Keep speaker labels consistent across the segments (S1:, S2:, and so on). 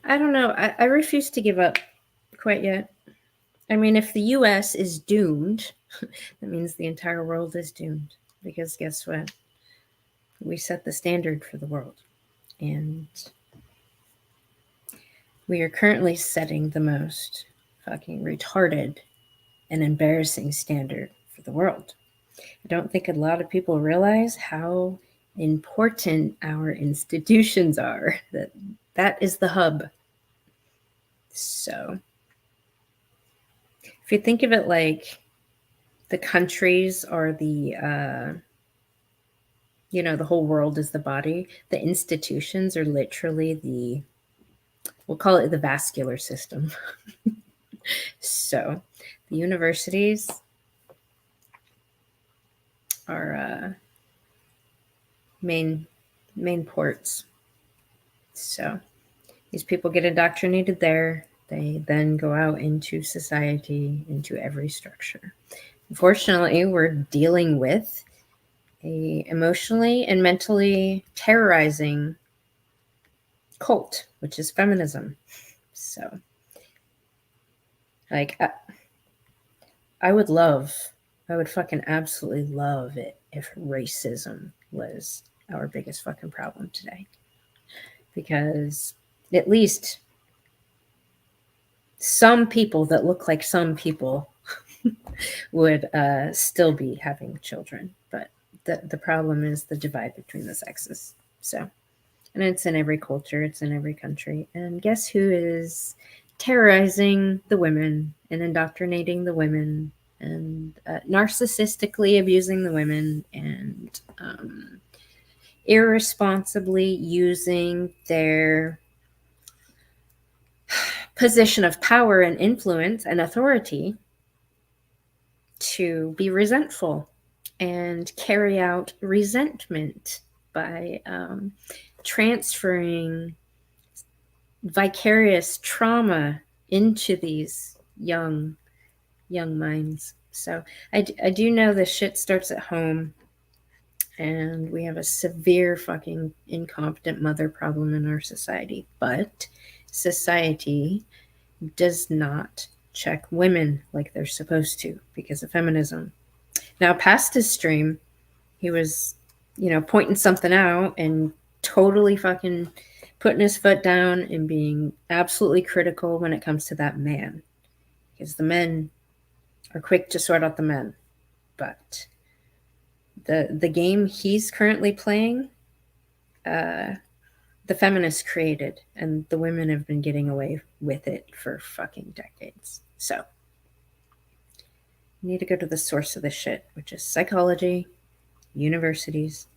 S1: I don't know. I refuse to give up quite yet. I mean, if the US is doomed, that means the entire world is doomed. Because guess what? We set the standard for the world. And we are currently setting the most fucking retarded and embarrassing standard for the world. I don't think a lot of people realize how important our institutions are. That is the hub. So, if you think of it like the countries are the whole world is the body, the institutions are literally we'll call it the vascular system. So, the universities are main ports. So these people get indoctrinated there. They then go out into society, into every structure. Unfortunately, we're dealing with a emotionally and mentally terrorizing cult, which is feminism. So, like, I would fucking absolutely love it if racism was our biggest fucking problem today. Because at least some people that look like some people would still be having children. But the problem is the divide between the sexes. So, and it's in every culture, it's in every country. And guess who is terrorizing the women and indoctrinating the women and narcissistically abusing the women and irresponsibly using their position of power and influence and authority to be resentful and carry out resentment by transferring vicarious trauma into these young minds. So I do know this shit starts at home, and we have a severe fucking incompetent mother problem in our society. But society does not check women like they're supposed to because of feminism. Now, past his stream, he was, pointing something out and totally fucking putting his foot down and being absolutely critical when it comes to that man. Because the men are quick to sort out the men. But the game he's currently playing, the feminists created, and the women have been getting away with it for fucking decades. So, you need to go to the source of the shit, which is psychology, universities.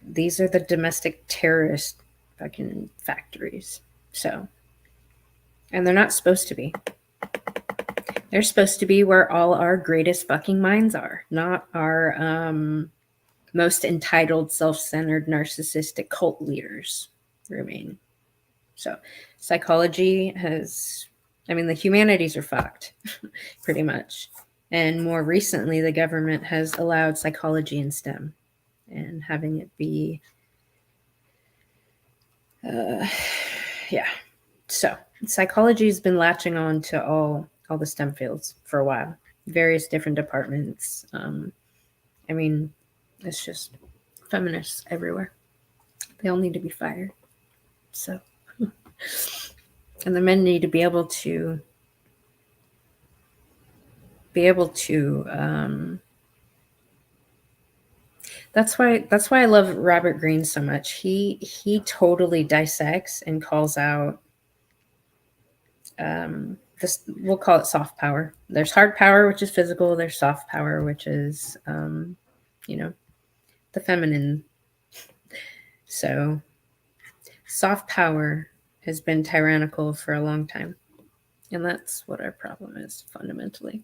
S1: These are the domestic terrorist fucking factories. So, and they're not supposed to be. They're supposed to be where all our greatest fucking minds are, not our most entitled, self-centered, narcissistic cult leaders remain. So, psychology the humanities are fucked, pretty much. And more recently, the government has allowed psychology in STEM and having it be, yeah. So, psychology has been latching on to all the STEM fields for a while, various different departments. It's just feminists everywhere. They all need to be fired. So, and the men need to be able to that's why I love Robert Greene so much. He totally dissects and calls out this, we'll call it soft power. There's hard power, which is physical. There's soft power, which is the feminine. So soft power has been tyrannical for a long time. And that's what our problem is fundamentally.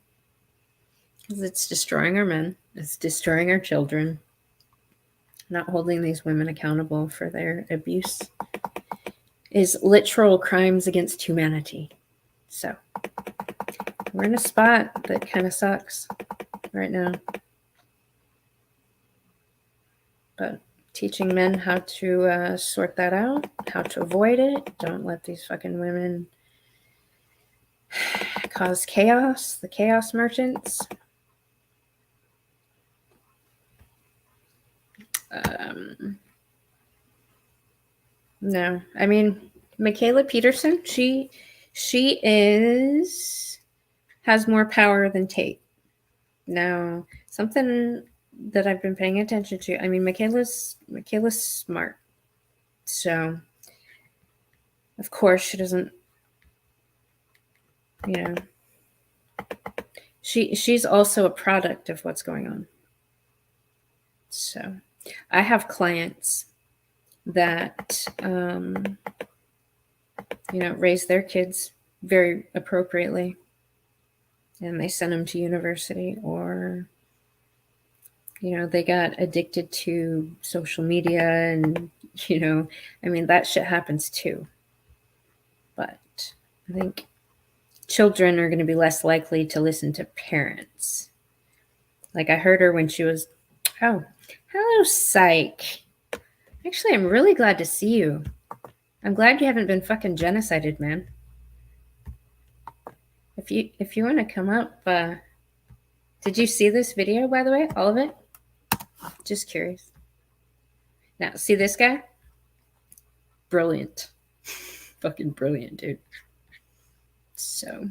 S1: Because it's destroying our men, it's destroying our children, not holding these women accountable for their abuse is literal crimes against humanity. So we're in a spot that kind of sucks right now. But teaching men how to sort that out, how to avoid it. Don't let these fucking women cause chaos, the chaos merchants. No, I mean, Michaela Peterson, she has more power than Tate. Now, something that I've been paying attention to, I mean, Michaela's smart. So, of course, she doesn't, you know, she's also a product of what's going on. So, I have clients that, raise their kids very appropriately, and they send them to university, or, they got addicted to social media, and, I mean, that shit happens too. But I think children are going to be less likely to listen to parents. Like, I heard her when she was, oh, hello, Psych. Actually, I'm really glad to see you. I'm glad you haven't been fucking genocided, man. If you want to come up, did you see this video, by the way? All of it? Just curious. Now, see this guy? Brilliant. Fucking brilliant, dude. So,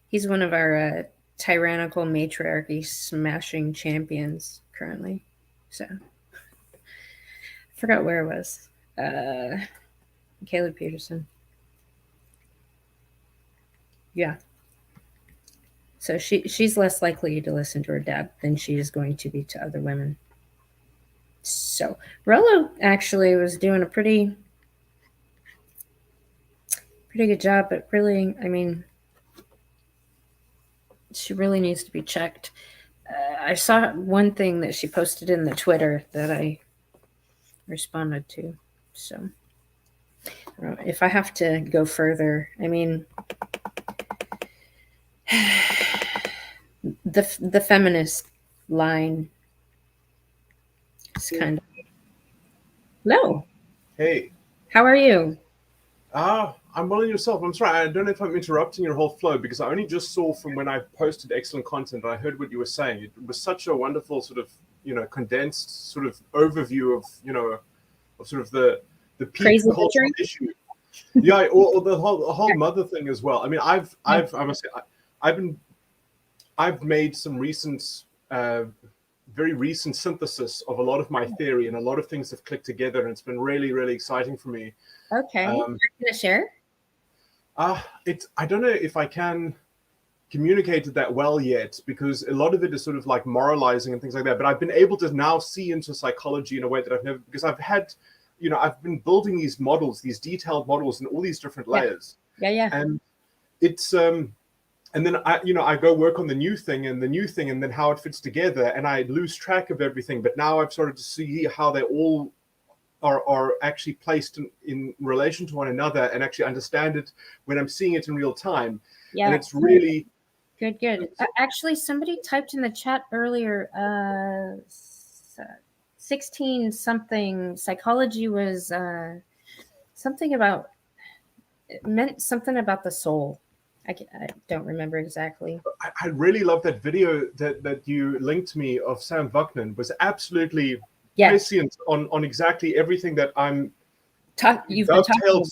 S1: he's one of our tyrannical matriarchy smashing champions currently. So, I forgot where it was. Caleb Peterson. Yeah. So she's less likely to listen to her dad than she is going to be to other women. So Rollo actually was doing a pretty good job, but really, I mean, she really needs to be checked. I saw one thing that she posted in the Twitter that I responded to. So if I have to go further, I mean, the feminist line is kind of no.
S2: Hey.
S1: How are you?
S2: I'm well, and yourself. I'm sorry, I don't know if I'm interrupting your whole flow, because I only just saw from when I posted excellent content, I heard what you were saying. It was such a wonderful sort of, condensed sort of overview of, of sort of the peak cultural issue. Yeah, or the whole mother thing as well. I mean, I must say, I've made some recent, very recent synthesis of a lot of my theory, and a lot of things have clicked together, and it's been really, really exciting for me.
S1: Okay, you're gonna share?
S2: I don't know if I can communicate it that well yet, because a lot of it is sort of like moralizing and things like that. But I've been able to now see into psychology in a way that I've never, because I've had, I've been building these models, these detailed models in all these different layers.
S1: Yeah.
S2: And it's and then I go work on the new thing, and then how it fits together, and I lose track of everything. But now I've started to see how they all are actually placed in relation to one another, and actually understand it when I'm seeing it in real time. Yeah. And it's really
S1: good. Actually, somebody typed in the chat earlier, 16 something, psychology was something about, it meant something about the soul. I don't remember exactly.
S2: I really love that video that you linked me of Sam Buckman. Was absolutely prescient on exactly everything that I'm
S1: you've been talking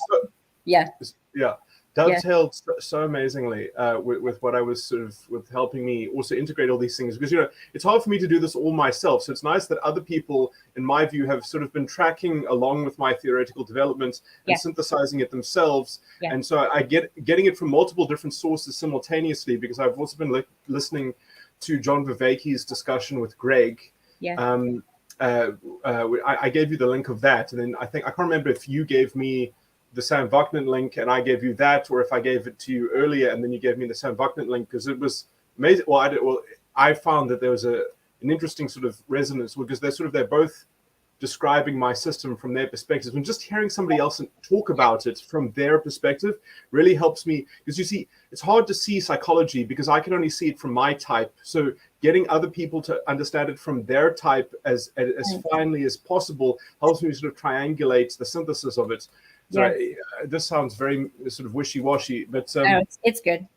S1: about.
S2: Dovetailed so amazingly with what I was sort of with helping me also integrate all these things, because it's hard for me to do this all myself. So it's nice that other people, in my view, have sort of been tracking along with my theoretical development and synthesizing it themselves. And so I getting it from multiple different sources simultaneously, because I've also been listening to John Vervaeke's discussion with Greg. I gave you the link of that, and then I can't remember if you gave me the Sam Buckman link and I gave you that, or if I gave it to you earlier and then you gave me the Sam Buckman link, because it was amazing. I found that there was an interesting sort of resonance, because they're both describing my system from their perspective, and just hearing somebody else talk about it from their perspective really helps me, because you see, it's hard to see psychology because I can only see it from my type. So getting other people to understand it from their type as finely as possible helps me sort of triangulate the synthesis of it. So this sounds very sort of wishy-washy, but
S1: no, it's good.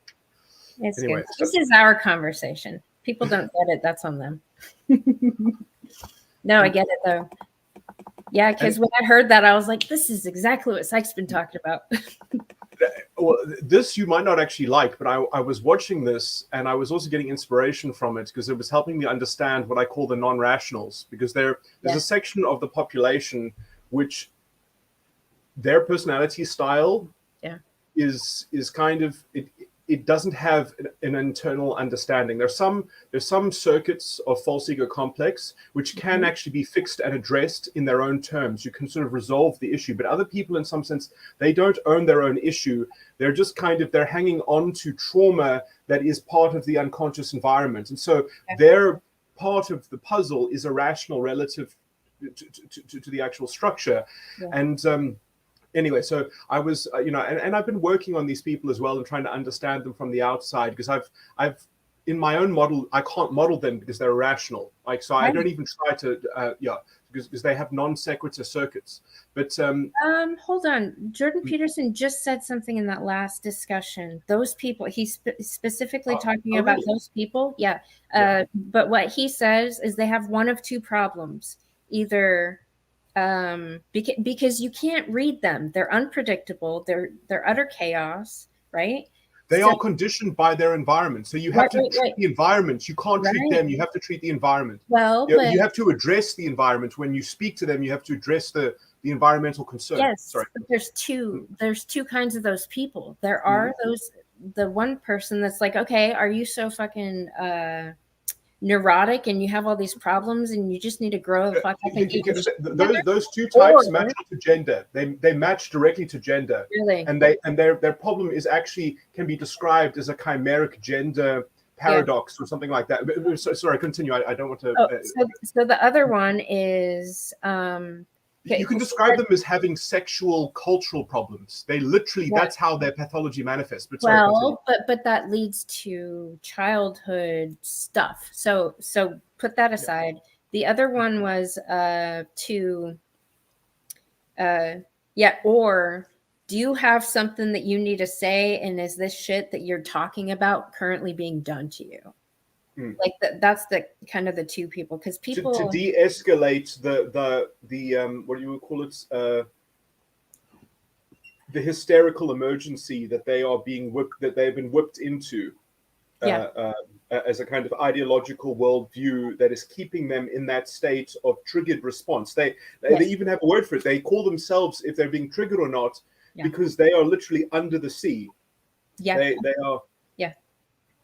S1: It's
S2: anyway,
S1: good. This is our conversation. People don't get it. That's on them. No, I get it though. Yeah, because when I heard that, I was like, this is exactly what Psych's been talking about.
S2: Well, this you might not actually like, but I was watching this and I was also getting inspiration from it because it was helping me understand what I call the non-rationals, because there's a section of the population which their personality style is kind of it doesn't have an internal understanding. There's some circuits of false ego complex which can actually be fixed and addressed in their own terms. You can sort of resolve the issue, but other people, in some sense, they don't own their own issue. They're just they're hanging on to trauma that is part of the unconscious environment, and so their part of the puzzle is irrational relative to the actual structure, and. Anyway, so I was, and I've been working on these people as well and trying to understand them from the outside, because I've in my own model, I can't model them because they're irrational. Like, so I don't even try to, because they have non sequitur circuits. But
S1: hold on, Jordan Peterson just said something in that last discussion. Those people, he's specifically talking about those people. Yeah. But what he says is they have one of two problems: either because you can't read them, they're unpredictable, they're utter chaos, right?
S2: They are conditioned by their environment, so you have to treat the environment. You can't treat them, you have to treat the environment.
S1: Well,
S2: you have to address the environment. When you speak to them, you have to address the environmental concern.
S1: Yes. But there's two kinds of those people. There are the one person that's like, okay, are you so fucking neurotic and you have all these problems and you just need to grow the fuck up?
S2: Those two types match to gender. They match directly to gender.
S1: Really?
S2: And their problem is actually can be described as a chimeric gender paradox or something like that. So, sorry, continue. I don't want to.
S1: So the other one is.
S2: You can describe them as having sexual cultural problems. They literally, that's how their pathology manifests. But sorry,
S1: but that leads to childhood stuff. So put that aside. The other one was or do you have something that you need to say, and is this shit that you're talking about currently being done to you? Like that's the kind of the two people, because people
S2: to de-escalate the what do you call it, the hysterical emergency that they are being whipped, that they've been whipped into as a kind of ideological worldview that is keeping them in that state of triggered response. They even have a word for it. They call themselves, if they're being triggered or not, because they are literally under the sea. They are.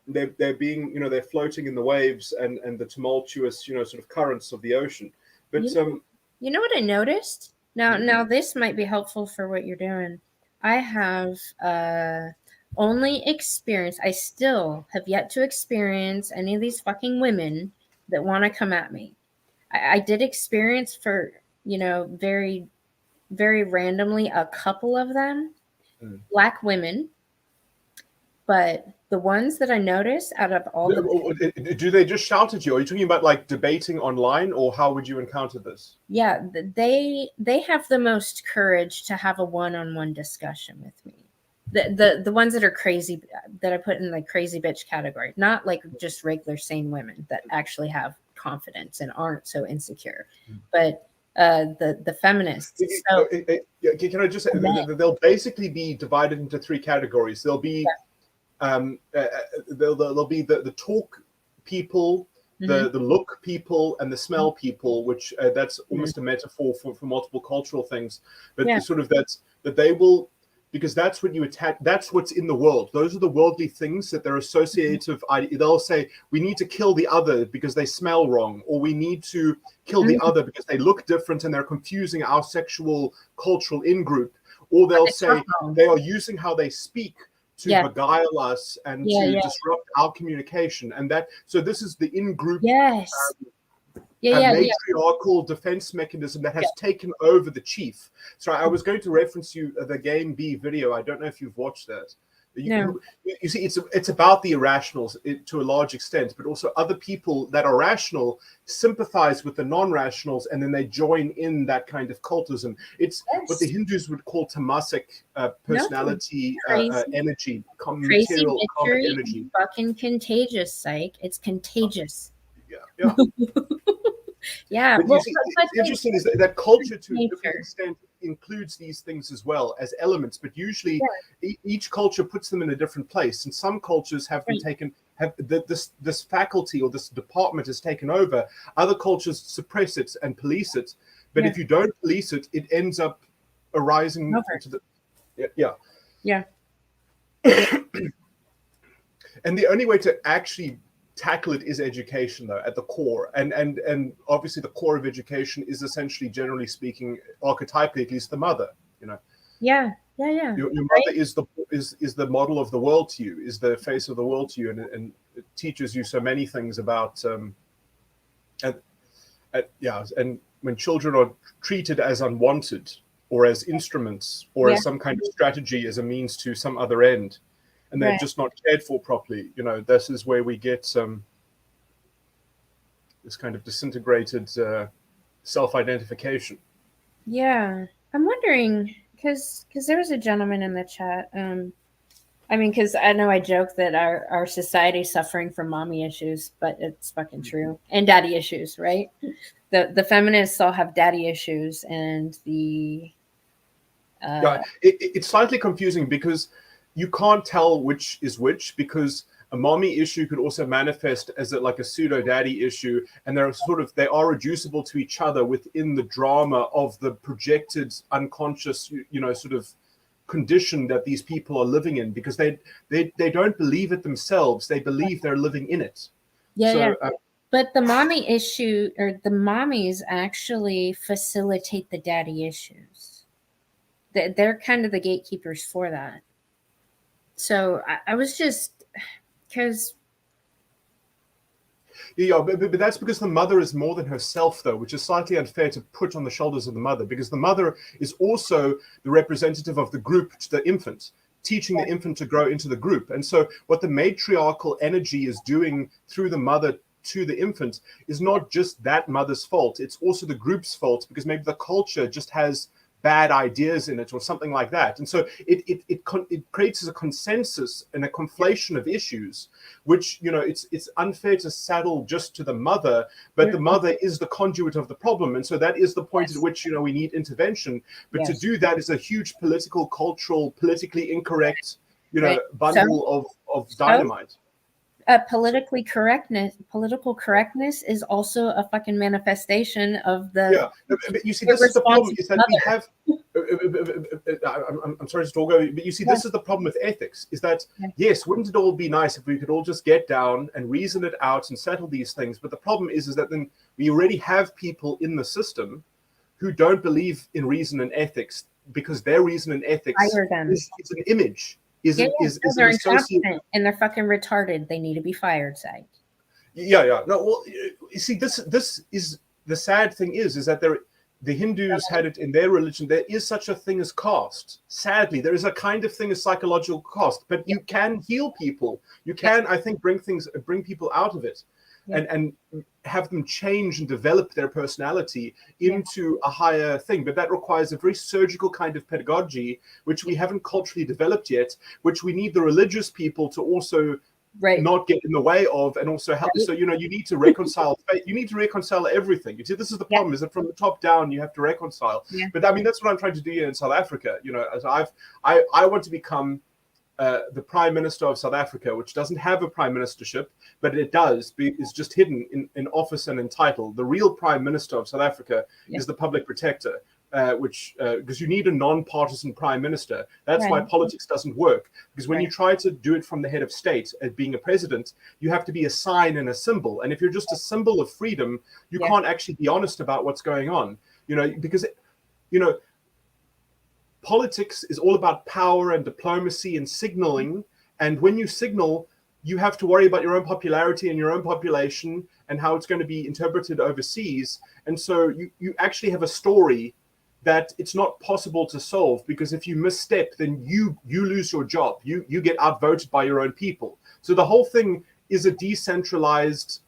S2: They're being, they're floating in the waves and the tumultuous, sort of currents of the ocean. But
S1: you know what I noticed? Now this might be helpful for what you're doing. I have only experienced. I still have yet to experience any of these fucking women that want to come at me. I did experience for very, very randomly a couple of them, Black women, but the ones that I noticed out of all
S2: do they just shout at you? Are you talking about like debating online, or how would you encounter this?
S1: Yeah, they have the most courage to have a one-on-one discussion with me. The ones that are crazy, that I put in the crazy bitch category, not like just regular sane women that actually have confidence and aren't so insecure, but the feminists. So,
S2: can I just say they'll basically be divided into three categories. There'll be there'll be the talk people, the look people, and the smell people, which that's almost a metaphor for multiple cultural things, but sort of that they will, because that's what you attack, that's what's in the world. Those are the worldly things that they're associative. They'll say we need to kill the other because they smell wrong, or we need to kill the other because they look different and they're confusing our sexual cultural in-group, or they'll say they are using how they speak to beguile us and to disrupt our communication. And so this is the in-group
S1: Yeah,
S2: a
S1: yeah, yeah.
S2: matriarchal defense mechanism that has
S1: Yeah.
S2: taken over the chief. So I was going to reference you the Game B video. I don't know if you've watched that.
S1: No.
S2: You see, it's about the irrationals to a large extent, but also other people that are rational sympathize with the non-rationals, and then they join in that kind of cultism. It's what the
S1: Yes.
S2: Hindus would call tamasic
S1: No.
S2: personality
S1: Crazy.
S2: energy,
S1: Crazy
S2: material karmic
S1: victory
S2: energy.
S1: and fucking contagious, psych. It's contagious.
S2: Yeah, yeah.
S1: Yeah.
S2: But you
S1: Well,
S2: see,
S1: but
S2: the interesting is that culture, to a different
S1: nature.
S2: extent, includes these things as well as elements. But usually,
S1: Yeah.
S2: each culture puts them in a different place. And some cultures have them
S1: Right.
S2: taken, have this faculty or this department is taken over. Other cultures suppress it and police it. But
S1: Yeah.
S2: if you don't police it, it ends up arising
S1: Over.
S2: into the yeah.
S1: Yeah.
S2: And the only way to actually tackle it is education, though, at the core. And obviously the core of education is essentially, generally speaking, archetypally at least, the mother. You know,
S1: Yeah. Yeah. Yeah.
S2: your
S1: Right.
S2: mother is the model of the world to you, is the face of the world to you, and it teaches you so many things about and when children are treated as unwanted or as instruments or as some kind of strategy, as a means to some other end, and they're
S1: Right.
S2: just not cared for properly, you know, this is where we get this kind of disintegrated self-identification.
S1: Yeah. I'm wondering because there was a gentleman in the chat. I mean, because I know I joke that our society is suffering from mommy issues, but it's fucking true, and daddy issues, right? The feminists all have daddy issues, and the
S2: Yeah, it's slightly confusing because you can't tell which is which, because a mommy issue could also manifest as like a pseudo daddy issue, and they are reducible to each other within the drama of the projected unconscious, you know, sort of condition that these people are living in, because they don't believe it themselves, they believe they're living in it.
S1: But the mommy issue, or the mommies, actually facilitate the daddy issues. They're kind of the gatekeepers for that. So I was just because
S2: yeah, but that's because the mother is more than herself, though, which is slightly unfair to put on the shoulders of the mother, because the mother is also the representative of the group to the infant, teaching the infant to grow into the group. And so what the matriarchal energy is doing through the mother to the infant is not just that mother's fault, it's also the group's fault, because maybe the culture just has bad ideas in it or something like that. And so it creates a consensus and a conflation of issues, which, you know, it's unfair to saddle just to the mother, but the mother is the conduit of the problem. And so that is the point at which, you know, we need intervention. But to do that is a huge political, cultural, politically incorrect, you know, bundle of dynamite.
S1: Political correctness is also a fucking manifestation of the
S2: but you see, this is the problem, is that we have I'm sorry to talk over, but you see, this is the problem with ethics, is that yes, wouldn't it all be nice if we could all just get down and reason it out and settle these things? But the problem is that then we already have people in the system who don't believe in reason and ethics, because their reason and ethics is an image. They're
S1: incompetent and they're fucking retarded. They need to be fired, Side.
S2: Yeah. No, well, you see, this is the sad thing is that the Hindus had it in their religion. There is such a thing as caste. Sadly, there is a kind of thing as psychological caste, but you can heal people. You can, I think, bring people out of it, and have them change and develop their personality into a higher thing. But that requires a very surgical kind of pedagogy, which we haven't culturally developed yet, which we need the religious people to also not get in the way of, and also help. So, you know, you need to reconcile you need to reconcile everything. You see, this is the problem, is that from the top down you have to reconcile. But I mean, that's what I'm trying to do here in South Africa. You know, as I want to become the Prime Minister of South Africa, which doesn't have a prime ministership, but it does. It's just hidden in office and in title. The real Prime Minister of South Africa is the Public Protector, which because you need a non-partisan prime minister. That's why politics doesn't work, because when you try to do it from the head of state as being a president, you have to be a sign and a symbol. And if you're just a symbol of freedom, you can't actually be honest about what's going on. You know, because politics is all about power and diplomacy and signaling. And when you signal, you have to worry about your own popularity and your own population and how it's going to be interpreted overseas. And so you actually have a story that it's not possible to solve, because if you misstep, then you lose your job. You get outvoted by your own people. So the whole thing is a decentralized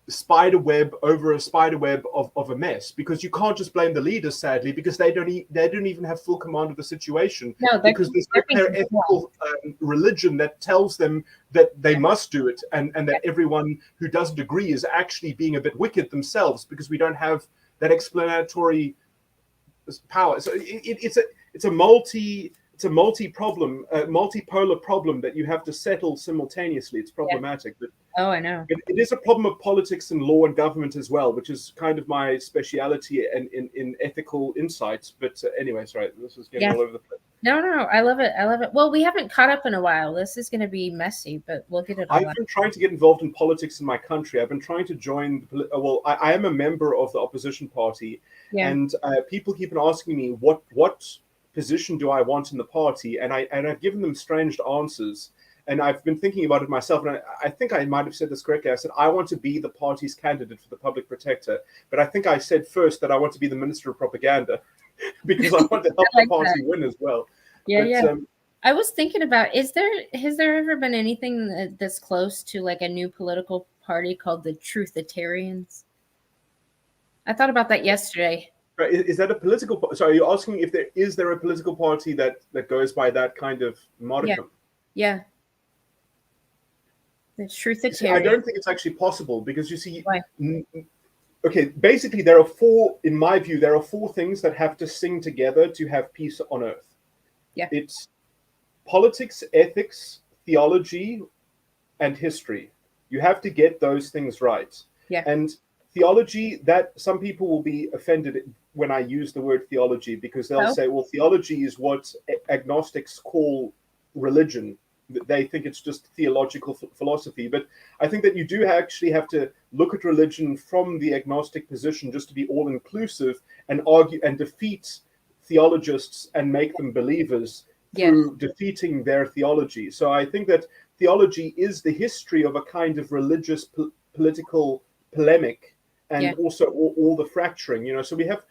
S2: spider web over a spider web of a mess, because you can't just blame the leaders, sadly, because they don't even have full command of the situation.
S1: No,
S2: because there's no clear ethical religion that tells them that they must do it, and that everyone who doesn't agree is actually being a bit wicked themselves, because we don't have that explanatory power. So it's a multipolar problem that you have to settle simultaneously. It's problematic, but
S1: oh, I know.
S2: it is a problem of politics and law and government as well, which is kind of my speciality in ethical insights. But anyway, sorry, this is getting all over the place.
S1: No, I love it. I love it. Well, we haven't caught up in a while. This is going to be messy, but we'll get it all
S2: I've been trying to get involved in politics in my country. I've been trying to join. Well, I am a member of the opposition party, and people keep on asking me what position do I want in the party, and I've given them strange answers. And I've been thinking about it myself, and I think I might have said this correctly. I said I want to be the party's candidate for the public protector, but I think I said first that I want to be the minister of propaganda, because I want to help the party win as well.
S1: Yeah. I was thinking about, has there ever been anything that's close to like a new political party called the Truthitarians? I thought about that yesterday.
S2: Is that a political? So are you asking if there is a political party that goes by that kind of modicum?
S1: Yeah. The Truthitarian.
S2: See, I don't think it's actually possible, because you see, okay, basically there are four things that have to sing together to have peace on earth.
S1: Yeah.
S2: It's politics, ethics, theology, and history. You have to get those things right.
S1: Yeah.
S2: And theology, that some people will be offended when I use the word theology, because they'll say, well, theology is what agnostics call religion. They think it's just theological philosophy. But I think that you do actually have to look at religion from the agnostic position, just to be all inclusive, and argue and defeat theologists and make them believers through defeating their theology. So I think that theology is the history of a kind of religious political polemic, and also all the fracturing, So we have,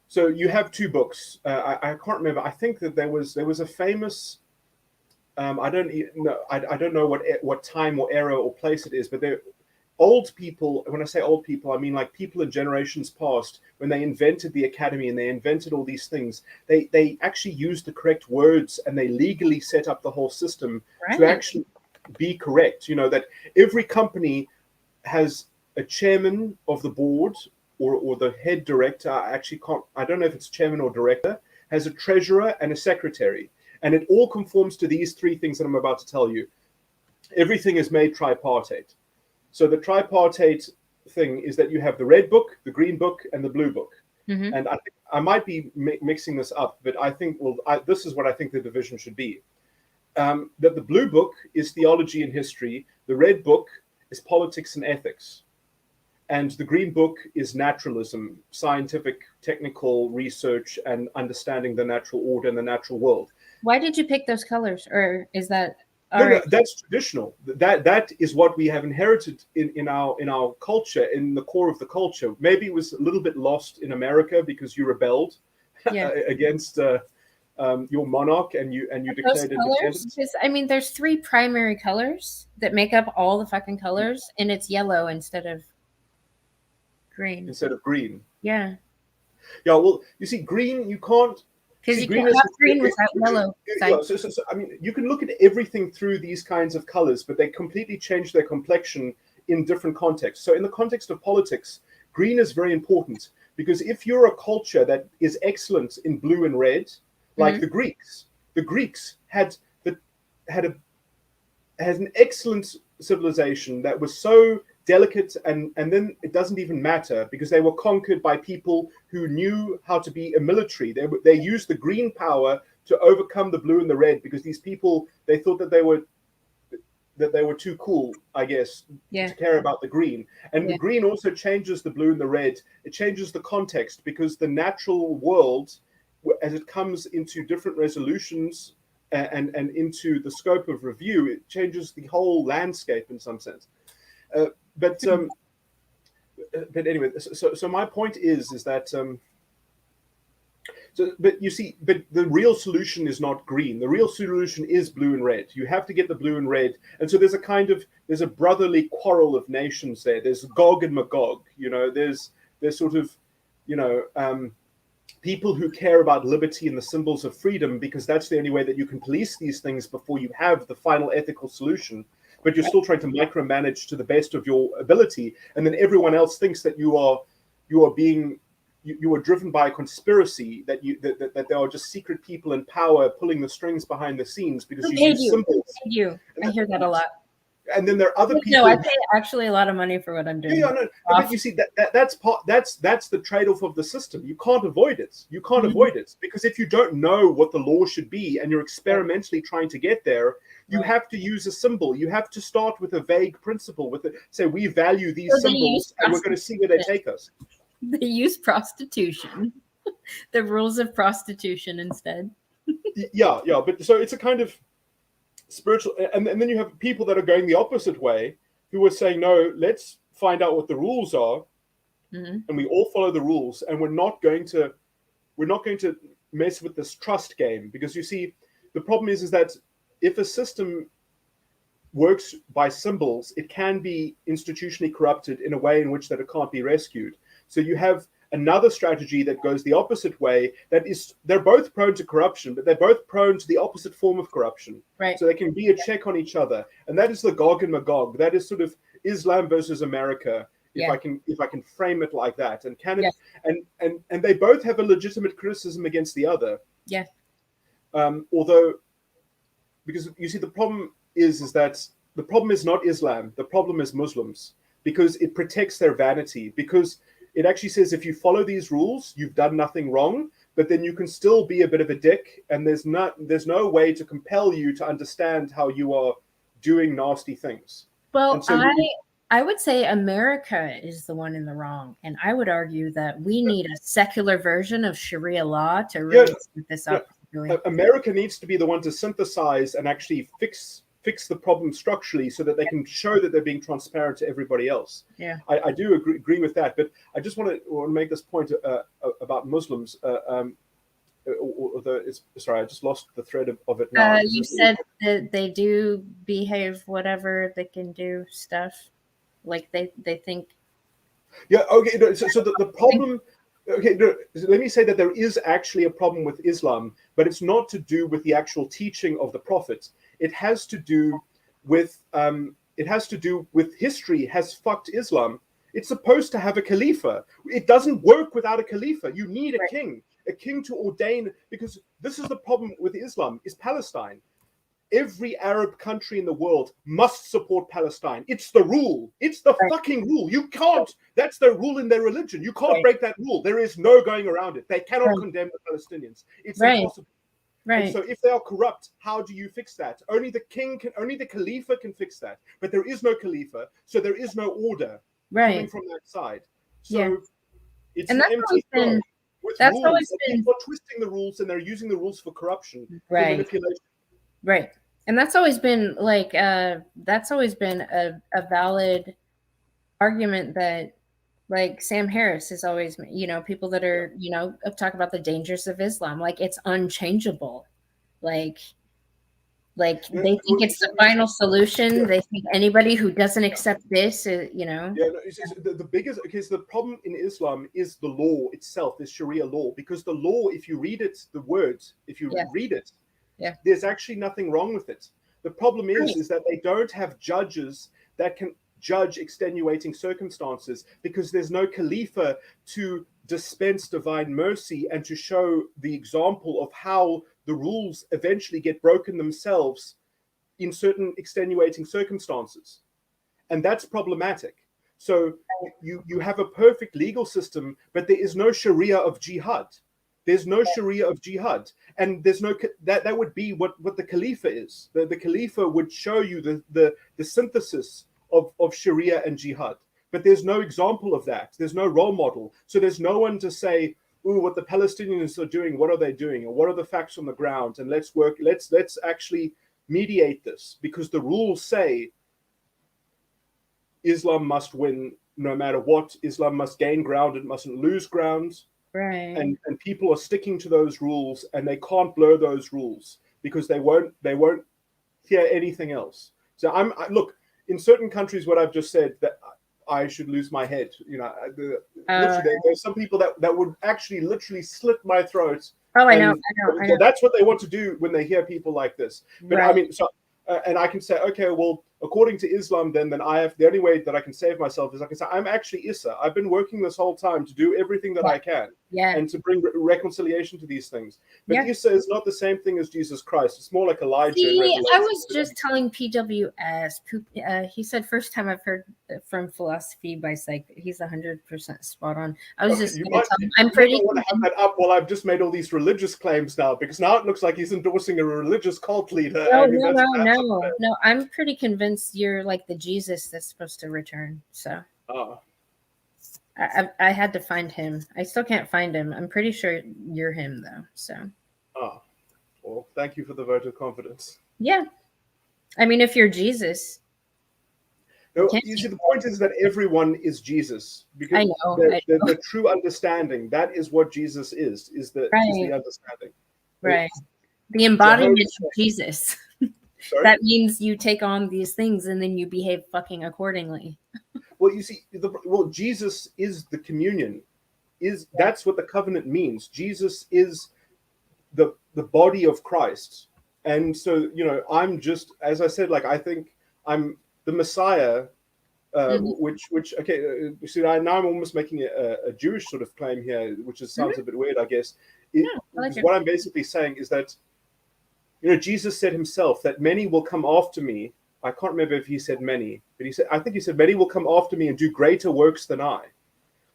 S2: so you have two books. I can't remember. I think that there was a famous. I don't know what time or era or place it is, but they're old people. When I say old people, I mean like people in generations past, when they invented the academy and they invented all these things. They actually used the correct words, and they legally set up the whole system to actually be correct. That every company has a chairman of the board, or the head director. I don't know if it's chairman or director, has a treasurer and a secretary. And it all conforms to these three things that I'm about to tell you. Everything is made tripartite. So the tripartite thing is that you have the red book, the green book, and the blue book. Mm-hmm. And I might be mixing this up, but I think, this is what I think the division should be. That the blue book is theology and history. The red book is politics and ethics. And the green book is naturalism, scientific, technical research, and understanding the natural order and the natural world.
S1: Why did you pick those colors? Or is that...
S2: No, that's traditional. That is what we have inherited in our culture, in the core of the culture. Maybe it was a little bit lost in America because you rebelled against your monarch, and you declared independence.
S1: I mean, there's three primary colors that make up all the fucking colors, and it's yellow instead of green. Yeah.
S2: Well, you see, green, you can't.
S1: Because you can't have green without yellow.
S2: So, I mean, you can look at everything through these kinds of colors, but they completely change their complexion in different contexts. So in the context of politics, green is very important, because if you're a culture that is excellent in blue and red, like the Greeks had an excellent civilization that was so delicate, and then it doesn't even matter, because they were conquered by people who knew how to be a military. They used the green power to overcome the blue and the red, because these people, they thought that they were too cool, I guess, to care about the green. And the green also changes the blue and the red. It changes the context, because the natural world, as it comes into different resolutions and into the scope of review, it changes the whole landscape in some sense. But anyway, so my point is that but you see, but the real solution is not green. The real solution is blue and red. You have to get the blue and red, and so there's a brotherly quarrel of nations there. There's Gog and Magog. There's sort of people who care about liberty and the symbols of freedom, because that's the only way that you can police these things before you have the final ethical solution. But you're still trying to micromanage to the best of your ability, and then everyone else thinks that you are driven by a conspiracy, that there are just secret people in power pulling the strings behind the scenes because you use symbols.
S1: I hear that a lot.
S2: And then there are other people.
S1: No, I pay actually a lot of money for what I'm doing.
S2: Yeah, no, but you see that's the trade-off of the system. You can't avoid it. You can't avoid it, because if you don't know what the law should be and you're experimentally trying to get there, you have to use a symbol. You have to start with a vague principle. Say we value these symbols and we're going to see where they take us.
S1: They use prostitution, the rules of prostitution instead.
S2: Yeah, but so it's a kind of spiritual, and then you have people that are going the opposite way, who are saying, no, let's find out what the rules are, and we all follow the rules, and we're not going to mess with this trust game, because you see, the problem is that if a system works by symbols, it can be institutionally corrupted in a way in which that it can't be rescued. So you have another strategy that goes the opposite way. They're both prone to corruption, but they're both prone to the opposite form of corruption.
S1: Right.
S2: So they can be a check on each other, and that is the Gog and Magog. That is sort of Islam versus America, if I can frame it like that. And and they both have a legitimate criticism against the other.
S1: Yeah.
S2: Although, because you see, the problem is that the problem is not Islam. The problem is Muslims, because it protects their vanity. Because it actually says if you follow these rules, you've done nothing wrong, but then you can still be a bit of a dick, and there's no way to compel you to understand how you are doing nasty things.
S1: Well, so I would say America is the one in the wrong, and I would argue that we need a secular version of Sharia law to really set this up. Really.
S2: America needs to be the one to synthesize and actually fix the problem structurally, so that they can show that they're being transparent to everybody else.
S1: Yeah,
S2: I do agree with that, but I just want to make this point about Muslims. Sorry, I just lost the thread of it now.
S1: You said that they do behave whatever they can do stuff, like they think.
S2: Yeah. Okay. So the problem. Okay, let me say that there is actually a problem with Islam, but it's not to do with the actual teaching of the Prophet. It has to do with history has fucked Islam. It's supposed to have a Khalifa. It doesn't work without a Khalifa. You need a king to ordain, because this is the problem with Islam, is Palestine. Every Arab country in the world must support Palestine. It's the rule. It's the fucking rule. You can't. That's their rule in their religion. You can't break that rule. There is no going around it. They cannot condemn the Palestinians. It's impossible. Right. And so if they are corrupt, how do you fix that? Only the Khalifa can fix that. But there is no Khalifa, so there is no order coming from that side. So it's an empty thing. That's rules. Always been. People are twisting the rules, and they're using the rules for corruption, for manipulation.
S1: Right. And that's always been a valid argument that, like, Sam Harris is always, people that are, talk about the dangers of Islam. Like, it's unchangeable. Like they think it's the final solution. Yeah. They think anybody who doesn't accept this,
S2: Yeah, no, the biggest, because the problem in Islam is the law itself, is Sharia law. Because the law, if you read it, the words, if you read it, there's actually nothing wrong with it. The problem is that they don't have judges that can judge extenuating circumstances, because there's no Khalifa to dispense divine mercy and to show the example of how the rules eventually get broken themselves in certain extenuating circumstances. And that's problematic. So you have a perfect legal system, but there is no Sharia of jihad. There's no Sharia of jihad, and there's no that would be what the Khalifa is. The Khalifa would show you the synthesis of Sharia and jihad, but there's no example of that. There's no role model, so there's no one to say, ooh, what the Palestinians are doing, what are they doing, or what are the facts on the ground, and let's actually mediate this, because the rules say Islam must win no matter what. Islam must gain ground, it mustn't lose ground.
S1: Right.
S2: And people are sticking to those rules, and they can't blur those rules because they won't hear anything else. So look, in certain countries, what I've just said, that I should lose my head. Literally, there's some people that would actually literally slit my throat.
S1: Oh, I
S2: know.
S1: I know.
S2: That's what they want to do when they hear people like this. But right. I mean, so and I can say, okay, well, according to Islam, then I have, the only way that I can save myself is I can say, I'm actually Issa. I've been working this whole time to do everything that I can, and to bring reconciliation to these things. But Issa is not the same thing as Jesus Christ. It's more like Elijah.
S1: See, I was just telling PWS. He said, first time I've heard from Philosophy by Psych. He's 100% spot on. I was just going to tell him, I'm pretty.
S2: Want to have that up while I've just made all these religious claims now, because now it looks like he's endorsing a religious cult leader.
S1: No. I'm pretty convinced you're like the Jesus that's supposed to return. So I had to find him. I still can't find him. I'm pretty sure you're him though. So
S2: well, thank you for the vote of confidence.
S1: Yeah, I mean, if you're Jesus.
S2: No, you see, the point is that everyone is Jesus, because
S1: I know.
S2: The true understanding, that is what Jesus is the understanding.
S1: Right. The embodiment of Jesus. That means you take on these things and then you behave fucking accordingly.
S2: Well, you see, Jesus is the communion. That's what the covenant means. Jesus is the body of Christ. And so, I'm just, as I said, like, I think I'm the Messiah, which okay, see, now I'm almost making a Jewish sort of claim here, which sounds a bit weird, I guess. What I'm basically saying is that, Jesus said himself that many will come after me. I can't remember if he said many, but I think he said many will come after me and do greater works than I.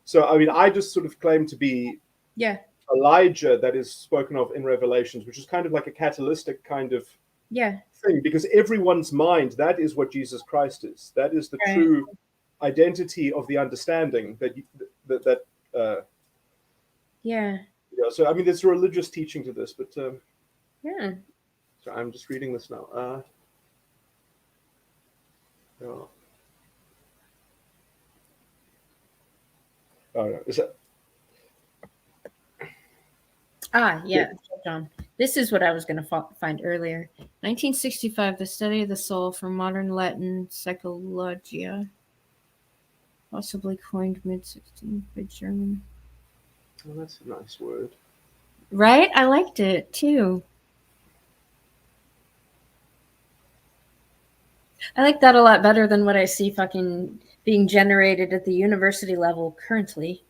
S2: So, I mean, I just sort of claim to be Elijah that is spoken of in Revelations, which is kind of like a catalytic kind of thing, because everyone's mind, that is what Jesus Christ is. That is the true identity of the understanding that so, I mean, there's a religious teaching to this, but so I'm just reading this now. Oh no, is that?
S1: John. This is what I was going to find earlier. 1965, The Study of the Soul from Modern Latin Psychologia, possibly coined mid-16th by German.
S2: Oh, that's a nice word.
S1: Right? I liked it too. I like that a lot better than what I see fucking being generated at the university level currently.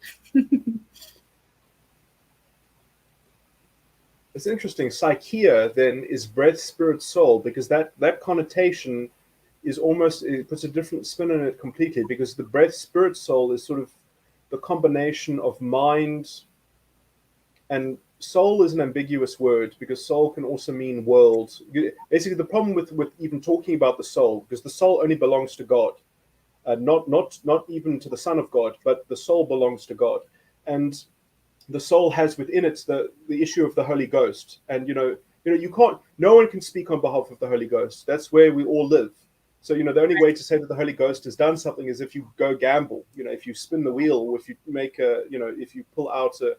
S2: It's interesting. Psycheia then is breath, spirit, soul, because that connotation is almost, it puts a different spin on it completely, because the breath, spirit, soul is sort of the combination of mind, and soul is an ambiguous word, because soul can also mean world. Basically, the problem with even talking about the soul, because the soul only belongs to God, not even to the Son of God, but the soul belongs to God, and the soul has within it the issue of the Holy Ghost, and you can't. No one can speak on behalf of the Holy Ghost. That's where we all live. So the only way to say that the Holy Ghost has done something is if you go gamble. If you spin the wheel, or if you make if you pull out a.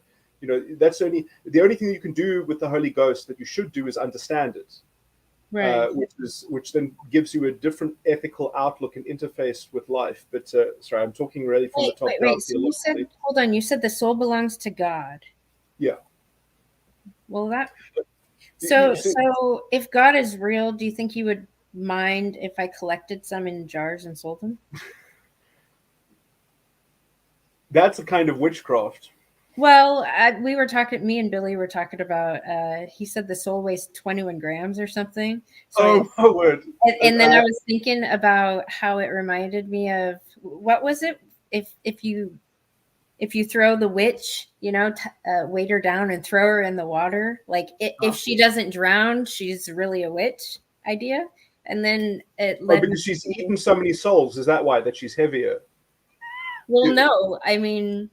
S2: That's the only thing you can do with the Holy Ghost that you should do is understand it,
S1: right?
S2: Which then gives you a different ethical outlook and interface with life. But sorry, I'm talking really from the top down.
S1: So you said, hold on, you said the soul belongs to God.
S2: Yeah.
S1: Well, so if God is real, do you think you would mind if I collected some in jars and sold them?
S2: That's a kind of witchcraft.
S1: Well, me and Billy were talking about, he said the soul weighs 21 grams or something.
S2: So my word.
S1: And then I was thinking about how it reminded me of, what was it? If you throw the witch, weight her down and throw her in the water, like if she doesn't drown, she's really a witch idea. And then it led
S2: because she's eaten so many souls. Is that why, that she's heavier?
S1: Well, no, I mean,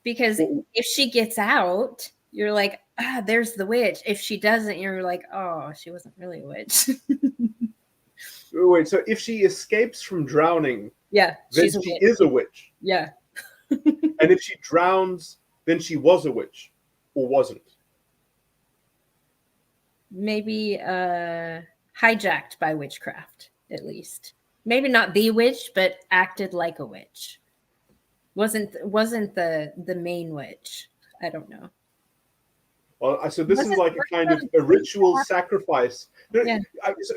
S1: Because if she gets out, you're like, there's the witch. If she doesn't, you're like, oh, she wasn't really a witch.
S2: Wait, so if she escapes from drowning,
S1: yeah,
S2: then
S1: she's a
S2: she
S1: witch.
S2: is a witch.
S1: Yeah.
S2: And if she drowns, then she was a witch or wasn't.
S1: Maybe hijacked by witchcraft, at least. Maybe not the witch, but acted like a witch. Wasn't the main witch. I don't know.
S2: Well, so this is like a kind of a ritual sacrifice.
S1: Yeah.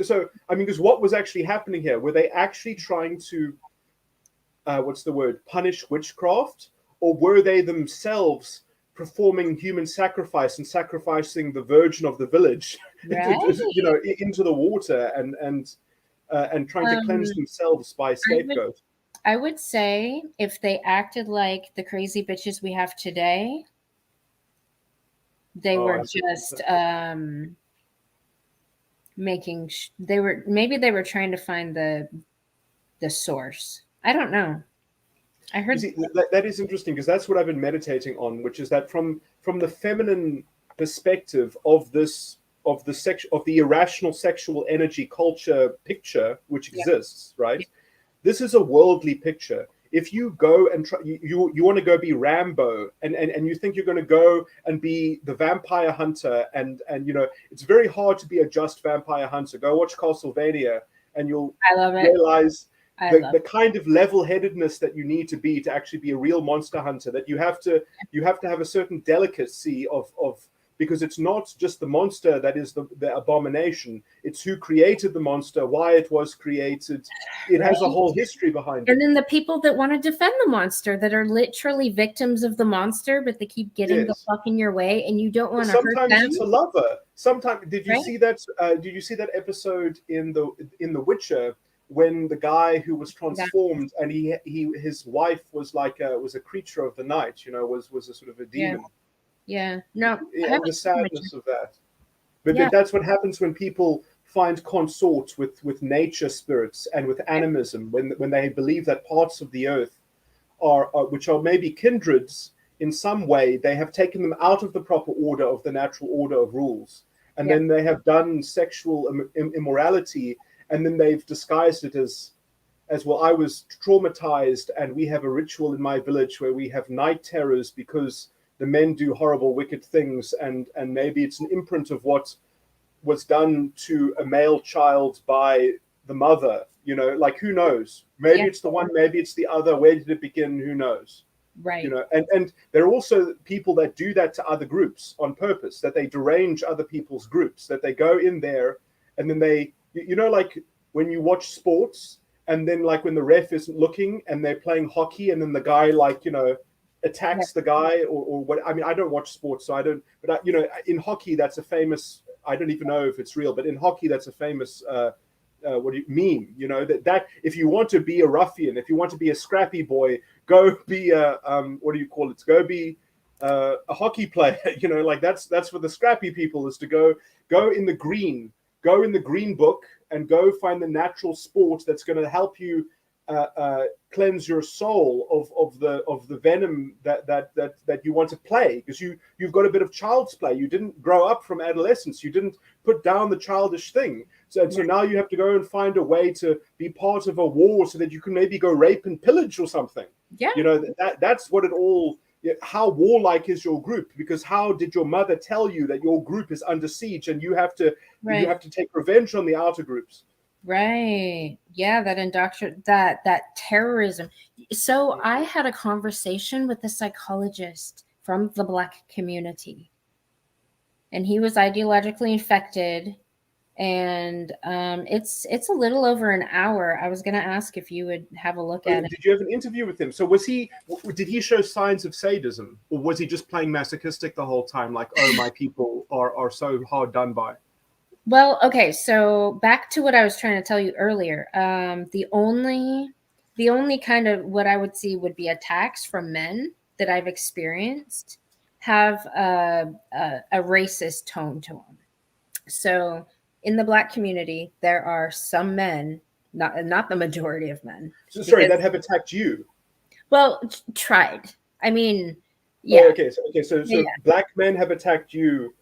S2: So I mean, because what was actually happening here? Were they actually trying to, what's the word, punish witchcraft? Or were they themselves performing human sacrifice and sacrificing the virgin of the village,
S1: Right.
S2: into the water and trying to cleanse themselves by scapegoat?
S1: I would say if they acted like the crazy bitches we have today, they were just maybe they were trying to find the source. I don't know. I heard
S2: that is interesting, because that's what I've been meditating on, which is that from the feminine perspective of the irrational sexual energy culture picture which exists, right? This is a worldly picture. If you go and try, you want to go be Rambo, and you think you're going to go and be the vampire hunter, and it's very hard to be a just vampire hunter. Go watch Castlevania, and you'll realize the kind of level-headedness that you need to be to actually be a real monster hunter. That you have to have a certain delicacy of because it's not just the monster that is the abomination. It's who created the monster, why it was created. It has a whole history behind it.
S1: And then the people that want to defend the monster, that are literally victims of the monster, but they keep getting the fuck in your way, and you don't want to hurt them.
S2: Sometimes it's a lover. Sometimes did you see that? Did you see that episode in the Witcher, when the guy who was transformed and his wife was like was a creature of the night, was a sort of a demon.
S1: Yeah, no.
S2: The sadness of that. But that's what happens when people find consort with nature spirits and with animism, when they believe that parts of the earth are which are maybe kindreds in some way, they have taken them out of the proper order of the natural order of rules, and then they have done sexual immorality, and then they've disguised it as well. I was traumatized, and we have a ritual in my village where we have night terrors because the men do horrible, wicked things, and maybe it's an imprint of what was done to a male child by the mother. Like, who knows? Maybe it's the one, maybe it's the other. Where did it begin? Who knows?
S1: Right.
S2: And there are also people that do that to other groups on purpose, that they derange other people's groups, that they go in there and then they, like when you watch sports, and then like when the ref isn't looking and they're playing hockey, and then the guy attacks the guy or what. I mean, I don't watch sports, so I don't. But in hockey, that's a famous. I don't even know if it's real, but in hockey, that's a famous meme. That if you want to be a ruffian, if you want to be a scrappy boy, go be a what do you call it? Go be a hockey player. Like that's for the scrappy people, is to go in the green, book, and go find the natural sport that's going to help you cleanse your soul of the venom that you want to play, because you've got a bit of child's play. You didn't grow up from adolescence. You didn't put down the childish thing. So now you have to go and find a way to be part of a war so that you can maybe go rape and pillage or something.
S1: Yeah.
S2: That's what it all. How warlike is your group? Because how did your mother tell you that your group is under siege and you have to take revenge on the outer groups?
S1: Right. Yeah, that terrorism. So I had a conversation with a psychologist from the Black community, and he was ideologically infected, and it's a little over an hour. I was going to ask if you would have a look at it.
S2: Did you have an interview with him? So did he show signs of sadism, or was he just playing masochistic the whole time? Like, oh, my people are so hard done by.
S1: Well, okay, so back to what I was trying to tell you earlier. The only kind of what I would see would be attacks from men that I've experienced have a racist tone to them. So in the Black community, there are some men, not the majority of men.
S2: So sorry, that have attacked you?
S1: Well, tried. I mean, Yeah.
S2: Oh, okay. So
S1: Yeah.
S2: black men have attacked you.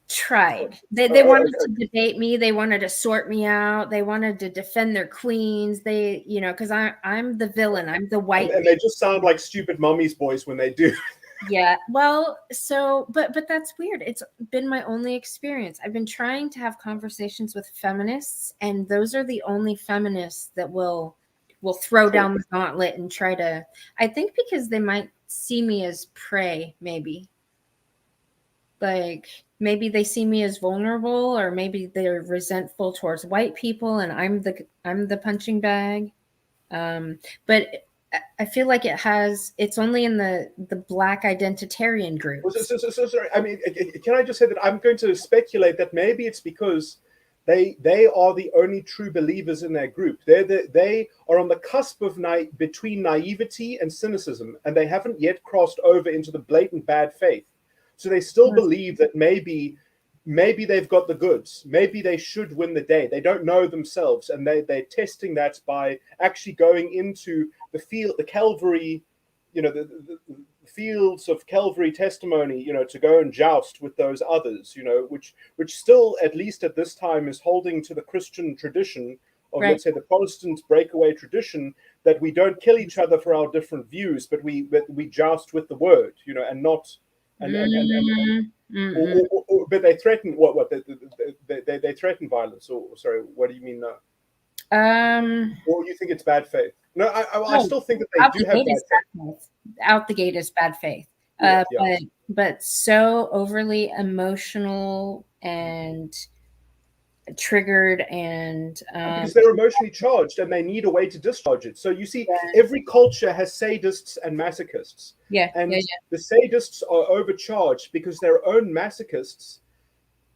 S1: Tried. They wanted to debate me. They wanted to sort me out. They wanted to defend their queens. They, you know, because I'm the villain. I'm the white.
S2: And they just sound like stupid mommy's boys when they do.
S1: Yeah. Well, so but that's weird. It's been my only experience. I've been trying to have conversations with feminists, and those are the only feminists that will throw down the gauntlet and try to, I think because they might see me as prey, maybe. Like maybe they see me as vulnerable, or maybe they're resentful towards white people and I'm the punching bag. But I feel like it's only in the black identitarian groups.
S2: So sorry. I mean, can I just say that I'm going to speculate that maybe it's because they are the only true believers in their group. They are on the cusp of between naivety and cynicism, and they haven't yet crossed over into the blatant bad faith. So they still believe that maybe they've got the goods. Maybe they should win the day. They don't know themselves, and they're testing that by actually going into the Calvary, the fields of Calvary testimony, to go and joust with those others, which still, at least at this time, is holding to the Christian tradition of,
S1: Right.
S2: let's say, the Protestant breakaway tradition, that we don't kill each other for our different views, but we joust with the word, and not. But they threaten what they threaten violence, or sorry, what do you mean now? Or you think it's bad faith? No, I still think that they do have bad faith.
S1: Out the gate is bad faith.
S2: Yeah.
S1: But so overly emotional and triggered, and
S2: because they're emotionally charged and they need a way to discharge it. So you see, every culture has sadists and masochists. And the sadists are overcharged because their own masochists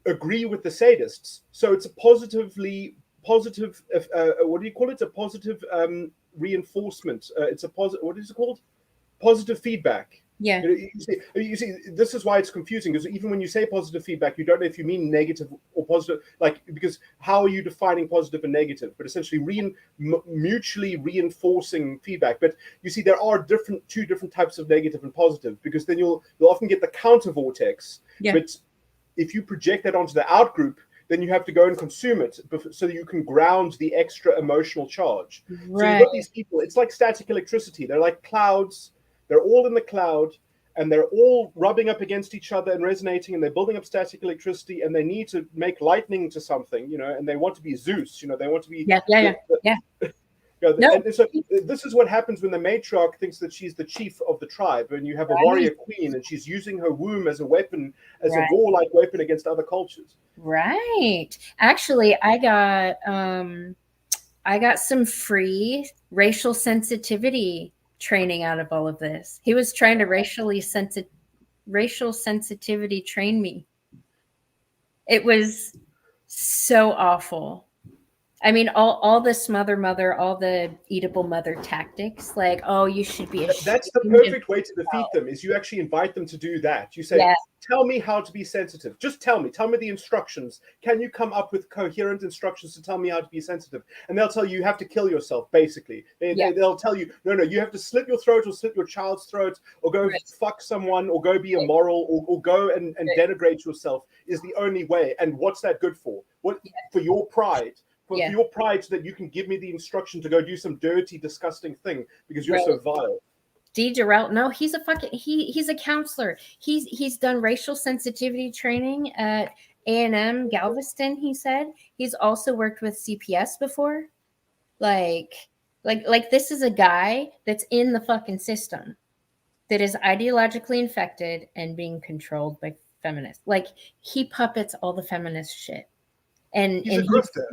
S2: agree with the sadists. So it's a positive, what do you call it? A positive reinforcement. It's a positive, what is it called? Positive feedback.
S1: Yeah.
S2: You see, this is why it's confusing, because even when you say positive feedback, you don't know if you mean negative or positive, because how are you defining positive and negative? But essentially mutually reinforcing feedback. But you see, there are two different types of negative and positive, because then you'll often get the counter vortex.
S1: Yeah.
S2: But if you project that onto the out group, then you have to go and consume it so that you can ground the extra emotional charge.
S1: Right.
S2: So you've got these people, it's like static electricity. They're like clouds. They're all in the cloud, and they're all rubbing up against each other and resonating, and they're building up static electricity, and they need to make lightning to something, and they want to be Zeus, they want to be...
S1: Yeah.
S2: And so this is what happens when the matriarch thinks that she's the chief of the tribe, and you have a warrior queen, and she's using her womb as a weapon, as a warlike weapon against other cultures.
S1: Right. Actually, I got some free racial sensitivity training out of all of this. He was trying to racial sensitivity train me. It was so awful. I mean, all the smother mother, all the eatable mother tactics, like, oh, you should be ashamed.
S2: That's the perfect way to defeat them, is you actually invite them to do that. You say, tell me how to be sensitive. Just tell me the instructions. Can you come up with coherent instructions to tell me how to be sensitive? And they'll tell you have to kill yourself, basically. They'll tell you, no, you have to slit your throat or slit your child's throat, or go fuck someone, or go be immoral, or go and denigrate yourself is the only way. And what's that good for? For your pride. For your pride, so that you can give me the instruction to go do some dirty, disgusting thing because you're so vile.
S1: D. Durrell, no, he's a he's a counselor. He's done racial sensitivity training at A&M Galveston. He said he's also worked with CPS before. Like this is a guy that's in the fucking system, that is ideologically infected and being controlled by feminists. Like, he puppets all the feminist shit. And
S2: he's a grifter.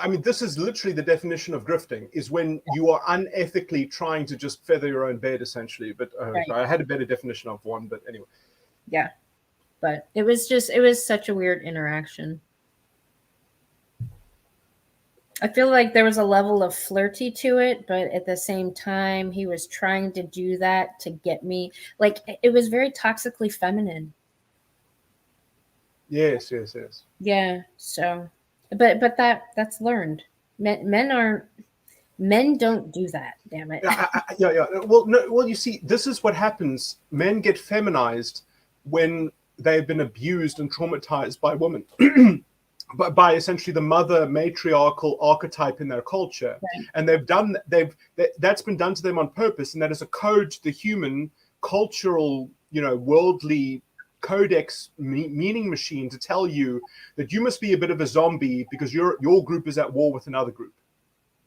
S2: I mean, this is literally the definition of grifting, is when you are unethically trying to just feather your own bed, essentially. But I had a better definition of one, but anyway.
S1: Yeah. But it was such a weird interaction. I feel like there was a level of flirty to it, but at the same time, he was trying to do that to get me. Like, it was very toxically feminine.
S2: Yes.
S1: Yeah. So, but that's learned. Men Men don't do that, damn it.
S2: Yeah. Well, you see, this is what happens. Men get feminized when they've been abused and traumatized by women, by essentially the mother matriarchal archetype in their culture,
S1: Right.
S2: and that's been done to them on purpose, and that is a code to the human cultural, worldly codex meaning machine to tell you that you must be a bit of a zombie because your group is at war with another group.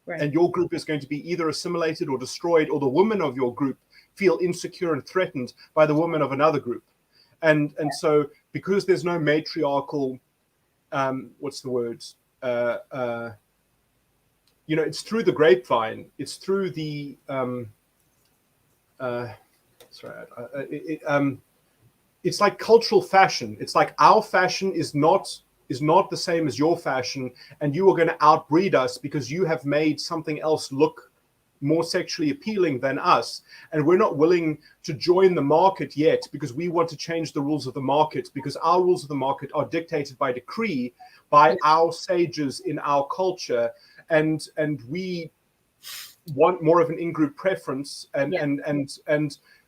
S1: Right.
S2: And your group is going to be either assimilated or destroyed, or the women of your group feel insecure and threatened by the women of another group. And so because there's no matriarchal, what's the word? It's through the grapevine. It's through the, it's like cultural fashion. It's like our fashion is not the same as your fashion, and you are going to outbreed us because you have made something else look more sexually appealing than us, and we're not willing to join the market yet because we want to change the rules of the market, because our rules of the market are dictated by decree by our sages in our culture, and we want more of an in-group preference, and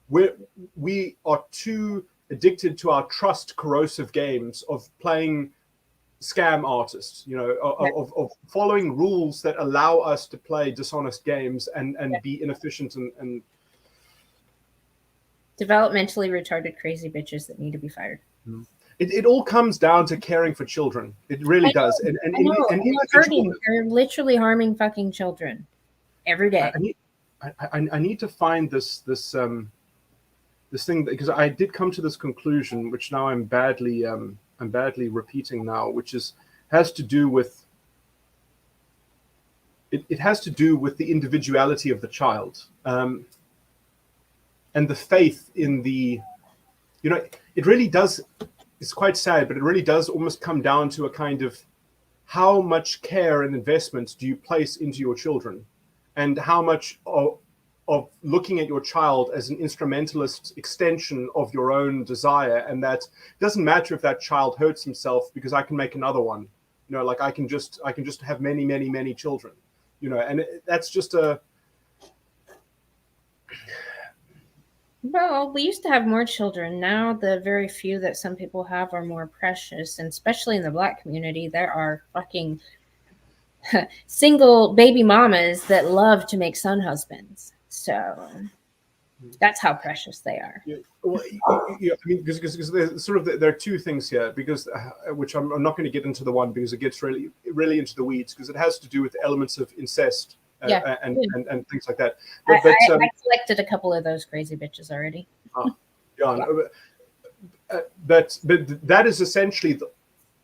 S2: we are too addicted to our trust corrosive games of playing scam artists, of following rules that allow us to play dishonest games and be inefficient and
S1: developmentally retarded crazy bitches that need to be fired.
S2: It all comes down to caring for children. It really does. And
S1: they're literally harming fucking children every day.
S2: I need to find this thing, because I did come to this conclusion, which now I'm badly repeating now, which has to do with it has to do with the individuality of the child, and the faith in the, it really does. It's quite sad, but it really does almost come down to a kind of how much care and investment do you place into your children, and how much of looking at your child as an instrumentalist extension of your own desire, and that it doesn't matter if that child hurts himself because I can make another one, like I can just have many children, and that's just a.
S1: Well, we used to have more children. Now the very few that some people have are more precious, and especially in the Black community, there are fucking single baby mamas that love to make son husbands. So that's how precious they are.
S2: Yeah, well, I mean, because there's there are two things here, because which I'm not going to get into the one because it gets really into the weeds, because it has to do with elements of incest. And things like that.
S1: I collected a couple of those crazy bitches already.
S2: But that is essentially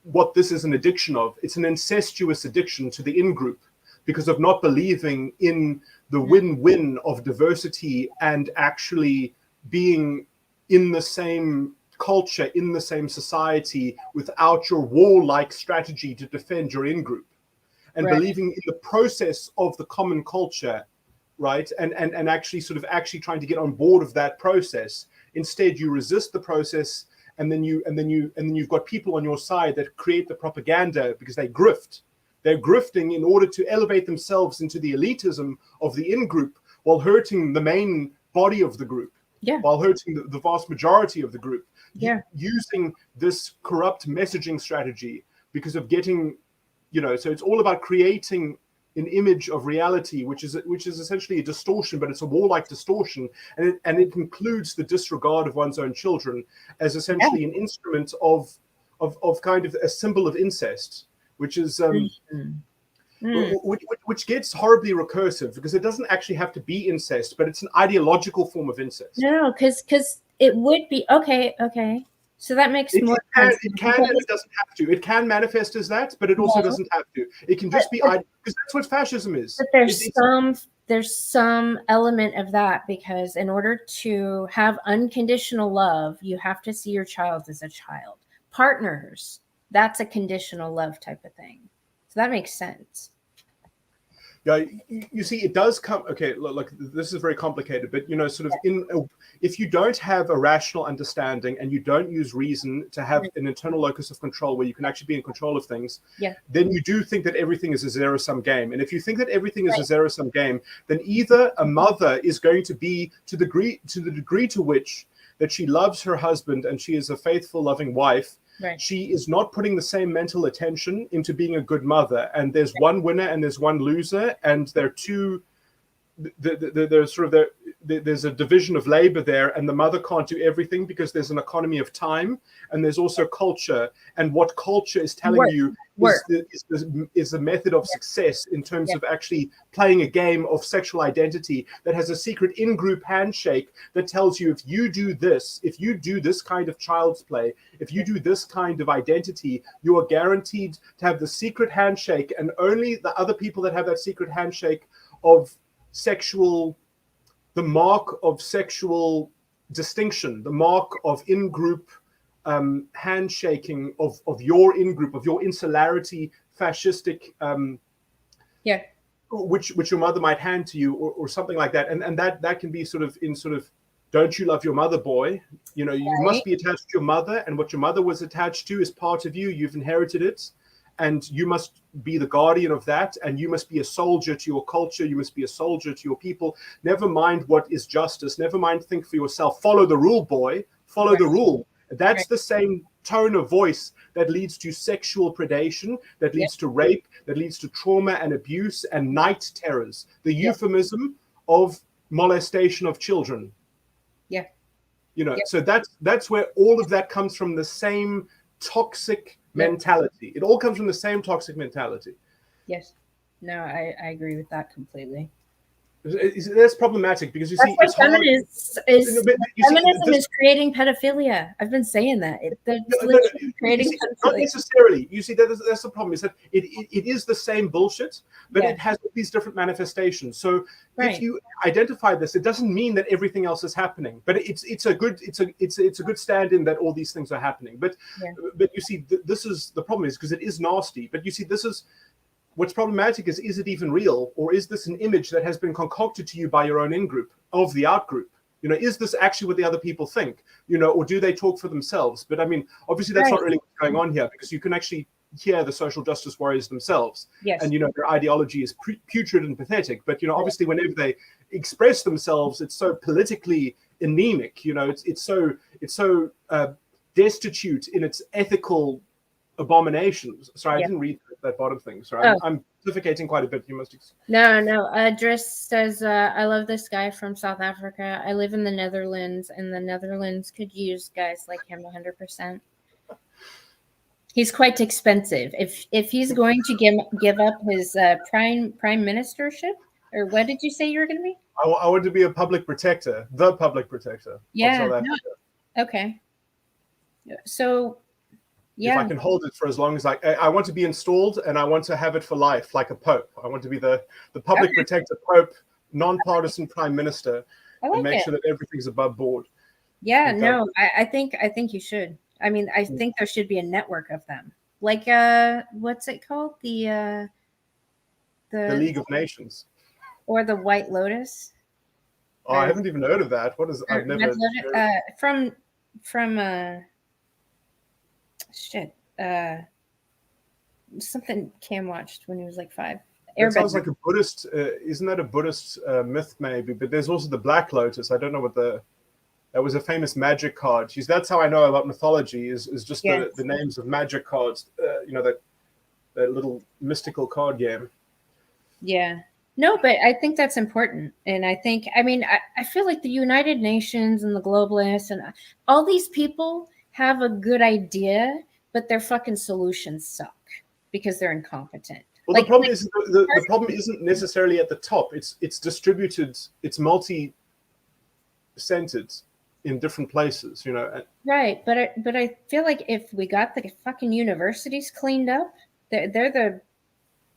S2: what this is an addiction of. It's an incestuous addiction to the in-group, because of not believing in the win-win of diversity and actually being in the same culture, in the same society, without your warlike strategy to defend your in-group. And believing in the process of the common culture, right? And actually trying to get on board of that process. Instead, you resist the process, and then you've got people on your side that create the propaganda because they grift. They're grifting in order to elevate themselves into the elitism of the in-group while hurting the main body of the group.
S1: Yeah.
S2: While hurting the vast majority of the group.
S1: Yeah.
S2: Using this corrupt messaging strategy because of getting. So it's all about creating an image of reality, which is essentially a distortion, but it's a warlike distortion, and it includes the disregard of one's own children as essentially an instrument of kind of a symbol of incest, which is which gets horribly recursive, because it doesn't actually have to be incest, but it's an ideological form of incest.
S1: No, because it would be okay. So that makes more sense.
S2: It can and it doesn't have to. It can manifest as that, but it also doesn't have to. It can just be because that's what fascism is.
S1: But there's some element of that, because in order to have unconditional love, you have to see your child as a child. Partners, that's a conditional love type of thing. So that makes sense.
S2: Yeah, you see, it does come. Okay, look, this is very complicated, but sort of if you don't have a rational understanding and you don't use reason to have an internal locus of control where you can actually be in control of things, then you do think that everything is a zero-sum game. And if you think that everything is a zero-sum game, then either a mother is going to be to the degree to which that she loves her husband and she is a faithful, loving wife. She is not putting the same mental attention into being a good mother, and there's one winner and there's one loser, and they're two. There's sort of there's a division of labor there, and the mother can't do everything because there's an economy of time, and there's also culture, and what culture is telling you is the method of success in terms of actually playing a game of sexual identity that has a secret in-group handshake that tells you if you do this kind of child's play, if you do this kind of identity, you are guaranteed to have the secret handshake, and only the other people that have that secret handshake of the mark of sexual distinction, the mark of in-group handshaking of your in-group, of your insularity, fascistic, which your mother might hand to you, or something like that, and that can be sort of don't you love your mother, boy? You must be attached to your mother, and what your mother was attached to is part of you. You've inherited it. And you must be the guardian of that, and you must be a soldier to your culture. You must be a soldier to your people. Never mind what is justice. Never mind think for yourself. Follow the rule, boy. Follow the rule. That's the same tone of voice that leads to sexual predation, that leads to rape, that leads to trauma and abuse and night terrors. The euphemism of molestation of children. So that's where all of that comes from, the same toxic mentality. It all comes from the same toxic mentality.
S1: Yes. No, I agree with that completely.
S2: That's problematic because
S1: that's
S2: see, it's hard.
S1: Feminism is creating pedophilia. I've been saying that. Creating pedophilia.
S2: Not necessarily. You see, that's the problem. Is that it is the same bullshit, but it has these different manifestations. So if you identify this, it doesn't mean that everything else is happening. But it's a good stand-in that all these things are happening. But you see, this is the problem, is because it is nasty. But you see, this is. What's problematic is it even real, or is this an image that has been concocted to you by your own in-group, of the out-group? Is this actually what the other people think? Or do they talk for themselves? But I mean, obviously that's not really what's going on here, because you can actually hear the social justice warriors themselves. And, their ideology is putrid and pathetic. But, obviously whenever they express themselves, it's so politically anemic. It's so destitute in its ethical abominations. Sorry, I didn't read that bottom thing. Sorry, I'm pontificating quite a bit. You must.
S1: No. Driss says, I love this guy from South Africa. I live in the Netherlands, and the Netherlands could use guys like him 100%. He's quite expensive. If he's going to give up his prime ministership, or what did you say you were going to be?
S2: I want to be a public protector, the public protector.
S1: Yeah. Okay. So.
S2: If I can hold it for as long as I want to be installed, and I want to have it for life, like a pope. I want to be the public protector, pope, non-partisan prime minister, and make sure that everything's above board.
S1: Yeah, no, I think you should. I mean, I think there should be a network of them. Like, what's it called? The
S2: League of Nations,
S1: or the White Lotus.
S2: Oh, I haven't even heard of that. What is? I've never.
S1: From shit. Something Cam watched when he was like 5.
S2: It sounds like a Buddhist. Isn't that a Buddhist myth, maybe? But there's also the Black Lotus. I don't know what that was a famous magic card. That's how I know about mythology. Is just the names of magic cards. That little mystical card game.
S1: Yeah. No, but I think that's important. And I feel like the United Nations and the globalists and all these people have a good idea, but their fucking solutions suck because they're incompetent.
S2: Well, the problem is the problem isn't necessarily at the top. It's distributed. It's multi-centered in different places.
S1: Right, but I feel like if we got the fucking universities cleaned up, they're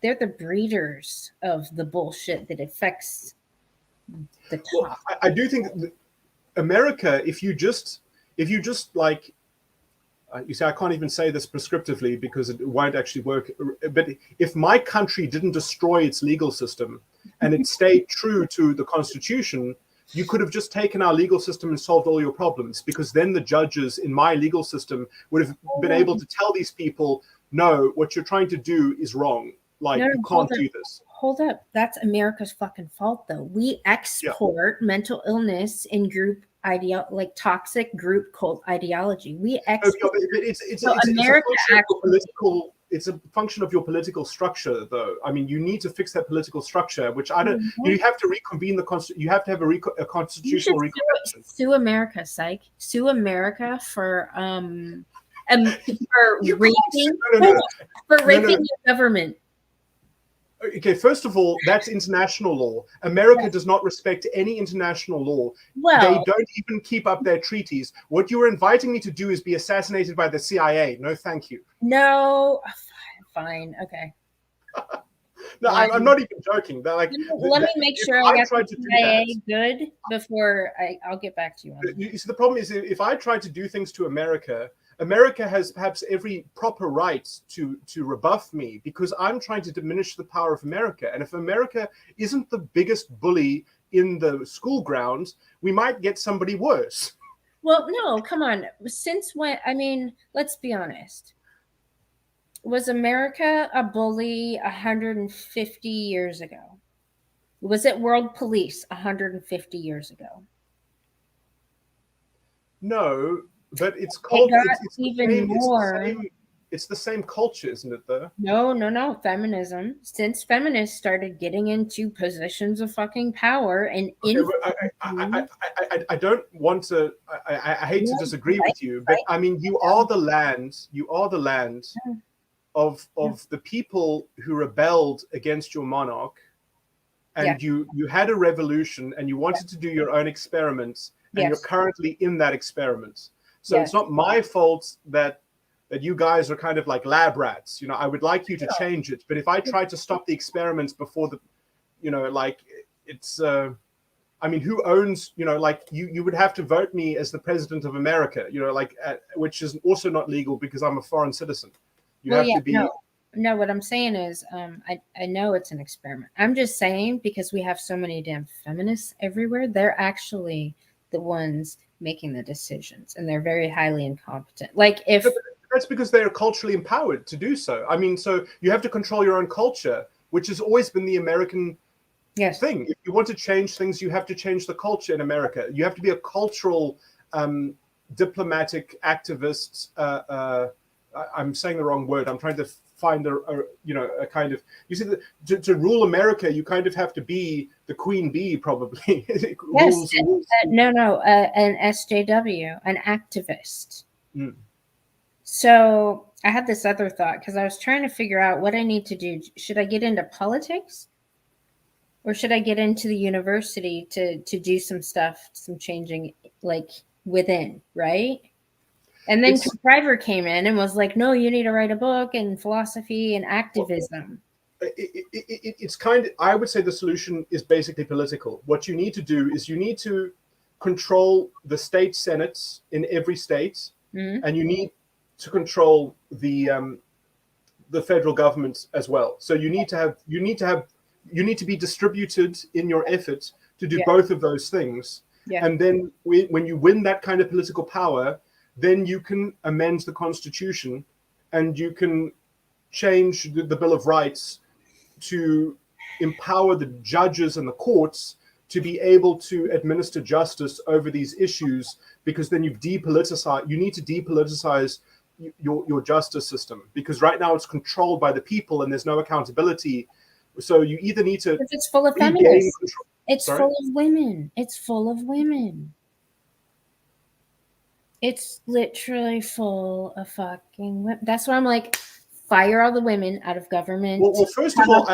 S1: the breeders of the bullshit that affects the top.
S2: Well, I do think America, if you just like you see, I can't even say this prescriptively because it won't actually work. But if my country didn't destroy its legal system and it stayed true to the Constitution, you could have just taken our legal system and solved all your problems, because then the judges in my legal system would have been able to tell these people, no, what you're trying to do is wrong. Like,
S1: No,
S2: you can't do this.
S1: Hold up. That's America's fucking fault, though. We export mental illness in group like toxic group cult ideology. We export.
S2: It's a function of your political structure, though. I mean, you need to fix that political structure, which I don't. You have to reconvene the constitution. You have to have a constitutional reconvention.
S1: Sue America, psych. Sue America for raping. For raping your government.
S2: Okay, first of all, that's international law. America does not respect any international law.
S1: Well,
S2: they don't even keep up their treaties. What you are inviting me to do is be assassinated by the CIA. No, thank you.
S1: No, fine, okay.
S2: No, I'm not even joking. Like,
S1: let me make sure I got the CIA good before I'll get back to you on that.
S2: You see, the problem is, if I try to do things to America, America has perhaps every proper right to rebuff me, because I'm trying to diminish the power of America. And if America isn't the biggest bully in the school grounds, we might get somebody worse.
S1: Well, no, come on. Since when? I mean, let's be honest. Was America a bully 150 years ago? Was it world police 150 years ago?
S2: No. But it's called it's
S1: even more.
S2: It's the same culture, isn't it, though?
S1: No. Feminism. Since feminists started getting into positions of fucking power and
S2: I don't want to. I hate to disagree with you, but I mean, you are the land. You are the land of the people who rebelled against your monarch, and you had a revolution, and you wanted to do your own experiments, and you're currently in that experiment. So it's not my fault that you guys are kind of like lab rats. You know, I would like you to change it. But if I try to stop the experiments before the, you know, like it's, I mean, who owns, you know, like you would have to vote me as the president of America, you know, like, which is also not legal because I'm a foreign citizen. You have to be.
S1: No, what I'm saying is, I know it's an experiment. I'm just saying, because we have so many damn feminists everywhere, they're actually the ones making the decisions, and they're very highly incompetent. Like, if
S2: that's because they are culturally empowered to do so. I mean, so you have to control your own culture, which has always been the American thing. If you want to change things, you have to change the culture in America. You have to be a cultural diplomatic activist. I'm saying the wrong word. I'm trying to find a kind of, you see, to rule America, you kind of have to be the queen bee, probably.
S1: Yes, an SJW, an activist. So I had this other thought, because I was trying to figure out what I need to do. Should I get into politics, or should I get into the university to do some stuff, some changing, like within, right? And then Driver came in and was like, no, you need to write a book and philosophy and activism.
S2: It's kind of, I would say the solution is basically political. What you need to do is you need to control the state senates in every state, and you need to control the federal government as well. So you need to be distributed in your effort to do both of those things. And then when you win that kind of political power, then you can amend the Constitution, and you can change the Bill of Rights to empower the judges and the courts to be able to administer justice over these issues, because then you need to depoliticize your justice system, because right now it's controlled by the people and there's no accountability. So you either need to...
S1: Because it's full of feminists. It's full of women. It's full of women. It's literally full of fucking women. That's why I'm like, fire all the women out of government.
S2: Well, first of all,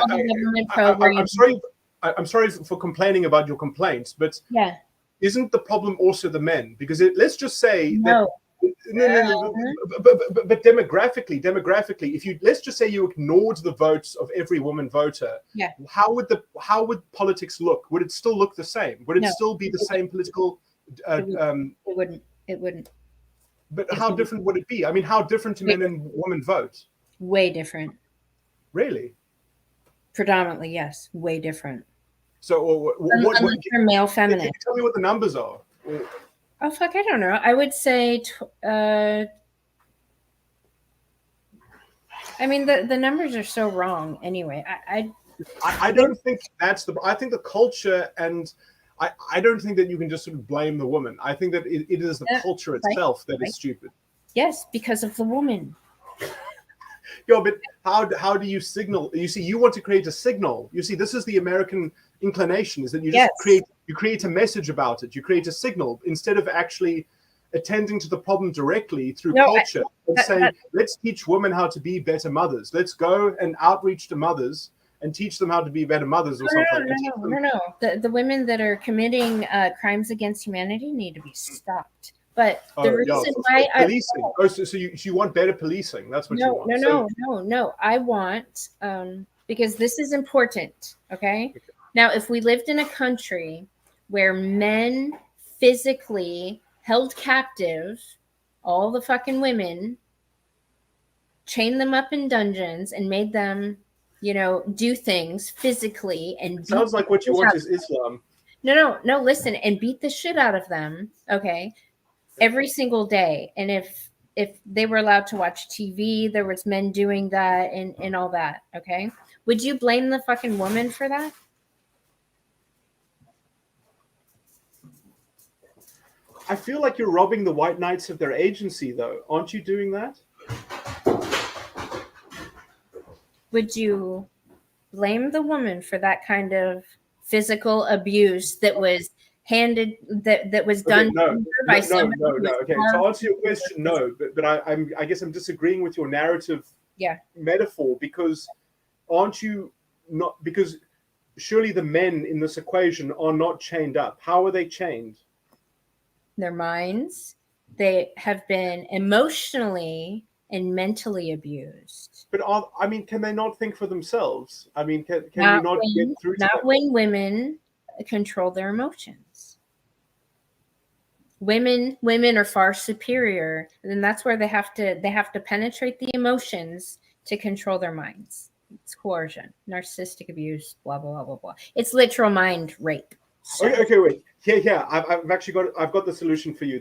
S2: I'm sorry for complaining about your complaints, but isn't the problem also the men? Because let's just say that but demographically, let's just say you ignored the votes of every woman voter, how would politics look? Would it still look the same? Would it still be the same political?
S1: It wouldn't.
S2: But how different would it be? I mean, how different do men and women vote?
S1: Way different.
S2: Really?
S1: Predominantly, yes. Way different.
S2: So,
S1: Unless you're male
S2: can
S1: feminine.
S2: you tell me what the numbers are?
S1: Oh, fuck, I don't know. I would say, I mean, the numbers are so wrong anyway.
S2: I don't think that's I think the culture, and I don't think that you can just sort of blame the woman. I think that it is the culture itself that is stupid.
S1: Yes, because of the woman.
S2: Yeah, but how do you signal? You see, you want to create a signal. You see, this is the American inclination, is that you just create a message about it. You create a signal instead of actually attending to the problem directly through culture and saying, let's teach women how to be better mothers. Let's go and outreach to mothers and teach them how to be better mothers or something.
S1: No. The women that are committing crimes against humanity need to be stopped. But the reason why
S2: policing. So you want better policing? That's what you want.
S1: No. I want because this is important. Okay. Now, if we lived in a country where men physically held captive all the fucking women, chained them up in dungeons, and made them, do things physically, and
S2: sounds like what you want is Islam.
S1: No. Listen, and beat the shit out of them. Okay. Every single day. And if they were allowed to watch TV, there was men doing that and all that. Okay. Would you blame the fucking woman for that?
S2: I feel like you're robbing the white knights of their agency, though. Aren't you doing that?
S1: Would you blame the woman for that kind of physical abuse that was handed, that was done by someone?
S2: No. Okay, to answer your question, no. But I guess I'm disagreeing with your narrative metaphor, because aren't you not? Because surely the men in this equation are not chained up. How are they chained?
S1: Their minds. They have been emotionally and mentally abused.
S2: But can they not think for themselves? I mean, can you not get through to
S1: not when women control their emotions? Women are far superior, and that's where they have to penetrate the emotions to control their minds. It's coercion, narcissistic abuse, blah blah blah blah blah. It's literal mind rape.
S2: So. Okay, wait. Yeah. I've got the solution for you.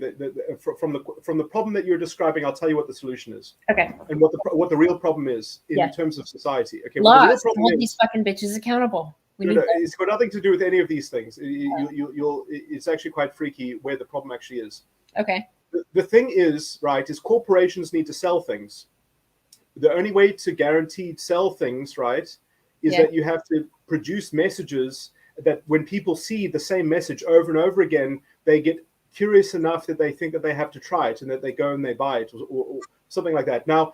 S2: From the problem that you're describing, I'll tell you what the solution is.
S1: Okay.
S2: And what the real problem is in terms of society. Okay.
S1: Laws. Hold these fucking bitches accountable.
S2: It's got nothing to do with any of these things. It's actually quite freaky where the problem actually is.
S1: Okay.
S2: The thing is corporations need to sell things. The only way to guaranteed sell things, is that you have to produce messages that when people see the same message over and over again, they get curious enough that they think that they have to try it, and that they go and they buy it or something like that. Now,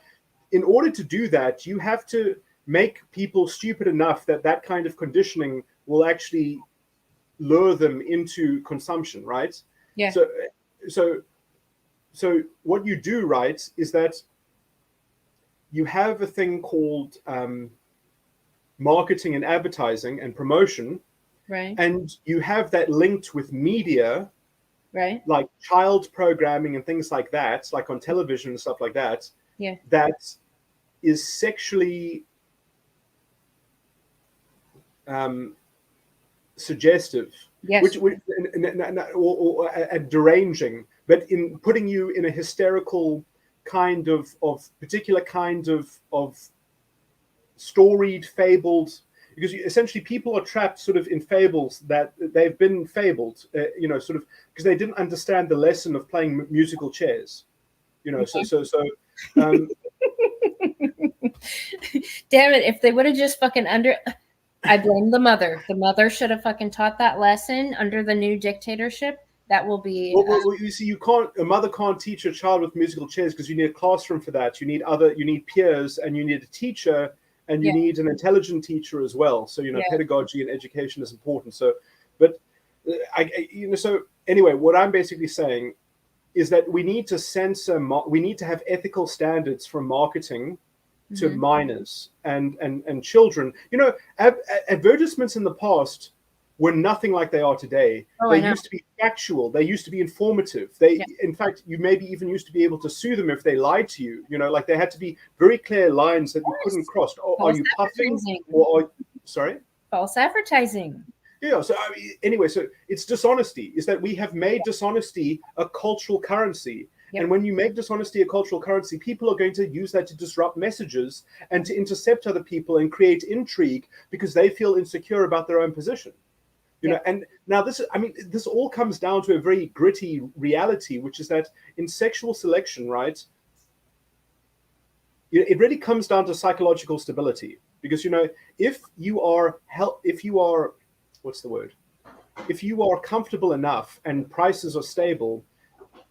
S2: in order to do that, you have to make people stupid enough that kind of conditioning will actually lure them into consumption, right?
S1: Yeah.
S2: So what you do, is that you have a thing called marketing and advertising and promotion.
S1: Right.
S2: And you have that linked with media,
S1: right?
S2: Like child programming and things like that, like on television and stuff like that.
S1: Yeah.
S2: That is sexually suggestive.
S1: Yes.
S2: Or deranging, but in putting you in a hysterical kind of particular kind of storied, fabled. Because essentially people are trapped sort of in fables that they've been fabled, sort of because they didn't understand the lesson of playing musical chairs, Damn
S1: it! If they would have just fucking I blame the mother. The mother should have fucking taught that lesson under the new dictatorship. That will be.
S2: Well, you see, a mother can't teach a child with musical chairs because you need a classroom for that. You need peers, and you need a teacher. And you need an intelligent teacher as well. So, pedagogy and education is important. So, but so anyway, what I'm basically saying is that we need to censor, we need to have ethical standards for marketing to minors and children. Advertisements in the past were nothing like they are today.
S1: Oh,
S2: They
S1: I know.
S2: used to be factual. They used to be informative. In fact, you maybe even used to be able to sue them if they lied to you. Like they had to be very clear lines that you couldn't cross. Are
S1: False
S2: you puffing?
S1: advertising.
S2: Sorry?
S1: False advertising.
S2: Yeah. So anyway, so it's dishonesty. Is that we have made dishonesty a cultural currency.
S1: Yep.
S2: And when you make dishonesty a cultural currency, people are going to use that to disrupt messages and to intercept other people and create intrigue because they feel insecure about their own position. And now this all comes down to a very gritty reality, which is that in sexual selection, right, it really comes down to psychological stability. Because if you are what's the word? If you are comfortable enough and prices are stable,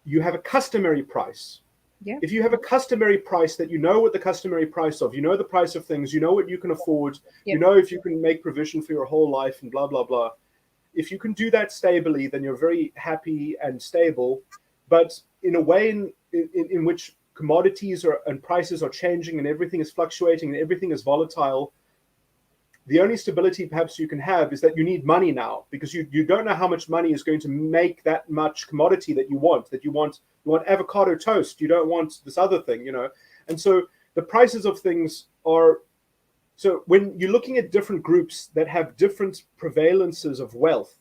S2: you have a customary price.
S1: Yeah.
S2: If you have a customary price that you know what the customary price of, the price of things, you know what you can afford, if you can make provision for your whole life and blah, blah, blah. If you can do that stably, then you're very happy and stable. But in a way in which commodities and prices are changing and everything is fluctuating and everything is volatile, the only stability perhaps you can have is that you need money now, because you don't know how much money is going to make that much commodity that you want. You want avocado toast. You don't want this other thing, And so the prices of things are. So when you're looking at different groups that have different prevalences of wealth,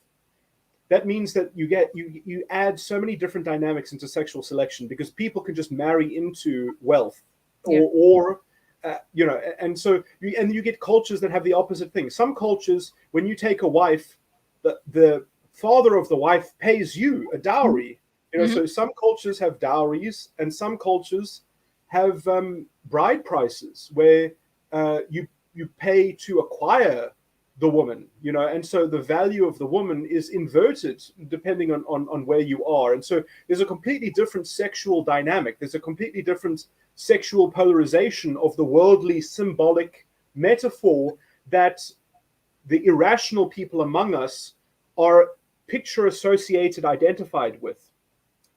S2: that means that you add so many different dynamics into sexual selection, because people can just marry into wealth, or and so you get cultures that have the opposite thing. Some cultures, when you take a wife, the father of the wife pays you a dowry. So some cultures have dowries, and some cultures have bride prices where you pay to acquire the woman, and so the value of the woman is inverted depending on where you are. And so there's a completely different sexual dynamic. There's a completely different sexual polarization of the worldly symbolic metaphor that the irrational people among us are picture associated, identified with.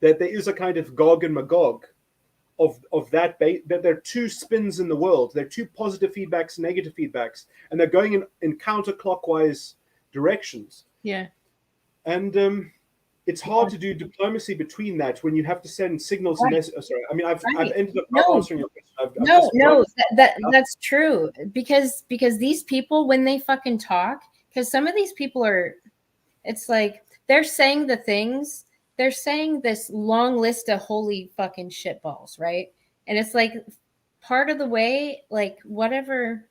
S2: That there is a kind of Gog and Magog of that there are two spins in the world. There are two positive feedbacks, negative feedbacks, and they're going in counterclockwise directions.
S1: Yeah.
S2: And it's hard to do diplomacy between that when you have to send signals and messages. Sorry, I mean, I've ended up not answering your question.
S1: That's true, because these people, when they fucking talk, because some of these people are, it's like they're saying the things. They're saying this long list of holy fucking shitballs, right? And it's like part of the way, like whatever,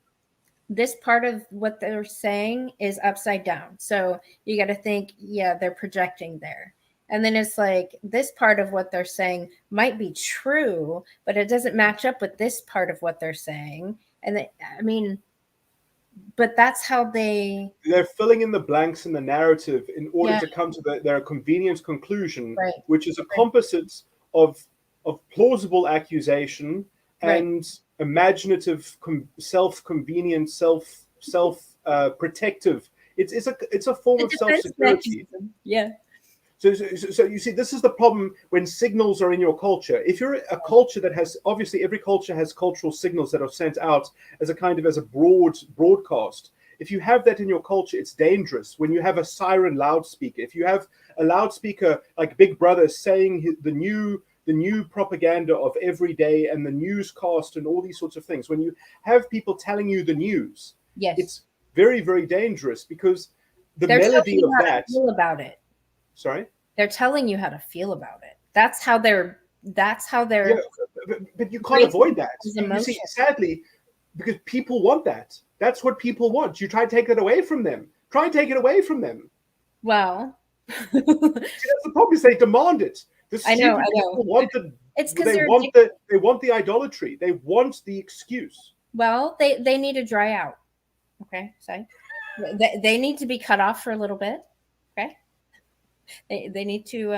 S1: this part of what they're saying is upside down. So you got to think, they're projecting there. And then it's like this part of what they're saying might be true, but it doesn't match up with this part of what they're saying. And but that's how they're
S2: filling in the blanks in the narrative in order to come to their convenient conclusion, which is a composite of plausible accusation and imaginative, self-convenient, self-protective. It's a form of self-security.
S1: Yeah.
S2: So you see, this is the problem when signals are in your culture. If you're a culture that has, obviously every culture has cultural signals that are sent out as a broadcast. If you have that in your culture, it's dangerous. When you have a siren loudspeaker, if you have a loudspeaker like Big Brother saying the new propaganda of every day and the newscast and all these sorts of things, when you have people telling you the news, it's very, very dangerous, because they're melody of that.
S1: Feel about it.
S2: Sorry?
S1: They're telling you how to feel about it. That's how they're.
S2: Yeah, but you can't avoid that. You see, sadly, because people want that. That's what people want. You try to take that away from them. Try and take it away from them.
S1: Well,
S2: see, that's the problem. Is they demand it.
S1: I know.
S2: It's because they want the idolatry. They want the excuse.
S1: Well, they need to dry out. Okay, sorry. They need to be cut off for a little bit. Okay. They need to.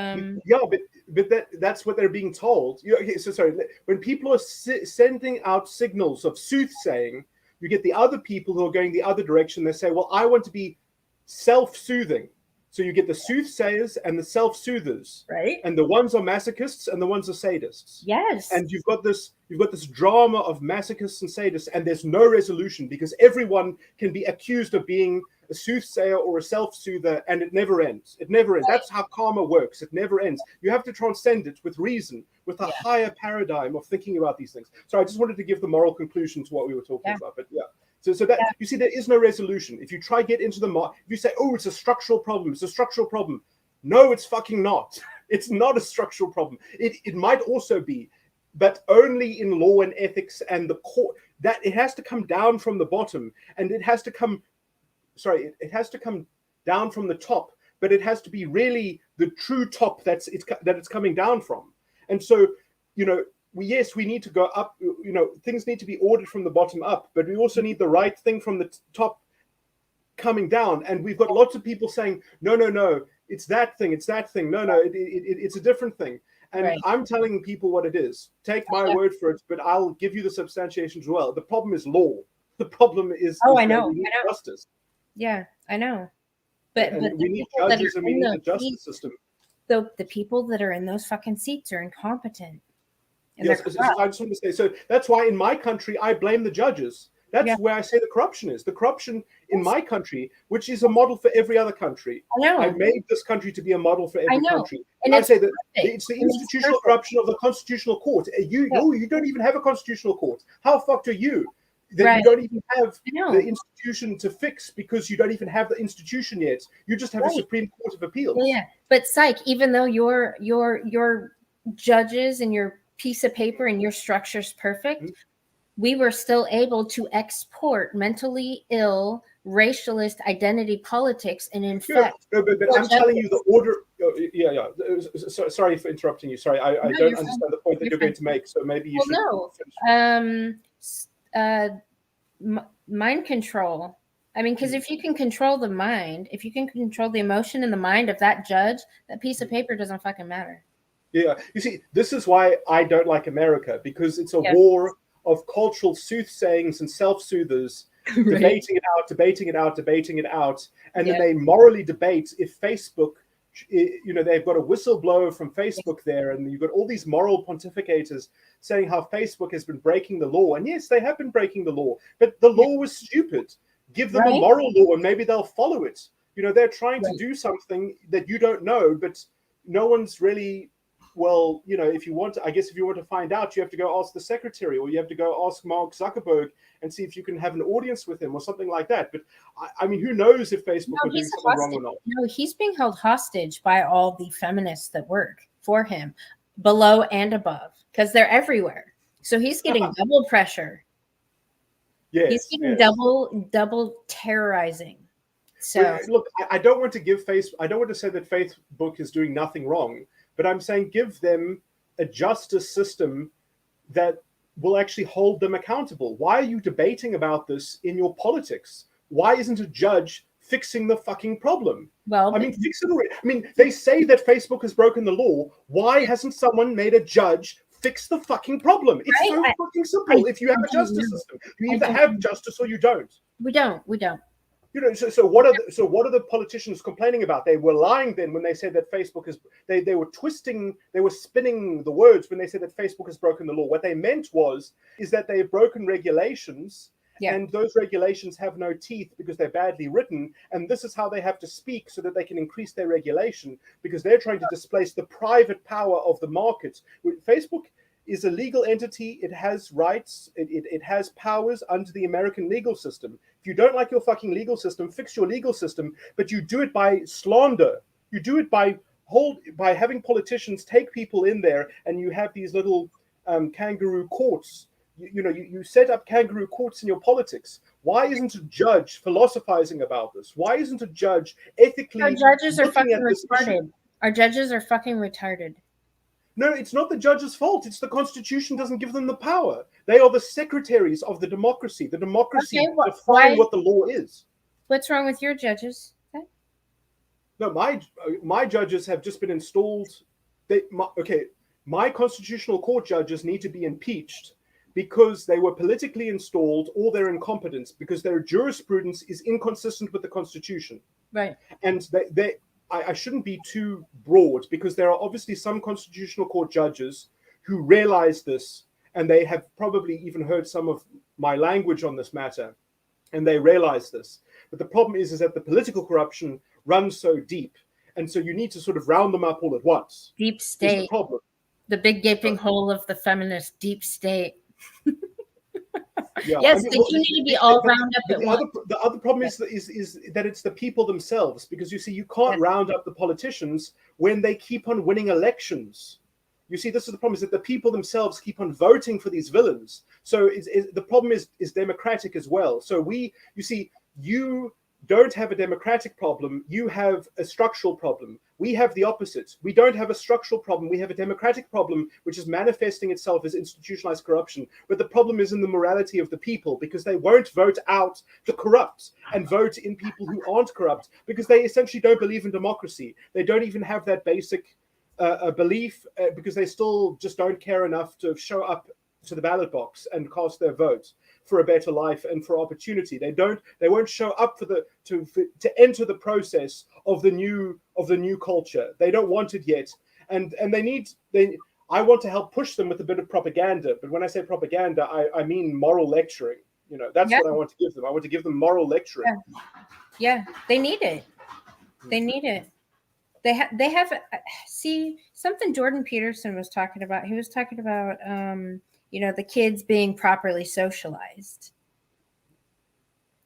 S2: But that's what they're being told. Okay, so sorry. When people are sending out signals of soothsaying, you get the other people who are going the other direction. They say, "Well, I want to be self-soothing." So you get the soothsayers and the self-soothers,
S1: Right.
S2: and the ones are masochists and the ones are sadists.
S1: Yes.
S2: And you've got this drama of masochists and sadists, and there's no resolution because everyone can be accused of being a soothsayer or a self-soother, and it never ends. It never ends. That's how karma works. It never ends. You have to transcend it with reason, with a higher paradigm of thinking about these things. So I just wanted to give the moral conclusion to what we were talking about. But yeah. So that you see, there is no resolution. If you try get into if you say, oh, it's a structural problem, it's a structural problem. No, it's fucking not. It's not a structural problem. It might also be, but only in law and ethics and the court. That it has to come down from the bottom, and it has to come. Sorry, it has to come down from the top, but it has to be really the true top that it's coming down from. And so, we need to go up, things need to be ordered from the bottom up, but we also need the right thing from the top coming down. And we've got lots of people saying, no, it's that thing. No, it's a different thing. And I'm telling people what it is. Take my word for it, but I'll give you the substantiation as well. The problem is law. The problem is,
S1: I know.
S2: we need justice.
S1: Yeah, I know. But
S2: we need judges and we need the justice system.
S1: The people that are in those fucking seats are incompetent.
S2: Yes, I just want to say, so that's why in my country, I blame the judges. That's where I say the corruption is. The corruption in my country, which is a model for every other country.
S1: I know.
S2: I made this country to be a model for every country. And I say that it's the institutional corruption of the constitutional court. You don't even have a constitutional court. How fucked are you? That you don't even have the institution to fix because you don't even have the institution yet. You just have a Supreme Court of Appeals.
S1: Yeah. But psych, even though your judges and your piece of paper and your structure's perfect, we were still able to export mentally ill racialist identity politics and infect.
S2: No, but I'm telling you the order. Sorry for interrupting you. Sorry, I don't understand the point that you're going to make. So maybe you should.
S1: Mind control. I mean, because if you can control the mind, if you can control the emotion and the mind of that judge, that piece of paper doesn't fucking matter.
S2: Yeah, you see, this is why I don't like America, because it's a war of cultural soothsayings and self-soothers, debating it out, and then they morally debate if Facebook, they've got a whistleblower from Facebook there, and you've got all these moral pontificators saying how Facebook has been breaking the law, and yes, they have been breaking the law, but the law was stupid. Give them a moral law, and maybe they'll follow it. They're trying to do something that you don't know, but no one's really. Well, if you want to find out, you have to go ask the secretary, or you have to go ask Mark Zuckerberg and see if you can have an audience with him or something like that. But I mean, who knows if Facebook are doing something wrong or not?
S1: No, he's being held hostage by all the feminists that work for him, below and above, because they're everywhere. So he's getting double pressure.
S2: Yes,
S1: he's getting double terrorizing. So
S2: look, I don't want to say that Facebook is doing nothing wrong. But I'm saying give them a justice system that will actually hold them accountable. Why are you debating about this in your politics? Why isn't a judge fixing the fucking problem?
S1: Well,
S2: I mean, fix it already. I mean, they say that Facebook has broken the law. Why hasn't someone made a judge fix the fucking problem? It's so fucking simple. If you have a justice system, you either have justice or you don't.
S1: We don't.
S2: So what are the politicians complaining about? They were lying then when they said that Facebook is. They were spinning the words when they said that Facebook has broken the law. What they meant is that they have broken regulations, and those regulations have no teeth because they're badly written. And this is how they have to speak so that they can increase their regulation, because they're trying to displace the private power of the market. Facebook is a legal entity. It has rights. It has powers under the American legal system. If you don't like your fucking legal system, fix your legal system. But you do it by slander. You do it by having politicians take people in there, and you have these little kangaroo courts. You set up kangaroo courts in your politics. Why isn't a judge philosophizing about this? Why isn't a judge ethically?
S1: Our judges are fucking retarded. Our judges are fucking retarded.
S2: No, it's not the judge's fault. It's the Constitution doesn't give them the power. They are the secretaries of the democracy. The democracy define what the law is.
S1: What's wrong with your judges? Okay.
S2: No, my judges have just been installed. My constitutional court judges need to be impeached because they were politically installed, or they're incompetent because their jurisprudence is inconsistent with the Constitution.
S1: Right.
S2: And I shouldn't be too broad, because there are obviously some constitutional court judges who realize this, and they have probably even heard some of my language on this matter, and they realize this. But the problem is that the political corruption runs so deep, and so you need to sort of round them up all at once.
S1: Deep
S2: Is
S1: state.
S2: the problem.
S1: The big gaping hole of the feminist deep state.
S2: Yeah,
S1: yes,
S2: I mean,
S1: they do need to be all round up at once.
S2: The other problem is that it's the people themselves, because you see, you can't round up the politicians when they keep on winning elections. You see, this is the problem, is that the people themselves keep on voting for these villains. So the problem is democratic as well. So you don't have a democratic problem, you have a structural problem. We have the opposite. We don't have a structural problem, we have a democratic problem, which is manifesting itself as institutionalized corruption. But the problem is in the morality of the people, because they won't vote out the corrupt and vote in people who aren't corrupt, because they essentially don't believe in democracy. They don't even have that basic belief, because they still just don't care enough to show up to the ballot box and cast their vote for a better life and for opportunity. They won't show up to enter the process of the new culture. They don't want it yet, and I want to help push them with a bit of propaganda. But when I say propaganda, I mean moral lecturing. That's what I want to give them. I want to give them moral lecturing.
S1: Yeah, they need it. They need it. They have see something Jordan Peterson was talking about. He was talking about the kids being properly socialized.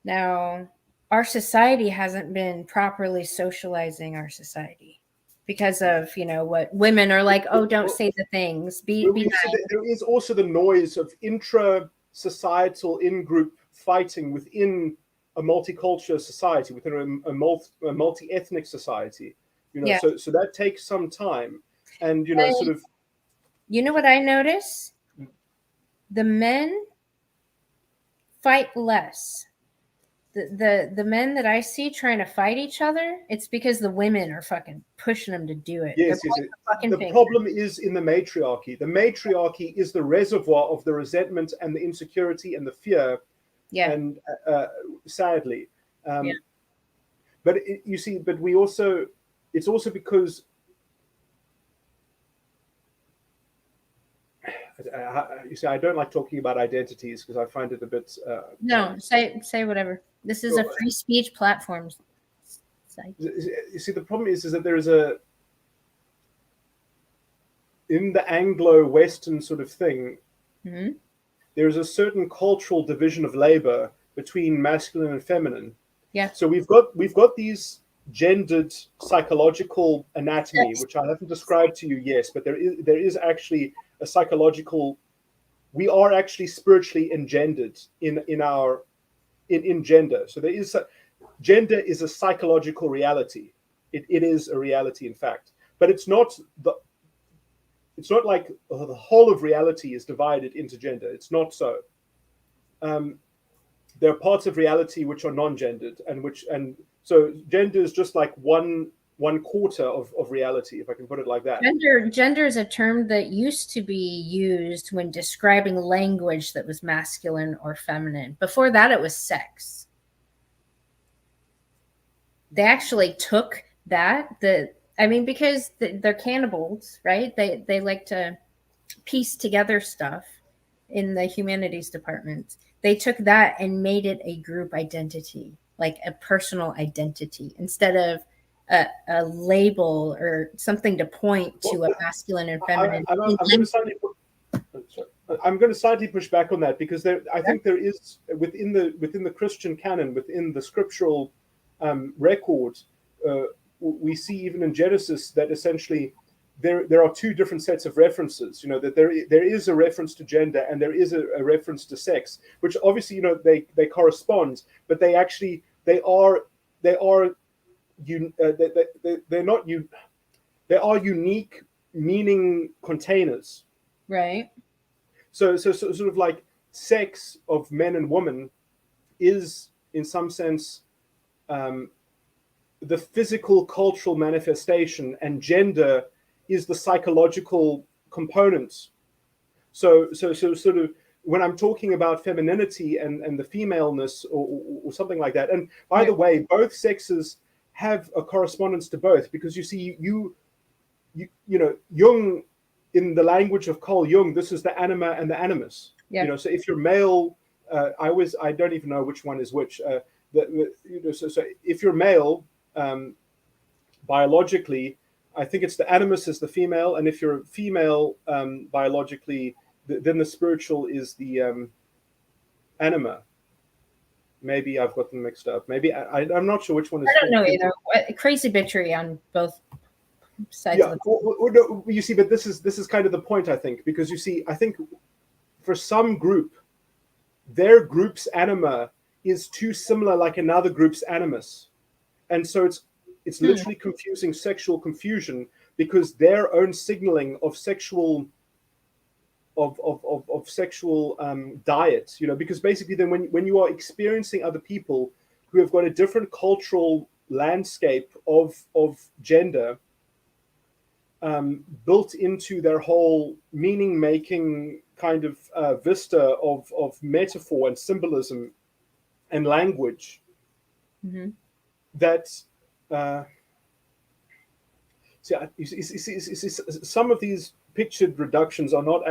S1: Now, our society hasn't been properly socializing our society because of what women are like. Oh, don't say the things. Be nice.
S2: There is also the noise of intra-societal in-group fighting within a multicultural society, within a multi-ethnic society. So that takes some time, and sort of.
S1: You know what I notice? The men fight less. The men that I see trying to fight each other, it's because the women are fucking pushing them to do it.
S2: Yes. The problem is in the matriarchy. The matriarchy is the reservoir of the resentment and the insecurity and the fear.
S1: Yeah.
S2: And sadly, but we also. It's also because I don't like talking about identities, because I find it a bit.
S1: No, say whatever. This is a free speech platform site.
S2: You see, the problem is that there is in the Anglo-Western sort of thing, there is a certain cultural division of labor between masculine and feminine.
S1: Yeah.
S2: So we've got these gendered psychological anatomy, which I haven't described to you, yes, but there is actually a psychological. We are actually spiritually engendered in gender. So there is gender is a psychological reality. It is a reality, in fact, but it's not like the whole of reality is divided into gender. It's not so. There are parts of reality which are non-gendered, and so gender is just like one quarter of reality, if I can put it like that.
S1: Gender is a term that used to be used when describing language that was masculine or feminine. Before that, it was sex. They actually took that, because they're cannibals, right? They like to piece together stuff in the humanities department. They took that and made it a group identity, like a personal identity, instead of a label or something to point to a masculine and feminine.
S2: I'm going to slightly push back on that, because I think there is within the Christian canon, within the scriptural record, we see even in Genesis that essentially there are two different sets of references. That there is a reference to gender and there is a reference to sex, which obviously they correspond, but they are unique meaning containers.
S1: Right.
S2: So sort of like sex of men and women is in some sense the physical cultural manifestation, and gender is the psychological component. So sort of when I'm talking about femininity and the femaleness or something like that. And by the way, both sexes have a correspondence to both, because you see, you know, Jung, in the language of Carl Jung, this is the anima and the animus.
S1: Yeah.
S2: You know, so if you're male, I don't even know which one is which. You know, so if you're male, biologically, I think it's the animus is the female, and if you're female, biologically, then the spiritual is the anima. Maybe I've got them mixed up. Maybe I'm not sure which one is.
S1: I don't know either. Crazy bitchery on both sides
S2: Yeah,
S1: of the
S2: no, you see, but this is kind of the point, I think, because you see, I think for some group, their group's anima is too similar like another group's animus, and so it's literally confusing sexual confusion, because their own signaling of sexual sexual diet, you know, because basically then when you are experiencing other people who have got a different cultural landscape of gender built into their whole meaning making kind of vista of metaphor and symbolism and language, that some of these pictured reductions are not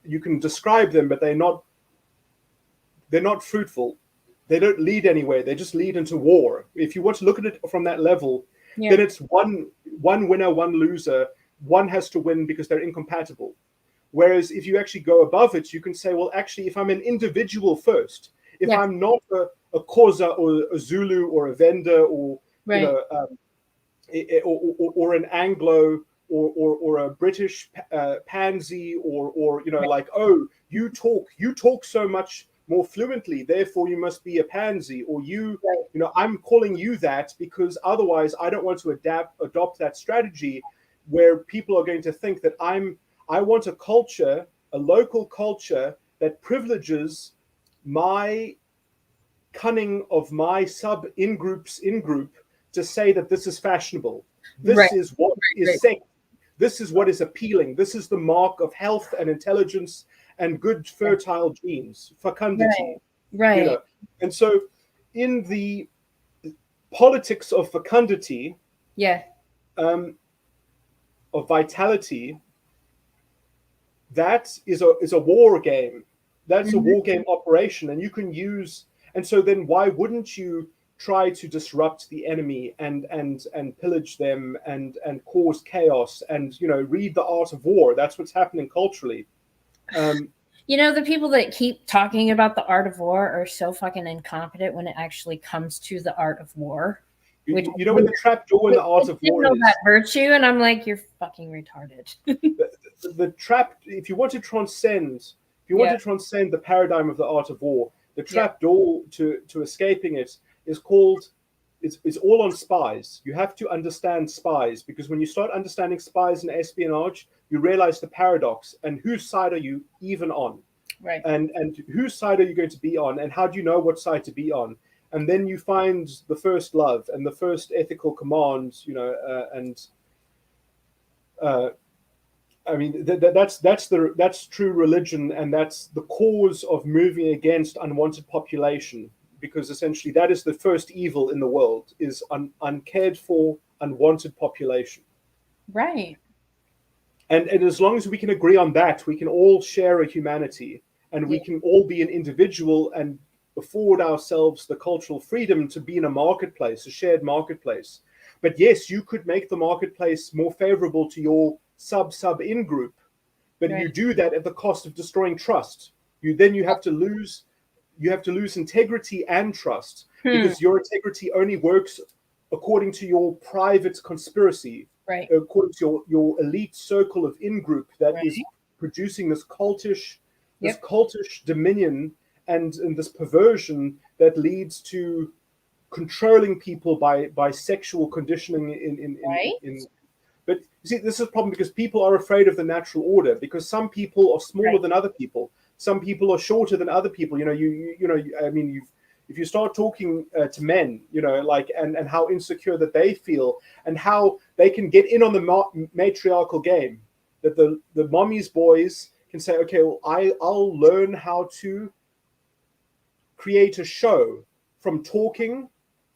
S2: you can describe them, but they're not fruitful. They don't lead anywhere. They just lead into war. If you want to look at it from that level, then it's one winner, one loser. One has to win because they're incompatible. Whereas if you actually go above it, you can say, well, actually, if I'm an individual first, if I'm not a Xhosa or a Zulu or a Venda or you know, or an Anglo or a British pansy or you know, like, oh, you talk so much more fluently, therefore you must be a pansy, or you know, I'm calling you that because otherwise I don't want to adopt that strategy where people are going to think that I want a culture, a local culture that privileges my cunning of my sub in group to say that this is fashionable. This is what is sexy. This is what is appealing. This is the mark of health and intelligence and good fertile genes, fecundity. You know? And so in the politics of fecundity, of vitality, that is a war game. That's a war game operation, and you can use. And so then why wouldn't you try to disrupt the enemy and pillage them and cause chaos and, you know, read The Art of War? That's what's happening culturally.
S1: You know, the people that keep talking about the art of war are so fucking incompetent when it actually comes to the art of war.
S2: You know what the trapdoor in The Art of War is?
S1: That virtue, and I'm like, you're fucking retarded.
S2: the trap, if you want to transcend the paradigm of The Art of War, the trapdoor to escaping it is called, it's all on spies. You have to understand spies, because when you start understanding spies and espionage, you realize the paradox and whose side are you even on, and whose side are you going to be on, and how do you know what side to be on? And then you find the first love and the first ethical command, you know, I mean, that's true religion, and that's the cause of moving against unwanted population, because essentially that is the first evil in the world, is uncared for, unwanted population.
S1: Right.
S2: And as long as we can agree on that, we can all share a humanity, and we can all be an individual and afford ourselves the cultural freedom to be in a marketplace, a shared marketplace. But yes, you could make the marketplace more favorable to your sub-in group, but you do that at the cost of destroying trust. You have to lose integrity and trust, because your integrity only works according to your private conspiracy, according to your elite circle of in-group that is producing this cultish dominion and this perversion that leads to controlling people by sexual conditioning in but you see, this is a problem, because people are afraid of the natural order, because some people are smaller than other people, some people are shorter than other people. You know, I mean, if you start talking to men, you know, like, and how insecure that they feel, and how they can get in on the matriarchal game, that the mommy's boys can say, okay, well, I'll learn how to create a show from talking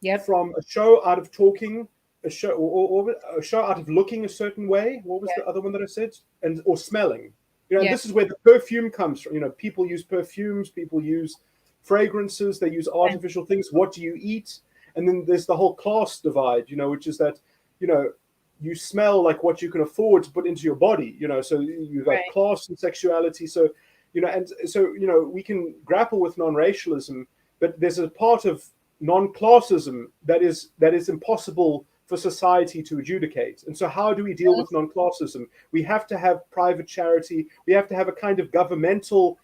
S1: Yep.
S2: from a show out of talking, a show or a show out of looking a certain way. What was the other one that I said? And or smelling. You know, and this is where the perfume comes from. You know, people use perfumes, people use fragrances, they use artificial things. What do you eat? And then there's the whole class divide, you know, which is that, you know, you smell like what you can afford to put into your body, you know, so you've got class and sexuality. So, you know, and so, you know, we can grapple with non-racialism, but there's a part of non-classism that is impossible for society to adjudicate. And so how do we deal with non-classism? We have to have private charity. We have to have a kind of governmental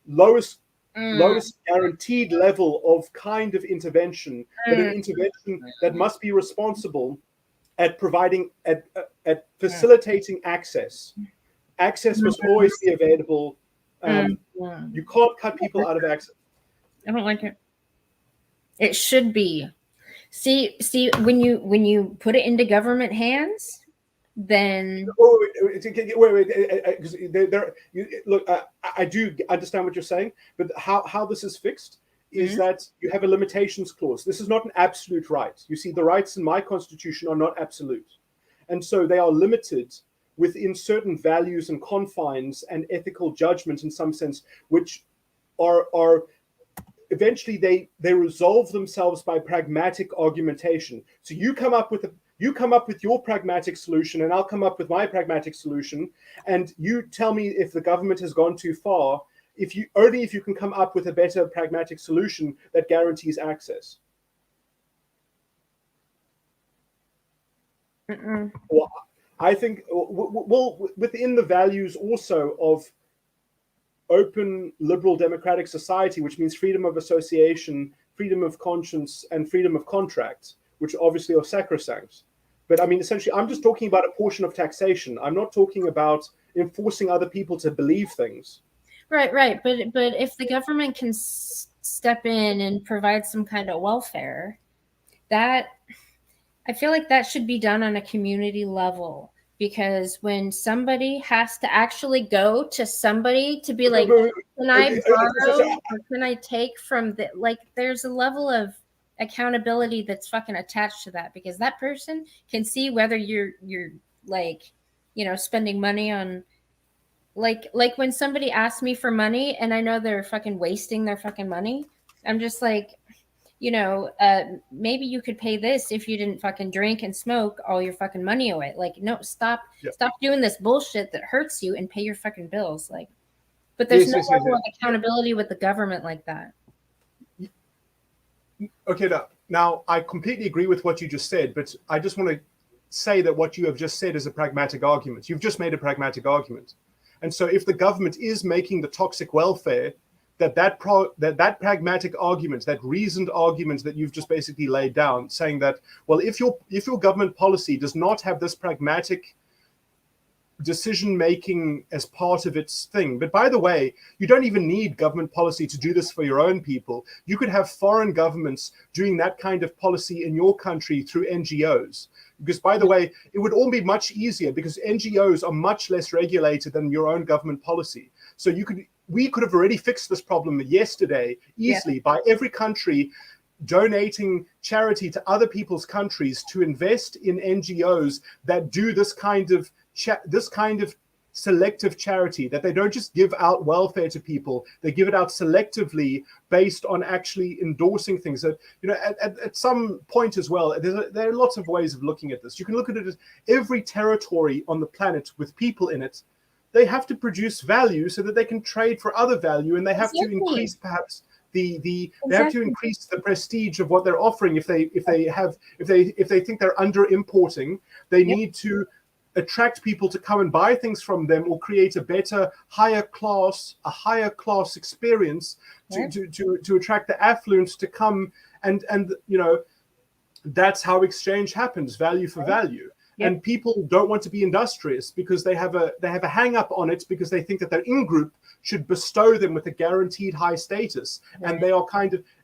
S2: lowest guaranteed level of kind of intervention, but an intervention that must be responsible at providing, at facilitating access. Access must always be available. You can't cut people out of access.
S1: I don't like it. It should be. See, when you put it into government hands, then
S2: look, I do understand what you're saying, but how this is fixed is that you have a limitations clause. This is not an absolute right. You see, the rights in my constitution are not absolute, and so they are limited within certain values and confines and ethical judgment in some sense, which are eventually they resolve themselves by pragmatic argumentation. So you come up with your pragmatic solution, and I'll come up with my pragmatic solution, and you tell me if the government has gone too far. If you can come up with a better pragmatic solution that guarantees access. Well, I think within the values also of open liberal democratic society, which means freedom of association, freedom of conscience, and freedom of contract, which obviously are sacrosanct. But I mean, essentially, I'm just talking about a portion of taxation. I'm not talking about enforcing other people to believe things.
S1: Right. But if the government can step in and provide some kind of welfare, that I feel like that should be done on a community level. Because when somebody has to actually go to somebody to be like, can I borrow or can I take from the, like, there's a level of accountability that's fucking attached to that, because that person can see whether you're like, you know, spending money on like when somebody asks me for money and I know they're fucking wasting their fucking money, I'm just like, you know, maybe you could pay this if you didn't fucking drink and smoke all your fucking money away. Like, no, stop doing this bullshit that hurts you and pay your fucking bills. Like, but there's no level of accountability with the government like that.
S2: Okay, now I completely agree with what you just said, but I just want to say that what you have just said is a pragmatic argument. You've just made a pragmatic argument. And so if the government is making the toxic welfare, that pragmatic argument, that reasoned argument that you've just basically laid down, saying that, well, if your government policy does not have this pragmatic decision making as part of its thing. But by the way, you don't even need government policy to do this for your own people. You could have foreign governments doing that kind of policy in your country through NGOs. Because by the way, it would all be much easier because NGOs are much less regulated than your own government policy. So we could have already fixed this problem yesterday easily by every country donating charity to other people's countries to invest in NGOs that do this kind of selective charity, that they don't just give out welfare to people, they give it out selectively based on actually endorsing things. That, you know, at some point as well, there are lots of ways of looking at this. You can look at it as every territory on the planet with people in it, they have to produce value so that they can trade for other value, and they have to increase perhaps they have to increase the prestige of what they're offering. If they think they're under importing, they need to attract people to come and buy things from them, or create a better, higher class experience to attract the affluent to come, and you know, that's how exchange happens, value for value. And people don't want to be industrious because they have a hang up on it, because they think that their in-group should bestow them with a guaranteed high status, and they are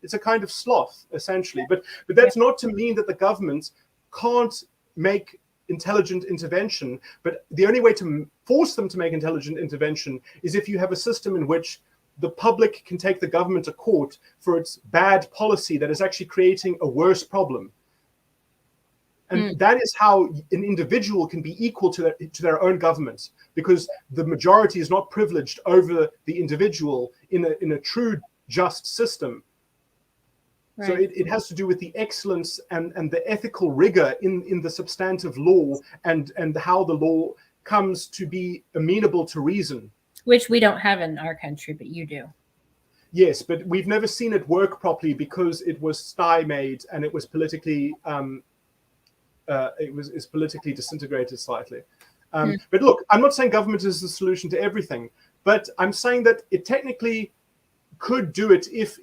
S2: it's a kind of sloth essentially. But that's not to mean that the government can't make intelligent intervention, but the only way to force them to make intelligent intervention is if you have a system in which the public can take the government to court for its bad policy that is actually creating a worse problem. And that is how an individual can be equal to their own government, because the majority is not privileged over the individual in a true just system. Right. So it has to do with the excellence and the ethical rigor in the substantive law and how the law comes to be amenable to reason.
S1: Which we don't have in our country, but you do.
S2: Yes, but we've never seen it work properly because it was stymied and it was politically it's politically disintegrated slightly. But look, I'm not saying government is the solution to everything, but I'm saying that it technically could do it if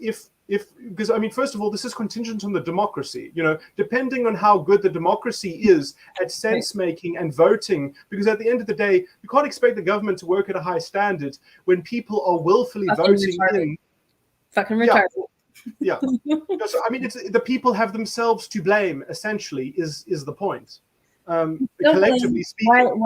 S2: because I mean, first of all, this is contingent on the democracy, you know, depending on how good the democracy is at sense making and voting, because at the end of the day, you can't expect the government to work at a high standard when people are willfully voting in.
S1: Fucking retarded.
S2: Yeah. So, I mean, it's the people have themselves to blame, essentially, is the point. Collectively speaking,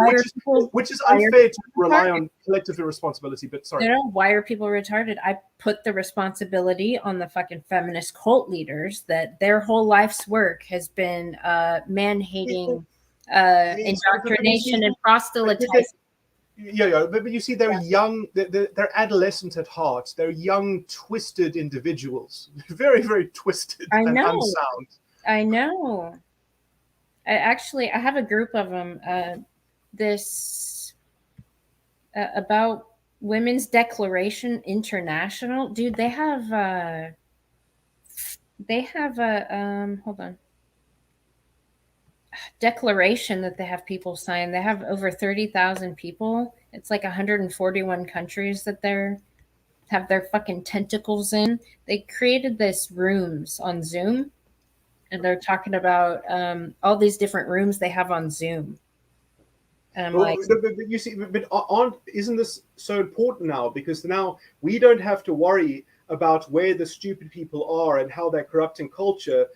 S2: which is unfair to rely on collective irresponsibility. But sorry.
S1: No, why are people retarded? I put the responsibility on the fucking feminist cult leaders that their whole life's work has been man-hating, indoctrination, and proselytizing.
S2: Yeah, but you see, they're young, they're adolescent at heart. They're young, twisted individuals. Very, very twisted and unsound.
S1: I know. I have a group of them. About Women's Declaration International. Dude, they have a hold on. Declaration that they have people sign. They have over 30,000 people. It's like 141 countries that they're have their fucking tentacles in. They created this rooms on Zoom, and they're talking about all these different rooms they have on Zoom. And I'm like,
S2: but you see, isn't this so important now? Because now we don't have to worry about where the stupid people are and how they're corrupting culture,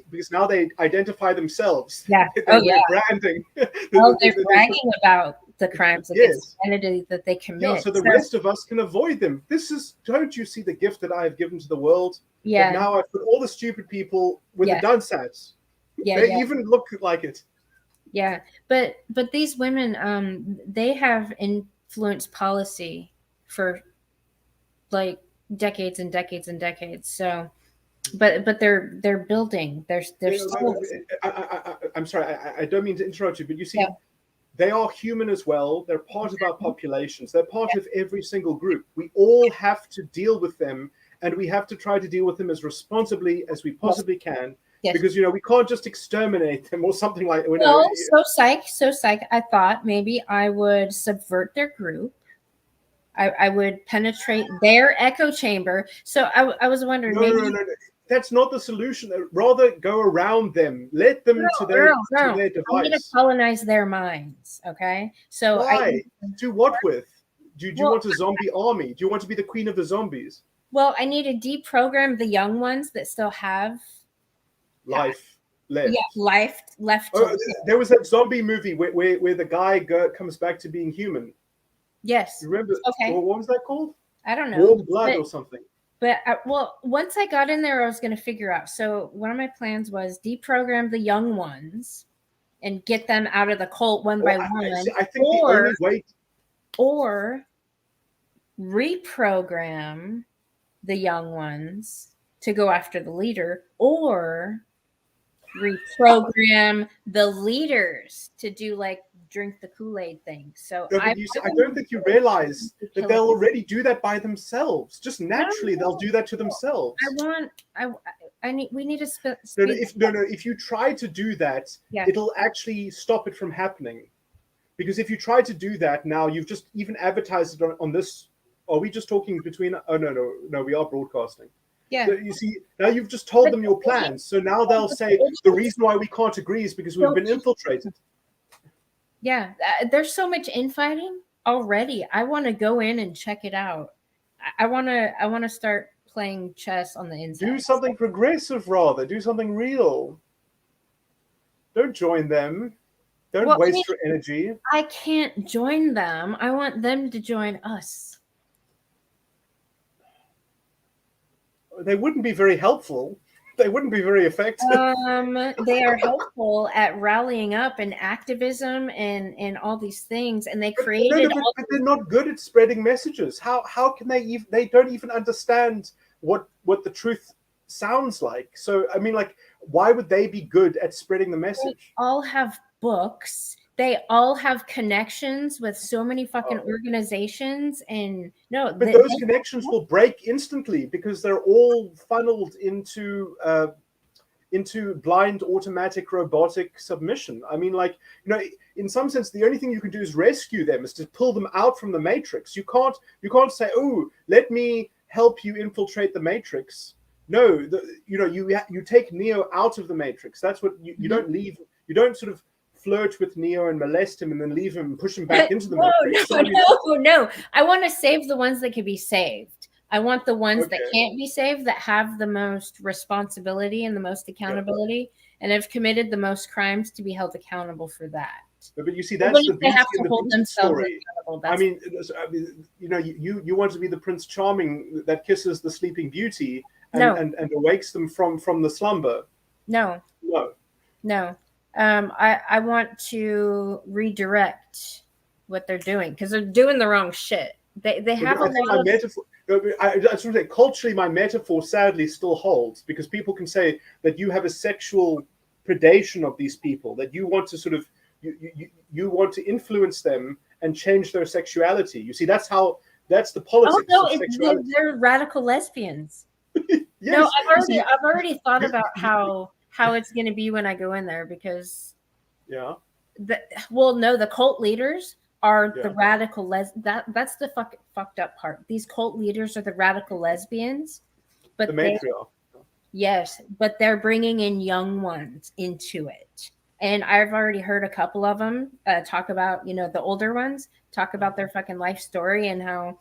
S2: because now they identify themselves.
S1: Yeah.
S2: They're branding.
S1: They're bragging about the crimes against humanity that they commit.
S2: Yeah, so the rest of us can avoid them. Don't you see the gift that I have given to the world?
S1: Yeah.
S2: But now I've put all the stupid people with the dunsats.
S1: Yeah.
S2: They even look like it.
S1: Yeah, but these women, they have influenced policy for like decades and decades and decades. So, but they're building. They're still.
S2: I'm sorry, I don't mean to interrupt you, but you see, they are human as well. They're part of our populations. They're part of every single group. We all have to deal with them, and we have to try to deal with them as responsibly as we possibly can. Yes. Because, you know, we can't just exterminate them or something like that.
S1: No, so psych. I thought maybe I would subvert their group. I would penetrate their echo chamber. So I was wondering,
S2: No. That's not the solution. Rather go around them. Let them to their device.
S1: I'm going to colonize their minds, okay? So
S2: why? Do what with? Do you want a zombie army? Do you want to be the queen of the zombies?
S1: Well, I need to deprogram the young ones that still have
S2: life left.
S1: Yeah, life left.
S2: There was that zombie movie where the guy comes back to being human.
S1: Yes.
S2: You remember?
S1: Okay.
S2: What was that called?
S1: I don't know.
S2: Warm Blood or something.
S1: But once I got in there, I was going to figure out. So one of my plans was deprogram the young ones and get them out of the cult one by one.
S2: I think the only way.
S1: Or reprogram the young ones to go after the leader, or reprogram the leaders to do like drink the Kool-Aid thing. So
S2: I don't think you realize that they'll already do that by themselves. Just naturally, they'll do that to themselves.
S1: We need to.
S2: If you try to do that, it'll actually stop it from happening. Because if you try to do that now, you've just even advertised it on this. Are we just talking between? Oh no, we are broadcasting.
S1: Yeah.
S2: So you see, now you've just told them your plans. So now they'll say the reason why we can't agree is because we've been infiltrated.
S1: Yeah, there's so much infighting already. I want to go in and check it out. I want to start playing chess on the inside.
S2: Do something progressive, rather. Do something real. Don't join them. Don't waste your energy.
S1: I can't join them. I want them to join us.
S2: They wouldn't be very helpful. They wouldn't be very effective.
S1: They are helpful at rallying up and activism and all these things, and they created.
S2: But they're not good at spreading messages. How can they even? They don't even understand what the truth sounds like. So I mean, like, why would they be good at spreading the message?
S1: They all have books. They all have connections with so many fucking organizations, and no,
S2: but those connections will break instantly because they're all funneled into blind automatic robotic submission. I mean, like, you know, in some sense, the only thing you can do is rescue them, is to pull them out from the matrix. You can't say, oh, let me help you infiltrate the matrix. No, you take Neo out of the matrix. That's what you don't leave. You don't sort of flirt with Neo and molest him and then leave him and push him back into the matrix.
S1: No. I want to save the ones that can be saved. I want the ones that can't be saved, that have the most responsibility and the most accountability, and have committed the most crimes, to be held accountable for that.
S2: But you see, that's the beauty
S1: have to
S2: in the
S1: hold themselves
S2: story.
S1: accountable.
S2: I mean, you know, you want to be the Prince Charming that kisses the Sleeping Beauty and awakes them from the slumber.
S1: No. I want to redirect what they're doing, because they're doing the wrong shit. They have a lot of
S2: metaphor. I just want to say, culturally, my metaphor sadly still holds, because people can say that you have a sexual predation of these people, that you want to sort of you want to influence them and change their sexuality. You see, that's the politics of sexuality.
S1: They're radical lesbians.
S2: Yes.
S1: No, I've already thought about how it's going to be when I go in there, because the cult leaders are the radical that's the fucked up part. These cult leaders are the radical lesbians, but
S2: the matriarch.
S1: Yes, but they're bringing in young ones into it. And I've already heard a couple of them talk about, the older ones talk about their fucking life story, and how,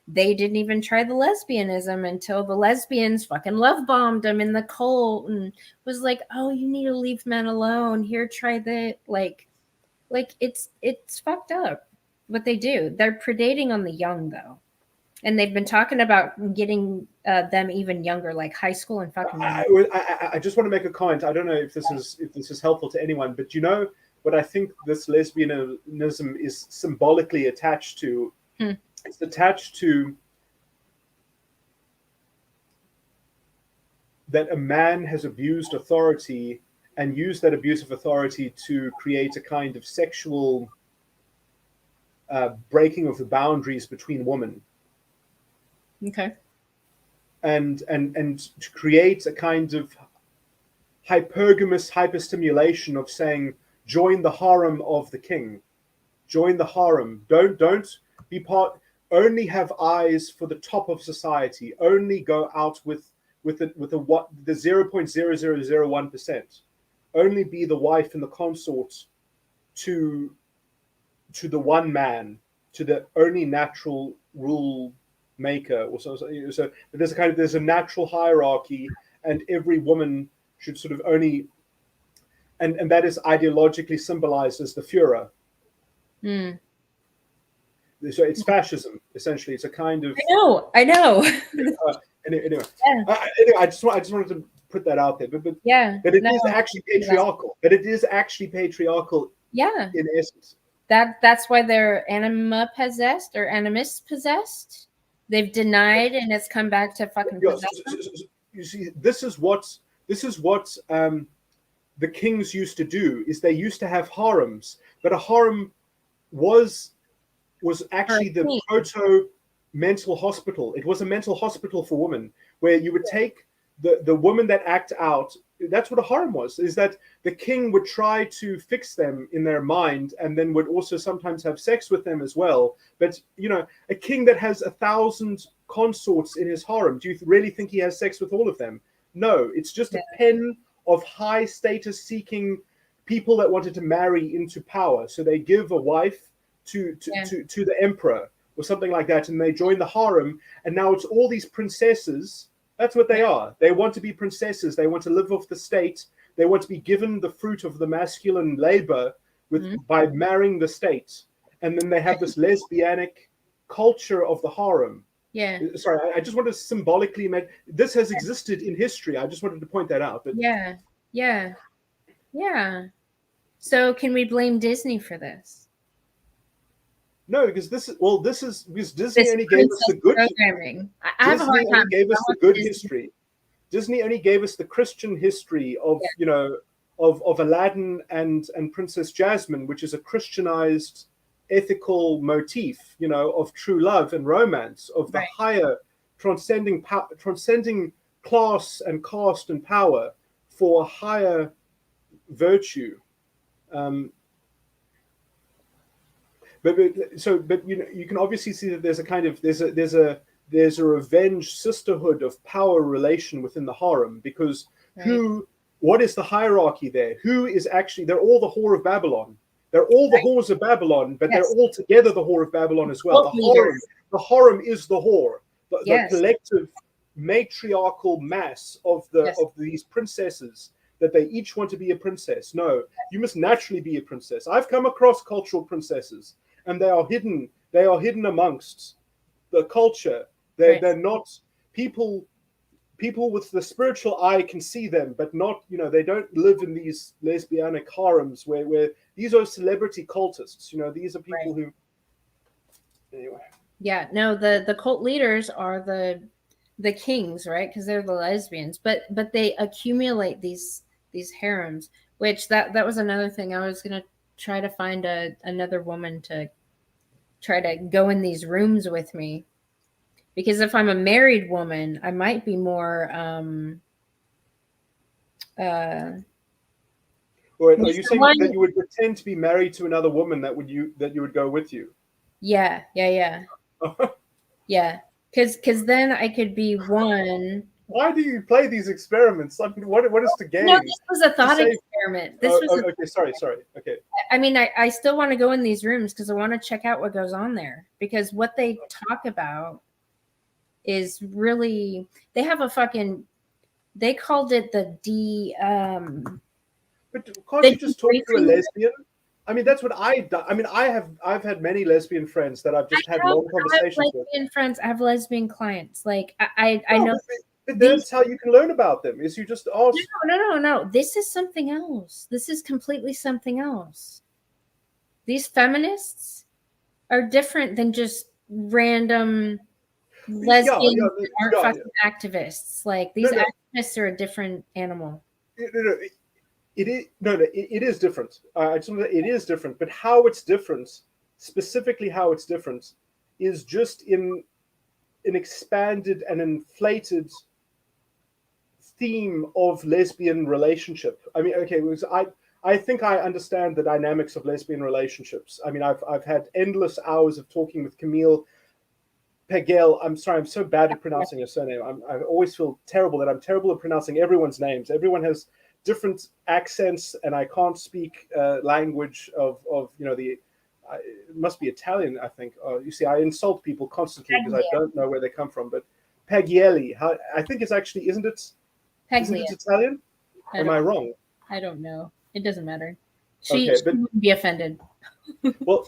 S1: they didn't even try the lesbianism until the lesbians fucking love bombed them in the cult, and was like, oh, you need to leave men alone. Here, try that. Like it's fucked up what they do. They're predating on the young, though. And they've been talking about getting them even younger, like high school and fucking.
S2: I just want to make a comment. I don't know if this is helpful to anyone, but what I think this lesbianism is symbolically attached to? It's attached to that a man has abused authority and used that abuse of authority to create a kind of sexual breaking of the boundaries between women.
S1: Okay.
S2: And to create a kind of hypergamous hyperstimulation of saying, join the harem of the king, join the harem. Don't be part. Only have eyes for the top of society. Only go out with the 0.0001%. Only be the wife and the consort to the one man, to the only natural rule maker. Or so there's a natural hierarchy, and every woman should sort of only, and that is ideologically symbolized as the Führer. So it's fascism, essentially. It's a kind of.
S1: I know.
S2: Anyway, I just wanted to put that out there, but it is actually patriarchal. But it is actually patriarchal.
S1: Yeah.
S2: In essence.
S1: That's why they're anima possessed or animist possessed. They've denied, and it's come back to fucking possess them.
S2: You see, this is what the kings used to do. Is they used to have harems, but a harem was actually the proto mental hospital. It was a mental hospital for women, where you would take the women that act out. That's what a harem was, is that the king would try to fix them in their mind, and then would also sometimes have sex with them as well. But, a king that has 1,000 consorts in his harem, do you really think he has sex with all of them? No, it's just a pen of high status seeking people that wanted to marry into power. So they give a wife to the emperor or something like that, and they join the harem, and now it's all these princesses. That's what they are. They want to be princesses. They want to live off the state. They want to be given the fruit of the masculine labor by marrying the state. And then they have this lesbianic culture of the harem.
S1: Yeah.
S2: Sorry, I just wanted to symbolically make this has existed in history. I just wanted to point that out. But
S1: Yeah. Yeah. Yeah. So can we blame Disney for this?
S2: no, because this is because Disney
S1: This
S2: only gave us
S1: princess
S2: the good.
S1: programming. I have a hard
S2: Disney only
S1: time.
S2: gave
S1: I
S2: us the
S1: want
S2: good
S1: Disney.
S2: history. Disney only gave us the Christian history of
S1: Yeah.
S2: of Aladdin and Princess Jasmine, which is a Christianized ethical motif, of true love and romance, of the
S1: Right.
S2: higher transcending class and caste and power for a higher virtue. Um, but you can obviously see that there's a kind of there's a revenge sisterhood of power relation within the harem, because
S1: Right.
S2: what is the hierarchy there? Who is actually, they're all the whore of Babylon. They're all the
S1: Right.
S2: whores of Babylon, but they're
S1: Yes.
S2: all together the whore of Babylon as well.
S1: Cult leaders.
S2: The harem is the whore, the
S1: Yes.
S2: collective matriarchal mass
S1: Yes.
S2: of these princesses, that they each want to be a princess. No, you must naturally be a princess. I've come across cultural princesses, and they are hidden amongst the culture.
S1: Right.
S2: They're not people. People with the spiritual eye can see them, but not, they don't live in these lesbianic harems where these are celebrity cultists. These are people
S1: Right.
S2: who, anyway.
S1: Yeah. No, the cult leaders are the kings, right? Because they're the lesbians. But they accumulate these harems, which that was another thing. I was gonna try to find another woman to try to go in these rooms with me. Because if I'm a married woman, I might be more
S2: Or are
S1: because
S2: you
S1: the
S2: saying
S1: one,
S2: that you would pretend to be married to another woman that you would go with you?
S1: yeah, because then I could be one.
S2: Why do you play these experiments? I mean, what is the
S1: No,
S2: game?
S1: this was a thought
S2: Say,
S1: experiment. This was
S2: okay, sorry, okay.
S1: I mean, I still want to go in these rooms because I want to check out what goes on there, because what they talk about is really, they have a fucking, they called it the
S2: But can't
S1: the
S2: you just talk to a
S1: debriefing.
S2: lesbian? I mean, that's what I've done. I mean, I've had many lesbian friends that I've just had long
S1: I have
S2: conversations with.
S1: lesbian friends. I have lesbian clients. Like I
S2: No,
S1: know
S2: but
S1: these.
S2: that's how you can learn about them. Is you just ask.
S1: No. This is something else. This is completely something else. These feminists are different than just random lesbians that aren't fucking activists. Like these activists are a different animal.
S2: It is it is different. It is different, but how it's different, specifically how it's different, is just in an expanded and inflated theme of lesbian relationship. I mean, okay, I think I understand the dynamics of lesbian relationships. I mean, I've had endless hours of talking with Camille Pagel. I'm sorry, I'm so bad at pronouncing her surname. I always feel terrible that I'm terrible at pronouncing everyone's names. Everyone has different accents, and I can't speak language of it must be Italian, I think. You see, I insult people constantly because I don't know where they come from. But Paglielli, I think it's actually, isn't it Italian? Am I wrong?
S1: I don't know. It doesn't matter.
S2: She
S1: wouldn't be offended.
S2: Well,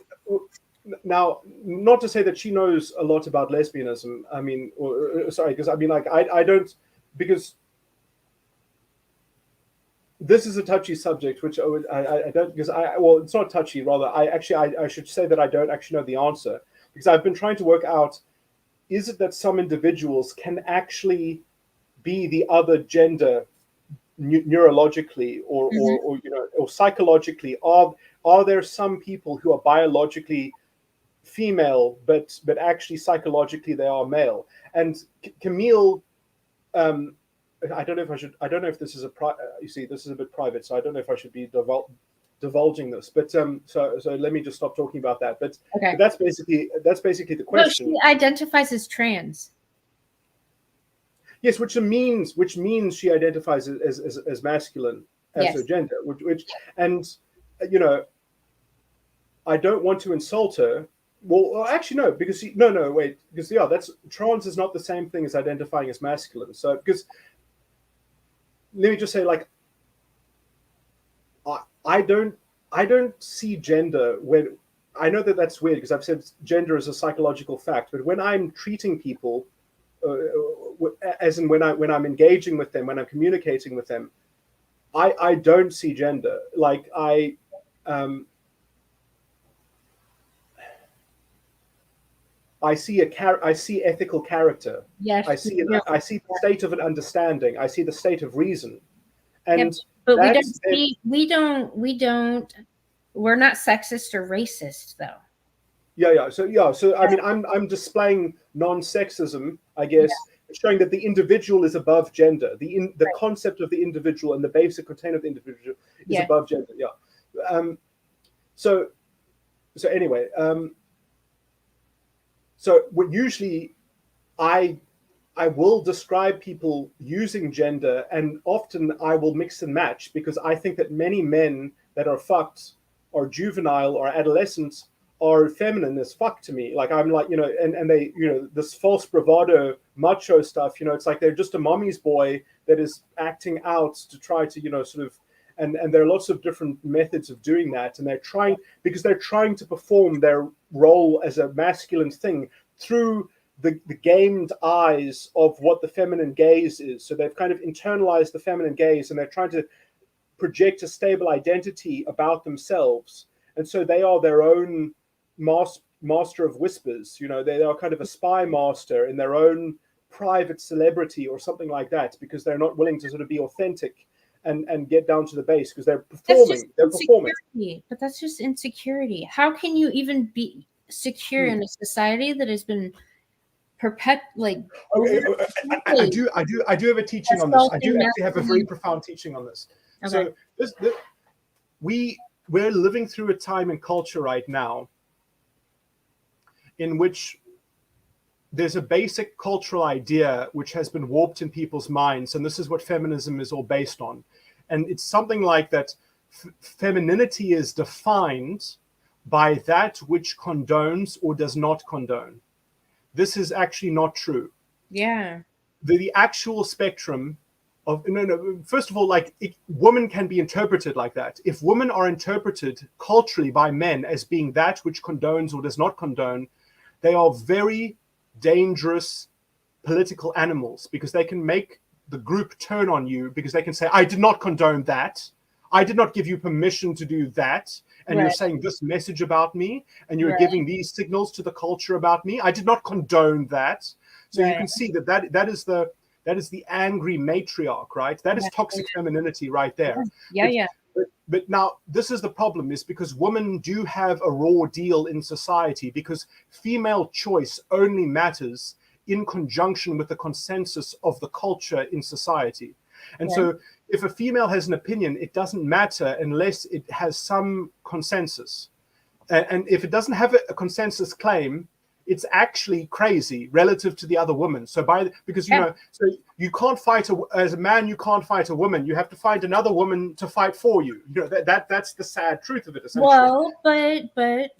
S2: now, not to say that she knows a lot about lesbianism. I mean, sorry, because I mean, like, I don't, because this is a touchy subject, which I don't, because well, it's not touchy, rather, I should say that I don't actually know the answer, because I've been trying to work out, is it that some individuals can actually be the other gender neurologically or or psychologically? Are there some people who are biologically female, but actually psychologically they are male? And Camille, I don't know if I should. I don't know if this is you see, this is a bit private, so I don't know if I should be divulging this. But so let me just stop talking about that. But,
S1: okay.
S2: But that's basically the question.
S1: No, she identifies as trans.
S2: Yes, which means she identifies as masculine as her gender, which and I don't want to insult her. Well, actually, no, because wait, because that's trans is not the same thing as identifying as masculine. So, because let me just say, like, I don't see gender when
S3: I know that that's weird because I've said gender is a psychological fact, but when I'm treating people, as in when I'm engaging with them, when I'm communicating with them, I don't see gender. Like I see I see ethical character.
S1: Yes,
S3: I see the state of an understanding. I see the state of reason,
S1: yeah,
S3: and
S1: but we
S3: that's
S1: don't see, we're not sexist or racist though.
S3: So I mean, I'm displaying non-sexism, I guess, showing that the individual is above gender. The concept of the individual and the basic content of the individual is above gender. Yeah. So anyway, so what usually I will describe people using gender, and often I will mix and match because I think that many men that are fucked or juvenile or adolescents are feminine as fuck to me. Like I'm like, and they, this false bravado macho stuff, it's like they're just a mommy's boy that is acting out to try to, sort of, and there are lots of different methods of doing that. And they're trying to perform their role as a masculine thing through the gamed eyes of what the feminine gaze is. So they've kind of internalized the feminine gaze and they're trying to project a stable identity about themselves. And so they are their own master of whispers. They are kind of a spy master in their own private celebrity or something like that, because they're not willing to sort of be authentic and get down to the base because they're performing.
S1: But that's just insecurity. How can you even be secure in a society that has been
S3: I do have a teaching on this. I do actually have a very profound teaching on this. Okay. So we're living through a time in culture right now in which there's a basic cultural idea which has been warped in people's minds, and this is what feminism is all based on. And it's something like that femininity is defined by that which condones or does not condone. This is actually not true.
S1: Yeah.
S3: The actual spectrum of first of all, like women can be interpreted like that. If women are interpreted culturally by men as being that which condones or does not condone, they are very dangerous political animals, because they can make the group turn on you, because they can say, I did not condone that. I did not give you permission to do that. And you're saying this message about me, and you're giving these signals to the culture about me. I did not condone that. So you can see that is the angry matriarch, right? That is toxic femininity right there. But now this is the problem, is because women do have a raw deal in society, because female choice only matters in conjunction with the consensus of the culture in society. And so if a female has an opinion, it doesn't matter unless it has some consensus. And if it doesn't have a consensus claim, it's actually crazy relative to the other women. So because so you can't fight as a man, you can't fight a woman. You have to find another woman to fight for you. That's the sad truth of it, essentially.
S1: Well, but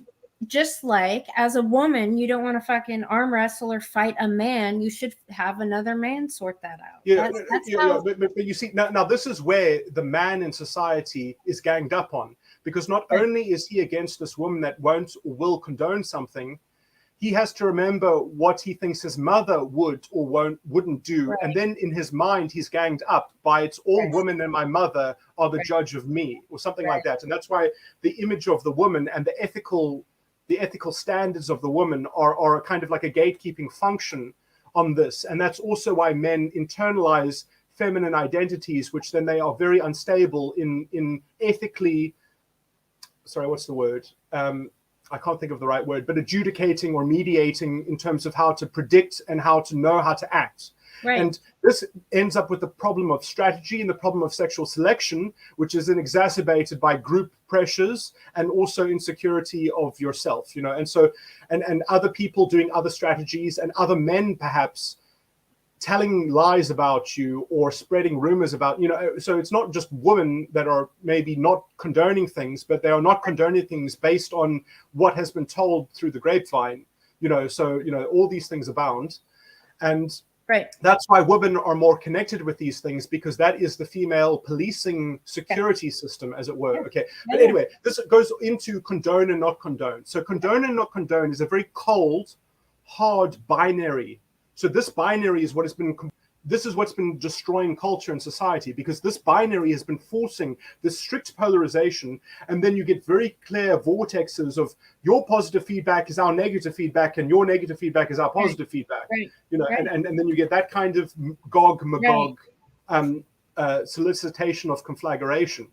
S1: just like as a woman, you don't want to fucking arm wrestle or fight a man. You should have another man sort that out.
S3: But you see, now this is where the man in society is ganged up on, because not only is he against this woman that won't or will condone something, he has to remember what he thinks his mother would or wouldn't do. And then in his mind, he's ganged up by it's all women and my mother are the judge of me, or something like that. And that's why the image of the woman and the ethical standards of the woman are a kind of like a gatekeeping function on this. And that's also why men internalize feminine identities, which then they are very unstable in ethically, sorry, what's the word? I can't think of the right word, but adjudicating or mediating in terms of how to predict and how to know how to act. And this ends up with the problem of strategy and the problem of sexual selection, which is then exacerbated by group pressures and also insecurity of yourself, and so and other people doing other strategies, and other men perhaps telling lies about you or spreading rumors about, so it's not just women that are maybe not condoning things, but they are not condoning things based on what has been told through the grapevine, so all these things abound. And
S1: Right.
S3: That's why women are more connected with these things, because that is the female policing security system, as it were. Okay. But anyway, this goes into condone and not condone. So condone and not condone is a very cold, hard binary. So this binary is this is what's been destroying culture and society, because this binary has been forcing this strict polarization, and then you get very clear vortexes of your positive feedback is our negative feedback, and your negative feedback is our positive feedback.
S1: Right.
S3: You know,
S1: Right.
S3: and then you get that kind of Magog solicitation of conflagration.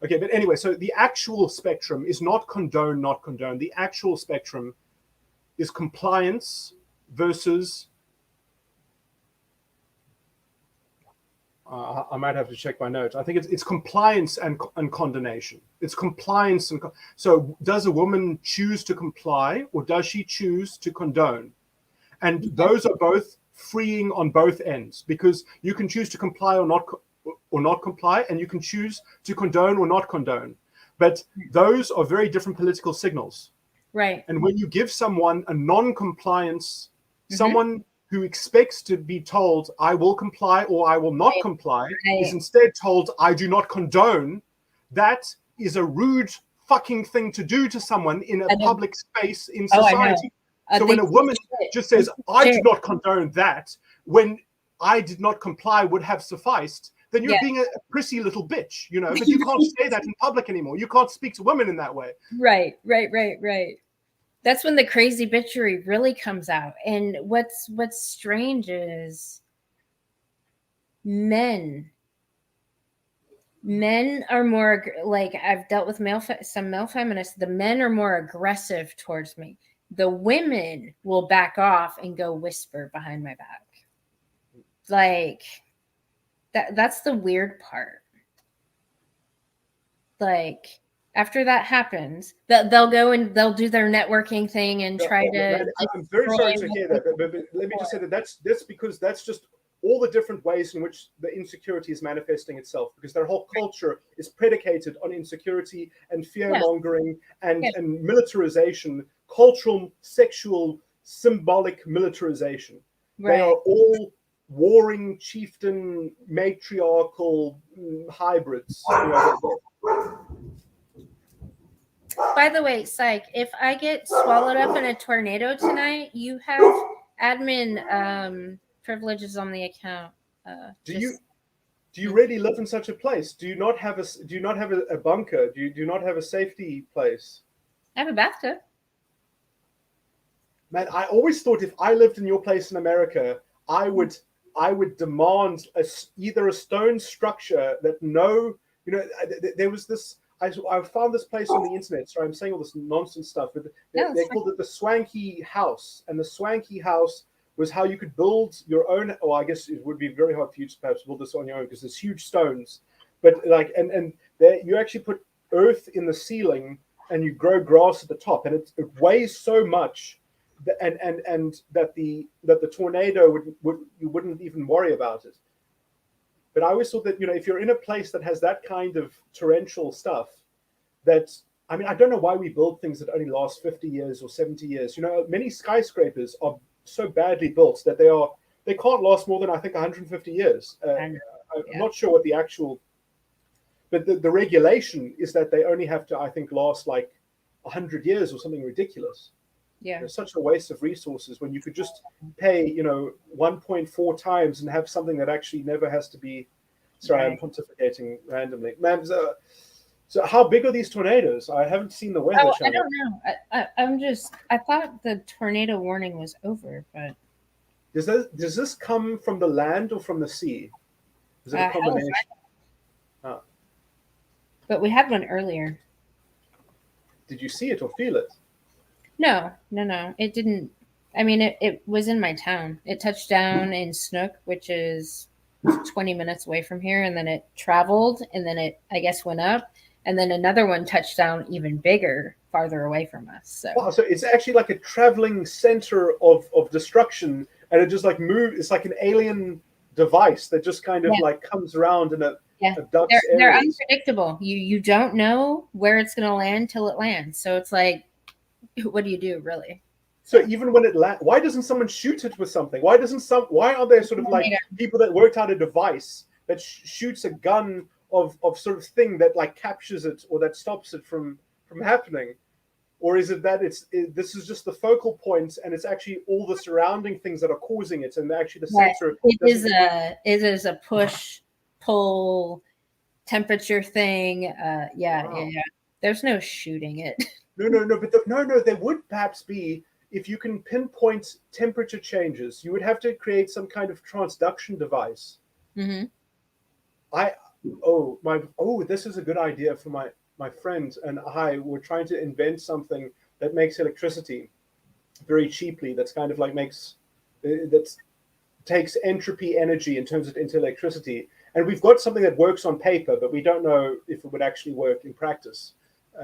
S3: Okay, but anyway, so the actual spectrum is not condone, not condone. The actual spectrum is compliance versus I might have to check my notes. I think it's compliance and condonation. It's compliance and so does a woman choose to comply, or does she choose to condone? And those are both freeing on both ends, because you can choose to comply or not comply, and you can choose to condone or not condone. But those are very different political signals.
S1: Right.
S3: And when you give someone a non-compliance, someone who expects to be told, I will comply or I will not comply, is instead told, I do not condone, that is a rude fucking thing to do to someone in a public space in society. So when a woman just says, I do not condone that, when I did not comply would have sufficed, then you're being a prissy little bitch, you know, but you can't say that in public anymore. You can't speak to women in that way.
S1: Right. That's when the crazy bitchery really comes out. And what's strange is men are more like, I've dealt with some male feminists. The men are more aggressive towards me. The women will back off and go whisper behind my back. Like that's the weird part. Like, after that happens, they'll go and they'll do their networking thing and try to.
S3: I'm very sorry to hear that, but let me just say that that's because that's just all the different ways in which the insecurity is manifesting itself, because their whole culture is predicated on insecurity and fear-mongering and militarization, cultural, sexual, symbolic militarization. They are all warring chieftain, matriarchal hybrids. You know,
S1: By the way, Psych, if I get swallowed up in a tornado tonight, you have admin privileges on the account.
S3: Do you really live in such a place? Do you not have a bunker? Do you not have a safety place?
S1: I have a bathtub.
S3: Man, I always thought if I lived in your place in America, I would demand either a stone structure that there was this. I found this place on the internet. Sorry, I'm saying all this nonsense stuff, but they called it the Swanky House, and the Swanky House was how you could build your own. Or I guess it would be very hard for you to perhaps build this on your own because there's huge stones. But like, and there you actually put earth in the ceiling and you grow grass at the top, and it weighs so much, and that the tornado you wouldn't even worry about it. But I always thought that, if you're in a place that has that kind of torrential stuff, I don't know why we build things that only last 50 years or 70 years. Many skyscrapers are so badly built that they can't last more than, I think, 150 years. I'm not sure what the actual, but the regulation is that they only have to, I think, last like 100 years or something ridiculous.
S1: Yeah.
S3: It's such a waste of resources when you could just pay, 1.4 times and have something that actually never has to be. Sorry, I'm pontificating randomly. Man, so how big are these tornadoes? I haven't seen the weather channel.
S1: I don't know. I thought the tornado warning was over, but
S3: does this come from the land or from the sea? Is it a combination?
S1: But we had one earlier.
S3: Did you see it or feel it?
S1: No. It didn't. I mean, it was in my town. It touched down in Snook, which is 20 minutes away from here. And then it traveled, and then it, I guess, went up. And then another one touched down even bigger, farther away from us. So,
S3: wow, so it's actually like a traveling center of destruction. And it just like moves. It's like an alien device that just kind of like comes around in a duck's
S1: they're unpredictable. You don't know where it's going to land till it lands. So it's like, what do you do, really?
S3: So even when it why doesn't someone shoot it with something? Why are there sort of like people that worked out a device that shoots a gun of sort of thing that like captures it or that stops it from happening? Or is it that this is just the focal point and it's actually all the surrounding things that are causing it, and actually the sensor
S1: it is a push pull temperature thing. Yeah. There's no shooting it.
S3: No, but there would perhaps be, if you can pinpoint temperature changes, you would have to create some kind of transduction device.
S1: Mm-hmm.
S3: This is a good idea for my friend and I were trying to invent something that makes electricity very cheaply. That's kind of like that takes entropy energy and turns it into electricity. And we've got something that works on paper, but we don't know if it would actually work in practice.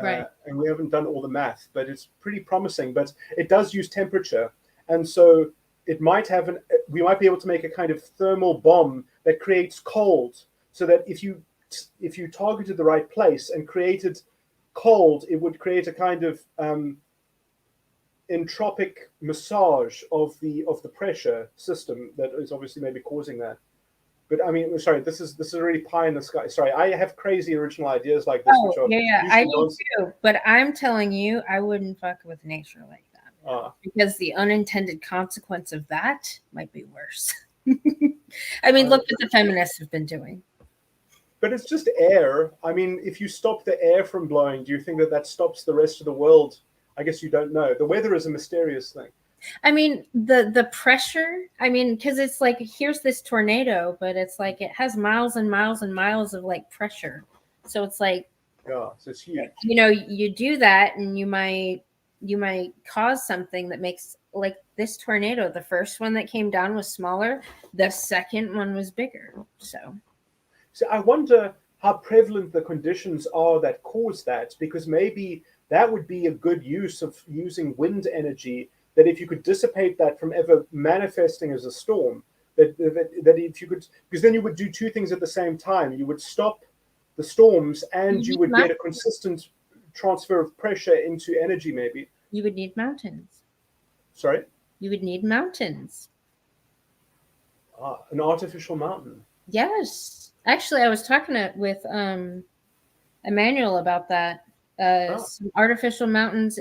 S1: Right.
S3: And we haven't done all the math, but it's pretty promising. But it does use temperature, and so we might be able to make a kind of thermal bomb that creates cold, so that if you targeted the right place and created cold, it would create a kind of entropic massage of the pressure system that is obviously maybe causing that. But I mean, sorry, this is really pie in the sky. Sorry, I have crazy original ideas like this.
S1: I do too. But I'm telling you, I wouldn't fuck with nature like that because the unintended consequence of that might be worse. I mean, look what the feminists have been doing.
S3: But it's just air. I mean, if you stop the air from blowing, do you think that stops the rest of the world? I guess you don't know. The weather is a mysterious thing.
S1: I mean, the pressure, I mean, because it's like, here's this tornado, but it's like it has miles and miles and miles of like pressure. So it's like,
S3: yeah, so it's huge.
S1: You know, you do that and you might cause something that makes, like this tornado, the first one that came down was smaller, the second one was bigger. So
S3: I wonder how prevalent the conditions are that cause that, because maybe that would be a good use of using wind energy, that if you could dissipate that from ever manifesting as a storm, that if you could, because then you would do two things at the same time. You would stop the storms and you would get a consistent transfer of pressure into energy, maybe.
S1: You would need mountains.
S3: Sorry?
S1: You would need mountains.
S3: An artificial mountain.
S1: Yes. Actually, I was talking with Emmanuel about that. Some artificial mountains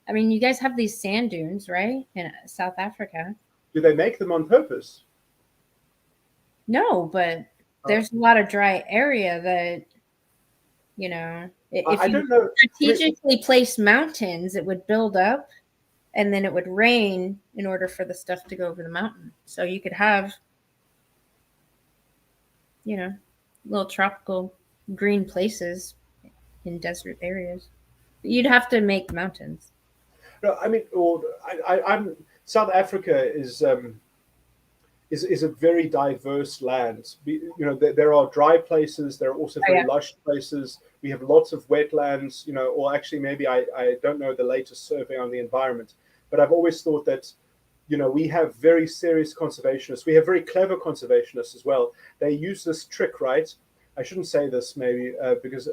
S1: I mean, you guys have these sand dunes, right? In South Africa.
S3: Do they make them on purpose?
S1: No, but there's a lot of dry area that, you know, if you strategically place mountains, it would build up and then it would rain in order for the stuff to go over the mountain. So you could have, you know, little tropical green places in desert areas. You'd have to make mountains.
S3: No, I mean, I'm South Africa is a very diverse land. You know, there are dry places. There are also very lush places. We have lots of wetlands. You know, or actually, maybe I don't know the latest survey on the environment, but I've always thought that, you know, we have very serious conservationists. We have very clever conservationists as well. They use this trick, right? I shouldn't say this maybe because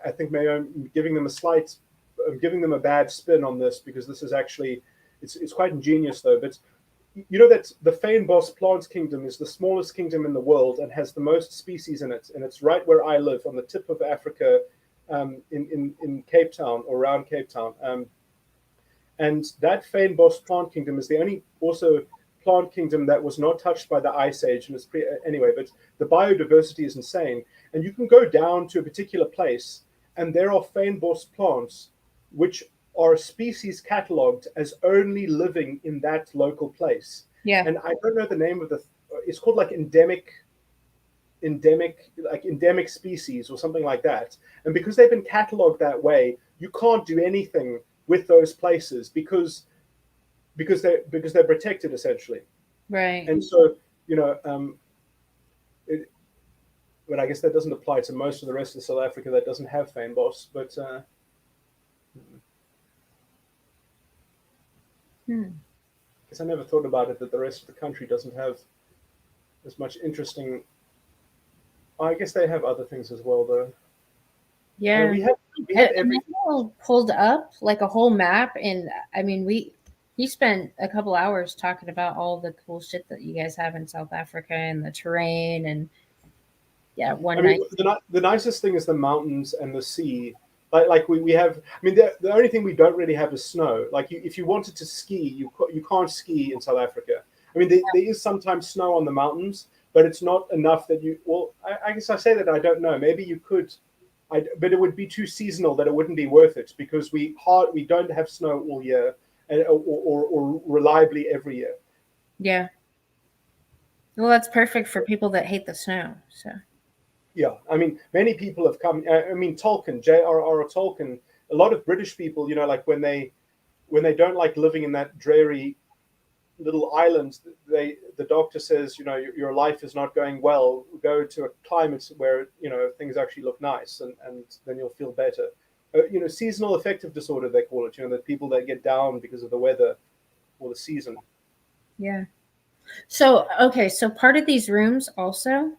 S3: I think maybe I'm giving them a bad spin on this, because this is actually, it's quite ingenious though. But you know that the fynbos plant kingdom is the smallest kingdom in the world and has the most species in it, and it's right where I live on the tip of Africa, in Cape Town or around Cape Town. And that fynbos plant kingdom is the only also plant kingdom that was not touched by the ice age, and it's anyway. But the biodiversity is insane, and you can go down to a particular place, and there are fynbos plants which are species catalogued as only living in that local place.
S1: Yeah.
S3: And I don't know the name of it's called like endemic species or something like that. And because they've been catalogued that way, you can't do anything with those places because they're protected essentially.
S1: Right.
S3: And so, you know, but I guess that doesn't apply to most of the rest of South Africa that doesn't have fynbos, but because I never thought about it, that the rest of the country doesn't have as much interesting. I guess they have other things as well, though.
S1: Yeah,
S3: we have
S1: pulled up like a whole map, and I mean, He spent a couple hours talking about all the cool shit that you guys have in South Africa and the terrain and yeah, one
S3: I mean,
S1: night.
S3: the nicest thing is the mountains and the sea. Like we have. I mean, the only thing we don't really have is snow. Like if you wanted to ski, you can't ski in South Africa. I mean, there is sometimes snow on the mountains, but it's not enough that you. Well, I guess I say that I don't know. Maybe you could, but it would be too seasonal that it wouldn't be worth it because we don't have snow all year, and or reliably every year.
S1: Yeah. Well, that's perfect for people that hate the snow. So.
S3: Yeah, I mean, many people have come. I mean, Tolkien, J.R.R. Tolkien. A lot of British people, like when they don't like living in that dreary little island, the doctor says, your life is not going well. Go to a climate where things actually look nice, and then you'll feel better. Seasonal affective disorder they call it. The people that get down because of the weather or the season.
S1: Yeah. So okay, so part of these rooms also.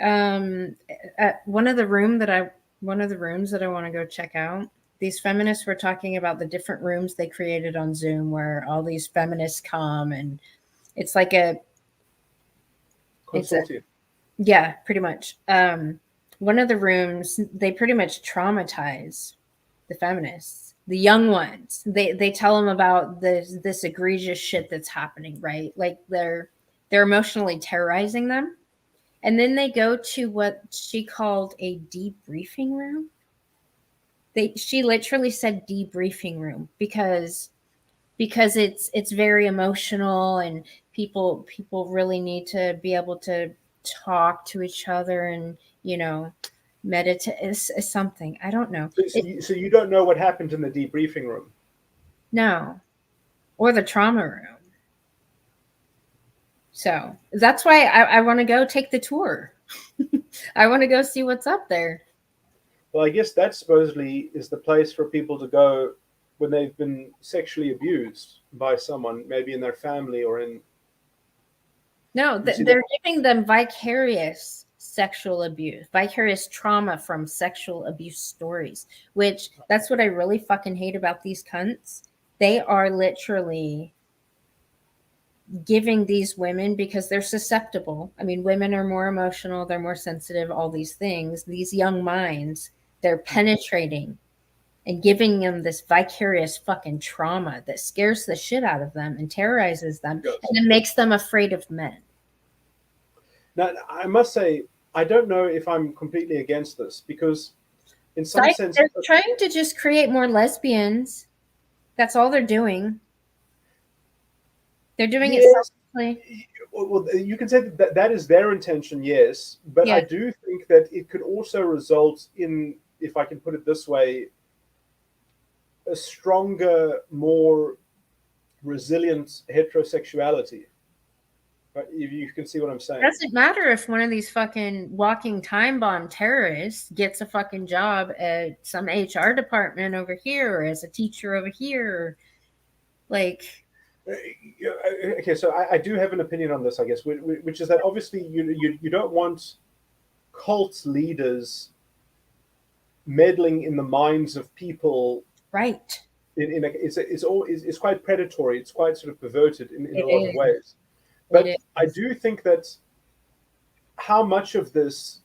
S1: At one of the rooms that I want to go check out, these feminists were talking about the different rooms they created on Zoom where all these feminists come, and it's like
S3: Consortium.
S1: yeah, pretty much. One of the rooms they pretty much traumatize the feminists, the young ones. They tell them about this egregious shit that's happening, right? Like they're emotionally terrorizing them. And then they go to what she called a debriefing room. She literally said debriefing room because it's very emotional and people really need to be able to talk to each other and meditate is something. I don't know.
S3: So you don't know what happened in the debriefing room?
S1: No, or the trauma room. So that's why I want to go take the tour. I want to go see what's up there.
S3: Well, I guess that supposedly is the place for people to go when they've been sexually abused by someone, maybe in their family or in.
S1: No, they're giving them vicarious sexual abuse, vicarious trauma from sexual abuse stories, which that's what I really fucking hate about these cunts. They are literally giving these women, because they're susceptible. I mean, women are more emotional, they're more sensitive, all these things. These young minds, they're penetrating and giving them this vicarious fucking trauma that scares the shit out of them and terrorizes them and then makes them afraid of men.
S3: Now, I must say, I don't know if I'm completely against this because in some sense...
S1: They're trying to just create more lesbians. That's all they're doing. They're doing it selfishly.
S3: Well, you can say that is their intention, yes. But I do think that it could also result in, if I can put it this way, a stronger, more resilient heterosexuality. If you can see what I'm saying.
S1: It doesn't matter if one of these fucking walking time bomb terrorists gets a fucking job at some HR department over here or as a teacher over here. Like...
S3: Okay, so I do have an opinion on this, I guess, which is that obviously you don't want cult leaders meddling in the minds of people,
S1: right?
S3: It's quite predatory. It's quite sort of perverted in a lot of ways. But I do think that how much of this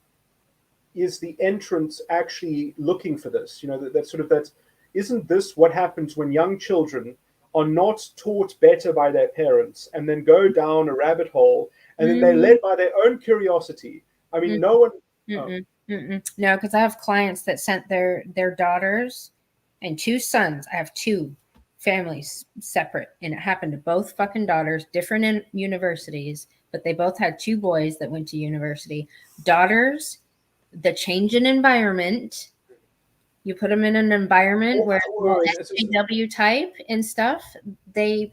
S3: is the entrance actually looking for this? That isn't this what happens when young children are not taught better by their parents and then go down a rabbit hole and then they're led by their own curiosity. I mean, no one...
S1: No, because I have clients that sent their daughters and two sons. I have two families separate, and it happened to both fucking daughters, different in universities, but they both had two boys that went to university. Daughters, the change in environment... You put them in an environment where SJW type and stuff, they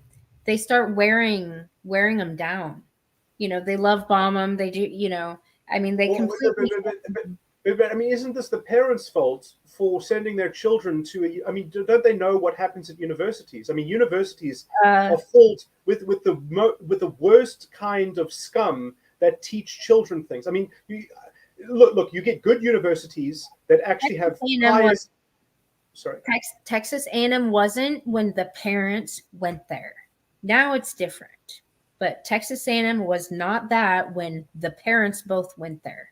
S1: start wearing them down. They love bomb them. They do, I mean, they completely...
S3: But I mean, isn't this the parents' fault for sending their children to I mean, don't they know what happens at universities? I mean, universities are filled with the worst kind of scum that teach children things. I mean, look, you get good universities that actually have
S2: Sorry.
S1: Texas A&M wasn't when the parents went there. Now it's different. But Texas A&M was not that when the parents both went there.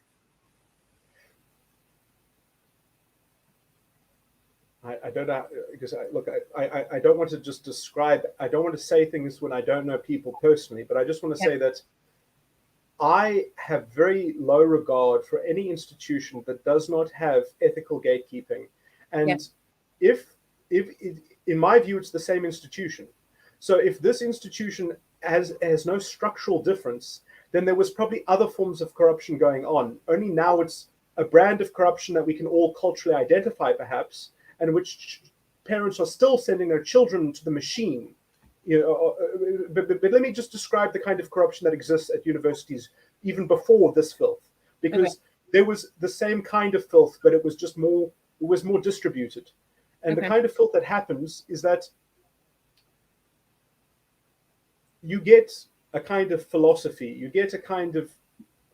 S2: I don't know, because I don't want to just describe, I don't want to say things when I don't know people personally, but I just want to say that I have very low regard for any institution that does not have ethical gatekeeping. And if in my view, it's the same institution. So if this institution has no structural difference, then there was probably other forms of corruption going on. Only now it's a brand of corruption that we can all culturally identify, perhaps, and which parents are still sending their children to the machine. But let me just describe the kind of corruption that exists at universities even before this filth, because there was the same kind of filth, but it was just more distributed. And the kind of filth that happens is that you get a kind of philosophy, you get a kind of,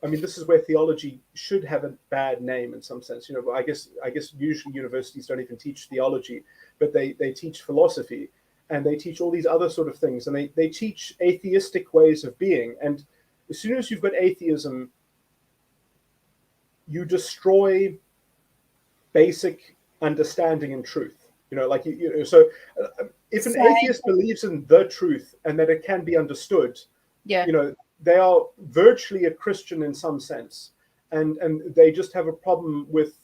S2: I mean, this is where theology should have a bad name in some sense. I guess usually universities don't even teach theology, but they teach philosophy, and they teach all these other sort of things, and they teach atheistic ways of being. And as soon as you've got atheism, you destroy basic understanding and truth. So if an atheist believes in the truth and that it can be understood, they are virtually a Christian in some sense, and they just have a problem with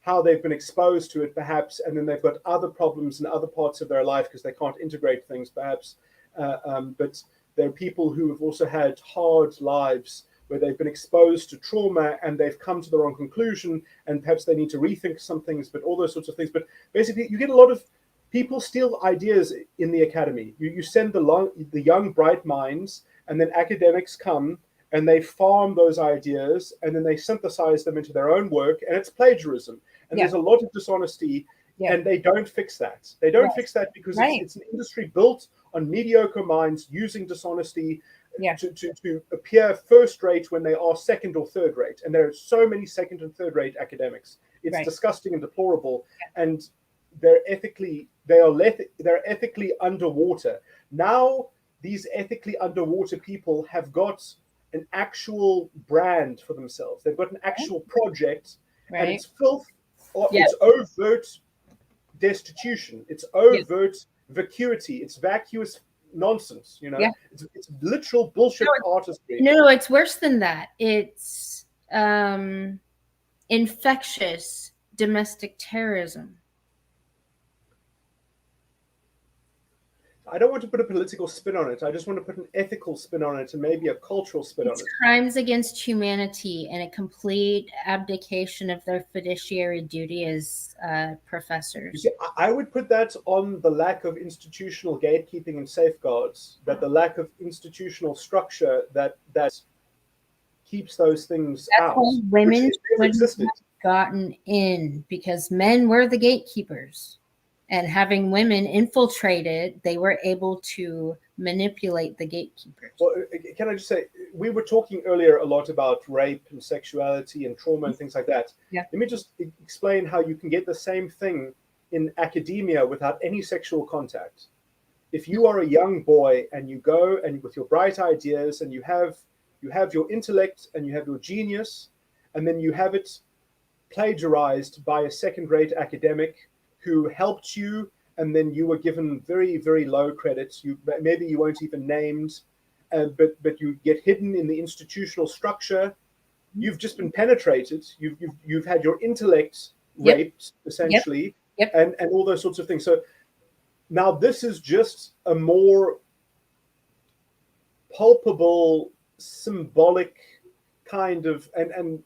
S2: how they've been exposed to it, perhaps, and then they've got other problems in other parts of their life because they can't integrate things, perhaps. But there are people who have also had hard lives where they've been exposed to trauma and they've come to the wrong conclusion, and perhaps they need to rethink some things, but all those sorts of things. But basically, you get a lot of people steal ideas in the academy. You send the young, bright minds, and then academics come and they farm those ideas, and then they synthesize them into their own work, and it's plagiarism. And there's a lot of dishonesty, and they don't fix that. They don't fix that because it's an industry built on mediocre minds using dishonesty to appear first rate when they are second or third rate. And there are so many second and third rate academics. It's disgusting and deplorable. And they're ethically underwater. Now these ethically underwater people have got an actual brand for themselves. They've got an actual project, and it's filth. It's overt destitution. It's overt vacuity. It's vacuous nonsense. It's literal bullshit artistry.
S1: No, it's worse than that. It's infectious domestic terrorism.
S2: I don't want to put a political spin on it. I just want to put an ethical spin on it and maybe a cultural spin on it.
S1: Crimes against humanity and a complete abdication of their fiduciary duty as professors.
S2: See, I would put that on the lack of institutional gatekeeping and safeguards, that the lack of institutional structure that keeps those things out.
S1: That's why women wouldn't have gotten in, because men were the gatekeepers. And having women infiltrated, they were able to manipulate the gatekeepers.
S2: Well, can I just say, we were talking earlier a lot about rape and sexuality and trauma and things like that. Let me just explain how you can get the same thing in academia without any sexual contact. If you are a young boy and you go and with your bright ideas and you have your intellect and you have your genius, and then you have it plagiarized by a second-rate academic who helped you, and then you were given very, very low credits. Maybe you weren't even named, but you get hidden in the institutional structure. You've just been penetrated. You've had your intellect raped, essentially, and all those sorts of things. So now this is just a more palpable, symbolic kind of, and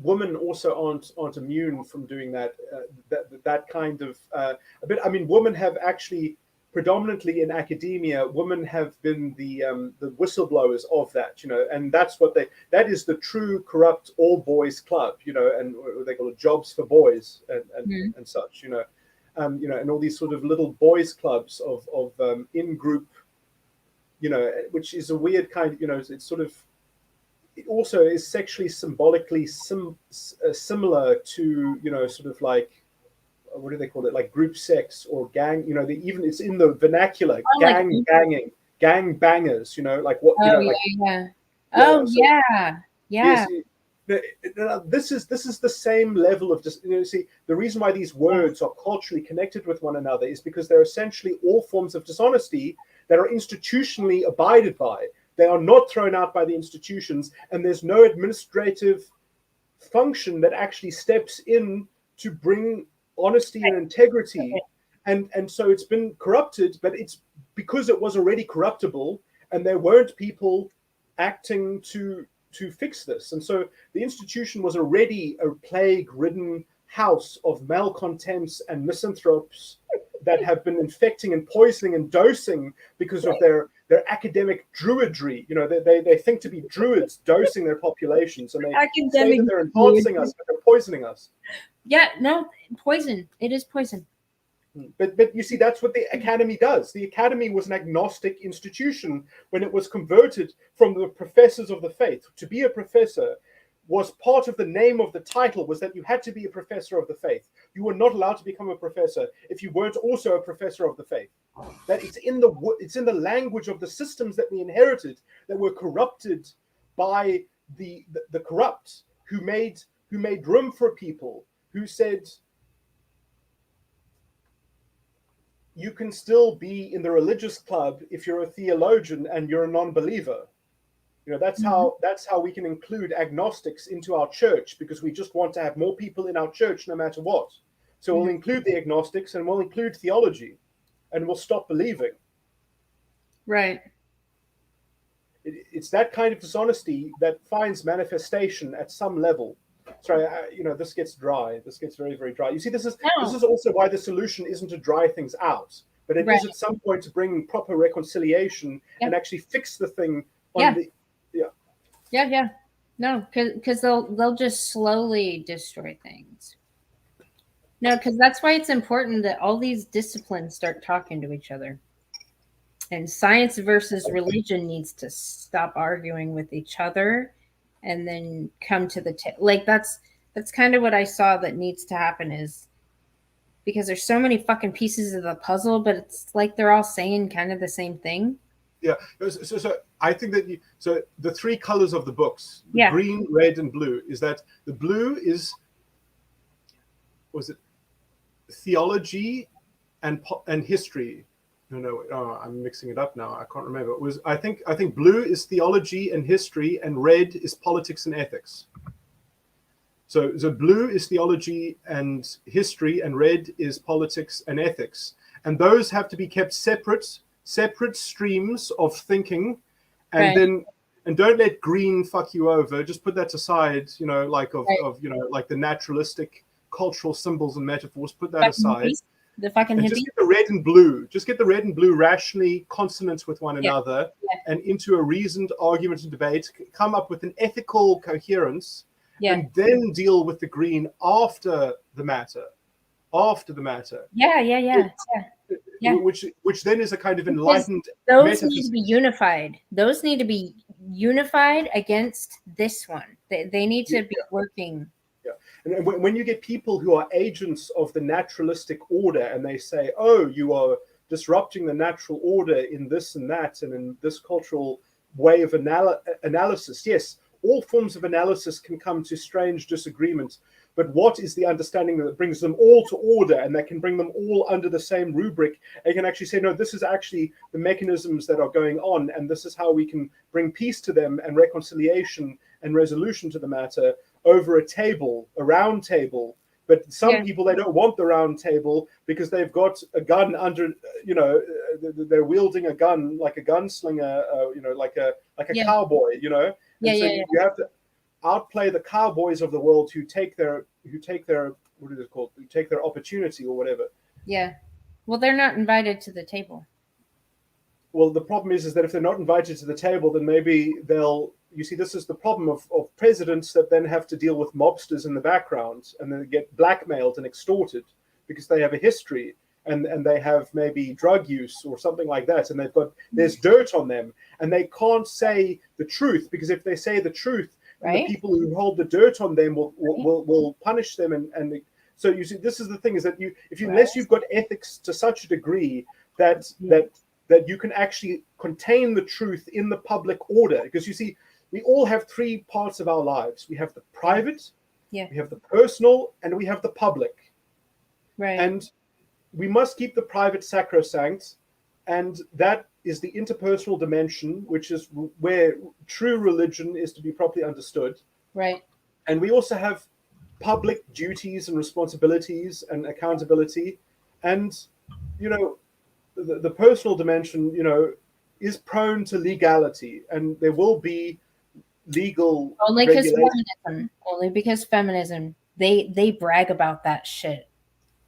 S2: women also aren't immune from doing that kind of a bit. I mean, women have actually, predominantly in academia, women have been the whistleblowers of that, and that's what that is the true corrupt all boys club, and they call it jobs for boys and such, and all these sort of little boys clubs of in group, which is a weird kind, it's sort of. It also is sexually symbolically similar to, sort of like
S3: what do they call it, like group sex or gang, you know, even it's in the vernacular,
S1: Oh,
S3: gang banging, gang bangers, you know, like what, you
S1: Oh
S3: know, like
S1: yeah.
S3: yeah,
S1: Oh
S3: so
S1: yeah. Yeah.
S3: yes, this is the same level of just, you know, see, the reason why these words are culturally connected with one another is because they're essentially all forms of dishonesty that are institutionally abided by. They are not thrown out by the institutions, and there's no administrative function that actually steps in to bring honesty and integrity. And so it's been corrupted, but it's because it was already corruptible, and there weren't people acting to fix this. And so the institution was already a plague-ridden house of malcontents and misanthropes that have been infecting and poisoning and dosing because of their academic druidry. You know, they think to be druids dosing their populations, and they say that they're enhancing us, but they're poisoning us.
S1: Yeah, no, poison. It is poison.
S3: But you see, that's what the academy does. The academy was an agnostic institution when it was converted from the professors of the faith. To be a professor was part of the name of the title, was that you had to be a professor of the faith. You were not allowed to become a professor if you weren't also a professor of the faith. That it's in the language of the systems that we inherited that were corrupted by the corrupt, who made room for people, who said, you can still be in the religious club if you're a theologian and you're a non-believer. You know, that's how we can include agnostics into our church, because we just want to have more people in our church no matter what. So we'll include the agnostics, and we'll include theology, and we'll stop believing.
S1: Right.
S3: It's that kind of dishonesty that finds manifestation at some level. Sorry, you know, this gets dry. This gets very, very dry. You see, this is also why the solution isn't to dry things out, but it is at some point to bring proper reconciliation and actually fix the thing.
S1: Yeah. No, because they'll just slowly destroy things. No, because that's why it's important that all these disciplines start talking to each other. And science versus religion needs to stop arguing with each other, and then come to the like that's kind of what I saw that needs to happen, is because there's so many fucking pieces of the puzzle, but it's like they're all saying kind of the same thing.
S3: Yeah. So I think that so the three colors of the books, green, red, and blue, is that the blue is, was it theology and history? No, I'm mixing it up now. I can't remember. It was, I think blue is theology and history, and red is politics and ethics. So blue is theology and history, and red is politics and ethics. And those have to be kept separate streams of thinking, and and don't let green fuck you over. Just put that aside, you know, like of you know, like the naturalistic cultural symbols and metaphors, put that aside.
S1: The fucking hippie.
S3: Just get the red and blue. Just get the red and blue rationally consonant with one another, and into a reasoned argument and debate. Come up with an ethical coherence, and then deal with the green after the matter. Yeah. Which then is a kind of enlightened.
S1: Those need to be unified. Those need to be unified against this one. They need to be working.
S3: Yeah. And when you get people who are agents of the naturalistic order, and they say, oh, you are disrupting the natural order in this and that, and in this cultural way of analysis. Yes, all forms of analysis can come to strange disagreements, but what is the understanding that brings them all to order, and that can bring them all under the same rubric? And you can actually say, no, this is actually the mechanisms that are going on, and this is how we can bring peace to them, and reconciliation and resolution to the matter over a round table. But some people, they don't want the round table because they've got a gun under, you know, they're wielding a gun like a gunslinger, you know, like a cowboy, you know. And so you have to outplay the cowboys of the world who take their what is it called? Who take their opportunity or whatever.
S1: Yeah. Well, they're not invited to the table.
S3: Well, the problem is that if they're not invited to the table, then maybe they'll. You see, this is the problem of presidents that then have to deal with mobsters in the background, and then get blackmailed and extorted because they have a history, and they have maybe drug use or something like that, and there's dirt on them, and they can't say the truth, because if they say the truth, the people who hold the dirt on them will punish them, and So you see, this is the thing: is that
S1: Right.
S3: unless you've got ethics to such a degree that you can actually contain the truth in the public order, because you see, we all have three parts of our lives: we have the private,
S1: Yeah.
S3: we have the personal, and we have the public.
S1: Right.
S3: And we must keep the private sacrosanct, and that is the interpersonal dimension, which is where true religion is to be properly understood.
S1: Right.
S3: And we also have public duties and responsibilities and accountability. And, the personal dimension, is prone to legality, and there will be legal
S1: Only because
S3: regulation.
S1: feminism. Only because feminism. They brag about that shit.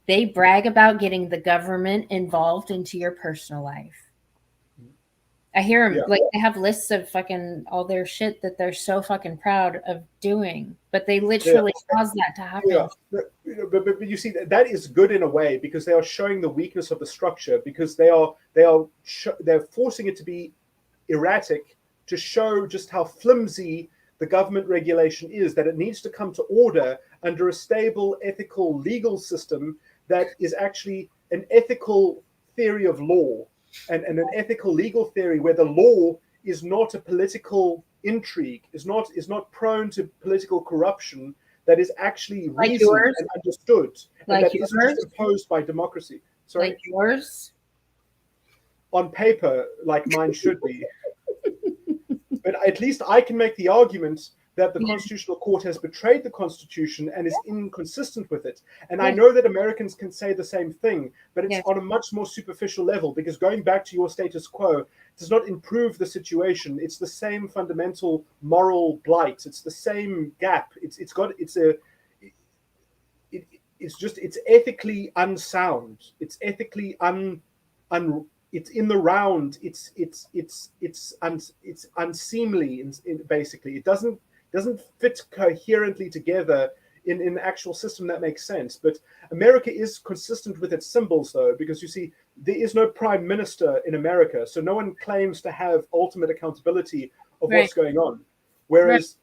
S1: They brag about getting the government involved into your personal life. I hear them,
S3: Yeah.
S1: like, they have lists of fucking all their shit that they're so fucking proud of doing, but they literally cause that to happen.
S3: Yeah, but you see, that is good in a way, because they are showing the weakness of the structure, because they're forcing it to be erratic, to show just how flimsy the government regulation is, that it needs to come to order under a stable, ethical, legal system that is actually an ethical theory of law, and an ethical legal theory where the law is not a political intrigue, is not prone to political corruption, that is actually
S1: Like
S3: reasoned
S1: yours?
S3: and understood,
S1: Like
S3: and that isn't
S1: yours?
S3: just imposed by democracy. Sorry?
S1: Like yours?
S3: On paper, like mine should be. But at least I can make the argument that the Constitutional Court has betrayed the Constitution and is inconsistent with it. And I know that Americans can say the same thing, but it's on a much more superficial level, because going back to your status quo does not improve the situation. It's the same fundamental moral blight. It's the same gap. It's ethically unsound. It's ethically it's in the round. It's unseemly. Basically, it doesn't fit coherently together in an actual system that makes sense. But America is consistent with its symbols, though, because you see, there is no prime minister in America, so no one claims to have ultimate accountability of what's going on. Whereas,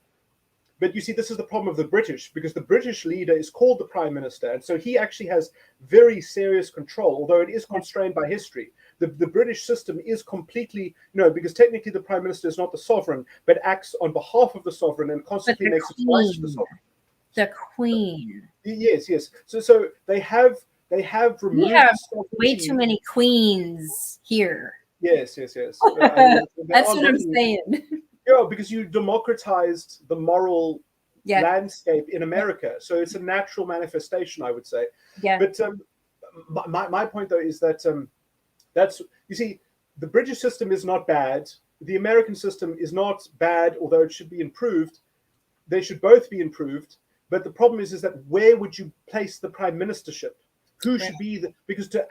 S3: but you see, this is the problem of the British, because the British leader is called the prime minister, and so he actually has very serious control, although it is constrained by history. The British system is completely, because technically the prime minister is not the sovereign, but acts on behalf of the sovereign and constantly makes it twice to the sovereign.
S1: The Queen.
S3: Yes. So they have removed.
S1: We have way too many queens here.
S3: Yes.
S1: That's what I'm saying.
S3: Yeah, because you democratized the moral landscape in America, so it's a natural manifestation, I would say.
S1: Yeah.
S3: But my point, though, is that that's, you see, the British system is not bad. The American system is not bad, although it should be improved. They should both be improved. But the problem is that where would you place the prime ministership? Who should be because the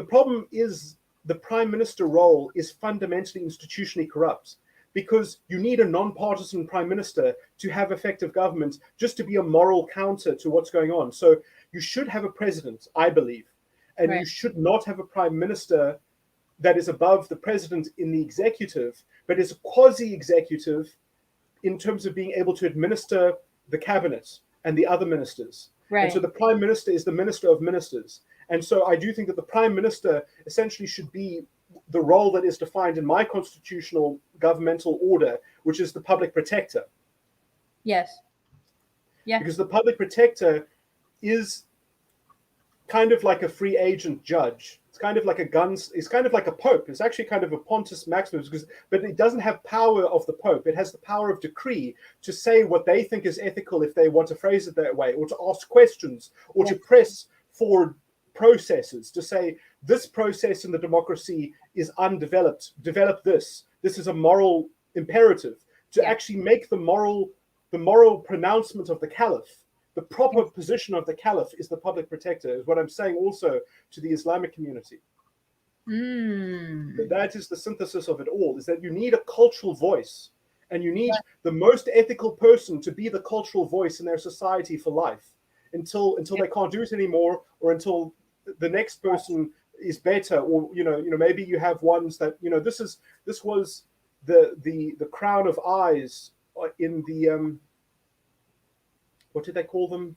S3: problem is the prime minister role is fundamentally institutionally corrupt, because you need a non-partisan prime minister to have effective government, just to be a moral counter to what's going on. So you should have a president, I believe, and you should not have a prime minister that is above the president in the executive, but is a quasi-executive in terms of being able to administer the cabinet and the other ministers. And so the prime minister is the minister of ministers. And so I do think that the prime minister essentially should be the role that is defined in my constitutional governmental order, which is the public protector.
S1: Yes. Yeah.
S3: Because the public protector is kind of like a free agent judge. It's kind of like it's kind of like a pope. It's actually kind of a Pontius Maximus, but it doesn't have power of the pope. It has the power of decree to say what they think is ethical, if they want to phrase it that way, or to ask questions, or to press for processes, to say this process in the democracy is undeveloped. Develop this. This is a moral imperative, to actually make the moral pronouncement of the caliph. The proper position of the caliph is the public protector, is what I'm saying also to the Islamic community. That is the synthesis of it all, is that you need a cultural voice, and you need the most ethical person to be the cultural voice in their society for life, until they can't do it anymore, or until the next person is better, or maybe you have ones that this was the crown of eyes in the what did they call them?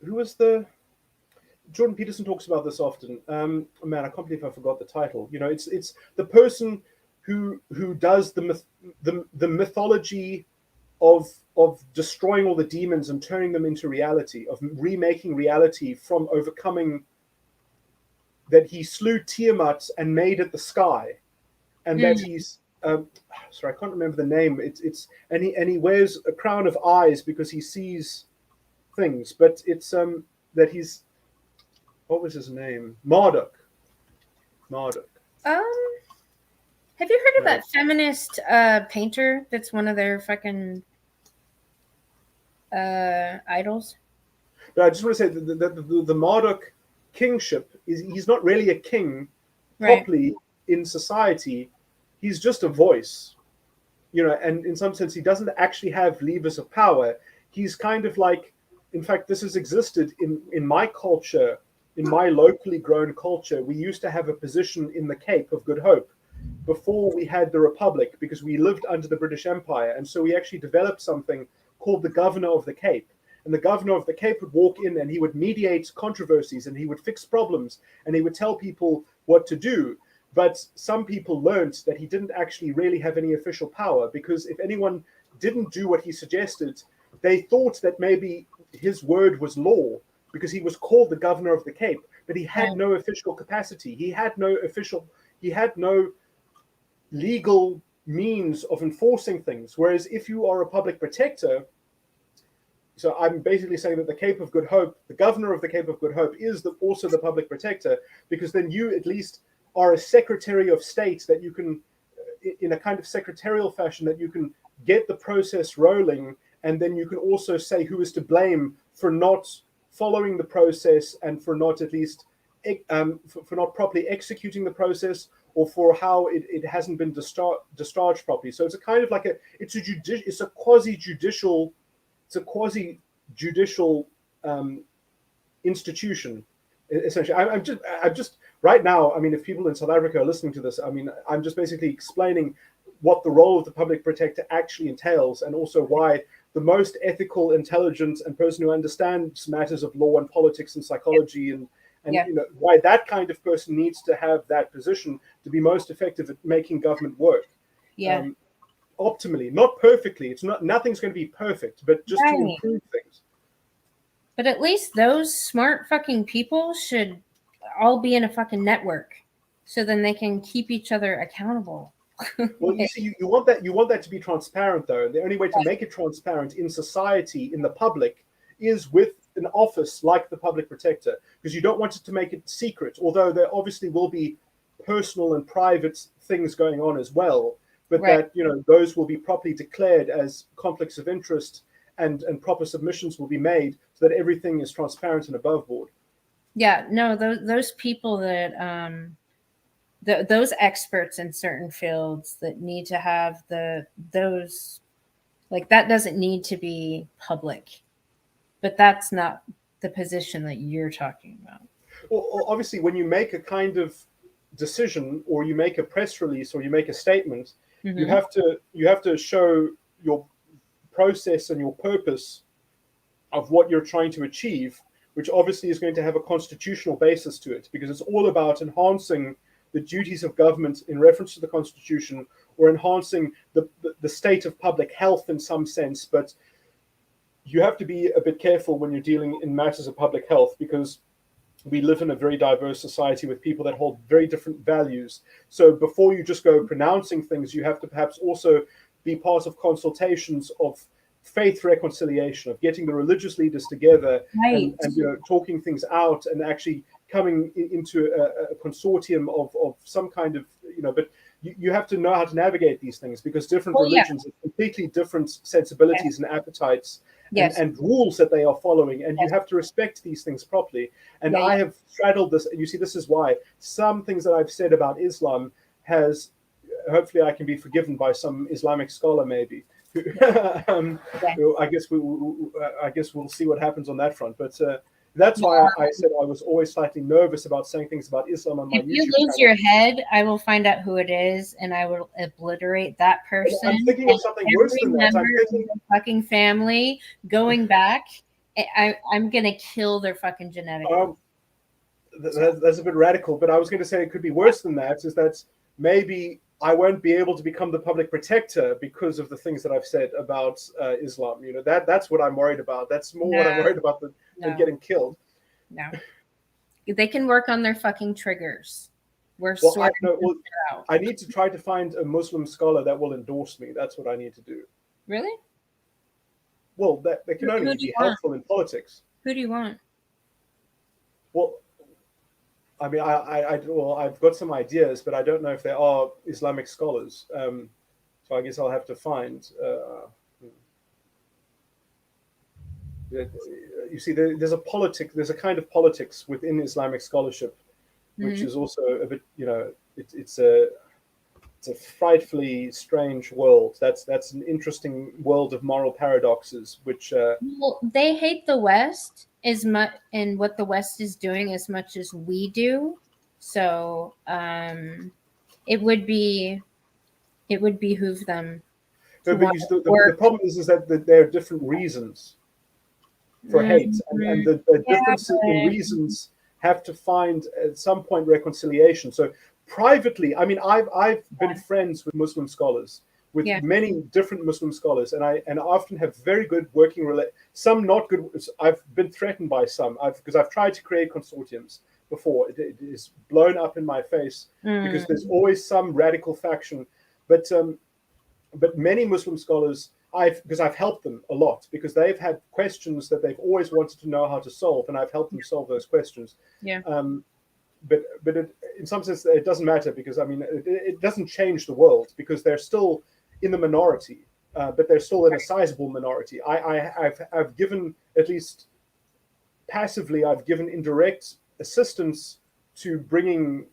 S3: who was the Jordan Peterson talks about this often. Man, I can't believe I forgot the title. You know, it's the person who does the mythology of destroying all the demons and turning them into reality, of remaking reality from overcoming that he slew Tiamat and made it the sky, and that he's sorry, I can't remember the name. And he wears a crown of eyes because he sees things, but it's that he's, what was his name? Marduk.
S1: Have you heard of that feminist painter that's one of their fucking idols?
S3: But I just want to say the Marduk kingship he's not really a king properly in society. He's just a voice, you know, and in some sense he doesn't actually have levers of power. He's kind of like, in fact, this has existed in my culture, in my locally grown culture. We used to have a position in the Cape of Good Hope before we had the Republic, because we lived under the British Empire, and so we actually developed something called the Governor of the Cape. And the Governor of the Cape would walk in and he would mediate controversies and he would fix problems and he would tell people what to do. But some people learned that he didn't actually really have any official power, because if anyone didn't do what he suggested, they thought that maybe his word was law, because he was called the Governor of the Cape, but he had no official capacity. He had no legal means of enforcing things. Whereas if you are a public protector, so I'm basically saying that the Cape of Good Hope, the Governor of the Cape of Good Hope, is also the public protector, because then you at least are a Secretary of State, that you can, in a kind of secretarial fashion, that you can get the process rolling, and then you can also say who is to blame for not following the process and for not at least for not properly executing the process, or for how it hasn't been discharged properly. So it's a kind of like it's a quasi-judicial institution, essentially. I'm just right now, I mean, if people in South Africa are listening to this, I mean, I'm just basically explaining what the role of the public protector actually entails, and also why the most ethical, intelligent, and person who understands matters of law and politics and psychology and you know, why that kind of person needs to have that position to be most effective at making government work. Optimally, not perfectly. Nothing's going to be perfect, but just to improve things.
S1: But at least those smart fucking people should all be in a fucking network, so then they can keep each other accountable.
S3: Well, you see, you want that to be transparent, though. The only way to make it transparent in society, in the public, is with an office like the public protector, because you don't want it to make it secret, although there obviously will be personal and private things going on as well, but that, you know, those will be properly declared as conflicts of interest, and proper submissions will be made so that everything is transparent and above board.
S1: Yeah, no, those people that those experts in certain fields that need to have those, like, that doesn't need to be public. But that's not the position that you're talking about.
S3: Well, obviously, when you make a kind of decision, or you make a press release, or you make a statement, you have to show your process and your purpose of what you're trying to achieve, which obviously is going to have a constitutional basis to it, because it's all about enhancing the duties of government in reference to the Constitution, or enhancing the state of public health in some sense. But you have to be a bit careful when you're dealing in matters of public health, because we live in a very diverse society with people that hold very different values. So before you just go pronouncing things, you have to perhaps also be part of consultations of faith reconciliation, of getting the religious leaders together and you know, talking things out, and actually coming into a consortium of some kind of, you know, but you have to know how to navigate these things, because different religions have completely different sensibilities and appetites and rules that they are following, and you have to respect these things properly. And I have straddled this, and you see, this is why some things that I've said about Islam has, hopefully I can be forgiven by some Islamic scholar maybe. I guess we'll see what happens on that front, but that's why I said I was always slightly nervous about saying things about Islam on my YouTube channel.
S1: If you lose your head, I will find out who it is, and I will obliterate that person.
S3: I'm thinking of something worse than that. I'm thinking
S1: the fucking family going back I'm gonna kill their fucking genetics.
S3: That's a bit radical, but I was going to say it could be worse than that. Is that maybe I won't be able to become the public protector because of the things that I've said about Islam. You know, that's what I'm worried about. That's more what I'm worried about than getting killed.
S1: No, they can work on their fucking triggers. We're
S3: I need to try to find a Muslim scholar that will endorse me. That's what I need to do.
S1: Really?
S3: Well, that can only be helpful in politics.
S1: Who do you want?
S3: Well, I mean, I've got some ideas, but I don't know if they are Islamic scholars. So I guess I'll have to find. You see, there's a kind of politics within Islamic scholarship, which is also a bit, you know, it's a frightfully strange world. That's an interesting world of moral paradoxes, which
S1: well, they hate the West as much and what the West is doing as much as we do. So it would behoove them.
S3: But the problem is that there are different reasons for hate, and the differences in reasons have to find at some point reconciliation. So privately, I mean, I've been friends with Muslim scholars, with many different Muslim scholars, and I often have very good working some not good. I've been threatened by some because I've tried to create consortiums before. It is blown up in my face because there's always some radical faction, but many Muslim scholars, because I've helped them a lot, because they've had questions that they've always wanted to know how to solve, and I've helped them solve those questions.
S1: Yeah.
S3: But in some sense, it doesn't matter, because I mean, it doesn't change the world, because they're still in the minority, but they're still in a sizable minority. I've given, at least passively, I've given indirect assistance to bringing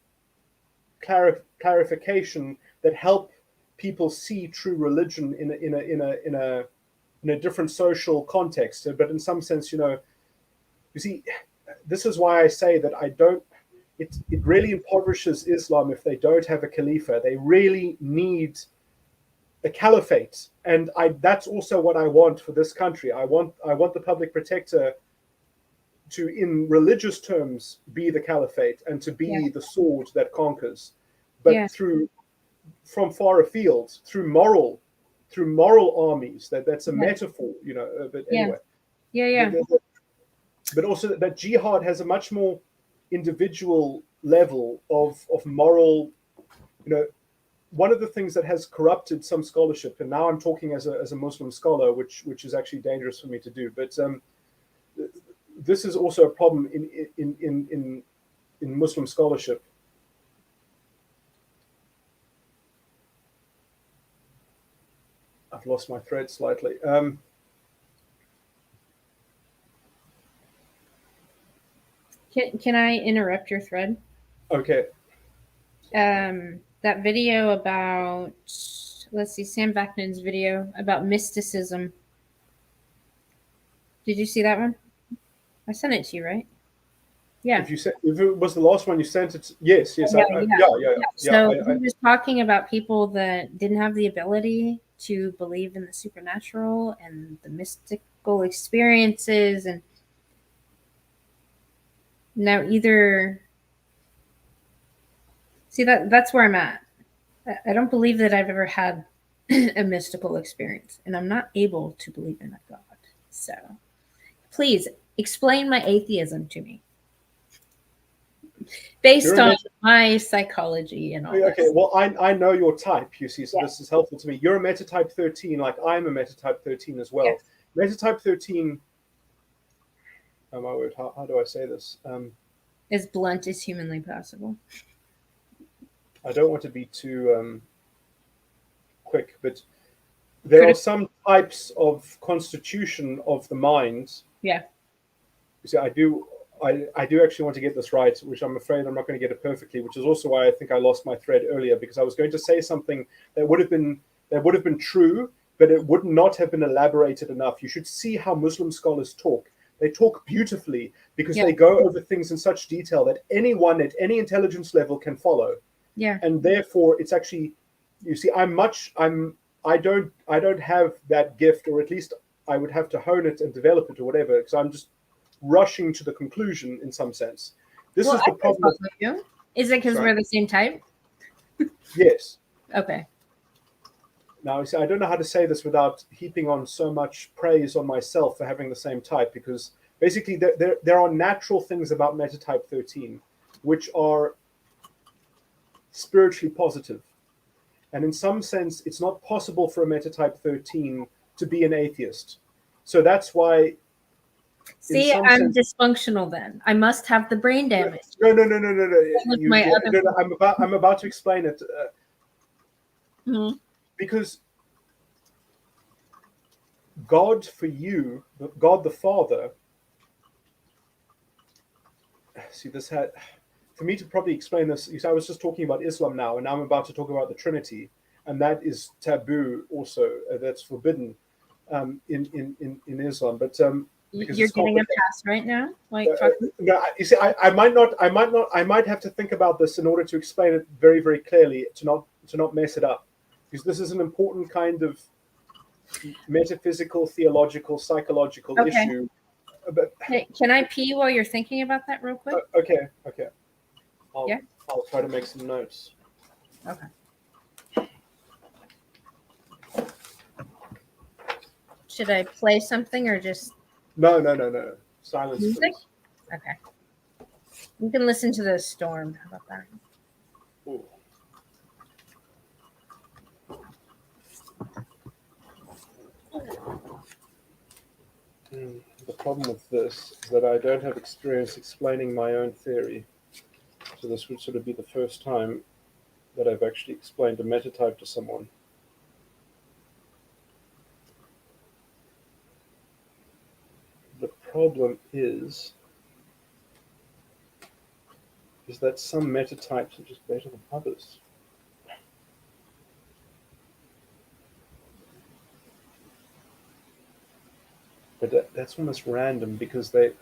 S3: clarification that help people see true religion in a different social context. But in some sense, you see, this is why I say that it really impoverishes Islam if they don't have a Khalifa. They really need a caliphate, and that's also what I want for this country. I want the public protector to, in religious terms, be the caliphate and to be the sword that conquers, but from far afield, through moral armies. That's a metaphor, but anyway. But also that jihad has a much more individual level of moral. One of the things that has corrupted some scholarship, and now I'm talking as a Muslim scholar, which is actually dangerous for me to do, but this is also a problem in Muslim scholarship. I've lost my thread slightly.
S1: Can I interrupt your thread?
S3: Okay.
S1: That video about, let's see, Sam Vaknin's video about mysticism. Did you see that one? I sent it to you, right? Yeah.
S3: If it was the last one you sent it, yes.
S1: Yeah. So he was talking about people that didn't have the ability to believe in the supernatural and the mystical experiences, and now that's where I'm at. I don't believe that I've ever had a mystical experience, and I'm not able to believe in a God. So please explain my atheism to me based on my psychology and all that.
S3: Okay, well, I know your type, you see, so this is helpful to me. You're a metatype 13, like I'm a metatype 13 as well. Yes. Metatype 13, oh my word, how do I say this?
S1: As blunt as humanly possible.
S3: I don't want to be too quick, but there are some types of constitution of the mind.
S1: Yeah.
S3: You see, I do actually want to get this right, which I'm afraid I'm not going to get it perfectly, which is also why I think I lost my thread earlier, because I was going to say something that would have been true, but it would not have been elaborated enough. You should see how Muslim scholars talk. They talk beautifully because they go over things in such detail that anyone at any intelligence level can follow.
S1: Yeah.
S3: And therefore it's actually, you see, I don't have that gift, or at least I would have to hone it and develop it or whatever, because I'm just rushing to the conclusion in some sense. This is the problem.
S1: Is it because we're the same type?
S3: Yes.
S1: Okay.
S3: Now, you see, I don't know how to say this without heaping on so much praise on myself for having the same type, because basically there are natural things about metatype 13 which are spiritually positive. And in some sense, it's not possible for a metatype 13 to be an atheist. So that's why...
S1: See, I'm dysfunctional then. I must have the brain damage.
S3: No. I'm about to explain it. Because God for you, God the Father, see, this had, for me to probably explain this, you see, I was just talking about Islam now, and now I'm about to talk about the Trinity, and that is taboo also, that's forbidden in Islam. But
S1: you're getting a pass right now, like
S3: no, you see, I might have to think about this in order to explain it very, very clearly, to not mess it up, because this is an important kind of metaphysical, theological, psychological issue. But,
S1: hey, can I pee while you're thinking about that real quick?
S3: Okay. I'll try to make some notes.
S1: Okay. Should I play something or just...
S3: No. Silence.
S1: Music?
S3: Please.
S1: Okay. You can listen to the storm. How about that?
S3: Ooh. The problem with this is that I don't have experience explaining my own theory. So this would sort of be the first time that I've actually explained a metatype to someone. The problem is that some metatypes are just better than others. But that's almost random, because they...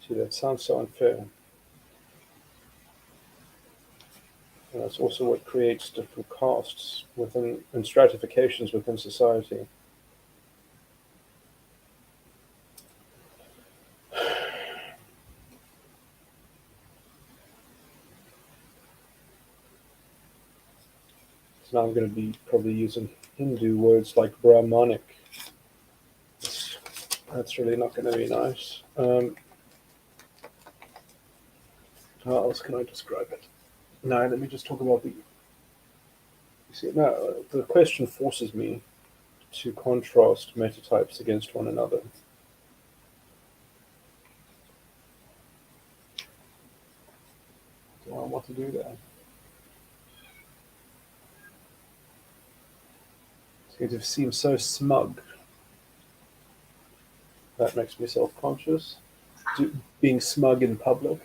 S3: See, that sounds so unfair. And that's also what creates different castes within, and stratifications within society. So now I'm going to be probably using Hindu words like Brahmanic. That's really not going to be nice. How else can I describe it? No, let me just talk about the... You see, now the question forces me to contrast metatypes against one another. Do I want to do that? It seems so smug. That makes me self-conscious. Being smug in public.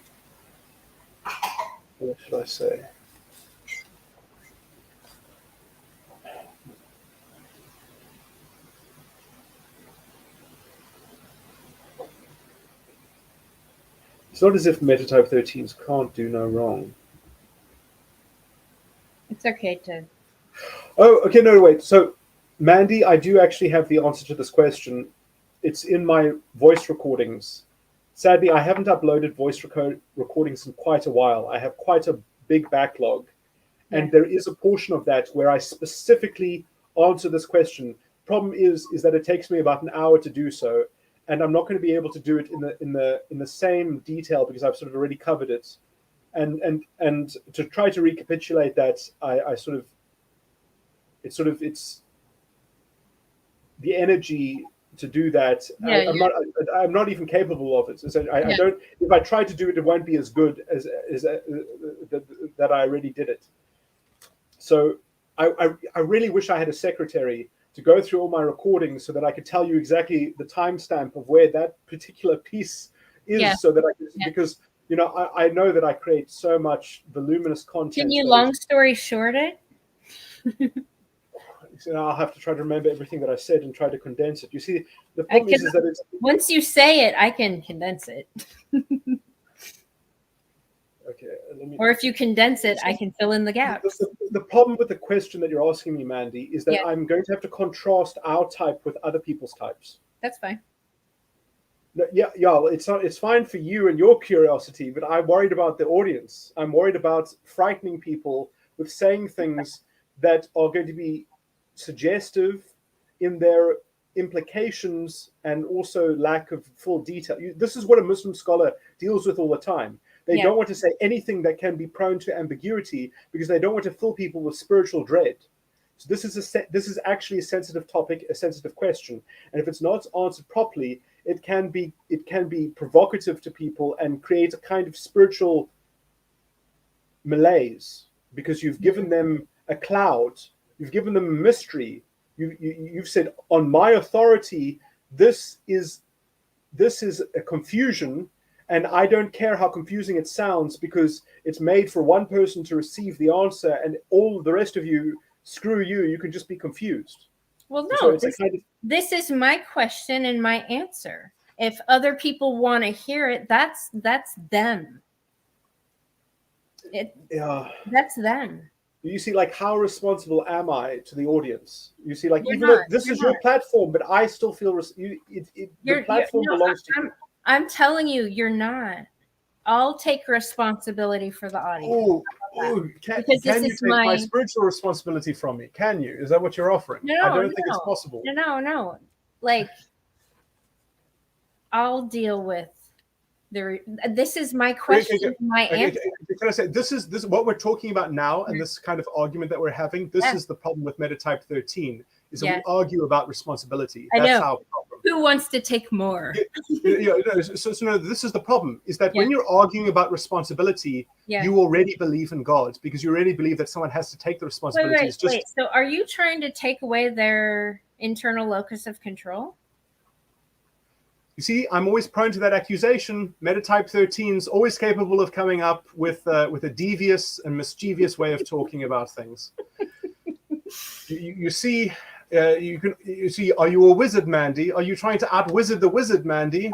S3: What should I say? It's not as if metatype 13s can't do no wrong.
S1: It's okay to...
S3: Oh, okay, no, wait. So, Mandy, I do actually have the answer to this question. It's in my voice recordings. Sadly, I haven't uploaded voice recordings in quite a while. I have quite a big backlog. Yeah. And there is a portion of that where I specifically answer this question. Problem is that it takes me about an hour to do so, and I'm not going to be able to do it in the same detail, because I've sort of already covered it. And to try to recapitulate that, it's the energy to do that.
S1: Yeah,
S3: I'm not even capable of it. So I don't. If I try to do it, it won't be as good as that I already did it. So I really wish I had a secretary to go through all my recordings so that I could tell you exactly the timestamp of where that particular piece is, so that I could, because I know that I create so much voluminous content.
S1: Can you long story short it?
S3: So I'll have to try to remember everything that I said and try to condense it. You see, the problem is that it's...
S1: Once you say it, I can condense it.
S3: Okay, let me.
S1: Or if you condense it, I can fill in the gaps.
S3: The problem with the question that you're asking me, Mandy, is that
S1: Yeah.
S3: I'm going to have to contrast our type with other people's types.
S1: That's fine.
S3: No, yeah, well, it's fine for you and your curiosity, but I'm worried about the audience. I'm worried about frightening people with saying things that are going to be suggestive in their implications and also lack of full detail. This is what a Muslim scholar deals with all the time. They don't want to say anything that can be prone to ambiguity because they don't want to fill people with spiritual dread. So this is actually a sensitive topic, a sensitive question, and if it's not answered properly, it can be provocative to people and create a kind of spiritual malaise because you've given them a cloud, you've given them a mystery. You've said, on my authority, this is a confusion, and I don't care how confusing it sounds because it's made for one person to receive the answer, and all the rest of you, screw you, you can just be confused.
S1: Well, no,
S3: So
S1: this is my question and my answer. If other people want to hear it, that's them. That's them.
S3: You see, like, how responsible am I to the audience? You see, like,
S1: You're
S3: even
S1: not,
S3: though this is
S1: not.
S3: your platform, but I still feel the platform belongs to you.
S1: I'm telling you, you're not. I'll take responsibility for the audience.
S3: Can you take my spiritual responsibility from me? Can you? Is that what you're offering?
S1: No,
S3: I don't think it's possible.
S1: No. Like, I'll deal with this is my question, my answer.
S3: Can I say this is what we're talking about now, and this kind of argument that we're having. This is the problem with Metatype 13. Is that we argue about responsibility. That's our problem.
S1: Who wants to take more?
S3: So this is the problem, is that when you're arguing about responsibility, you already believe in God because you already believe that someone has to take the responsibility.
S1: Wait. So are you trying to take away their internal locus of control?
S3: You see, I'm always prone to that accusation. Metatype 13 is always capable of coming up with a devious and mischievous way of talking about things. You see, you see. Are you a wizard, Mandy? Are you trying to out-wizard the wizard, Mandy?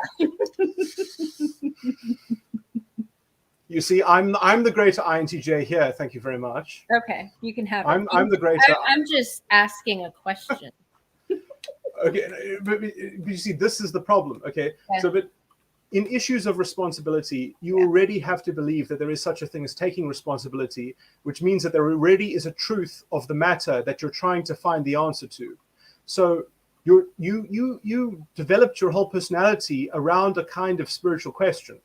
S3: You see, I'm the greater INTJ here. Thank you very much.
S1: Okay, you can have
S3: it. I'm the greater.
S1: I'm just asking a question.
S3: Okay, but you see, this is the problem. Okay, so but in issues of responsibility, you already have to believe that there is such a thing as taking responsibility, which means that there already is a truth of the matter that you're trying to find the answer to. So you developed your whole personality around a kind of spiritual question,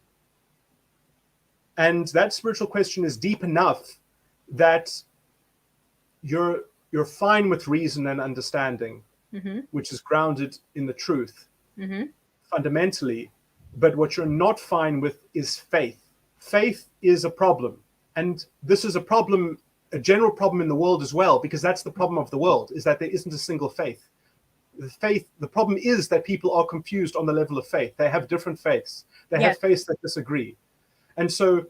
S3: and that spiritual question is deep enough that you're fine with reason and understanding. Mm-hmm. Which is grounded in the truth, fundamentally. But what you're not fine with is faith. Faith is a problem. And this is a problem, a general problem in the world as well, because that's the problem of the world, is that there isn't a single faith. The problem is that people are confused on the level of faith. They have different faiths. They have faiths that disagree. And so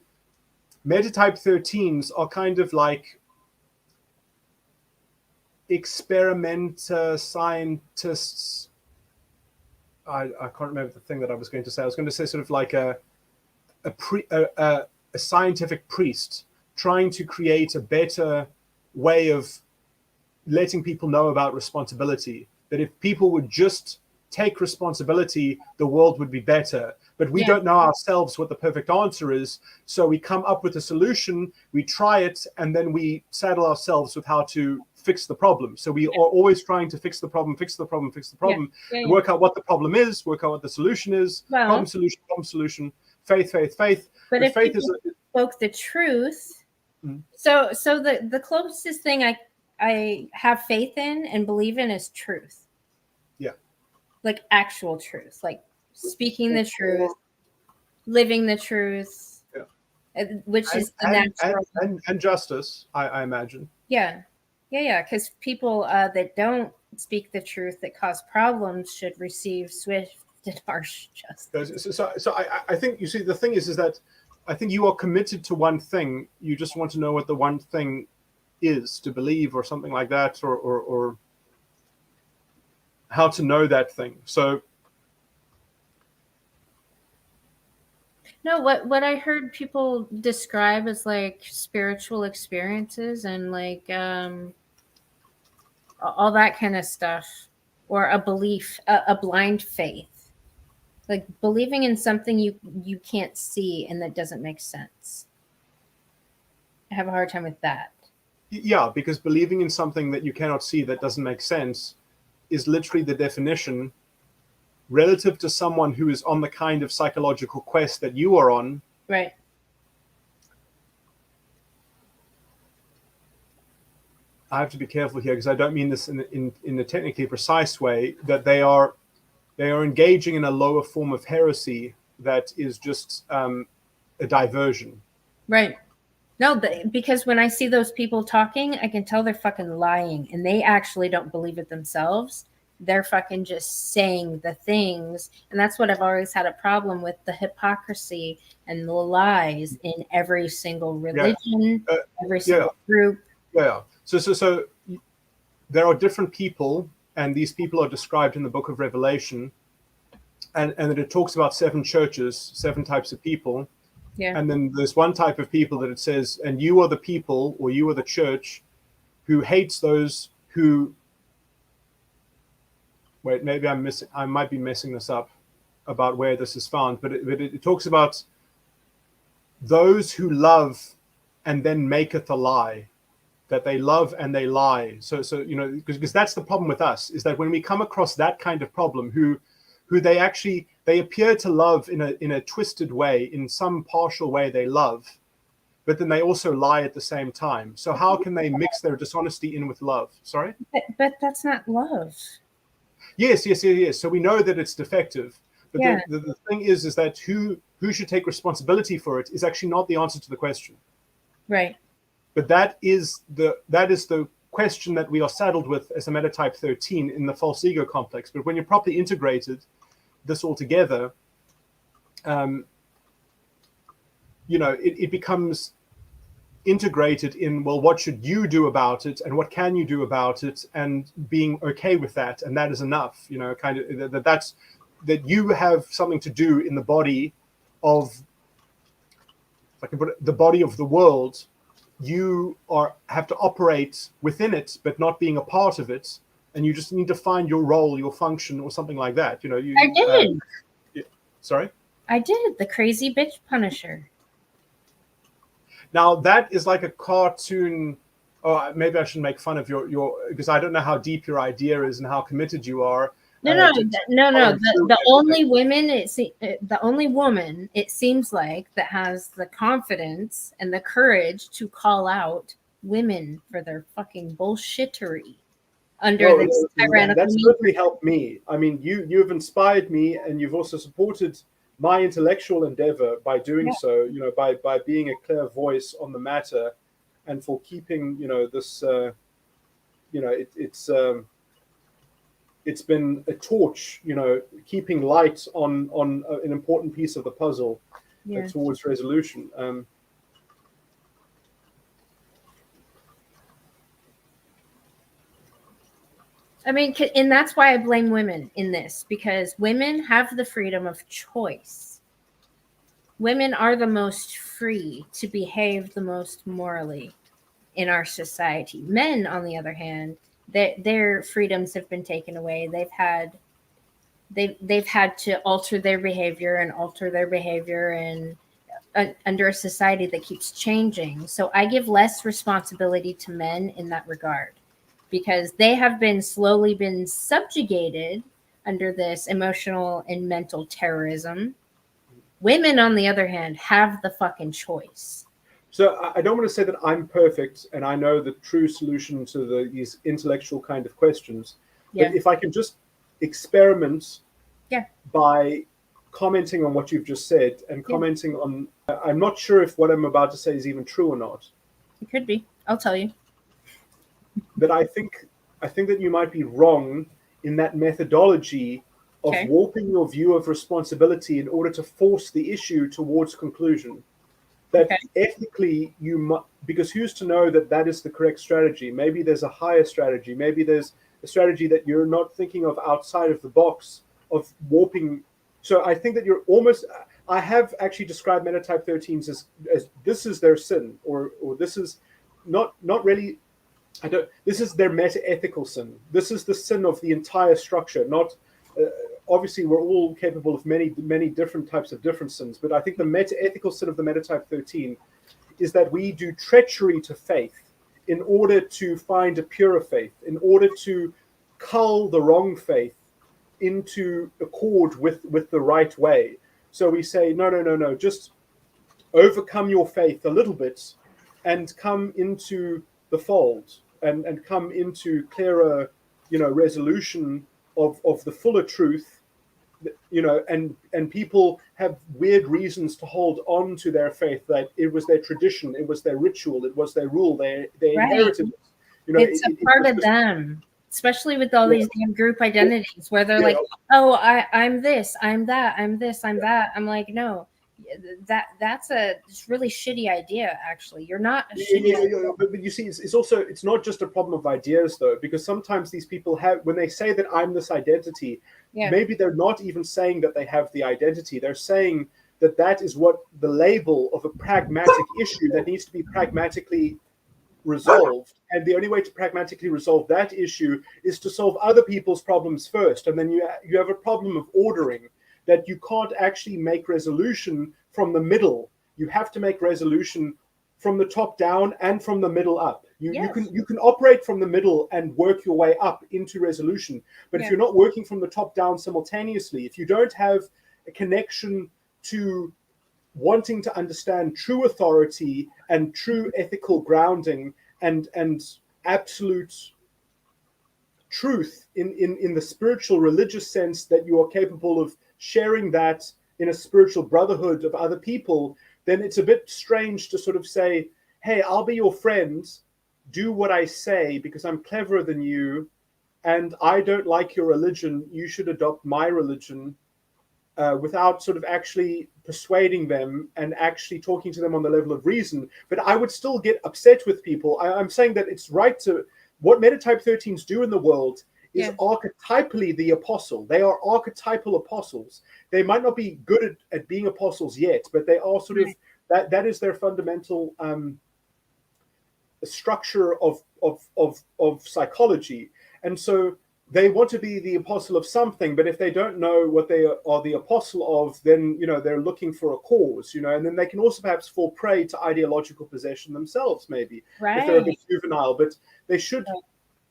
S3: Metatype 13s are kind of like experimenter scientists. I can't remember the thing that I was going to say. I was going to say sort of like a scientific priest trying to create a better way of letting people know about responsibility. That if people would just take responsibility, the world would be better. But we don't know ourselves what the perfect answer is. So we come up with a solution, we try it, and then we saddle ourselves with how to fix the problem. So we are always trying to fix the problem, and work out what the problem is, work out what the solution is, problem, solution, faith.
S1: But if faith spoke the truth, so the closest thing I have faith in and believe in is truth.
S3: Yeah.
S1: Like actual truth, like speaking the truth, living the truth, which is the natural.
S3: And justice, I imagine.
S1: Yeah. Because people that don't speak the truth that cause problems should receive swift and harsh justice.
S3: So I think, you see, the thing is that I think you are committed to one thing. You just want to know what the one thing is to believe or something like that, or how to know that thing. So
S1: No, what I heard people describe as like spiritual experiences and like all that kind of stuff, or a belief, a blind faith, like believing in something you can't see and that doesn't make sense. I have a hard time with that.
S3: Yeah, because believing in something that you cannot see that doesn't make sense is literally the definition relative to someone who is on the kind of psychological quest that you are on.
S1: Right.
S3: I have to be careful here because I don't mean this in a technically precise way, that they are engaging in a lower form of heresy that is just a diversion.
S1: Right. No, because when I see those people talking, I can tell they're fucking lying, and they actually don't believe it themselves. They're fucking just saying the things, and that's what I've always had a problem with: the hypocrisy and the lies in every single religion, every single group.
S3: Yeah. So there are different people, and these people are described in the book of Revelation, and it talks about 7 churches, 7 types of people.
S1: Yeah.
S3: And then there's one type of people that it says, and you are the people, or you are the church, who hates those who. Wait, maybe I might be messing this up about where this is found, but it talks about those who love and then maketh a lie, that they love and they lie. So because that's the problem with us, is that when we come across that kind of problem, who they appear to love in a twisted way, in some partial way they love, but then they also lie at the same time. So how can they mix their dishonesty in with love? Sorry?
S1: But that's not love.
S3: Yes. So we know that it's defective. But the thing is that who should take responsibility for it is actually not the answer to the question.
S1: Right.
S3: But that is the question that we are saddled with as a metatype 13 in the false ego complex. But when you're properly integrated this all together, it becomes integrated in, well, what should you do about it, and what can you do about it, and being okay with that, and that is enough. Kind of that you have something to do in the body of, if I can put it, the body of the world. You have to operate within it, but not being a part of it, and you just need to find your role, your function, or something like that.
S1: I did.
S3: Sorry?
S1: I did. The crazy bitch punisher.
S3: Now that is like a cartoon. Oh, maybe I shouldn't make fun of your because I don't know how deep your idea is and how committed you are.
S1: No. The only woman it seems like that has the confidence and the courage to call out women for their fucking bullshittery under this tyrannical.
S3: That's certainly helped me. I mean, you've inspired me, and you've also supported my intellectual endeavor by doing so. By being a clear voice on the matter, and for keeping this. It's been a torch, keeping light on an important piece of the puzzle towards resolution.
S1: I mean, and that's why I blame women in this, because women have the freedom of choice. Women are the most free to behave the most morally in our society. Men, on the other hand, their freedoms have been taken away. They've had to alter their behavior and under a society that keeps changing. So I give less responsibility to men in that regard, because they have slowly been subjugated under this emotional and mental terrorism. Women, on the other hand, have the fucking choice.
S3: So I don't want to say that I'm perfect and I know the true solution to these intellectual kind of questions. But if I can just experiment by commenting on what you've just said and commenting on, I'm not sure if what I'm about to say is even true or not.
S1: It could be. I'll tell you.
S3: But I think that you might be wrong in that methodology of warping your view of responsibility in order to force the issue towards conclusion. That ethically because who's to know that is the correct strategy? Maybe there's a higher strategy. Maybe there's a strategy that you're not thinking of outside of the box of warping. So I think that you're almost, I have actually described metatype 13s as this is their sin, or this is not really. I don't. This is their meta-ethical sin. This is the sin of the entire structure. Not obviously, we're all capable of many different types of different sins, but I think the meta-ethical sin of the metatype 13 is that we do treachery to faith in order to find a purer faith, in order to cull the wrong faith into accord with the right way. So we say, no, just overcome your faith a little bit and come into the fold and come into clearer, resolution of the fuller truth, and people have weird reasons to hold on to their faith, that it was their tradition, it was their ritual, it was their rule, they inherited it.
S1: It's a part of them, especially with all these damn group identities where they're like, oh, I'm this, I'm that, I'm this, I'm that. I'm like, no, that's a really shitty idea, actually. You're not a shitty
S3: but you see, it's not just a problem of ideas, though, because sometimes these people have, when they say that I'm this identity, maybe they're not even saying that they have the identity. They're saying that is what the label of a pragmatic issue that needs to be pragmatically resolved, and the only way to pragmatically resolve that issue is to solve other people's problems first, and then you have a problem of ordering, that you can't actually make resolution from the middle. You have to make resolution from the top down and from the middle up. You can operate from the middle and work your way up into resolution, but if you're not working from the top down simultaneously, if you don't have a connection to wanting to understand true authority and true ethical grounding and absolute truth in the spiritual religious sense, that you are capable of sharing that in a spiritual brotherhood of other people, then it's a bit strange to sort of say, hey, I'll be your friend, do what I say because I'm cleverer than you, and I don't like your religion, you should adopt my religion, without sort of actually persuading them and actually talking to them on the level of reason. But I would still get upset with people. I'm saying that it's right to, what metatype 13s do in the world is archetypally the apostle. They are archetypal apostles. They might not be good at being apostles yet, but they are sort of, that is their fundamental structure of psychology. And so they want to be the apostle of something, but if they don't know what they are the apostle of, then they're looking for a cause, and then they can also perhaps fall prey to ideological possession themselves, maybe if they're a bit juvenile. But they should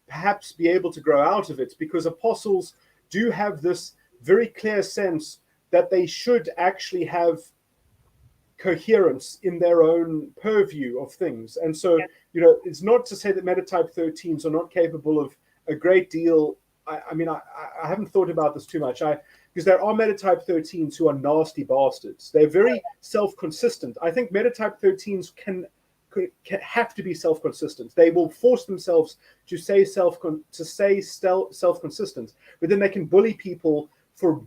S3: perhaps be able to grow out of it, because apostles do have this very clear sense that they should actually have coherence in their own purview of things. And so it's not to say that metatype 13s are not capable of a great deal. I mean, I haven't thought about this too much, because there are metatype 13s who are nasty bastards. They're very self-consistent. I think metatype 13s can have to be self-consistent. They will force themselves to say self-consistent, but then they can bully people for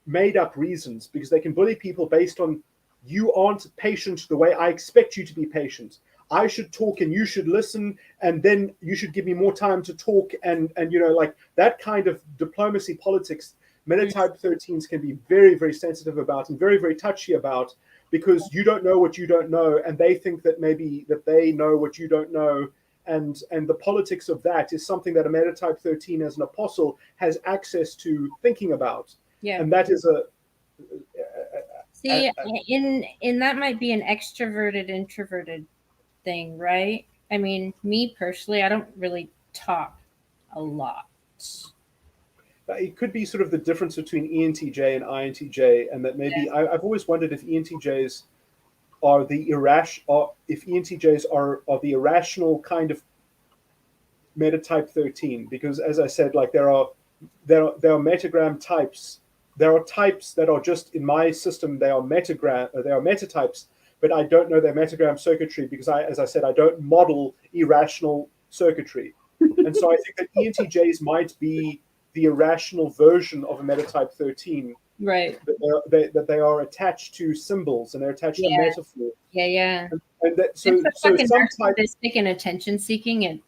S3: made-up reasons, because they can bully people based on, you aren't patient the way I expect you to be patient. I should talk and you should listen, and then you should give me more time to talk, and like that kind of diplomacy politics. Metatype 13s can be very, very sensitive about and very, very touchy about, because you don't know what you don't know, and they think that maybe that they know what you don't know, and the politics of that is something that a metatype 13 as an apostle has access to thinking about. And that is
S1: in that might be an extroverted introverted thing, right? I mean, me personally, I don't really talk a lot.
S3: It could be sort of the difference between ENTJ and INTJ, and that maybe I've always wondered if ENTJs are the irrational, if ENTJs are the irrational kind of metatype 13, because as I said, like there are metagram types. There are types that are just in my system. They are metatypes, but I don't know their metagram circuitry, because as I said, I don't model irrational circuitry, and so I think that ENTJs might be the irrational version of a metatype 13,
S1: right?
S3: That they are attached to symbols and they're attached to metaphor.
S1: And
S3: that, so
S1: fucking
S3: some type
S1: narcissistic and attention seeking, and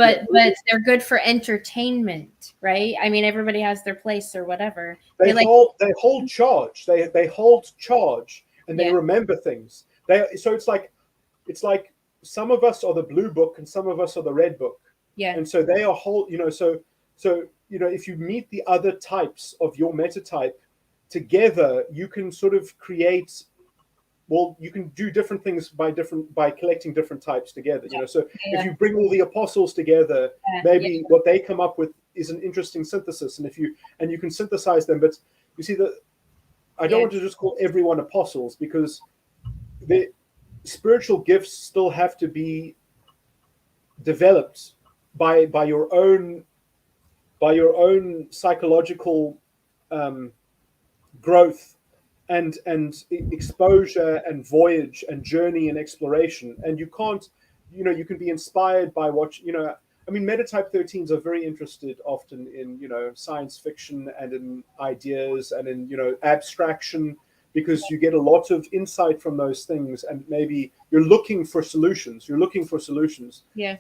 S1: but they're good for entertainment, right? I mean, everybody has their place or whatever.
S3: They
S1: like
S3: hold charge. They hold charge, and they
S1: Yeah.
S3: remember things. So it's like some of us are the blue book and some of us are the red book.
S1: Yeah.
S3: And so they are so if you meet the other types of your metatype together, you can sort of create, well, you can do different things by collecting different types together. So if you bring all the apostles together, maybe what they come up with is an interesting synthesis, and you can synthesize them. But you see that I don't want to just call everyone apostles, because the spiritual gifts still have to be developed by your own psychological growth and exposure and voyage and journey and exploration. And you can't, you can be inspired by I mean, Metatype 13s are very interested often in, science fiction and in ideas and in, abstraction, because you get a lot of insight from those things, and maybe you're looking for solutions.
S1: Yeah.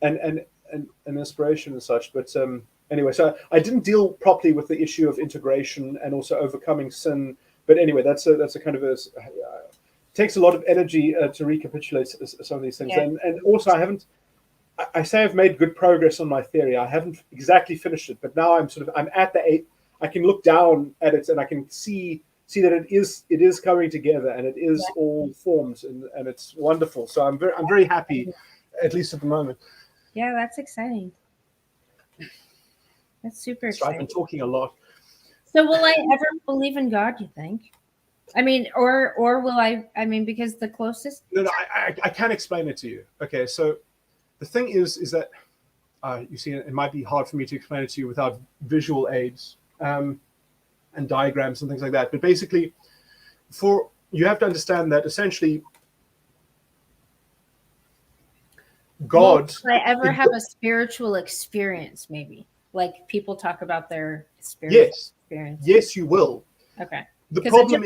S3: And inspiration and such. But anyway, so I didn't deal properly with the issue of integration and also overcoming sin. But anyway, that's a kind of takes a lot of energy to recapitulate some of these things.
S1: Yeah.
S3: And also I say I've made good progress on my theory. I haven't exactly finished it, but now I'm at the 8. I can look down at it and I can see that it is coming together, and it is all formed, and it's wonderful. So I'm very happy, at least at the moment.
S1: Yeah, that's exciting. That's super exciting.
S3: I've been talking a lot.
S1: So will I ever believe in God, you think? I mean, or will I mean, because the closest...
S3: No, I can't explain it to you. Okay, so the thing is that, you see, it might be hard for me to explain it to you without visual aids and diagrams and things like that. But basically, you have to understand that essentially God...
S1: Will I ever have a spiritual experience, maybe? Like people talk about their spiritual experience.
S3: Yes, you will.
S1: Okay.
S3: The problem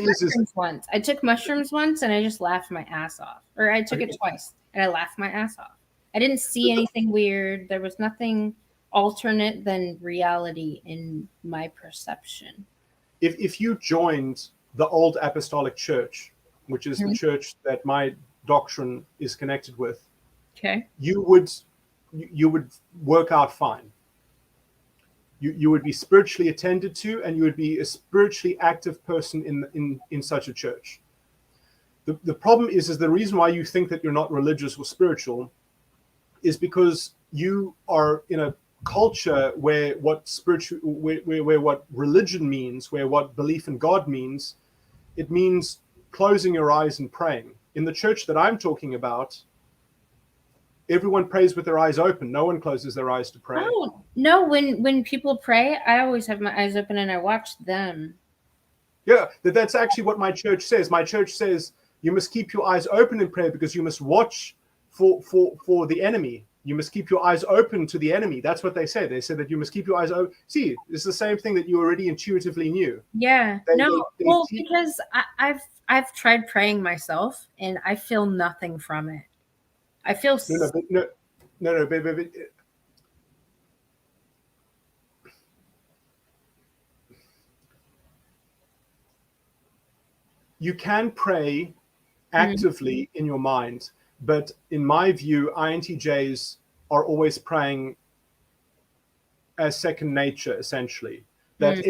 S1: I took mushrooms once and I just laughed my ass off. Or I took it twice and I laughed my ass off. I didn't see anything weird. There was nothing alternate than reality in my perception.
S3: If you joined the old apostolic church, which is the church that my doctrine is connected with,
S1: okay, you
S3: would work out fine. You would be spiritually attended to, and you would be a spiritually active person in such a church. The problem is the reason why you think that you're not religious or spiritual is because you are in a culture where what religion means, where what belief in God means, it means closing your eyes and praying. In the church that I'm talking about, everyone prays with their eyes open. No one closes their eyes to pray.
S1: Oh, no, when people pray, I always have my eyes open and I watch them.
S3: Yeah, that's actually what my church says. My church says you must keep your eyes open in prayer because you must watch for the enemy. You must keep your eyes open to the enemy. That's what they say. They say that you must keep your eyes open. See, it's the same thing that you already intuitively knew.
S1: Yeah. Because I've tried praying myself and I feel nothing from it. I feel
S3: no. You can pray actively in your mind, but in my view, INTJs are always praying as second nature, essentially. That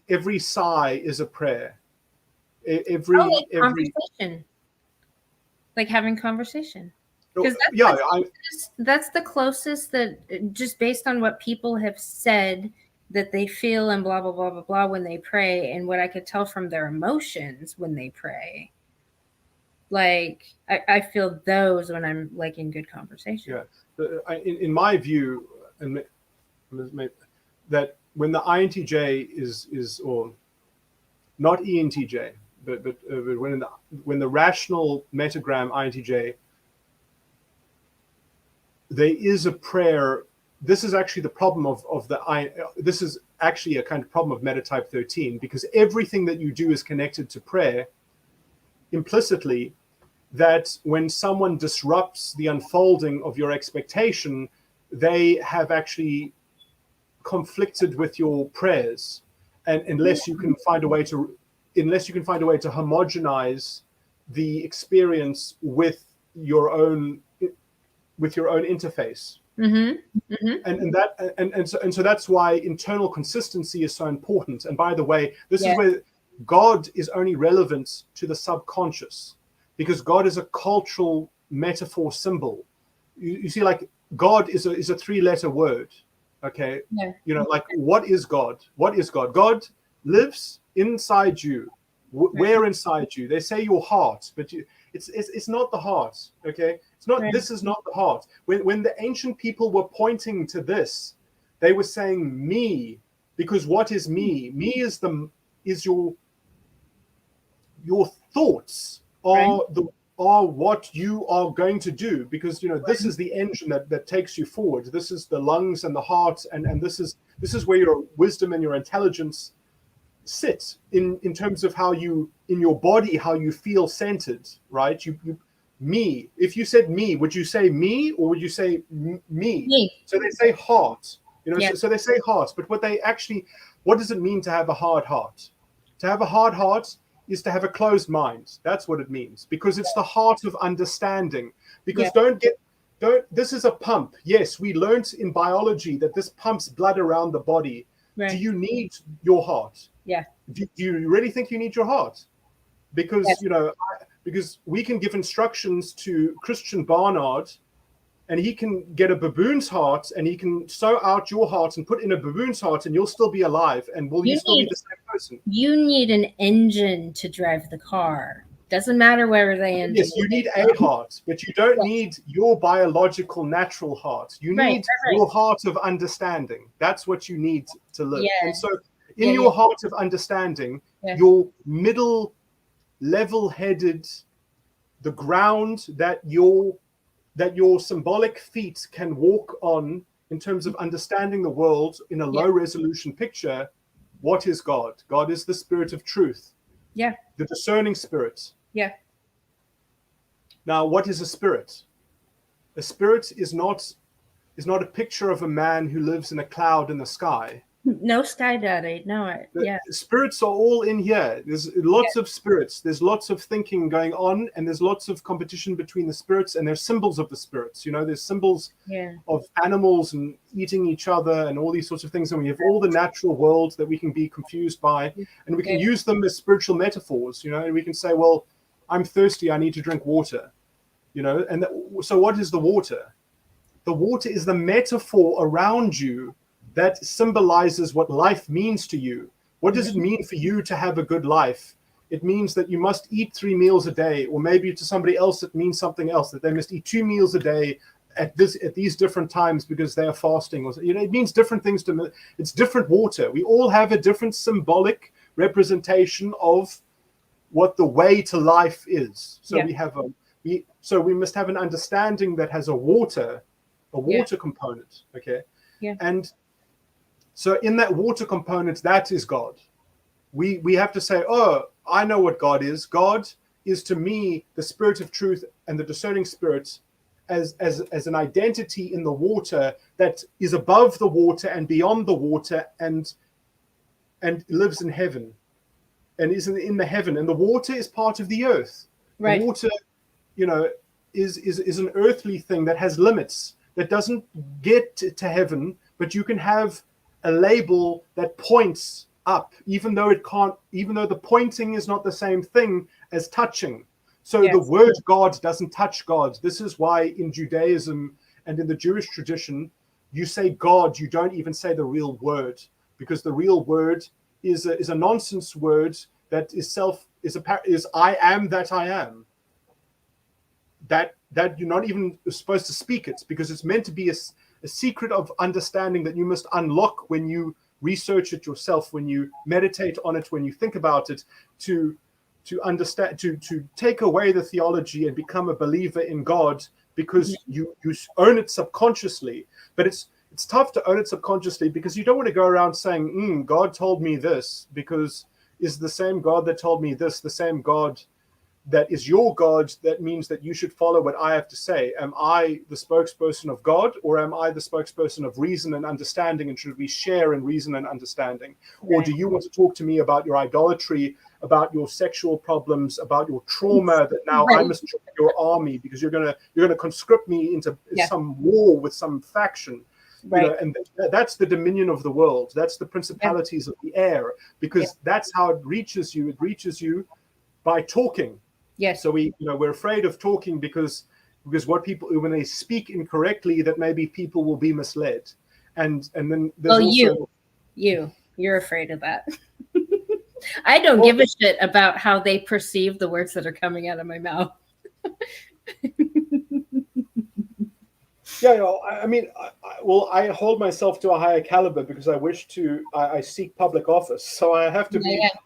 S3: every sigh is a prayer.
S1: Conversation, like having conversation. Because that's the closest that, just based on what people have said that they feel and blah blah blah blah blah when they pray, and what I could tell from their emotions when they pray. Like I feel those when I'm like in good conversation.
S3: Yeah, in my view, and that when the INTJ is or not ENTJ, but when the rational metagram INTJ, there is a prayer. This is actually the problem this is actually a kind of problem of Metatype 13, because everything that you do is connected to prayer implicitly, that when someone disrupts the unfolding of your expectation, they have actually conflicted with your prayers, and unless you can find a way to homogenize the experience with your own interface. And so that's why internal consistency is so important. And by the way, this is where God is only relevant to the subconscious, because God is a cultural metaphor symbol. You see, like, God is a 3-letter word. Okay. You know, like, what is God? What is God? God lives inside you. Where inside you? They say your heart, but it's not the heart. Okay. It's not. This is not the heart. When the ancient people were pointing to this, they were saying me, because what is me? Me is your thoughts are what you are going to do, because, you know, this is the engine that takes you forward. This is the lungs and the heart, and this is where your wisdom and your intelligence sit in terms of how you, in your body, how you feel centered, right? Me. If you said me, would you say me, or would you say me? So they say heart, you know. So they say heart, but what does it mean to have a hard heart? To have a hard heart is to have a closed mind. That's what it means, because it's the heart of understanding. Because this is a pump. Yes, we learned in biology that this pumps blood around the body. Do you need your heart? Do you really think you need your heart? Because you know, because we can give instructions to Christian Barnard, and he can get a baboon's heart, and he can sew out your heart and put in a baboon's heart, and you'll still be alive. And will you still be the same person?
S1: You need an engine to drive the car. Doesn't matter where the engine.
S3: Yes, you need a heart, but you don't need your biological natural heart. You need your heart of understanding. That's what you need to live. And so in your heart of understanding, your middle level-headed, the ground that your symbolic feet can walk on in terms of understanding the world in a low-resolution picture. What is God? God is the spirit of truth. The discerning spirit. Now, what is a spirit? A spirit is not a picture of a man who lives in a cloud in the sky.
S1: No sky daddy. No.
S3: Spirits are all in here. There's lots of spirits. There's lots of thinking going on, and there's lots of competition between the spirits, and there's symbols of the spirits. You know, there's symbols of animals and eating each other and all these sorts of things. And we have all the natural world that we can be confused by, and we can use them as spiritual metaphors. You know, and we can say, well, I'm thirsty, I need to drink water. You know, and so what is the water? The water is the metaphor around you that symbolizes what life means to you. What does it mean for you to have a good life? It means that you must eat 3 meals a day, or maybe to somebody else it means something else, that they must eat 2 meals a day at these different times because they are fasting. Or, you know, it means different things to me. It's different water. We all have a different symbolic representation of what the way to life is. So we must have an understanding that has a water component. Okay. And so in that water component, that is God. We have to say, oh, I know what God is. God is, to me, the spirit of truth and the discerning spirit as an identity in the water that is above the water and beyond the water and lives in heaven and is in the heaven. And the water is part of the earth. The water, you know, is an earthly thing that has limits, that doesn't get to heaven, but you can have a label that points up, even though the pointing is not the same thing as touching. So the word God doesn't touch God. This is why in Judaism and in the Jewish tradition, you say God, you don't even say the real word, because the real word is a nonsense word that is I am that I am. That you're not even supposed to speak it, because it's meant to be a secret of understanding that you must unlock when you research it yourself, when you meditate on it, when you think about it, to understand, to take away the theology and become a believer in God, because you own it subconsciously. But it's tough to own it subconsciously, because you don't want to go around saying, God told me this, because is the same God that told me this the same God that is your God that means that you should follow what I have to say? Am I the spokesperson of God, or am I the spokesperson of reason and understanding, and should we share in reason and understanding? Or do you want to talk to me about your idolatry, about your sexual problems, about your trauma, that now I must join your army because you're gonna conscript me into some war with some faction? You know, and that's the dominion of the world. That's the principalities of the air, because that's how it reaches you. It reaches you by talking.
S1: Yes.
S3: So we're afraid of talking because what people, when they speak incorrectly, that maybe people will be misled. And then there's also
S1: you're afraid of that. I don't give a shit about how they perceive the words that are coming out of my mouth.
S3: Yeah, I mean, I hold myself to a higher caliber because I seek public office. So I have to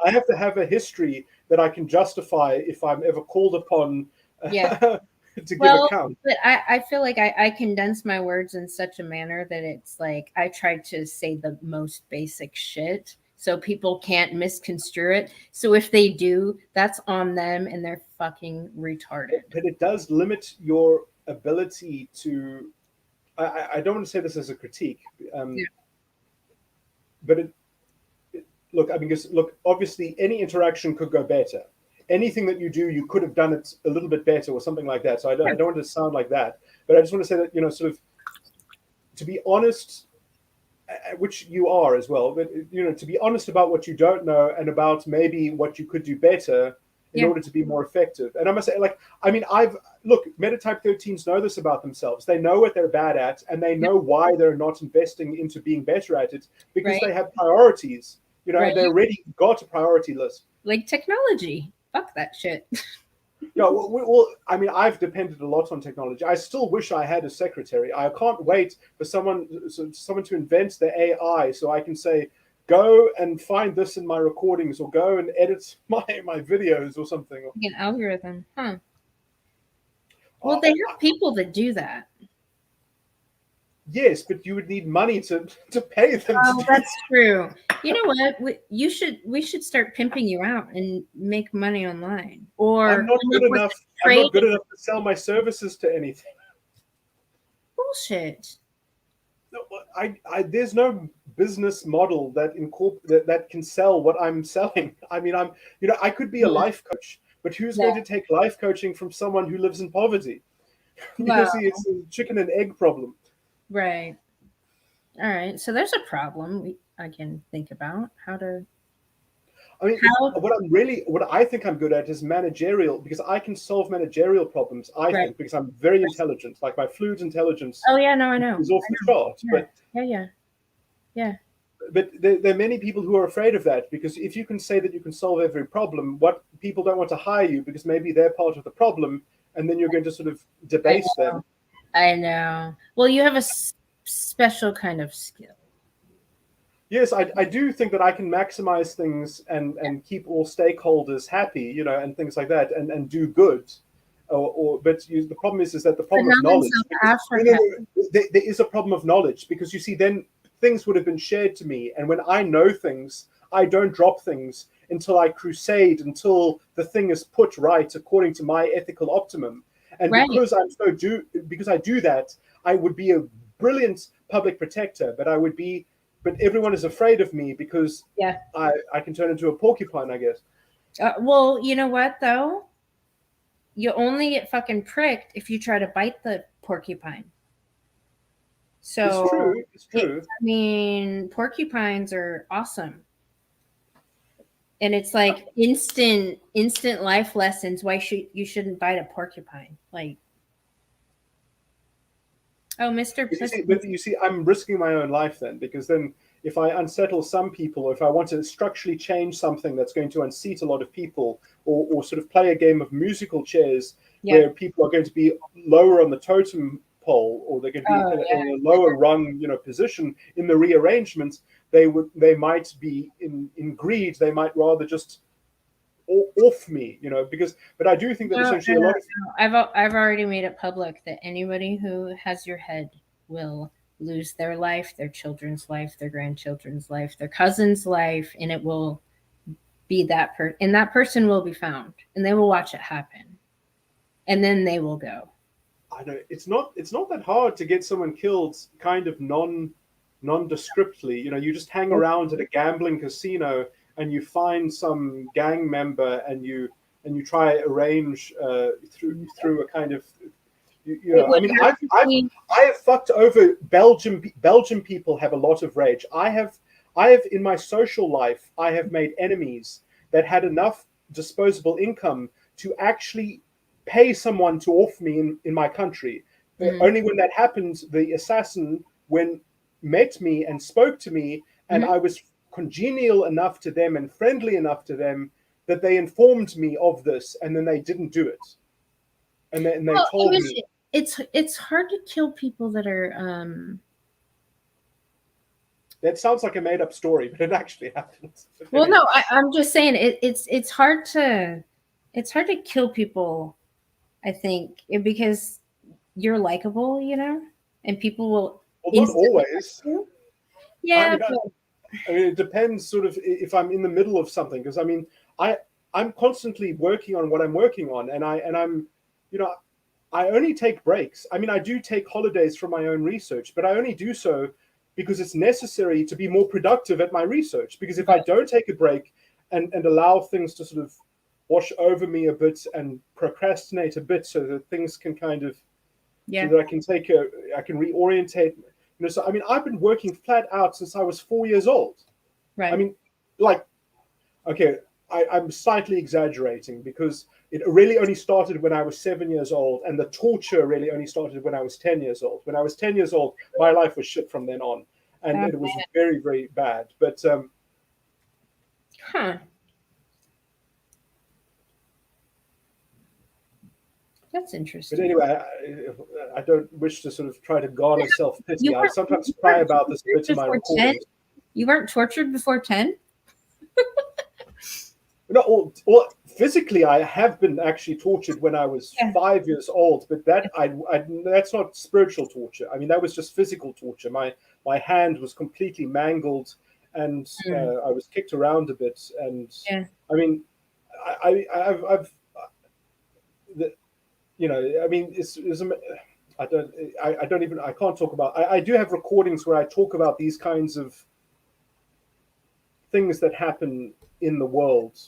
S3: I have to have a history that I can justify if I'm ever called upon to give account.
S1: But I feel like I condense my words in such a manner that it's like I try to say the most basic shit so people can't misconstrue it. So if they do, that's on them, and they're fucking retarded.
S3: But it does limit your ability to. I don't want to say this as a critique, but look, I mean, because look, obviously, any interaction could go better. Anything that you do, you could have done it a little bit better or something like that. So I don't want to sound like that, but I just want to say that, sort of, to be honest, which you are as well, but to be honest about what you don't know and about maybe what you could do better in order to be more effective. And I must say, Metatype 13s know this about themselves. They know what they're bad at, and they know why they're not investing into being better at it, because they have priorities. They already got a priority list.
S1: Like technology. Fuck that shit.
S3: Well, I mean, I've depended a lot on technology. I still wish I had a secretary. I can't wait for someone to invent the AI so I can say, go and find this in my recordings, or go and edit my videos or something.
S1: An algorithm, huh? Well, they have people that do that.
S3: Yes, but you would need money to pay them.
S1: Oh, that's true. You know what? We should start pimping you out and make money online. Or
S3: I'm not good enough. I'm not good enough to sell my services to anything.
S1: Bullshit.
S3: No, there's no business model that can sell what I'm selling. I mean, I could be a life coach, but who's going to take life coaching from someone who lives in poverty? It's a chicken and egg problem.
S1: Right. All right. So there's a problem I can think about how to.
S3: I mean, what I think I'm good at is managerial, because I can solve managerial problems. I think because I'm very intelligent. Like my fluid intelligence.
S1: Oh yeah, no, I know.
S3: Is off the chart.
S1: Yeah.
S3: But there are many people who are afraid of that, because if you can say that you can solve every problem, what people don't want to hire you because maybe they're part of the problem, and then you're going to sort of debase them.
S1: I know. Well, you have a special kind of skill.
S3: Yes, I do think that I can maximize things and keep all stakeholders happy, and things like that, and do good. But the problem is that the problem of knowledge. There is a problem of knowledge, because you see, then things would have been shared to me, and when I know things, I don't drop things until I crusade, until the thing is put right according to my ethical optimum. And because I do that, I would be a brilliant public protector, but everyone is afraid of me because I can turn into a porcupine, I guess.
S1: Well, you know what though? You only get fucking pricked if you try to bite the porcupine. So
S3: it's true.
S1: I mean, porcupines are awesome. And it's like instant life lessons. Why you shouldn't bite a porcupine? Like, oh, Mr.
S3: But you see, I'm risking my own life then, because then if I unsettle some people, or if I want to structurally change something that's going to unseat a lot of people, or sort of play a game of musical chairs where people are going to be lower on the totem pole, or they're going to be in a lower rung, position in the rearrangement, they might be in greed. They might rather just off me, but I do think that essentially a lot of
S1: I've already made it public that anybody who has your head will lose their life, their children's life, their grandchildren's life, their cousin's life, and it will be that person, and that person will be found, and they will watch it happen, and then they will go.
S3: I know it's not that hard to get someone killed kind of nondescriptly. You just hang around at a gambling casino and you find some gang member and you try arrange through a kind of I mean I have fucked over Belgium. Belgian people have a lot of rage. I have in my social life I have made enemies that had enough disposable income to actually pay someone to off me in my country. Only when that happened, the assassin met me and spoke to me, and I was congenial enough to them and friendly enough to them that they informed me of this, and then they didn't do it. And they told me.
S1: It's hard to kill people that are.
S3: That sounds like a made-up story, but it actually happens.
S1: Well, no, I'm just saying it's hard to kill people. I think because you're likable, and people will.
S3: Well, not always.
S1: Yeah,
S3: I mean, it depends sort of if I'm in the middle of something, because I mean, I'm constantly working on what I'm working on, and I'm, I only take breaks. I mean, I do take holidays from my own research, but I only do so because it's necessary to be more productive at my research. Because if I don't take a break and allow things to sort of wash over me a bit and procrastinate a bit so that things can kind of, so that I can reorientate. So I mean, I've been working flat out since I was 4 years old.
S1: Right.
S3: I mean, like, okay, I'm slightly exaggerating because it really only started when I was 7 years old, and the torture really only started when I was 10 years old. When I was 10 years old, my life was shit from then on, and it was very, very bad. But
S1: that's interesting.
S3: But anyway, I don't wish to sort of try to garner self-pity. I sometimes cry about this a bit in my recordings.
S1: You weren't tortured before 10?
S3: No, well, physically, I have been actually tortured when I was 5 years old, but that's not spiritual torture. I mean, that was just physical torture. My hand was completely mangled, and I was kicked around a bit. And I mean, I've I mean, I can't talk about. I do have recordings where I talk about these kinds of things that happen in the world.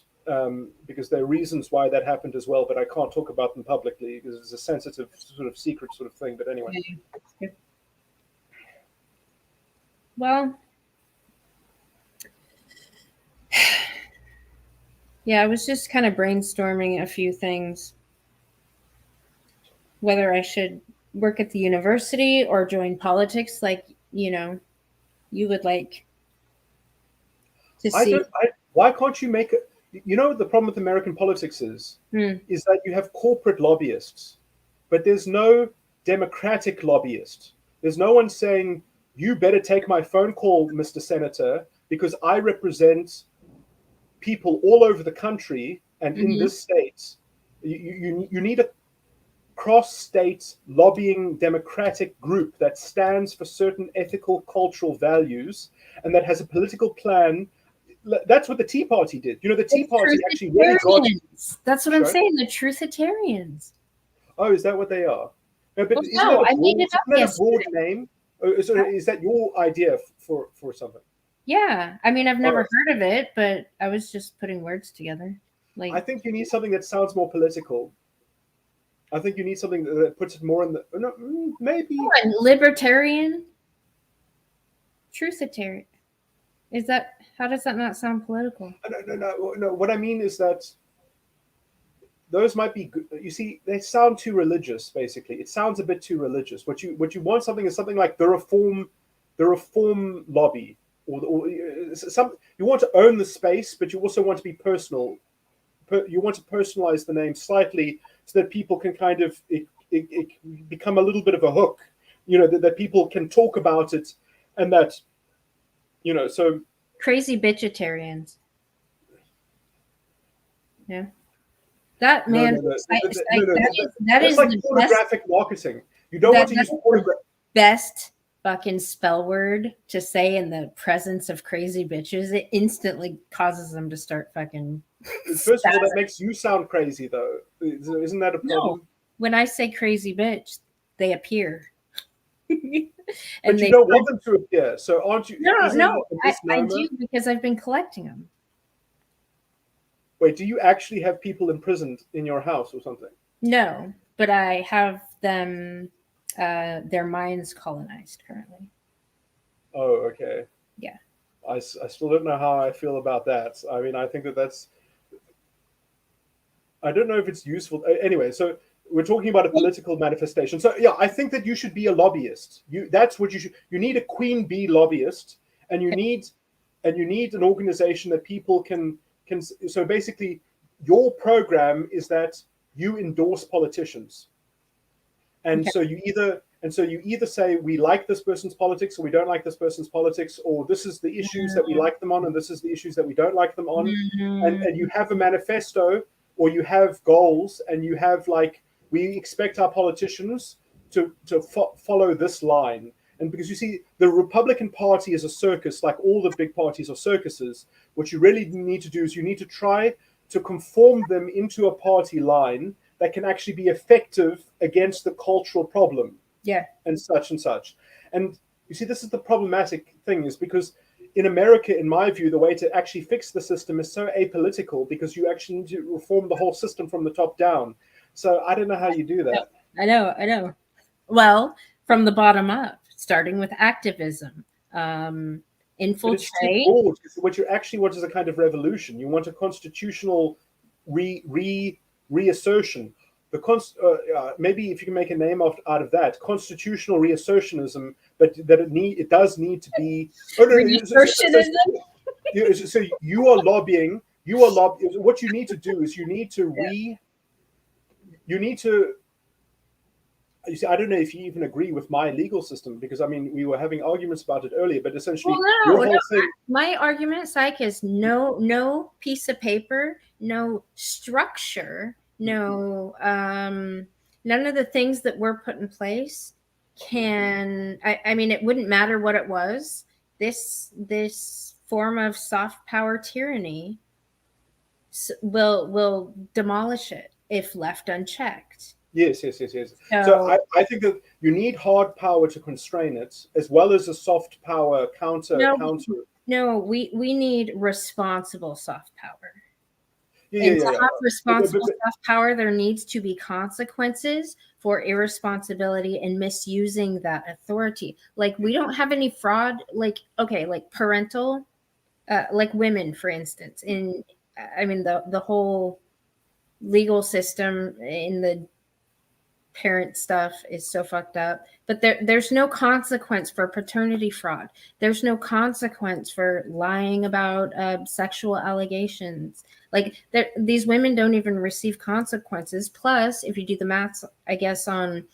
S3: Because there are reasons why that happened as well, but I can't talk about them publicly because it's a sensitive sort of secret sort of thing. But anyway.
S1: Well, yeah, I was just kind of brainstorming a few things. Whether I should work at the university or join politics, like, you would like to see.
S3: Why can't you make it? The problem with American politics is that you have corporate lobbyists, but there's no democratic lobbyist. There's no one saying, you better take my phone call, Mr. Senator, because I represent people all over the country and in this state. You need a cross-state lobbying democratic group that stands for certain ethical, cultural values and that has a political plan. That's what the Tea Party did. The Tea Party actually really got.
S1: That's what I'm saying. The Truthitarians.
S3: Oh, is that what they are? No, but
S1: I made it up yesterday.
S3: Broad name? Is that your idea for something?
S1: Yeah, I mean, I've never heard of it, but I was just putting words together.
S3: I think you need something that sounds more political. I think you need something that puts it more in the. No, maybe.
S1: Libertarian. Truthitarian. Is that? How does that not sound political?
S3: No. What I mean is that those might be good. You see, they sound too religious. Basically, it sounds a bit too religious. What you want something is something like the reform lobby, or some. You want to own the space, but you also want to be personal. You want to personalize the name slightly so that people can kind of it become a little bit of a hook. That people can talk about it, and that. So.
S1: Crazy bitchetarians. Yeah. That man.
S3: That is like pornographic marketing. You don't want to use pornographic.
S1: Best fucking spell word to say in the presence of crazy bitches, it instantly causes them to start fucking.
S3: First of all, that makes you sound crazy, though. Isn't that a problem?
S1: No, when I say crazy bitch, they appear.
S3: But you don't want them to appear, so aren't you?
S1: No, I do, because I've been collecting them.
S3: Wait, do you actually have people imprisoned in your house or something?
S1: No, but I have them, their minds colonized currently.
S3: Oh, okay.
S1: Yeah.
S3: I still don't know how I feel about that. I mean, I think that's. I don't know if it's useful. Anyway, so we're talking about a political manifestation. So yeah, I think that you should be a lobbyist. That's what you should. You need a queen bee lobbyist, and you need an organization that people can. So basically, your program is that you endorse politicians, and so you either say we like this person's politics or we don't like this person's politics, or this is the issues that we like them on and this is the issues that we don't like them on, and you have a manifesto or you have goals and you have like, we expect our politicians to follow this line. And because you see, the Republican Party is a circus, like all the big parties are circuses. What you really need to do is you need to try to conform them into a party line that can actually be effective against the cultural problem.
S1: Yeah.
S3: And such and such. And you see, this is the problematic thing, is because in America, in my view, the way to actually fix the system is so apolitical, because you actually need to reform the whole system from the top down. So I don't know how you do that.
S1: I know. Well, from the bottom up, starting with activism, infiltrate.
S3: What you actually want is a kind of revolution. You want a constitutional reassertion. Maybe if you can make a name out of that, constitutional reassertionism, but that it does need to be. Oh, no, so you are lobbying. What you need to do is you need to. You see, I don't know if you even agree with my legal system, because I mean, we were having arguments about it earlier, but essentially,
S1: my argument, Psych, is no piece of paper, no structure, no none of the things that were put in place can. I mean, it wouldn't matter what it was. This form of soft power tyranny will demolish it if left unchecked.
S3: Yes. So I think that you need hard power to constrain it, as well as a soft power counter.
S1: No, we need responsible soft power.
S3: To
S1: have responsible soft power, there needs to be consequences for irresponsibility and misusing that authority. Like, we don't have any fraud. Like parental, like women, for instance. I mean, the whole legal system in the parent stuff is so fucked up, but there's no consequence for paternity fraud. There's no consequence for lying about sexual allegations. Like, these women don't even receive consequences. Plus, if you do the maths, I guess, on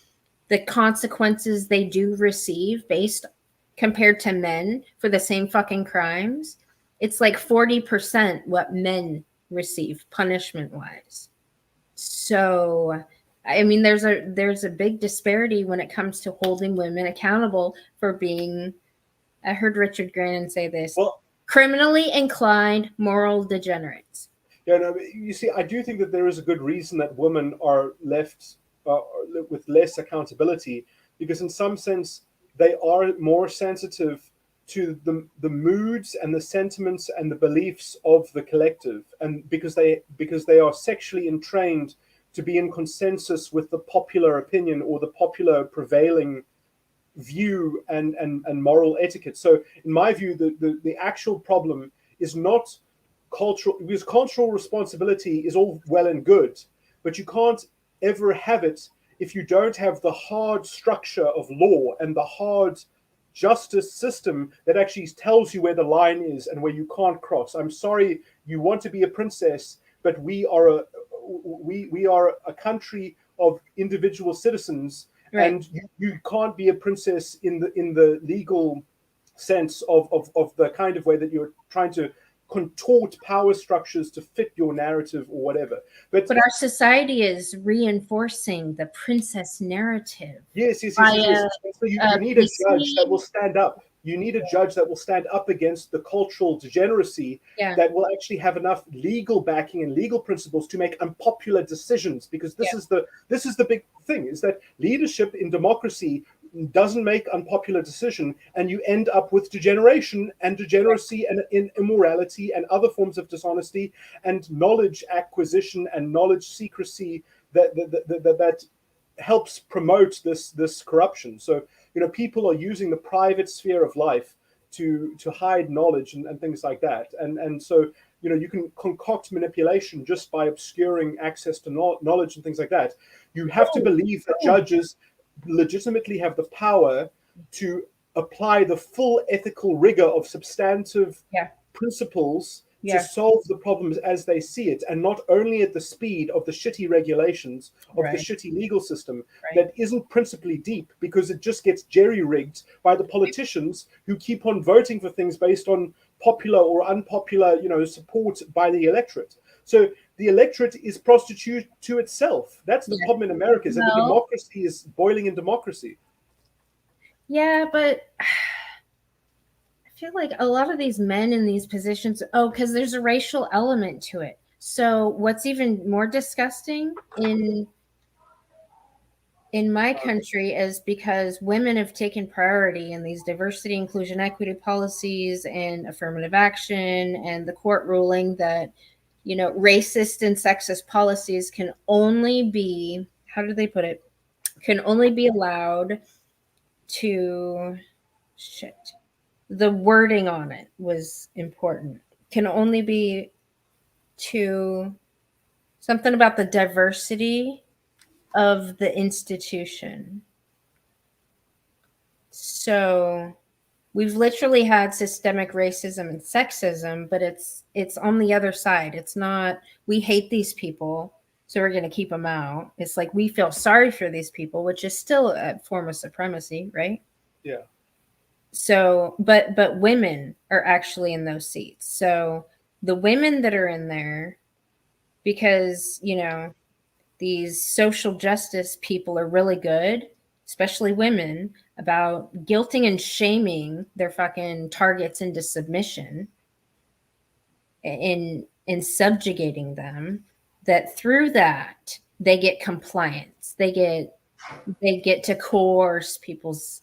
S1: the consequences they do receive based compared to men for the same fucking crimes, it's like 40% what men receive punishment wise. So I mean, there's a big disparity when it comes to holding women accountable for being, I heard Richard Grannon say this, criminally inclined moral degenerates.
S3: Yeah, no, you see, I do think that there is a good reason that women are left with less accountability, because in some sense they are more sensitive to the moods and the sentiments and the beliefs of the collective, and because they are sexually entrained to be in consensus with the popular opinion or the popular prevailing view and moral etiquette. So in my view, the actual problem is not cultural, because cultural responsibility is all well and good, but you can't ever have it if you don't have the hard structure of law and the hard justice system that actually tells you where the line is and where you can't cross. I'm sorry, you want to be a princess, but we are a country of individual citizens, right? And you can't be a princess in the legal sense of the kind of way that you're trying to contort power structures to fit your narrative or whatever. But
S1: our society is reinforcing the princess narrative.
S3: yes. So you need a judge that will stand up. You need a judge that will stand up against the cultural degeneracy, that will actually have enough legal backing and legal principles to make unpopular decisions. Because this is the big thing, is that leadership in democracy doesn't make unpopular decision, and you end up with degeneration and degeneracy and immorality and other forms of dishonesty and knowledge acquisition and knowledge secrecy that helps promote this corruption. So people are using the private sphere of life to hide knowledge and things like that, and so you can concoct manipulation just by obscuring access to knowledge and things like that. You have to believe that judges legitimately have the power to apply the full ethical rigor of substantive principles to solve the problems as they see it, and not only at the speed of the shitty regulations of the shitty legal system that isn't principally deep, because it just gets jerry-rigged by the politicians who keep on voting for things based on popular or unpopular support by the electorate. So the electorate is prostitute to itself. That's the problem in America, is that the democracy is boiling in democracy.
S1: Yeah, but I feel like a lot of these men in these positions, because there's a racial element to it. So what's even more disgusting in my country is because women have taken priority in these diversity, inclusion, equity policies and affirmative action, and the court ruling that racist and sexist policies can only be, how do they put it? Can only be allowed to, the wording on it was important. Can only be to something about the diversity of the institution. So we've literally had systemic racism and sexism, but it's on the other side. It's not, we hate these people, so we're going to keep them out. It's like we feel sorry for these people, which is still a form of supremacy, right?
S3: Yeah.
S1: So, but women are actually in those seats. So the women that are in there, because, these social justice people are really good, especially women, about guilting and shaming their fucking targets into submission in subjugating them, that through that they get compliance. They get to coerce people's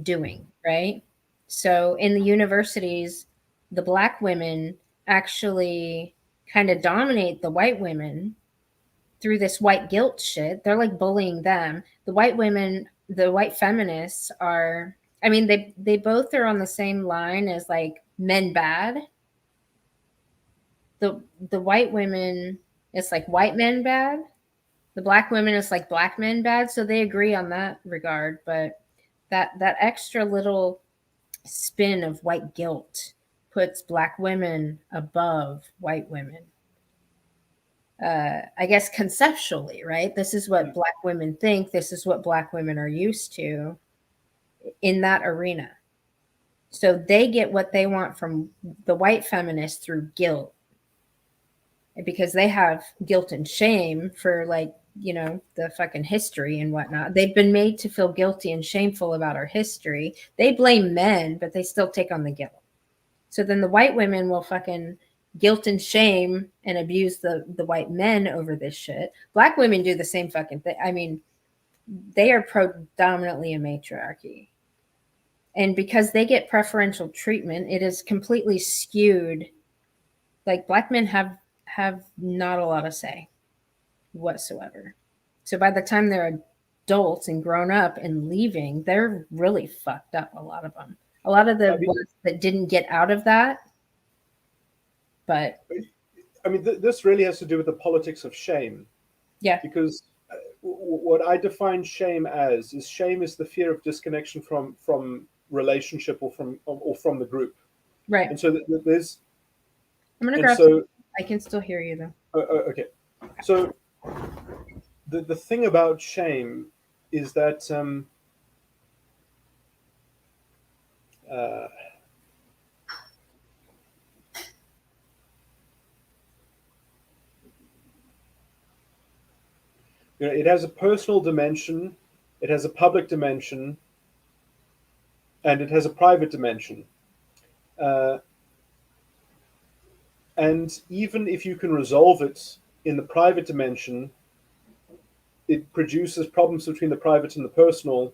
S1: doing, right? So in the universities, the Black women actually kind of dominate the white women through this white guilt shit. They're like bullying them. The white women, the white feminists are, I mean, they both are on the same line as like men bad. The white women, it's like white men bad. The Black women, it's like Black men bad. So they agree on that regard, but that extra little spin of white guilt puts Black women above white women. I guess conceptually, right? This is what Black women think. This is what Black women are used to in that arena. So they get what they want from the white feminists through guilt, because they have guilt and shame for the fucking history and whatnot. They've been made to feel guilty and shameful about our history. They blame men, but they still take on the guilt. So then the white women will fucking guilt and shame and abuse the white men over this shit. Black women do the same fucking thing. I mean, they are predominantly a matriarchy. And because they get preferential treatment, it is completely skewed. Like Black men have not a lot of say whatsoever. So by the time they're adults and grown up and leaving, they're really fucked up, a lot of them. A lot of the ones that didn't get out of that. But
S3: I mean, this really has to do with the politics of shame.
S1: Yeah.
S3: Because what I define shame as is the fear of disconnection from relationship or from the group.
S1: Right.
S3: And so there's.
S1: I'm gonna grab. So I can still hear you though.
S3: Okay. So the thing about shame is that It has a personal dimension, it has a public dimension, and it has a private dimension. Uh, and even if you can resolve it in the private dimension, it produces problems between the private and the personal,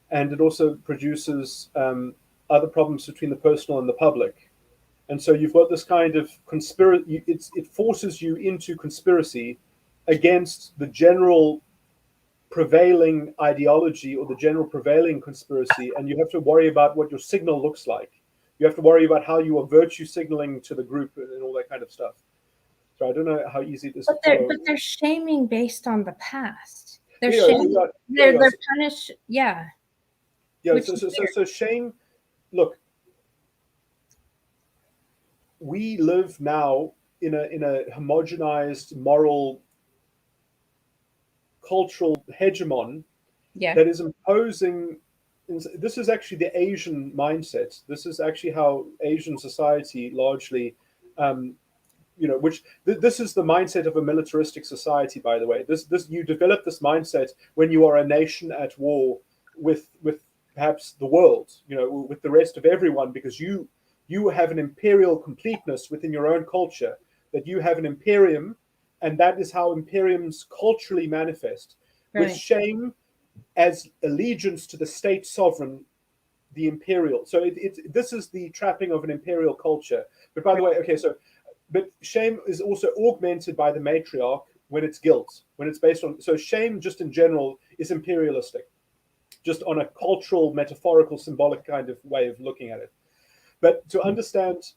S3: and it also produces other problems between the personal and the public. And so you've got this kind of conspiracy. It forces you into conspiracy against the general prevailing ideology or the general prevailing conspiracy, and you have to worry about what your signal looks like. You have to worry about how you are virtue signaling to the group and all that kind of stuff. So I don't know how easy it is to follow.
S1: But they're shaming based on the past. They're
S3: Yeah,
S1: shaming.
S3: yeah,
S1: They're punished. Yeah.
S3: yeah.
S1: Which
S3: So shame. Look, we live now in a homogenized moral cultural hegemon
S1: Yeah.
S3: that is imposing. This is actually the Asian mindset. This is actually how Asian society largely, this is the mindset of a militaristic society. By the way, this you develop this mindset when you are a nation at war with perhaps the world, with the rest of everyone, because you have an imperial completeness within your own culture, that you have an imperium, and that is how imperiums culturally manifest.
S1: Right.
S3: With shame as allegiance to the state sovereign, the imperial. So this is the trapping of an imperial culture. But by the way, okay, but shame is also augmented by the matriarch when it's guilt, when it's based on. So shame, just in general, is imperialistic, just on a cultural, metaphorical, symbolic kind of way of looking at it. But to understand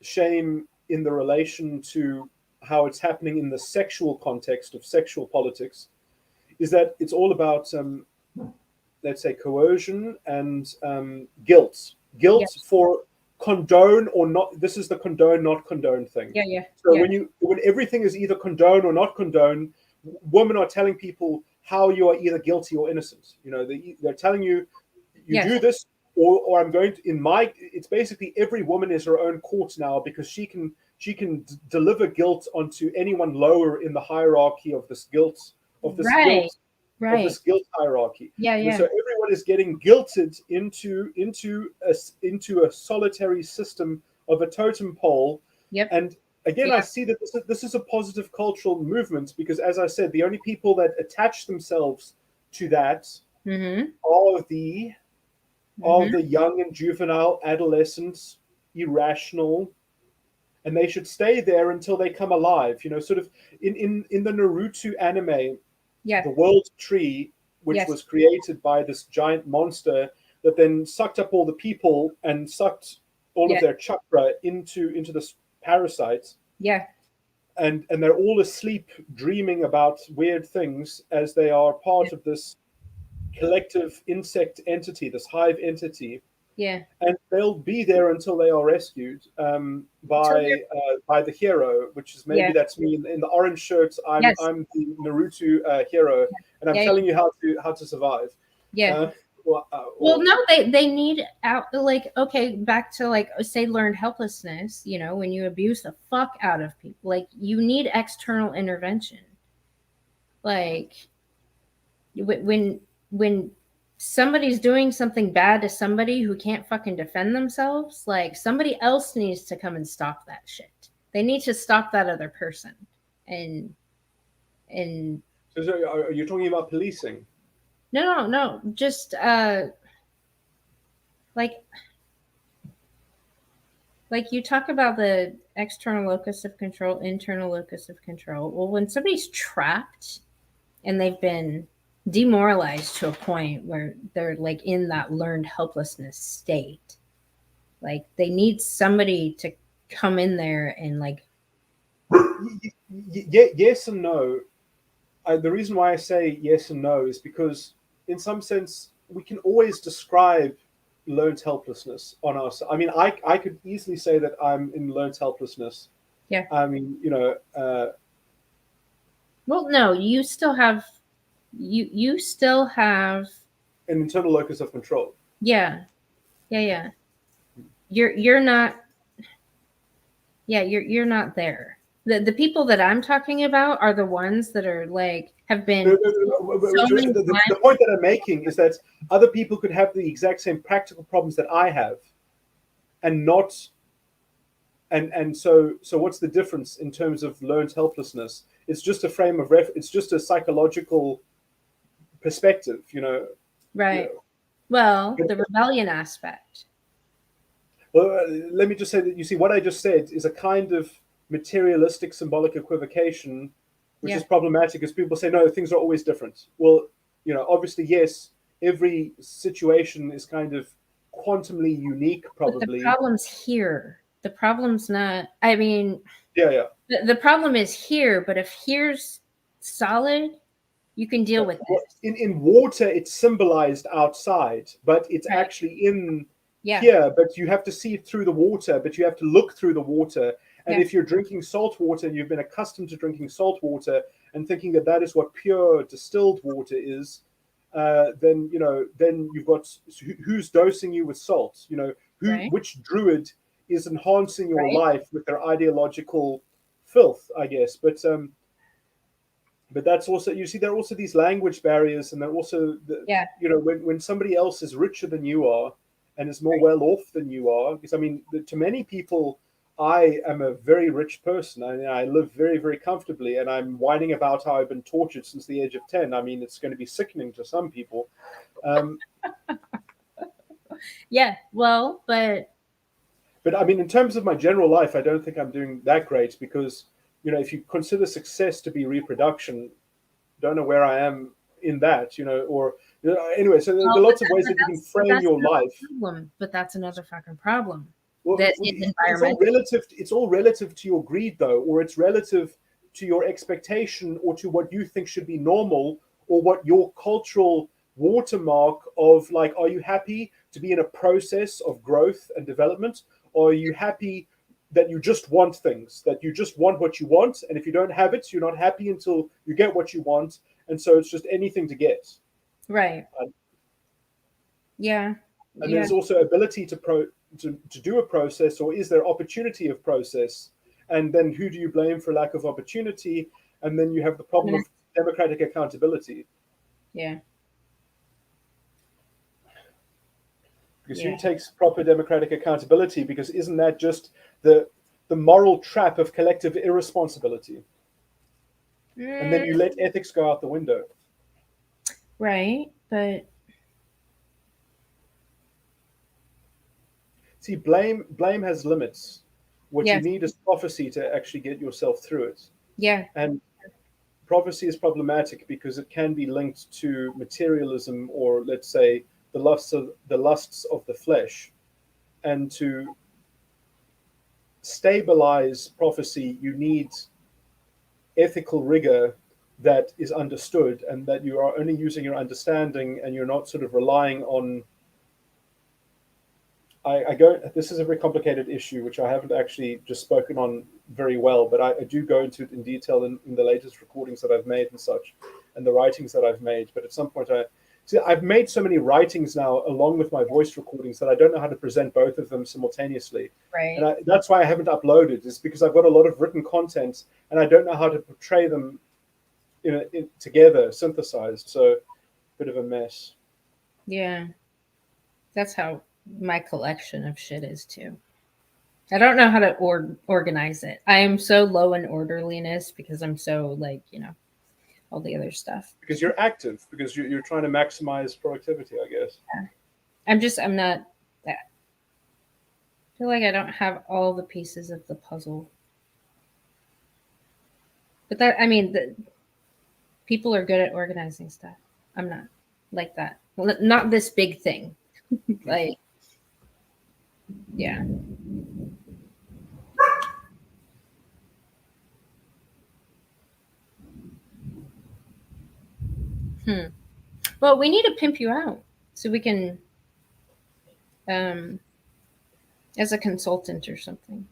S3: shame in the relation to how it's happening in the sexual context of sexual politics, is that it's all about, let's say, coercion and guilt. Guilt
S1: Yes.
S3: for condone or not. This is the condone, not condone thing.
S1: Yeah.
S3: So when everything is either condone or not condone, women are telling people how you are either guilty or innocent. They're telling you, do this, or I'm going to, it's basically every woman is her own court now, because she can deliver guilt onto anyone lower in the hierarchy of this guilt, of this guilt hierarchy.
S1: Yeah.
S3: So everyone is getting guilted into a solitary system of a totem pole.
S1: Yep.
S3: And again, I see that this is a positive cultural movement, because, as I said, the only people that attach themselves to that are the young and juvenile, adolescents, irrational, and they should stay there until they come alive. Sort of in the Naruto anime, the world tree, which was created by this giant monster that then sucked up all the people and sucked all of their chakra into this parasite.
S1: Yeah.
S3: And they're all asleep, dreaming about weird things, as they are part of this collective insect entity, this hive entity.
S1: Yeah.
S3: And they'll be there until they are rescued by the hero, which is maybe that's me in the orange shirts. I'm the Naruto hero, and I'm telling you how to survive.
S1: Yeah. Well, no, they need out, like, okay, back to, like, say, learned helplessness. When you abuse the fuck out of people, like, you need external intervention. Like, when somebody's doing something bad to somebody who can't fucking defend themselves, like, somebody else needs to come and stop that shit. They need to stop that other person. And
S3: so are you talking about policing?
S1: No, just like you talk about the external locus of control, internal locus of control. Well, when somebody's trapped and they've been demoralized to a point where they're, like, in that learned helplessness state, like, they need somebody to come in there and, like,
S3: yes and no. The reason why I say yes and no is because, in some sense, we can always describe learned helplessness on our side. I mean, I could easily say that I'm in learned helplessness.
S1: Yeah.
S3: I mean,
S1: well, no, you still have you still have
S3: an internal locus of control.
S1: Yeah. You're not. Yeah, you're not there. The people that I'm talking about are the ones that are like have been
S3: The point that I'm making is that other people could have the exact same practical problems that I have, and not. And so what's the difference in terms of learned helplessness? It's just a frame of it's just a psychological perspective,
S1: right.
S3: You know.
S1: Well, the rebellion aspect.
S3: Well, let me just say that you see what I just said is a kind of materialistic symbolic equivocation, which is problematic, because people say no, things are always different. Well, obviously yes, every situation is kind of quantumly unique, probably.
S1: But the problem's here. The problem's not. I mean,
S3: yeah.
S1: The problem is here, but if here's solid, you can deal with it.
S3: In water, it's symbolized outside, but it's actually in here. But you have to see it through the water, but you have to look through the water. And if you're drinking salt water and you've been accustomed to drinking salt water and thinking that that is what pure distilled water is, then you've got who's dosing you with salt? Which druid is enhancing your life with their ideological filth, I guess. But that's also, you see, there are also these language barriers, and there are also when somebody else is richer than you are and is more well off than you are, because I mean, to many people, I am a very rich person. I live very, very comfortably, and I'm whining about how I've been tortured since the age of 10. I mean, it's going to be sickening to some people.
S1: Well, but
S3: I mean, in terms of my general life, I don't think I'm doing that great, because if you consider success to be reproduction, don't know where I am in that, anyway. So there are lots of ways that you can frame your life.
S1: But that's another fucking problem.
S3: Well, it's all relative to your greed, though, or it's relative to your expectation, or to what you think should be normal, or what your cultural watermark of, like, are you happy to be in a process of growth and development, or are you happy that you just want things, that you just want what you want, and if you don't have it, you're not happy until you get what you want, and so it's just anything to get.
S1: Right.
S3: And there's also ability to do a process, or is there opportunity of process? And then who do you blame for lack of opportunity? And then you have the problem of democratic accountability.
S1: Yeah.
S3: Because who takes proper democratic accountability? Because isn't that just the moral trap of collective irresponsibility? And then you let ethics go out the window.
S1: Right, but
S3: see, blame has limits. What you need is prophecy to actually get yourself through it.
S1: Yeah.
S3: And prophecy is problematic because it can be linked to materialism, or let's say the lusts of the flesh. And to stabilize prophecy, you need ethical rigor that is understood, and that you are only using your understanding, and you're not sort of relying on. This is a very complicated issue, which I haven't actually just spoken on very well, but I do go into it in detail in the latest recordings that I've made and such, and the writings that I've made. But at some point, I've made so many writings now along with my voice recordings that I don't know how to present both of them simultaneously.
S1: Right.
S3: And that's why I haven't uploaded, is because I've got a lot of written content and I don't know how to portray them together, synthesized. So a bit of a mess.
S1: Yeah. That's how my collection of shit is too. I don't know how to organize it. I am so low in orderliness because I'm so all the other stuff.
S3: Because you're active, because you're trying to maximize productivity, I guess.
S1: Yeah. I'm not that. I feel like I don't have all the pieces of the puzzle. But people are good at organizing stuff. I'm not like that. Well, not this big thing. Yeah. Well, we need to pimp you out so we can, as a consultant or something.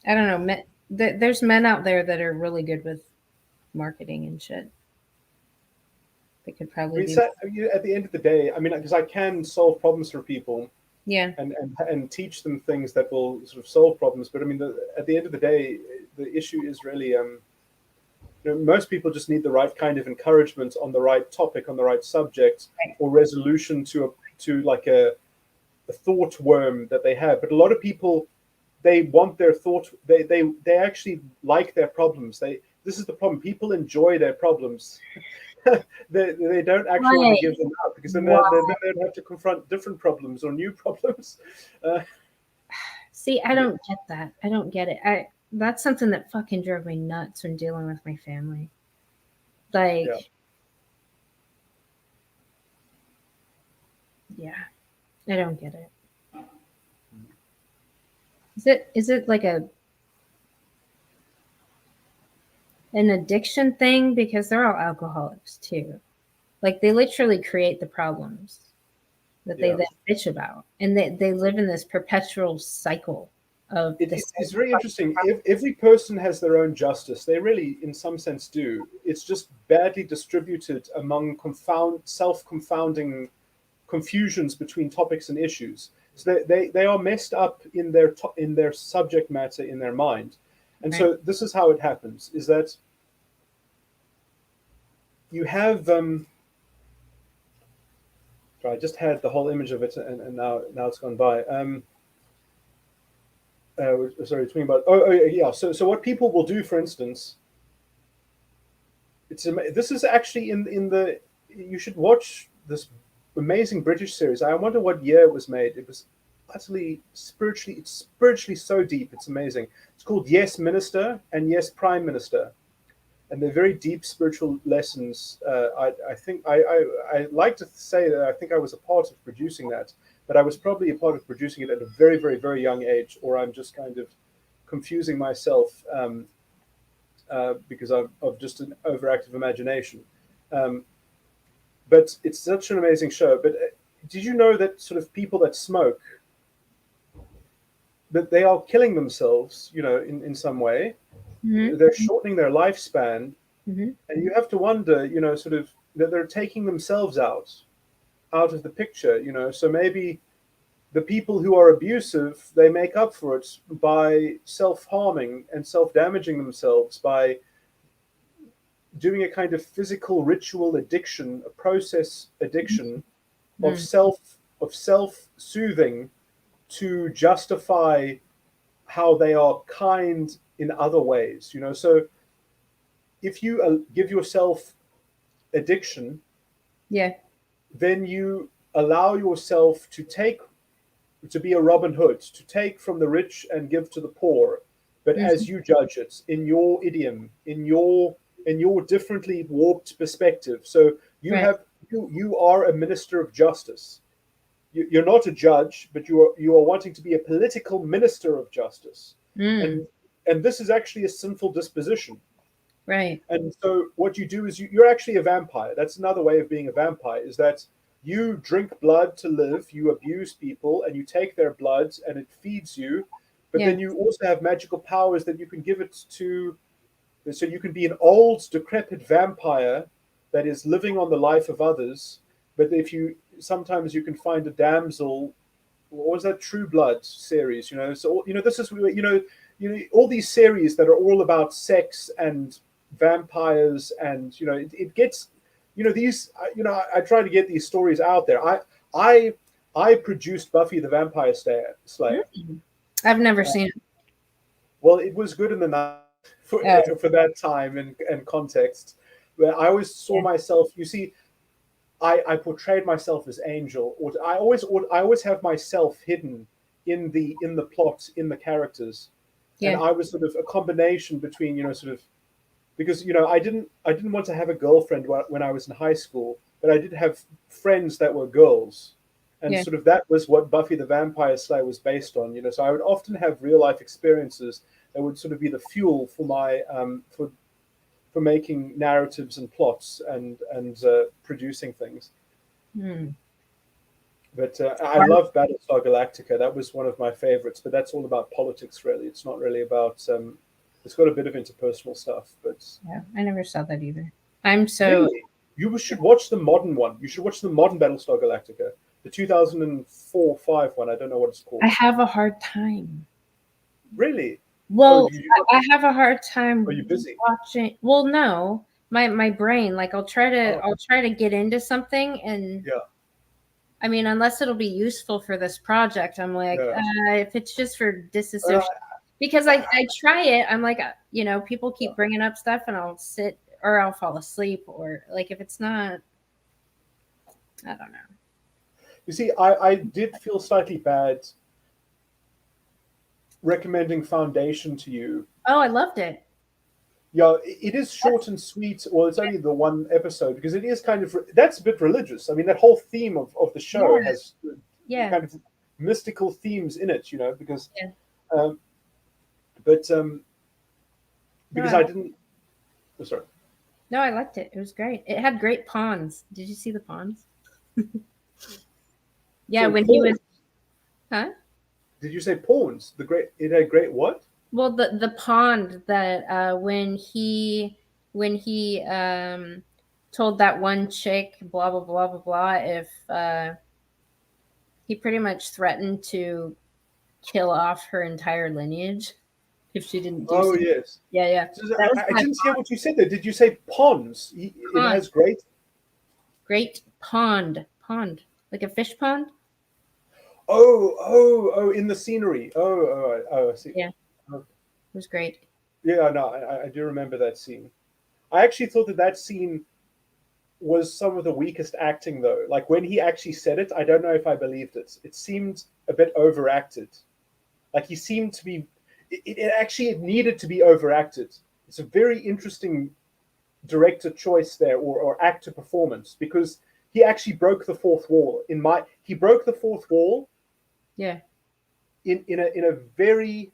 S1: I don't know. There's men out there that are really good with marketing and shit. They could probably.
S3: At the end of the day, because I can solve problems for people.
S1: Yeah.
S3: and teach them things that will sort of solve problems. But I mean, at the end of the day, the issue is really, most people just need the right kind of encouragement on the right topic, on the right subject, or resolution to like a thought worm that they have. But a lot of people, they want their thought. They actually like their problems. This is the problem. People enjoy their problems. they don't actually want to give them up, because then they don't have to confront different problems or new problems.
S1: See, I don't get that. I don't get it. That's something that fucking drove me nuts when dealing with my family. Like, yeah, I don't get it. Is it like an addiction thing? Because they're all alcoholics too. Like, they literally create the problems that they then bitch about, and they live in this perpetual cycle of
S3: it's very interesting. Every person has their own justice. They really, in some sense, do. It's just badly distributed among self-confounding confusions between topics and issues. So they are messed up in their subject matter, in their mind. And so this is how it happens, is that you have I just had the whole image of it, and now it's gone by. Sorry, talking about yeah. So what people will do, for instance, this is actually in the, you should watch this amazing British series. I wonder what year it was made. It was utterly it's spiritually so deep. It's amazing. It's called Yes Minister and Yes Prime Minister, and they're very deep spiritual lessons. I think I like to say that I think I was a part of producing that, but I was probably a part of producing it at a very, very, very young age, or I'm just kind of confusing myself because of just an overactive imagination. But it's such an amazing show. But did you know that sort of people that smoke, that they are killing themselves, in some way? Mm-hmm. They're shortening their lifespan. Mm-hmm. And you have to wonder, sort of, that they're taking themselves out of the picture, So maybe the people who are abusive, they make up for it by self-harming and self-damaging themselves, by doing a kind of physical ritual addiction, a process addiction of self-soothing to justify how they are kind in other ways, So if you give yourself addiction, then you allow yourself to be a Robin Hood, to take from the rich and give to the poor, but as you judge it, in your idiom, in your differently warped perspective. So you are a minister of justice. You're not a judge, but you are wanting to be a political minister of justice. And this is actually a sinful disposition.
S1: Right.
S3: And so what you do is you're actually a vampire. That's another way of being a vampire, is that you drink blood to live, you abuse people, and you take their blood, and it feeds you. But then you also have magical powers that you can give it to. So you can be an old, decrepit vampire that is living on the life of others. But sometimes you can find a damsel. What was that True Blood series? So this is all these series that are all about sex and vampires, and it gets these. I try to get these stories out there. I produced Buffy the Vampire Slayer.
S1: I've never seen it.
S3: Well, it was good in the night for that time and context. But I always saw myself. You see, I portrayed myself as Angel, or I always have myself hidden in the plot, in the characters, and I was sort of a combination between sort of, because I didn't want to have a girlfriend when I was in high school, but I did have friends that were girls, and sort of that was what Buffy the Vampire Slayer was based on. So I would often have real life experiences that would sort of be the fuel for my for making narratives and plots and producing things. But I love Battlestar Galactica. That was one of my favorites. But that's all about politics, really. It's not really about. It's got a bit of interpersonal stuff, but
S1: I never saw that either. I'm so.
S3: Really? You should watch the modern one. You should watch the modern Battlestar Galactica. The 2004-5 one. I don't know what it's called.
S1: I have a hard time.
S3: Really?
S1: Well,
S3: you-
S1: I have a hard time
S3: Are you busy?
S1: watching. Well, no, my brain, like I'll try to get into something, and
S3: Yeah.
S1: I mean, unless it'll be useful for this project, I'm like,
S3: Yeah.
S1: if it's just for disassociation, because I try it, I'm like, people keep bringing up stuff, and I'll sit or I'll fall asleep, or like if it's not, I don't know.
S3: You see, I did feel slightly bad recommending Foundation to you.
S1: Oh, I loved it.
S3: Yeah, it is short and sweet. Well, it's only the one episode because it is kind of that's a bit religious. I mean, that whole theme of the show has kind of mystical themes in it, because because I didn't. Oh, sorry.
S1: No, I liked it. It was great. It had great pawns. Did you see the pawns? Yeah,
S3: So
S1: when he was, huh?
S3: Did you say pawns? It had great what?
S1: Well, the pond that when he told that one chick blah blah blah blah blah, if he pretty much threatened to kill off her entire lineage if she didn't do something.
S3: Yes.
S1: Yeah.
S3: So I didn't hear what you said there. Did you say ponds? It has great
S1: pond, like a fish pond.
S3: Oh! In the scenery. I see.
S1: Yeah, it was great.
S3: Yeah, no, I do remember that scene. I actually thought that scene was some of the weakest acting, though. Like when he actually said it, I don't know if I believed it. It seemed a bit overacted. Like he seemed to be. It needed to be overacted. It's a very interesting director choice there, or actor performance, because he actually broke the fourth wall. He broke the fourth wall.
S1: Yeah.
S3: In a very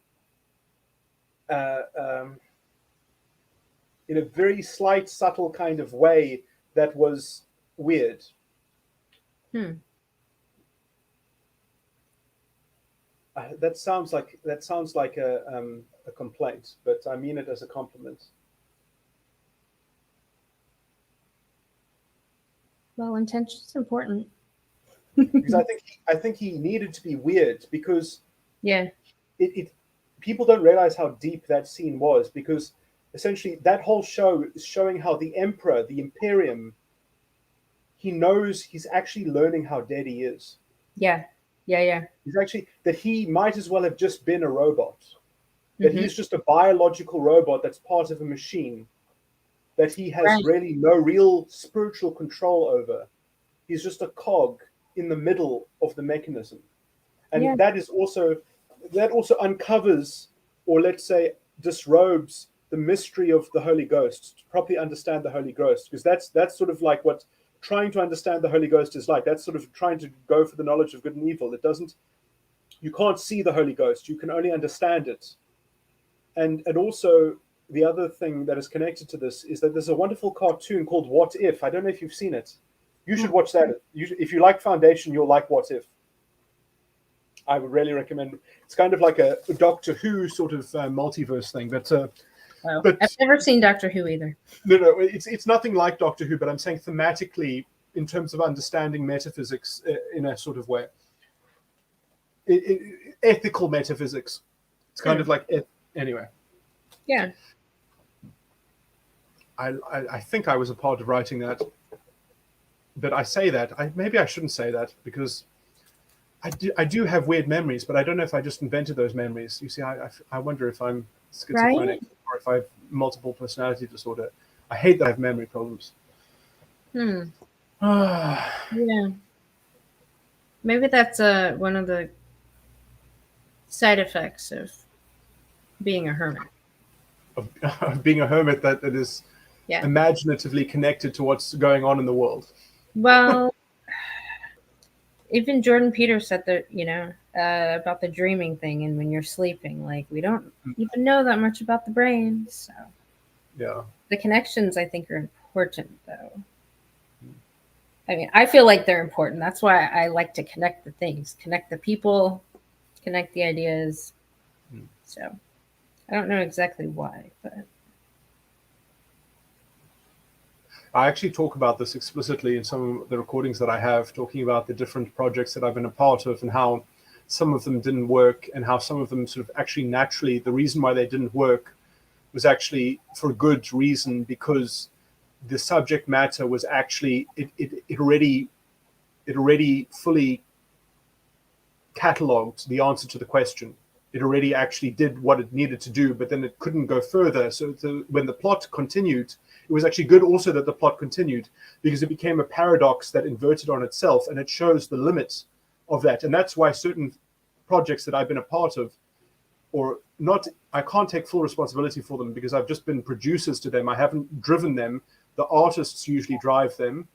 S3: in a very slight, subtle kind of way that was weird. That sounds like a complaint, but I mean it as a compliment.
S1: Well, intention's important.
S3: Because I think he needed to be weird because it people don't realize how deep that scene was, because essentially that whole show is showing how the Emperor, the Imperium, he knows he's actually learning how dead he is.
S1: Yeah.
S3: He's actually that he might as well have just been a robot. That he's just a biological robot that's part of a machine that he has really no real spiritual control over. He's just a cog in the middle of the mechanism. And that also uncovers, or let's say disrobes, the mystery of the Holy Ghost, to properly understand the Holy Ghost, because that's sort of like what trying to understand the Holy Ghost is like. That's sort of trying to go for the knowledge of good and evil. You can't see the Holy Ghost, you can only understand it. And also the other thing that is connected to this is that there's a wonderful cartoon called What If. I don't know if you've seen it. You should watch that. If you like Foundation, you'll like What If. I would really recommend. It's kind of like a Doctor Who sort of multiverse thing, but
S1: I've never seen Doctor Who either.
S3: No, it's nothing like Doctor Who, but I'm saying thematically, in terms of understanding metaphysics in a sort of way, ethical metaphysics. It's kind of like anyway.
S1: Yeah.
S3: I think I was a part of writing that, but I say that maybe I shouldn't say that, because I do have weird memories, but I don't know if I just invented those memories. You see, I wonder if I'm schizophrenic or if I have multiple personality disorder. I hate that I have memory problems.
S1: Yeah. Maybe that's one of the side effects of being a hermit.
S3: Of being a hermit that is imaginatively connected to what's going on in the world.
S1: Well, even Jordan Peters said that, about the dreaming thing, and when you're sleeping, like, we don't even know that much about the brain. So the connections, I think, are important, though. I mean, I feel like they're important. That's why I like to connect the things, connect the people, connect the ideas. So I don't know exactly why, but
S3: I actually talk about this explicitly in some of the recordings that I have, talking about the different projects that I've been a part of and how some of them didn't work and how some of them sort of actually naturally, the reason why they didn't work was actually for good reason, because the subject matter was actually, it already fully cataloged the answer to the question. It already actually did what it needed to do, but then it couldn't go further. So when the plot continued, it was actually good also that the plot continued, because it became a paradox that inverted on itself, and it shows the limits of that. And that's why certain projects that I've been a part of, or not, I can't take full responsibility for them because I've just been producers to them. I haven't driven them. The artists usually drive them,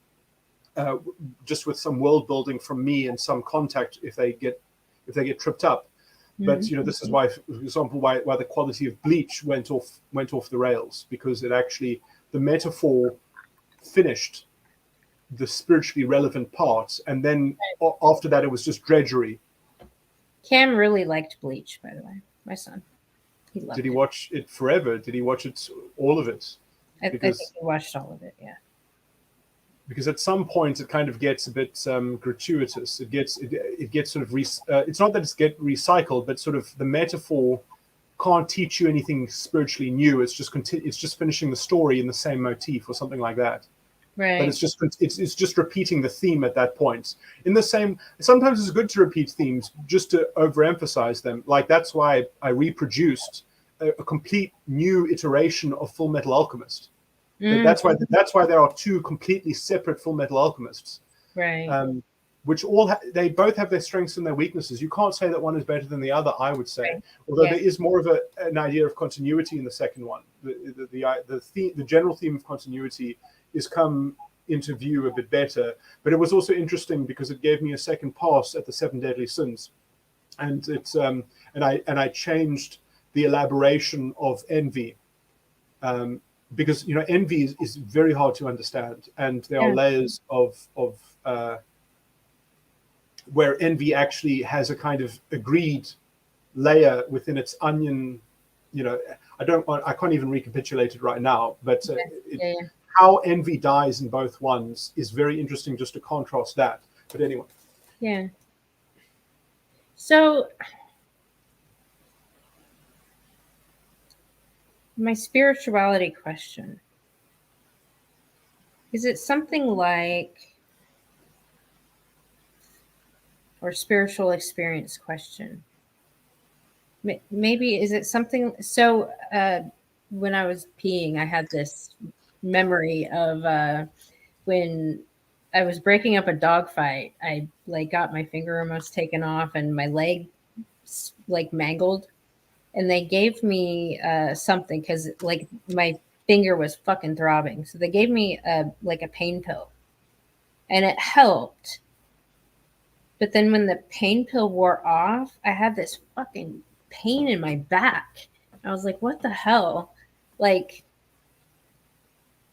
S3: just with some world building from me and some contact if they get tripped up. But this is why, for example, why the quality of Bleach went off the rails, because it actually, the metaphor finished the spiritually relevant parts, and then after that it was just drudgery.
S1: Cam really liked Bleach, by the way. My son, he loved it.
S3: Did he watch it forever? Did he watch it, all of it?
S1: I think he watched all of it. Yeah.
S3: Because at some point it kind of gets a bit gratuitous. It gets sort of it's not that it's get recycled, but sort of the metaphor can't teach you anything spiritually new. It's just finishing the story in the same motif or something like that.
S1: Right.
S3: But it's just repeating the theme at that point. In the same, sometimes it's good to repeat themes just to overemphasize them. Like that's why I reproduced a complete new iteration of Full Metal Alchemist. That's why there are two completely separate Full Metal Alchemists,
S1: right?
S3: Which they both have their strengths and their weaknesses. You can't say that one is better than the other, I would say.
S1: Right.
S3: Although there is more of an idea of continuity in the second one. The general theme of continuity is come into view a bit better. But it was also interesting because it gave me a second pass at the 7 Deadly Sins, and it's and I changed the elaboration of envy. Because envy is very hard to understand, and there are layers of where envy actually has a kind of agreed layer within its onion. I can't even recapitulate it right now, but how envy dies in both ones is very interesting, just to contrast that. But anyway,
S1: so my spirituality question, is it something like, or spiritual experience question, maybe, is it something, so when I was peeing, I had this memory of when I was breaking up a dog fight. I got my finger almost taken off and my leg mangled. And they gave me something because my finger was fucking throbbing. So they gave me a pain pill, and it helped. But then when the pain pill wore off, I had this fucking pain in my back. I was like, what the hell?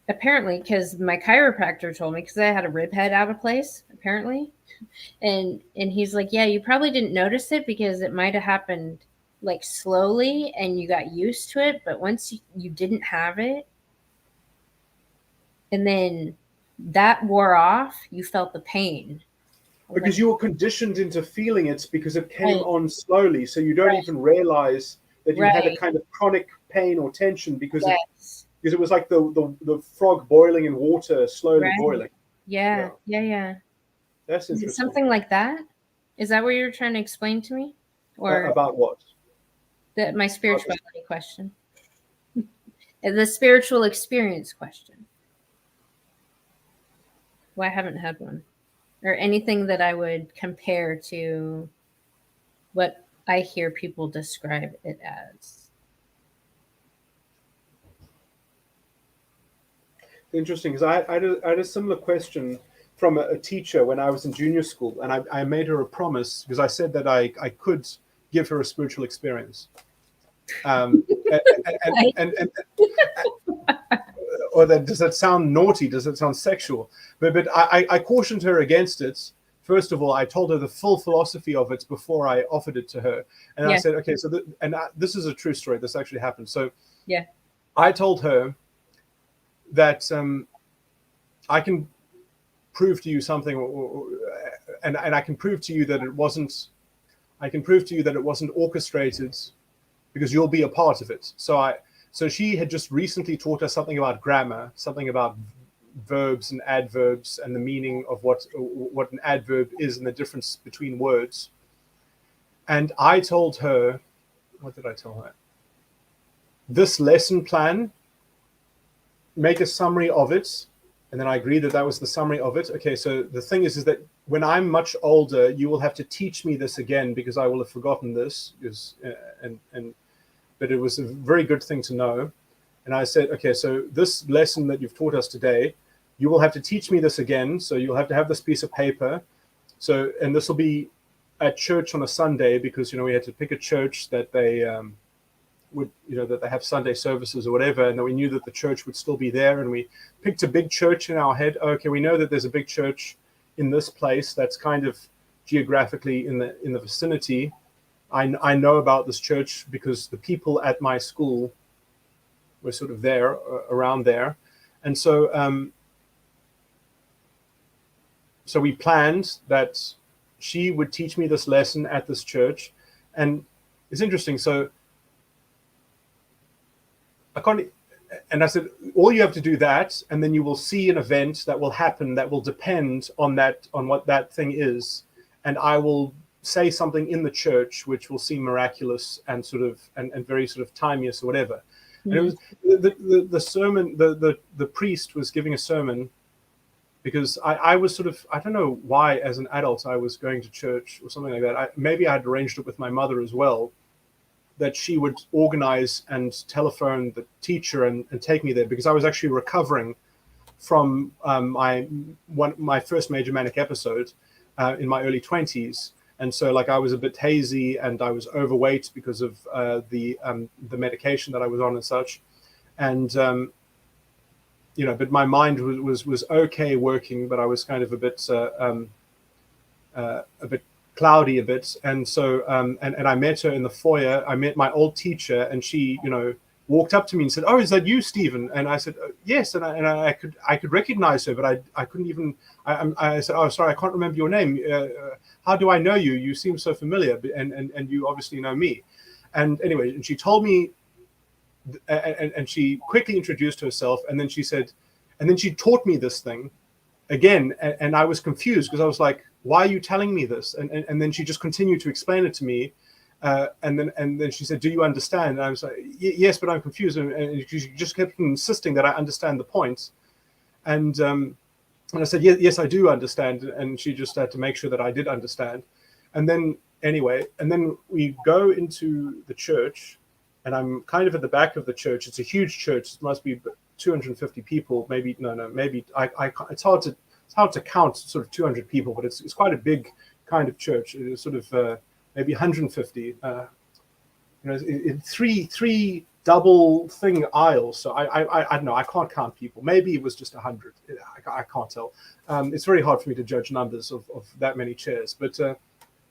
S1: Apparently, because my chiropractor told me, because I had a rib head out of place, apparently. And he's like, yeah, you probably didn't notice it because it might have happened slowly and you got used to it, but once you didn't have it and then that wore off, you felt the pain
S3: because you were conditioned into feeling it because it came on slowly, so you don't even realize that you had a kind of chronic pain or tension because it was like the frog boiling in water, slowly boiling.
S1: Yeah.
S3: That's interesting.
S1: Is it something like that? Is that what you're trying to explain to me? Or
S3: about what?
S1: My spirituality question. The spiritual experience question. Well, I haven't had one. Or anything that I would compare to what I hear people describe it as.
S3: Interesting, because I had a similar question from a teacher when I was in junior school, and I made her a promise because I said that I could give her a spiritual experience. Or does that sound naughty? Does that sound sexual? But I cautioned her against it. First of all, I told her the full philosophy of it before I offered it to her, and I said, okay, so this is a true story. This actually happened. So I told her that I can prove to you something, and I can prove to you that it wasn't. I can prove to you that it wasn't orchestrated, because you'll be a part of it. So she had just recently taught us something about grammar, something about verbs and adverbs, and the meaning of what an adverb is and the difference between words. And I told her, what did I tell her? This lesson plan, make a summary of it. And then I agreed that that was the summary of it. Okay, so the thing is that when I'm much older, you will have to teach me this again, because I will have forgotten this. But it was a very good thing to know. And I said, okay, so this lesson that you've taught us today, you will have to teach me this again. So you'll have to have this piece of paper. So, and this will be at church on a Sunday, because, we had to pick a church that they would, that they have Sunday services or whatever. And then we knew that the church would still be there. And we picked a big church in our head. Okay, we know that there's a big church in this place that's kind of geographically in the vicinity. I know about this church because the people at my school were sort of there, around there. And so so we planned that she would teach me this lesson at this church. And it's interesting. So I said, all you have to do that, and then you will see an event that will happen that will depend on what that thing is. And I will say something in the church which will seem miraculous and sort of and very sort of timeless or whatever. Mm-hmm. And it was the sermon, the priest was giving a sermon, because I was sort of, I don't know why as an adult I was going to church or something like that. Maybe I had arranged it with my mother as well, that she would organize and telephone the teacher and take me there, because I was actually recovering from my first major manic episode in my early 20s. And so I was a bit hazy, and I was overweight because of the medication that I was on and such. And, but my mind was okay working, but I was kind of a bit cloudy a bit. And so, and I met her in the foyer. I met my old teacher, and she, walked up to me and said, "Oh, is that you, Stephen?" And I said, "Yes." And I could recognize her, but I couldn't even. I said, "Oh, sorry, I can't remember your name. How do I know you? You seem so familiar, and you obviously know me." And anyway, and she told me, and she quickly introduced herself, and then she said, and then she taught me this thing again, and I was confused, because I was like, "Why are you telling me this?" And then she just continued to explain it to me. And then she said, "Do you understand?" And I was like, "Yes, but I'm confused." And she just kept insisting that I understand the point. And I said, "Yes, I do understand." And she just had to make sure that I did understand. And then then we go into the church, and I'm kind of at the back of the church. It's a huge church. It must be 250 people. Maybe it's hard to count sort of 200 people, but it's quite a big kind of church. It's sort of maybe 150, in three double thing aisles. So I don't know. I can't count people. Maybe it was just 100. I can't tell. It's very hard for me to judge numbers of that many chairs. But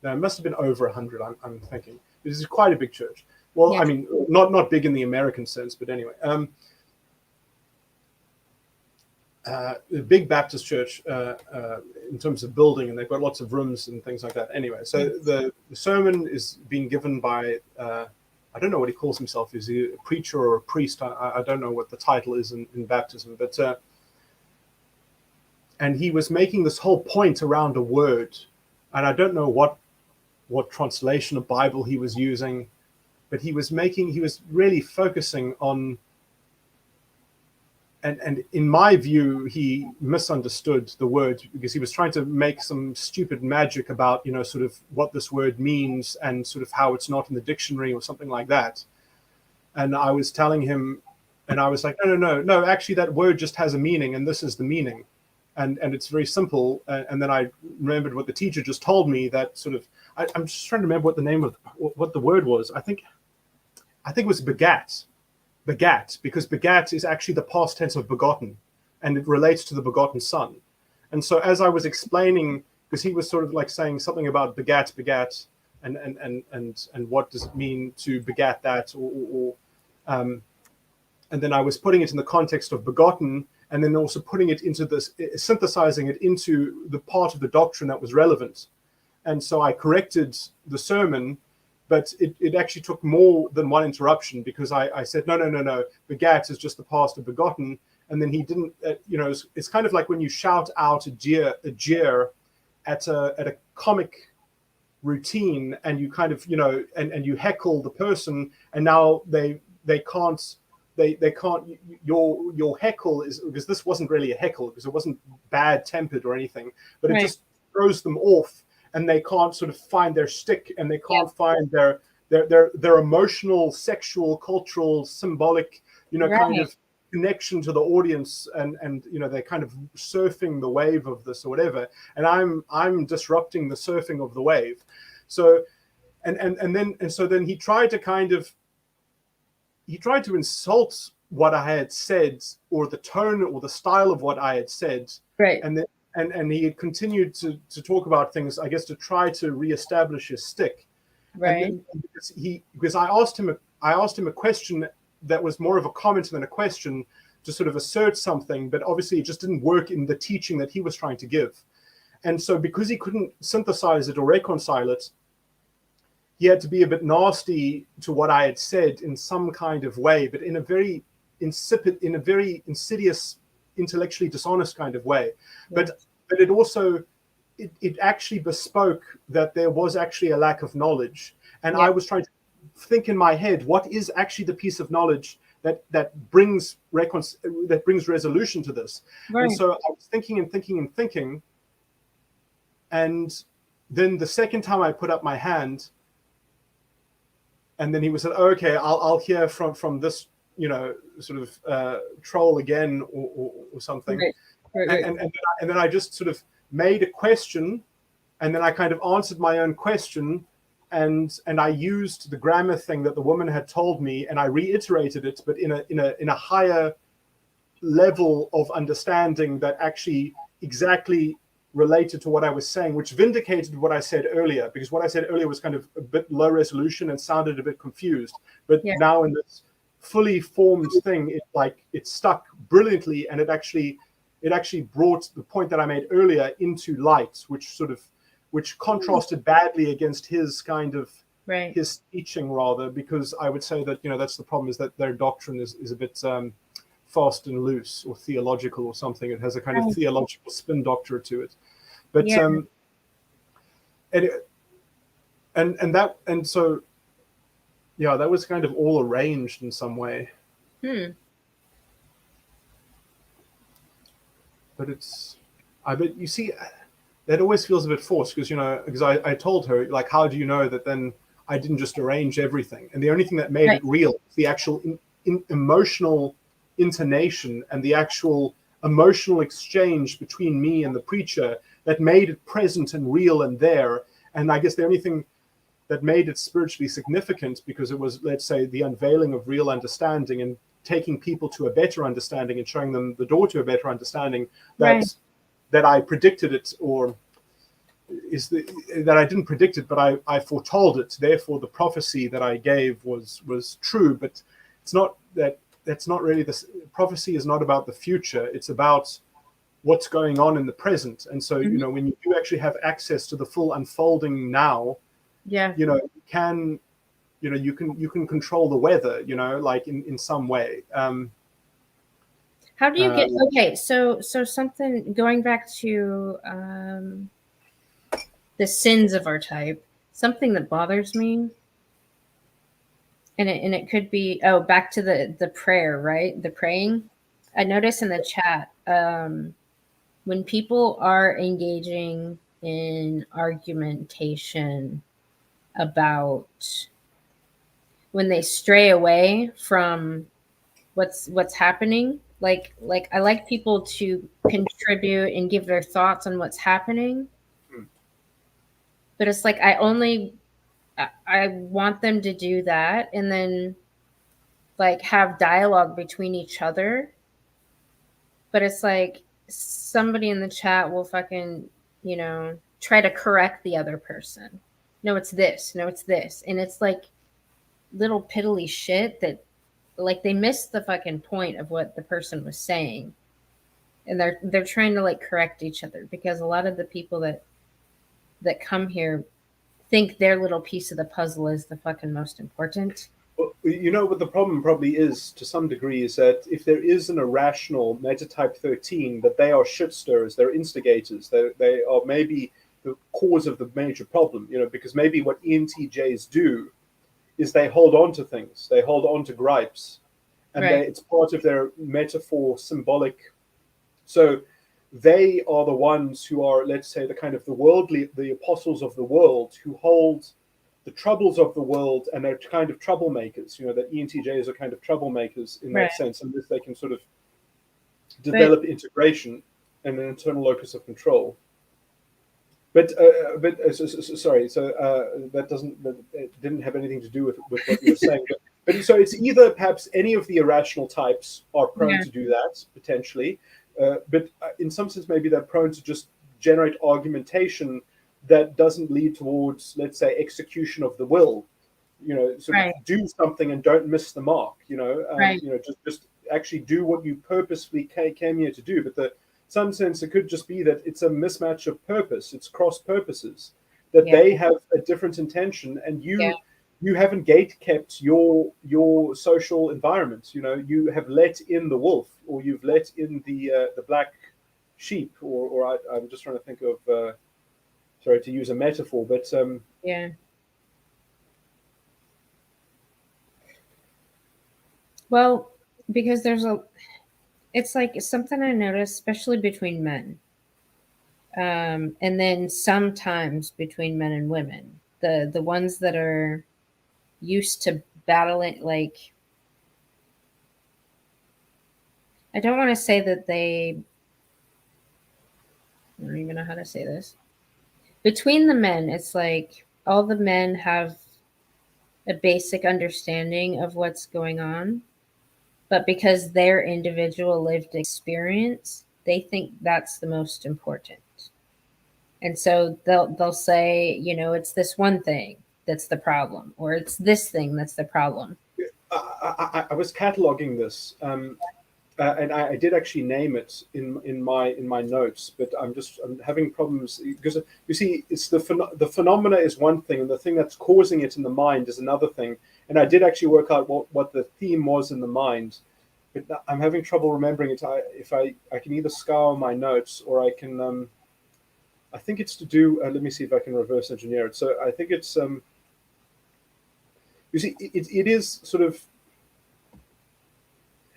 S3: no, it must have been over 100. I'm thinking. This is quite a big church. Well, yeah. I mean, not big in the American sense, but anyway. A big Baptist church in terms of building, and they've got lots of rooms and things like that. Anyway, so the sermon is being given by, I don't know what he calls himself. Is he a preacher or a priest? I don't know what the title is in baptism, but and he was making this whole point around a word, and I don't know what translation of Bible he was using, but he was really focusing on. And in my view, he misunderstood the word, because he was trying to make some stupid magic about, sort of what this word means, and sort of how it's not in the dictionary or something like that. And I was telling him, and I was like, no, actually that word just has a meaning, and this is the meaning. And it's very simple. And then I remembered what the teacher just told me, that sort of, I'm just trying to remember what the name of, what the word was. I think it was begat, because begat is actually the past tense of begotten, and it relates to the begotten son. And so as I was explaining, because he was sort of like saying something about begat, and what does it mean to begat that, and then I was putting it in the context of begotten, and then also putting it into this, synthesizing it into the part of the doctrine that was relevant. And so I corrected the sermon, but it actually took more than one interruption, because I said, no, begat is just the past of begotten. And then he didn't, it's kind of like when you shout out a jeer at a comic routine, and you kind of, and you heckle the person, and now they can't, your heckle is, because this wasn't really a heckle, because it wasn't bad tempered or anything, but it just throws them off, and they can't sort of find their stick, and they can't find their emotional, sexual, cultural, symbolic, kind of connection to the audience, and they're kind of surfing the wave of this or whatever, and I'm disrupting the surfing of the wave. So then he tried to insult what I had said, or the tone or the style of what I had said,
S1: right?
S3: And he had continued to talk about things, I guess, to try to reestablish his stick,
S1: right?
S3: Because I asked him a question that was more of a comment than a question, to sort of assert something, but obviously it just didn't work in the teaching that he was trying to give. And so because he couldn't synthesize it or reconcile it, he had to be a bit nasty to what I had said in some kind of way, but in a very insipid, in a very insidious, intellectually dishonest kind of way. Yeah. But it also, it actually bespoke that there was actually a lack of knowledge. And I was trying to think in my head, what is actually the piece of knowledge that brings resolution to this? Right. And so I was thinking, and then the second time I put up my hand, and then he said, oh, okay, I'll hear from this, sort of troll again, or something. Right. And then I just sort of made a question, and then I kind of answered my own question, and I used the grammar thing that the woman had told me, and I reiterated it, but in a higher level of understanding that actually exactly related to what I was saying, which vindicated what I said earlier, because what I said earlier was kind of a bit low resolution and sounded a bit confused. But now in this fully formed thing, it stuck brilliantly, and it actually brought the point that I made earlier into light, which contrasted badly against his kind of his teaching, rather, because I would say that that's the problem, is that their doctrine is a bit fast and loose, or theological, or something. It has a kind of theological spin doctor to it. But so that was kind of all arranged in some way. But but you see, that always feels a bit forced, because I told her, like, how do you know that then I didn't just arrange everything? And the only thing that made it real is the actual emotional intonation, and the actual emotional exchange between me and the preacher, that made it present and real and there. And I guess the only thing that made it spiritually significant, because it was, let's say, the unveiling of real understanding, and taking people to a better understanding, and showing them the door to a better understanding, that I predicted it, or that I didn't predict it, but I foretold it. Therefore, the prophecy that I gave was true. But it's not that. That's not really this. Prophecy is not about the future. It's about what's going on in the present. And so, when you do actually have access to the full unfolding now, you can control the weather, like in some way.
S1: How do you get, okay, so something, going back to the sins of our type, something that bothers me, and it could be, back to the prayer, right? The praying. I notice in the chat, when people are engaging in argumentation about, when they stray away from what's happening, like I like people to contribute and give their thoughts on what's happening, but it's like I want them to do that, and then like have dialogue between each other. But it's like somebody in the chat will fucking, try to correct the other person. No, it's this. No, it's this. And it's like little piddly shit that, like, they missed the fucking point of what the person was saying. and they're trying to like correct each other, because a lot of the people that come here think their little piece of the puzzle is the fucking most important.
S3: Well, you know what the problem probably is to some degree is that if there is an irrational metatype 13, that they are shit stirrers, they're instigators, they are maybe the cause of the major problem, you know, because maybe what ENTJs do is they hold on to things, they hold on to gripes, and
S1: Right.
S3: it's part of their metaphor symbolic. So they are the ones who are, let's say, the kind of the worldly, the apostles of the world, who hold the troubles of the world, and they're kind of troublemakers. You know, that ENTJs are kind of troublemakers in that
S1: Right.
S3: sense, unless they can sort of
S1: But
S3: develop integration and an internal locus of control. But sorry, so that doesn't, it didn't have anything to do with what you were saying. But so it's either perhaps any of the irrational types are prone
S1: Yeah.
S3: to do that potentially, but in some sense maybe they're prone to just generate argumentation that doesn't lead towards, let's say, execution of the will. You know, sort
S1: Right.
S3: of do something and don't miss the mark. You know,
S1: Right.
S3: you know, just actually do what you purposefully came here to do. But the some sense it could just be that it's a mismatch of purpose, it's cross purposes, that
S1: Yeah.
S3: they have a different intention, and
S1: Yeah.
S3: you haven't gate kept your social environment. You know, you have let in the wolf, or you've let in the black sheep, or I'm just trying to think of sorry to use a metaphor, but
S1: Yeah. Well, because it's like something I noticed, especially between men, and then sometimes between men and women. The ones that are used to battling, like, I don't want to say that I don't even know how to say this. Between the men, it's like all the men have a basic understanding of what's going on, but because their individual lived experience, they think that's the most important. And so they'll say, you know, it's this one thing that's the problem, or it's this thing that's the problem.
S3: I was cataloging this, and I did actually name it in my notes, but I'm having problems because you see, it's the phenomena is one thing, and the thing that's causing it in the mind is another thing. And I did actually work out what the theme was in the mind, but I'm having trouble remembering it. If I can either scour my notes, or I can. I think it's to do. Let me see if I can reverse engineer it. So I think it's. You see, it is sort of.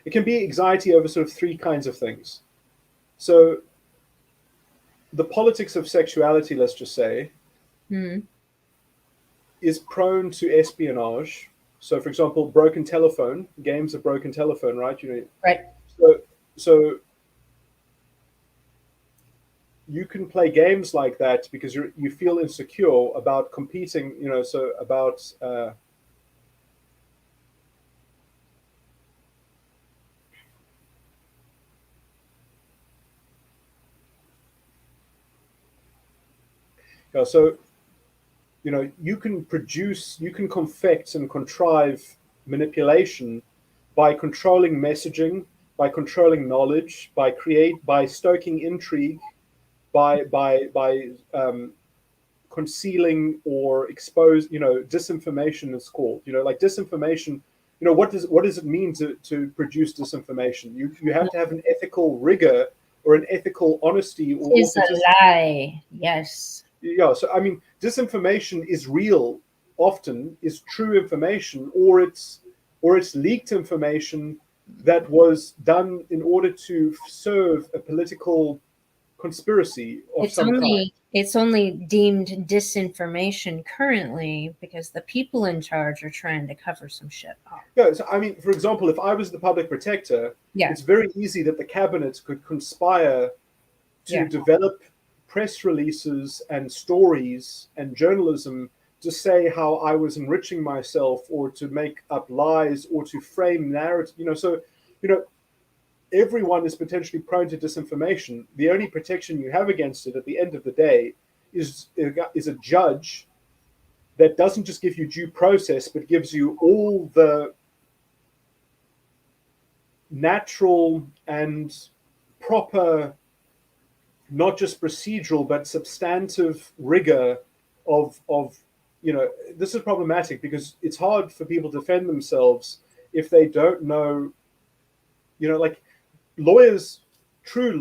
S3: It can be anxiety over sort of three kinds of things. So the politics of sexuality, let's just say,
S1: Hmm.
S3: is prone to espionage. So, for example, broken telephone games of broken telephone, right? You know,
S1: Right.
S3: so you can play games like that because you feel insecure about competing. You know, so about. So you know, you can confect and contrive manipulation by controlling messaging, by controlling knowledge, by stoking intrigue, by concealing or expose. You know, disinformation is called. You know, like disinformation. You know, what does it mean to produce disinformation? You have to have an ethical rigor or an ethical honesty or
S1: Is a
S3: authenticity.
S1: lie. Yes.
S3: Yeah, so I mean, disinformation is real, often is true information, or it's leaked information that was done in order to serve a political conspiracy of some kind.
S1: It's only deemed disinformation currently because the people in charge are trying to cover some shit up.
S3: Yeah, so I mean, for example, if I was the public protector,
S1: Yeah.
S3: it's very easy that the cabinet could conspire to
S1: Yeah.
S3: develop press releases and stories and journalism to say how I was enriching myself, or to make up lies, or to frame narrative. You know, so you know, everyone is potentially prone to disinformation. The only protection you have against it at the end of the day is a judge that doesn't just give you due process, but gives you all the natural and proper, not just procedural but substantive rigor of this is problematic because it's hard for people to defend themselves if they don't know, like lawyers, excellent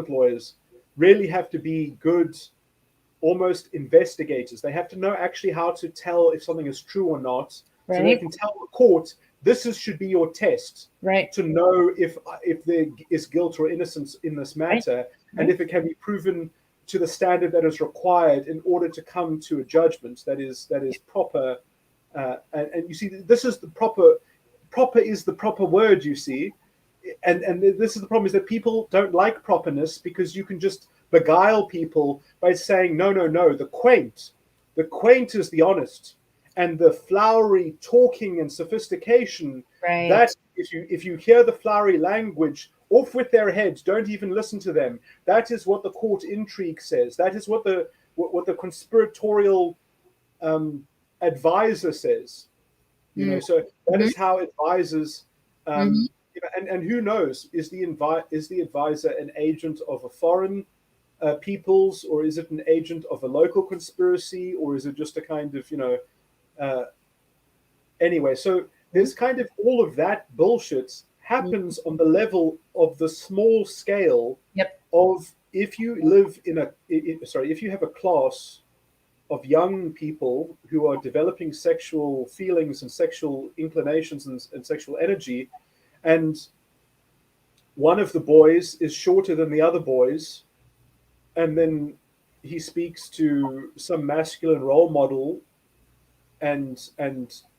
S3: lawyers really have to be good, almost investigators. They have to know actually how to tell if something is true or not.
S1: Right.
S3: So they can tell the court, should be your test,
S1: right,
S3: to know if there is guilt or innocence in this matter,
S1: right.
S3: And if it can be proven to the standard that is required in order to come to a judgment that is proper. And you see, this is the proper is the proper word, you see. And this is the problem, is that people don't like properness because you can just beguile people by saying, no, the quaint is the honest, and the flowery talking and sophistication,
S1: Right.
S3: that if you hear the flowery language, off with their heads, don't even listen to them. That is what the court intrigue says. That is what the conspiratorial advisor says. So that is how advisors and who knows, is the advisor an agent of a foreign peoples, or is it an agent of a local conspiracy, or is it just a kind of anyway, so there's kind of all of that bullshit happens on the level of the small scale of, if you live if you have a class of young people who are developing sexual feelings and sexual inclinations and sexual energy, and one of the boys is shorter than the other boys, and then he speaks to some masculine role model and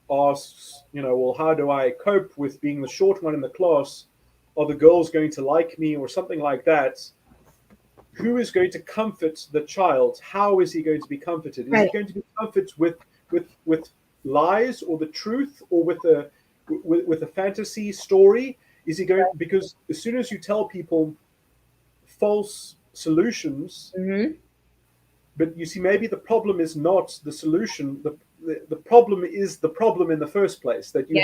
S3: asks, well, how do I cope with being the short one in the class? Are the girls going to like me, or something like that? Who is going to comfort the child? How is he going to be comforted? Is he going to be comforted with lies, or the truth, or with a fantasy story? Is he going, because as soon as you tell people false solutions, but you see, maybe the problem is not the solution. The problem is the problem in the first place, that you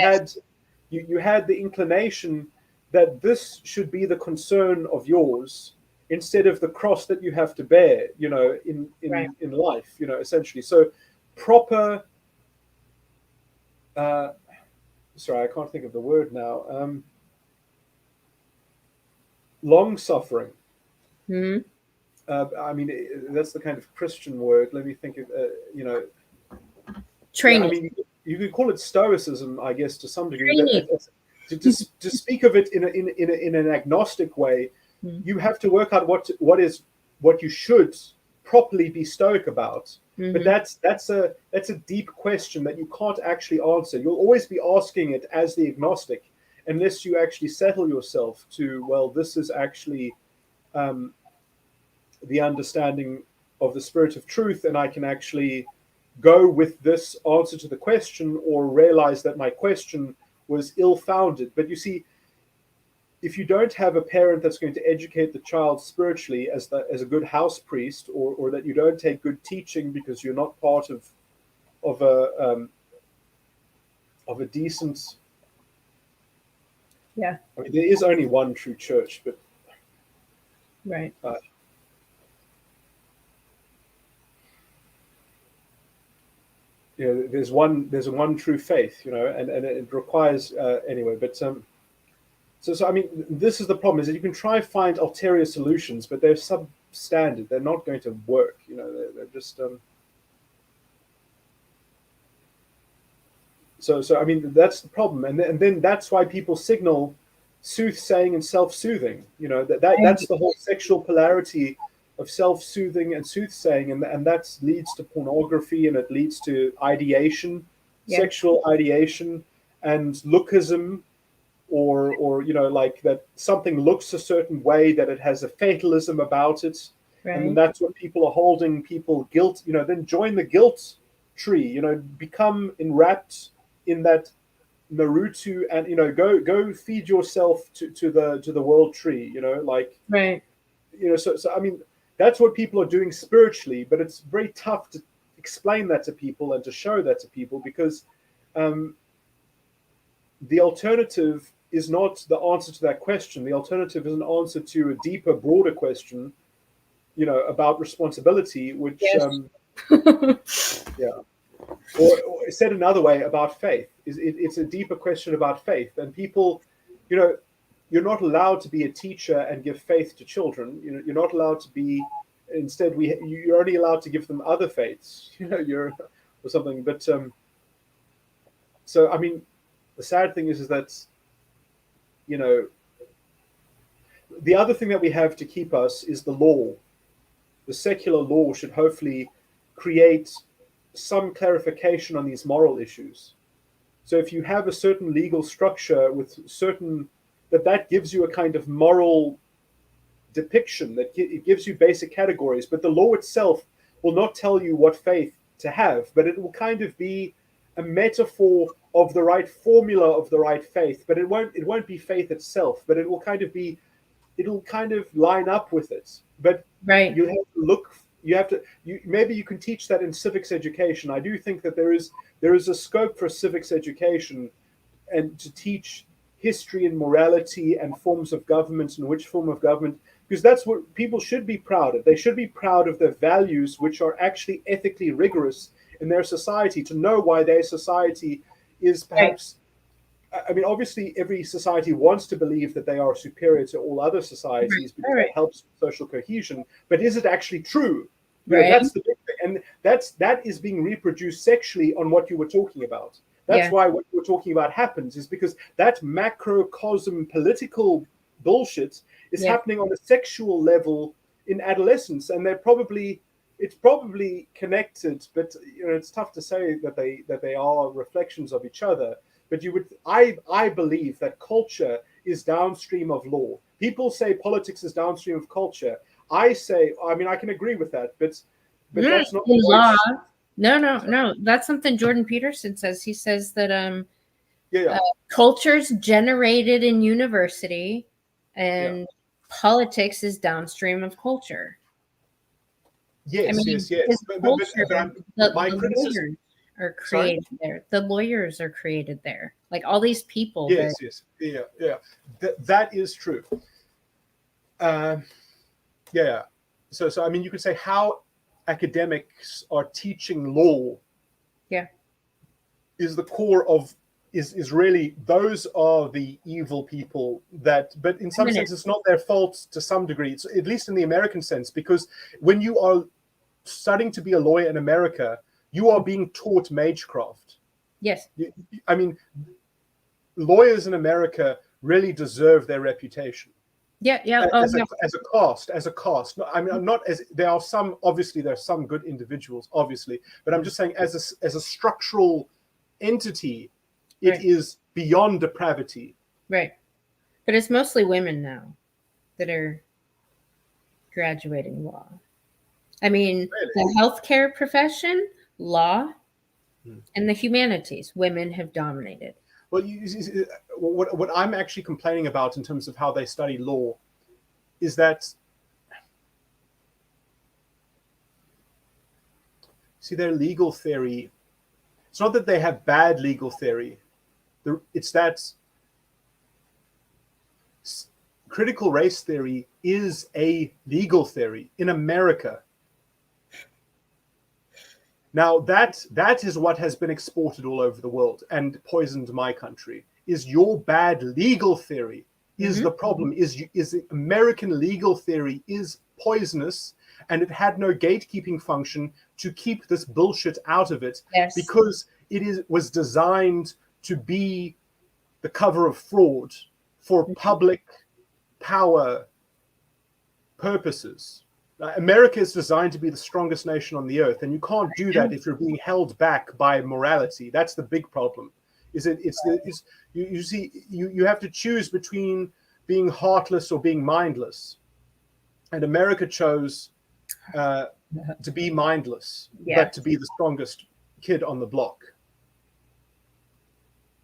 S3: had the inclination that this should be the concern of yours, instead of the cross that you have to bear, in life, essentially. So proper, sorry, I can't think of the word now. Long suffering. I mean, that's the kind of Christian word. Let me think of,
S1: training.
S3: I mean, you could call it stoicism, I guess, to some degree. To speak of it in an agnostic way, you have to work out what you should properly be stoic about. But that's a deep question that you can't actually answer. You'll always be asking it as the agnostic, unless you actually settle yourself to, well, this is actually the understanding of the spirit of truth, and I can actually go with this answer to the question, or realize that my question was ill-founded. But you see, if you don't have a parent that's going to educate the child spiritually as a good house priest, or that you don't take good teaching because you're not part of a decent, I mean, there is only one true church, but there's one true faith, and it requires anyway. But so I mean, this is the problem, is that you can try to find ulterior solutions, but they're substandard. They're not going to work. They're just so I mean, that's the problem, and then that's why people signal soothsaying and self-soothing. That's the whole sexual polarity of self-soothing and soothsaying, and that leads to pornography, and it leads to ideation, sexual ideation, and lookism, or like that something looks a certain way, that it has a fatalism about it, and that's what people are holding people guilt. Then join the guilt tree. Become enwrapped in that Naruto, and go feed yourself to the world tree. So I mean, that's what people are doing spiritually, but it's very tough to explain that to people and to show that to people, because the alternative is not the answer to that question. The alternative is an answer to a deeper, broader question, about responsibility, which,
S1: Yes.
S3: or said another way, about faith. It's a deeper question about faith. And people, you're not allowed to be a teacher and give faith to children. You're not allowed to be. Instead, you're only allowed to give them other faiths. Or something. But so I mean, the sad thing is that the other thing that we have to keep us is the law. The secular law should hopefully create some clarification on these moral issues. So if you have a certain legal structure with certain, that gives you a kind of moral depiction, that it gives you basic categories, but the law itself will not tell you what faith to have, but it will kind of be a metaphor of the right formula of the right faith, but it won't be faith itself, but it'll kind of line up with it. But
S1: Right.
S3: you have to maybe you can teach that in civics education. I do think that there is a scope for civics education and to teach history and morality and forms of government and which form of government, because that's what people should be proud of. They should be proud of their values, which are actually ethically rigorous in their society, to know why their society is perhaps, I mean, obviously every society wants to believe that they are superior to all other societies because that helps social cohesion, but is it actually true? That's the big thing. And that is being reproduced sexually on what you were talking about. That's why what you were talking about happens, is because that macrocosm political bullshit is happening on a sexual level in adolescence, and it's probably connected, but it's tough to say that they are reflections of each other. But I believe that culture is downstream of law. People say politics is downstream of culture. I say, I mean, I can agree with that, but that's not
S1: law. No. That's something Jordan Peterson says. He says that culture's generated in university, and politics is downstream of culture.
S3: Yes,
S1: I mean,
S3: yes.
S1: But my criticism are created there. The lawyers are created there. Like all these people.
S3: Yes. Yeah. That is true. So I mean, you could say how academics are teaching law.
S1: Yeah.
S3: Is the core of is really, those are the evil people that, but in some sense it's not their fault to some degree. It's, at least in the American sense, because when you are studying to be a lawyer in America, you are being taught magecraft.
S1: Yes.
S3: I mean, lawyers in America really deserve their reputation.
S1: Yeah.
S3: As a caste. I mean, not as, there are some good individuals, obviously, but I'm just saying as a structural entity, it is beyond depravity.
S1: Right. But it's mostly women now that are graduating law. I mean, the healthcare profession, law, and the humanities, women have dominated.
S3: Well, what I'm actually complaining about in terms of how they study law is that, see, their legal theory, it's not that they have bad legal theory. It's that critical race theory is a legal theory in America. Now, that is what has been exported all over the world and poisoned my country, is your bad legal theory is the problem, is American legal theory is poisonous, and it had no gatekeeping function to keep this bullshit out of it, because it was designed to be the cover of fraud for public power purposes. America is designed to be the strongest nation on the earth, and you can't do that if you're being held back by morality. That's the big problem. You have to choose between being heartless or being mindless, and America chose to be mindless, but to be the strongest kid on the block.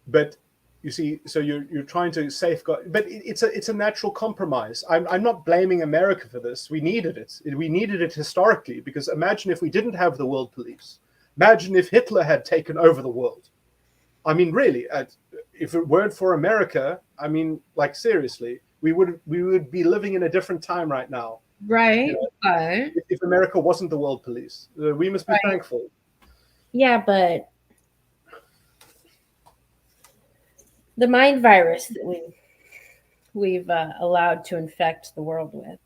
S3: But you see, so you're trying to safeguard, but it's a natural compromise. I'm not blaming America for this. We needed it. We needed it historically, because imagine if we didn't have the world police. Imagine if Hitler had taken over the world. I mean, really, if it weren't for America, I mean, like seriously, we would be living in a different time right now.
S1: Right.
S3: You know,
S1: But
S3: if America wasn't the world police, we must be thankful.
S1: yeah, but the mind virus that we've allowed to infect the world with.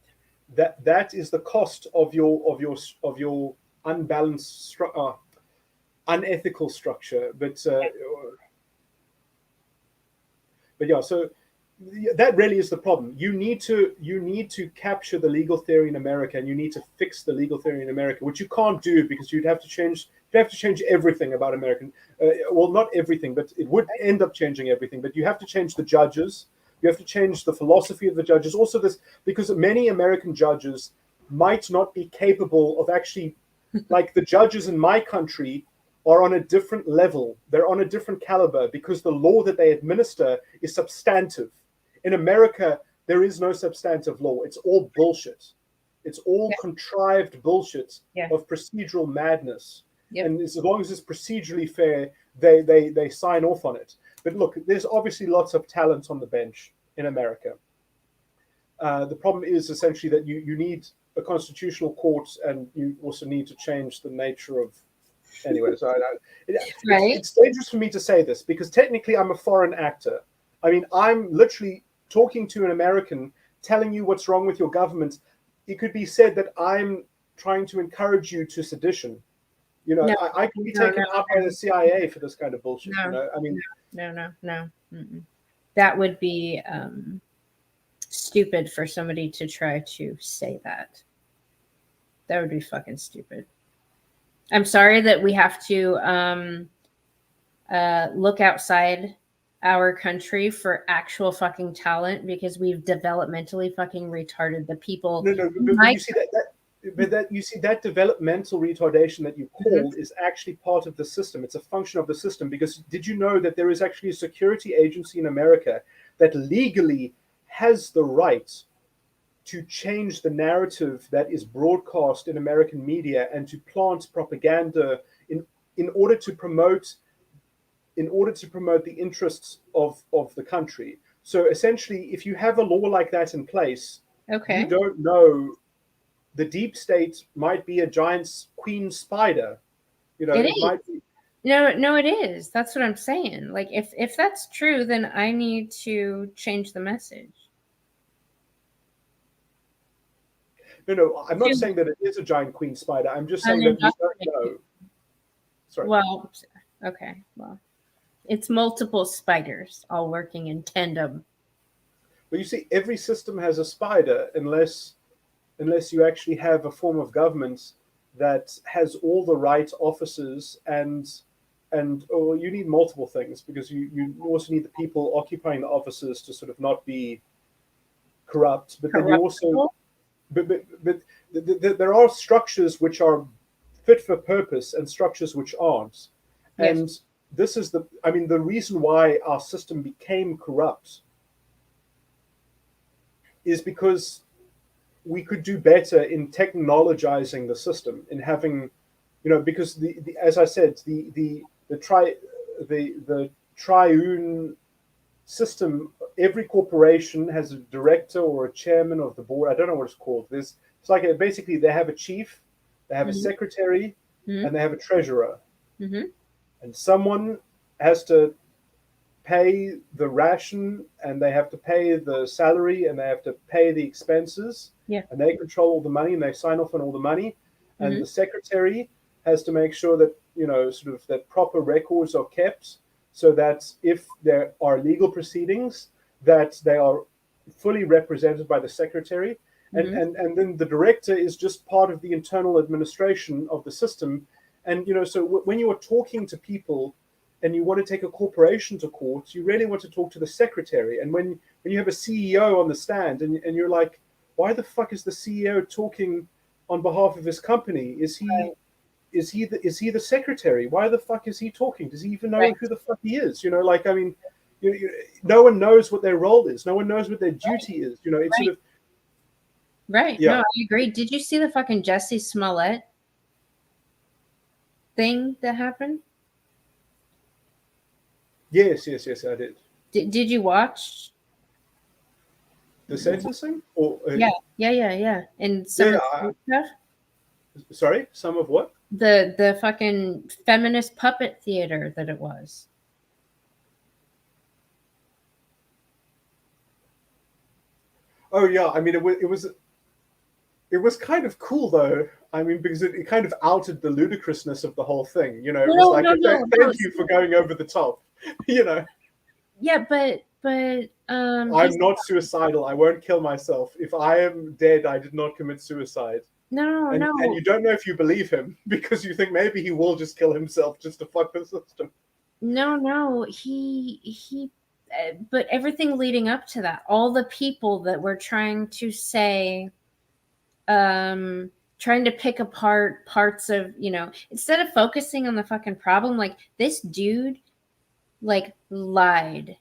S3: That is the cost of your unbalanced, unethical structure. But yeah, so that really is the problem. You need to capture the legal theory in America, and you need to fix the legal theory in America, which you can't do because you'd have to change everything about American. Well, not everything, but it would end up changing everything. But you have to change the judges. You have to change the philosophy of the judges. Also, this because many American judges might not be capable of actually, like the judges in my country, are on a different level. They're on a different caliber because the law that they administer is substantive. In America, there is no substantive law. It's all bullshit. It's all contrived bullshit of procedural madness.
S1: Yep.
S3: And as long as it's procedurally fair, they sign off on it. But look, there's obviously lots of talent on the bench in America. The problem is essentially that you need a constitutional court, and you also need to change the nature of. Anyway, so it's dangerous for me to say this because technically I'm a foreign actor. I mean, I'm literally talking to an American, telling you what's wrong with your government. It could be said that I'm trying to encourage you to sedition. You know, I can be taken out by the CIA for this kind of bullshit. You know, I mean,
S1: no. Mm-mm. That would be stupid for somebody to try to say that. That would be fucking stupid. I'm sorry that we have to look outside our country for actual fucking talent because we've developmentally fucking retarded the people.
S3: No, but you see that developmental retardation that you called is actually part of the system. It's a function of the system because did you know that there is actually a security agency in America that legally has the right to change the narrative that is broadcast in American media and to plant propaganda in order to promote the interests of the country. So essentially, if you have a law like that in place, you don't know the deep state might be a giant queen spider. You know, it might be.
S1: No, it is. That's what I'm saying. Like, if that's true, then I need to change the message.
S3: No, I'm not saying that it is a giant queen spider. I'm just saying that we don't know. Sorry.
S1: Well, okay. Well, it's multiple spiders all working in tandem.
S3: But you see, every system has a spider unless you actually have a form of government that has all the right officers and you need multiple things because you also need the people occupying the offices to sort of not be corrupt. But then you also but there are structures which are fit for purpose and structures which aren't.
S1: Yes.
S3: And this is the reason why our system became corrupt is because we could do better in technologizing the system, in having, because the as I said, the triune system. Every corporation has a director or a chairman of the board. I don't know what it's called. It's like basically they have a chief, they have a secretary, and they have a treasurer.
S1: Mm-hmm.
S3: And someone has to pay the ration, and they have to pay the salary, and they have to pay the expenses.
S1: Yeah.
S3: And they control all the money, and they sign off on all the money. And the secretary has to make sure that sort of that proper records are kept, so that if there are legal proceedings, that they are fully represented by the secretary. And then the director is just part of the internal administration of the system. And so when you are talking to people and you want to take a corporation to court, you really want to talk to the secretary. And when you have a CEO on the stand and you're like, why the fuck is the CEO talking on behalf of his company? Is he the secretary? Why the fuck is he talking? Does he even know who the fuck he is? No one knows what their role is. No one knows what their duty is. It's sort of
S1: right.
S3: Yeah.
S1: No, I agree. Did you see the fucking Jussie Smollett thing that happened?
S3: Yes, I did.
S1: Did you watch?
S3: The sentencing, or
S1: Yeah. And some
S3: yeah,
S1: of the stuff.
S3: sorry, some of what?
S1: The fucking feminist puppet theater that it was.
S3: Oh yeah, I mean it was kind of cool though. I mean, because it kind of outed the ludicrousness of the whole thing. You know, it was like,
S1: No.
S3: thank you for going over the top. You know,
S1: Yeah, but
S3: I'm not suicidal. I won't kill myself. If I am dead, I did not commit suicide. And
S1: no.
S3: you don't know if you believe him because you think maybe he will just kill himself just to fuck the system.
S1: No, he but everything leading up to that, all the people that were trying to say, trying to pick apart parts of, instead of focusing on the fucking problem, like this dude, like lied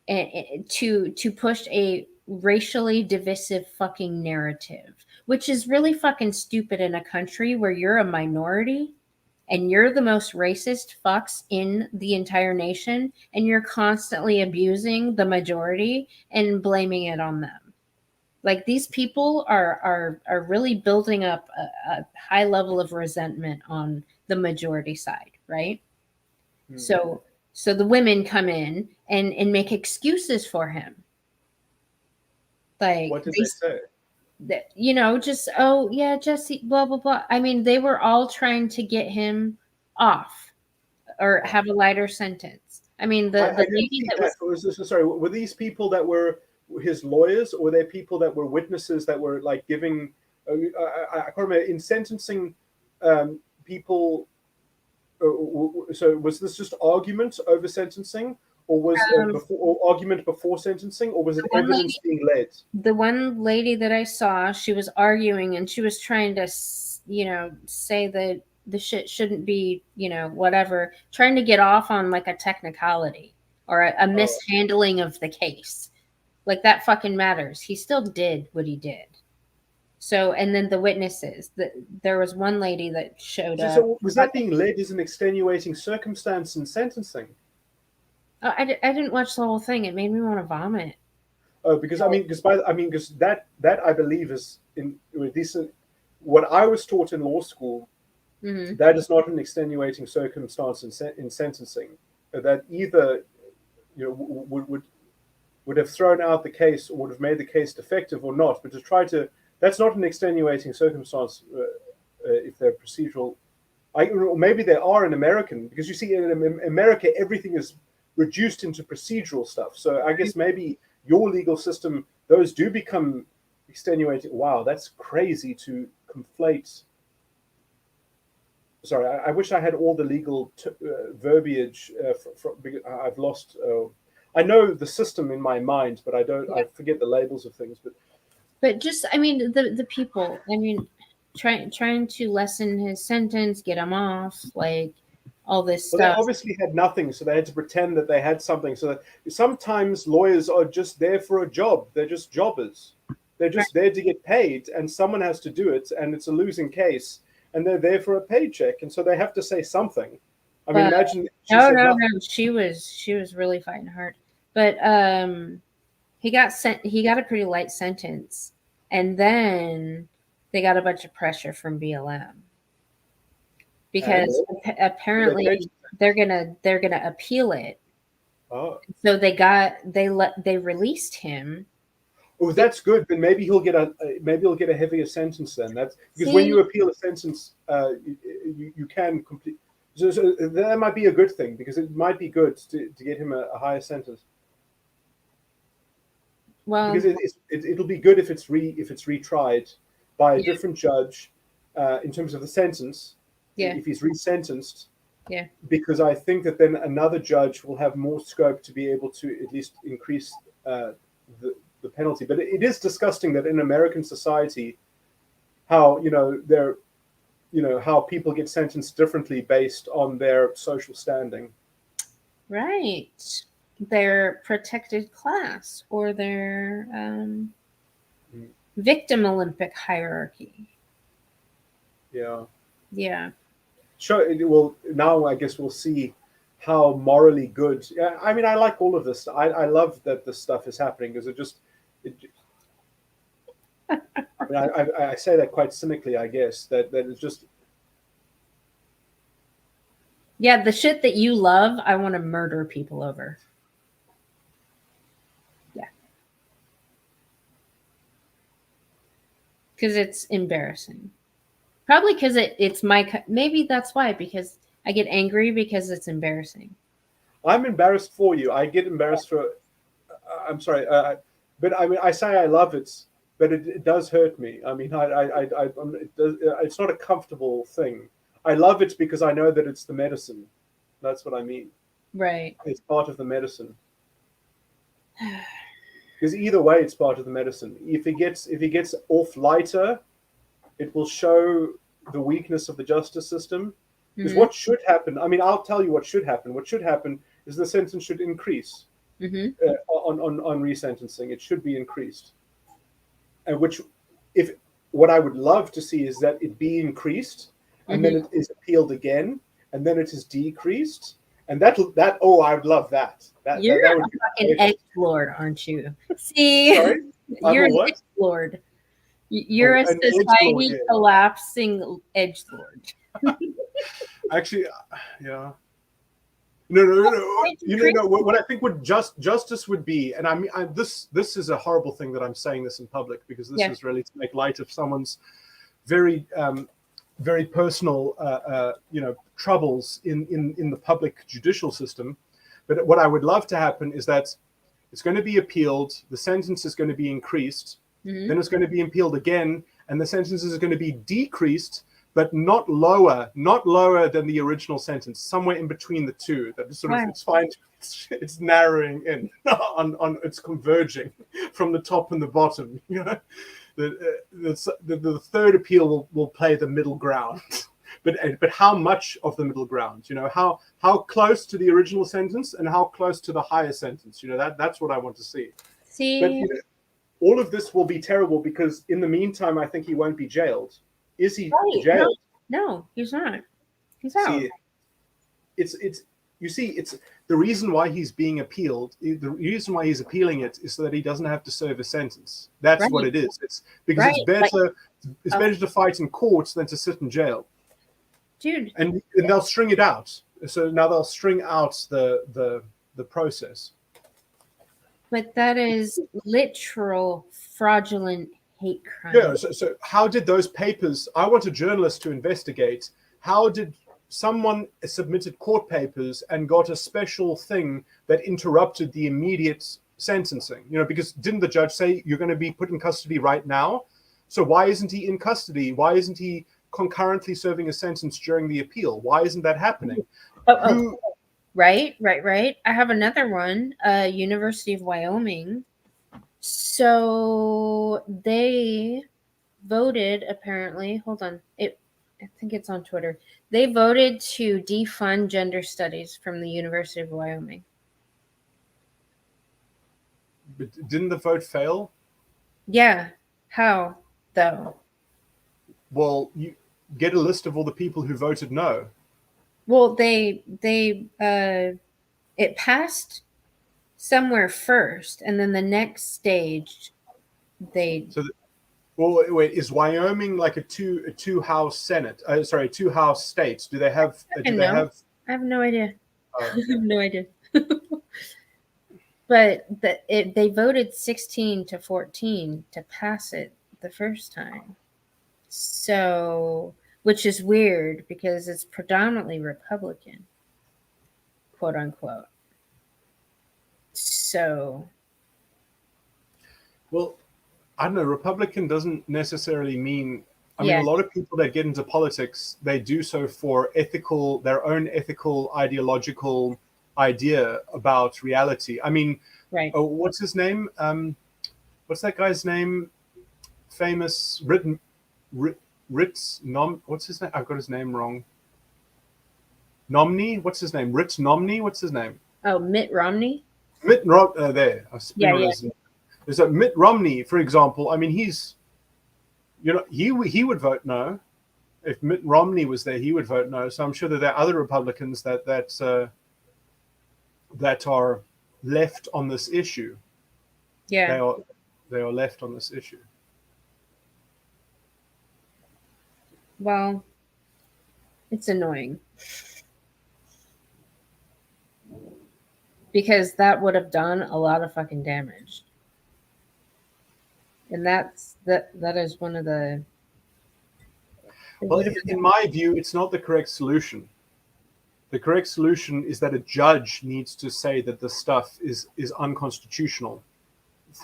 S1: and to push a racially divisive fucking narrative, which is really fucking stupid in a country where you're a minority and you're the most racist fucks in the entire nation, and you're constantly abusing the majority and blaming it on them. Like these people are really building up a high level of resentment on the majority side, right? So the women come in and make excuses for him. Like
S3: What did they say?
S1: just, oh yeah, Jesse, blah blah blah. I mean, they were all trying to get him off or have a lighter sentence. I mean,
S3: I
S1: the
S3: didn't
S1: lady
S3: see
S1: that
S3: that. Sorry, were these people that were his lawyers, or were they people that were witnesses that were like giving? I can't remember in sentencing people. So was this just argument over sentencing, or was argument before sentencing, or was it evidence being led?
S1: The one lady that I saw, she was arguing and she was trying to, say that the shit shouldn't be, whatever, trying to get off on like a technicality or a mishandling of the case. Like that fucking matters. He still did what he did. So, and then the witnesses, there was one lady that showed up.
S3: So was that being led as an extenuating circumstance in sentencing?
S1: I didn't watch the whole thing. It made me want to vomit.
S3: Oh, because because that I believe is in decent. What I was taught in law school, that is not an extenuating circumstance in sentencing. That either would have thrown out the case or would have made the case defective or not. But to try to, that's not an extenuating circumstance if they're procedural. Or maybe they are in American, because you see in America everything is reduced into procedural stuff. So I guess maybe your legal system, those do become extenuating. Wow, that's crazy to conflate. Sorry, I wish I had all the legal verbiage. I've lost. I know the system in my mind, but I don't. Yeah. I forget the labels of things.
S1: But just, I mean, the people. I mean, trying to lessen his sentence, get him off, like all this stuff.
S3: Well, they obviously had nothing, so they had to pretend that they had something. So that sometimes lawyers are just there for a job. They're just jobbers. They're just there to get paid, and someone has to do it, and it's a losing case, and they're there for a paycheck, and so they have to say something. I mean, imagine.
S1: No. She was really fighting hard, but he got a pretty light sentence, and then they got a bunch of pressure from BLM because apparently they're gonna appeal it.
S3: Oh.
S1: So they released him.
S3: Oh, that's good. Then maybe he'll get a heavier sentence. Then that's because when you appeal a sentence, you can complete. So that might be a good thing, because it might be good to get him a higher sentence.
S1: Well,
S3: because it'll be good if it's retried by a different judge in terms of the sentence.
S1: Yeah.
S3: If he's resentenced.
S1: Yeah.
S3: Because I think that then another judge will have more scope to be able to at least increase the penalty. But it is disgusting that in American society, how how people get sentenced differently based on their social standing.
S1: Right. Their protected class or their victim Olympic hierarchy.
S3: Yeah.
S1: Yeah.
S3: Sure. Well, now I guess we'll see how morally good. Yeah, I mean, I like all of this. I love that this stuff is happening because I mean, I say that quite cynically, I guess, that it's just.
S1: Yeah, the shit that you love, I want to murder people over. Yeah. Because it's embarrassing. Probably because it's my, maybe that's why, because I get angry because it's embarrassing.
S3: I'm embarrassed for you. I get embarrassed for. I'm sorry, but I mean, I say I love it, but it does hurt me. I mean, it's not a comfortable thing. I love it because I know that it's the medicine. That's what I mean.
S1: Right.
S3: It's part of the medicine. Because either way, it's part of the medicine. If he gets off lighter, it will show the weakness of the justice system. Because what should happen? I mean, I'll tell you what should happen. What should happen is the sentence should increase on resentencing. It should be increased. And what I would love to see is that it be increased, and then it is appealed again, and then it is decreased, and that I would love that.
S1: You're
S3: that
S1: a
S3: would
S1: fucking edge lord, aren't you? See,
S3: Sorry?
S1: you're an
S3: what?
S1: edge lord. You're a
S3: An edgelord,
S1: society
S3: yeah.
S1: collapsing edge lord.
S3: Actually, yeah. No. You know what I think would justice would be, and I mean, this is a horrible thing that I'm saying this in public because this is really to make light of someone's very very personal troubles in the public judicial system. But what I would love to happen is that it's going to be appealed, the sentence is going to be increased, then it's going to be appealed again, and the sentence is going to be decreased, but not lower than the original sentence, somewhere in between the two. That sort of it's fine. It's narrowing in on it's converging from the top and the bottom. You know, the third appeal will play the middle ground. But how much of the middle ground? You know, how close to the original sentence and how close to the higher sentence? You know, that's what I want to see. But you know, all of this will be terrible because in the meantime, I think he won't be jailed. Is he jailed?
S1: No, he's not. He's out.
S3: See, it's the reason why he's being appealed. The reason why he's appealing it is so that he doesn't have to serve a sentence. That's what it is. It's because it's better. It's better to fight in court than to sit in jail.
S1: Dude.
S3: And they'll string it out. So now they'll string out the process.
S1: But that is literal fraudulent hate crime.
S3: Yeah. So how did those papers? I want a journalist to investigate. How did someone submitted court papers and got a special thing that interrupted the immediate sentencing? You know, because didn't the judge say you're going to be put in custody right now? So why isn't he in custody? Why isn't he concurrently serving a sentence during the appeal? Why isn't that happening?
S1: Right. I have another one. University of Wyoming. So they voted, apparently. Hold on. I think it's on Twitter. They voted to defund gender studies from the University of Wyoming.
S3: But didn't the vote fail?
S1: Yeah. How, though?
S3: Well, you get a list of all the people who voted no. Well,
S1: it passed somewhere first, and then the next stage,
S3: Well, wait, is Wyoming like a two house Senate? Two house states. Do they have?
S1: I have no idea. I have no idea. But they voted 16-14 to pass it the first time. So, which is weird because it's predominantly Republican, quote unquote. So,
S3: well, I don't know. Republican doesn't necessarily mean. I mean, a lot of people that get into politics, they do so for their own ethical, ideological idea about reality. I mean,
S1: right.
S3: What's his name? What's that guy's name? Famous what's his name? I've got his name wrong. Nomney? What's his name? Ritz Nomney? What's his name?
S1: Oh, Mitt Romney?
S3: Mitt Romney. There. There's a Mitt Romney, for example. I mean, he's, you know, he would vote no. If Mitt Romney was there, he would vote no. So I'm sure that there are other Republicans that that are left on this issue.
S1: Yeah.
S3: They are left on this issue.
S1: Well, it's annoying. Because that would have done a lot of fucking damage. And that is one of the.
S3: Well, in my view, it's not the correct solution. The correct solution is that a judge needs to say that this stuff is unconstitutional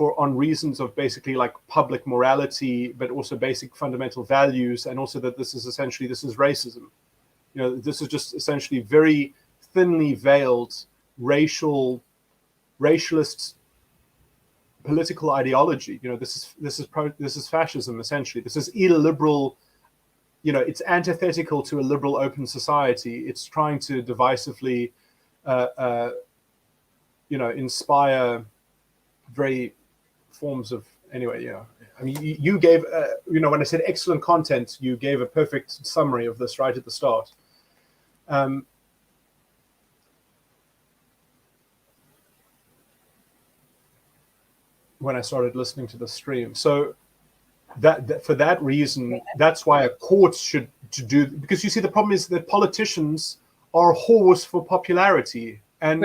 S3: on reasons of basically like public morality, but also basic fundamental values, and also that this is racism. You know, this is just essentially very thinly veiled racialist political ideology. You know, this is fascism essentially. This is illiberal. You know, it's antithetical to a liberal open society. It's trying to divisively, inspire very forms of, anyway, yeah. I mean, you gave, when I said excellent content, you gave a perfect summary of this right at the start. When I started listening to the stream. So that for that reason, that's why a court should do, because you see, the problem is that politicians are whores for popularity, and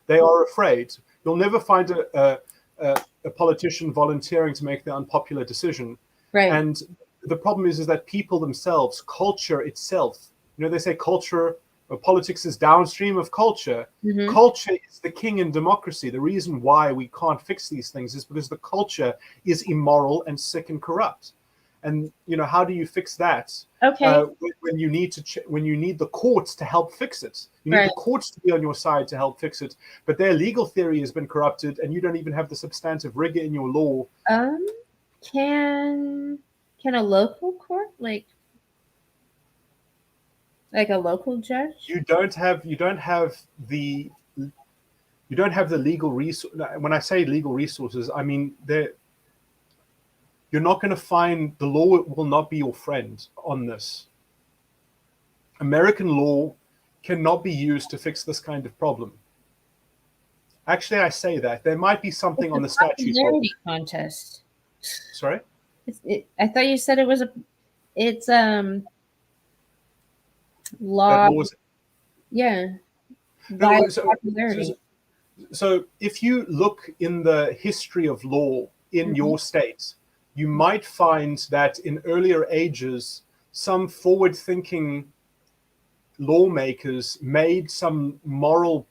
S3: they are afraid. You'll never find a politician volunteering to make the unpopular decision.
S1: Right.
S3: And the problem is that people themselves, culture itself, you know, they say culture or politics is downstream of culture.
S1: Mm-hmm.
S3: Culture is the king in democracy. The reason why we can't fix these things is because the culture is immoral and sick and corrupt. And, you know, how do you fix that?
S1: Okay.
S3: When you need when you need the courts to help fix it. You need the courts to be on your side to help fix it. But their legal theory has been corrupted, and you don't even have the substantive rigor in your law.
S1: Can a local court, like a local judge?
S3: You don't have the legal resource. When I say legal resources, I mean you're not going to find, the law will not be your friend on this. American law cannot be used to fix this kind of problem. Actually, I say that. There might be something on the statute book.
S1: Contest.
S3: Sorry?
S1: I thought you said it's law. Yeah.
S3: No, so if you look in the history of law in your state, you might find that in earlier ages, some forward-thinking lawmakers made some moral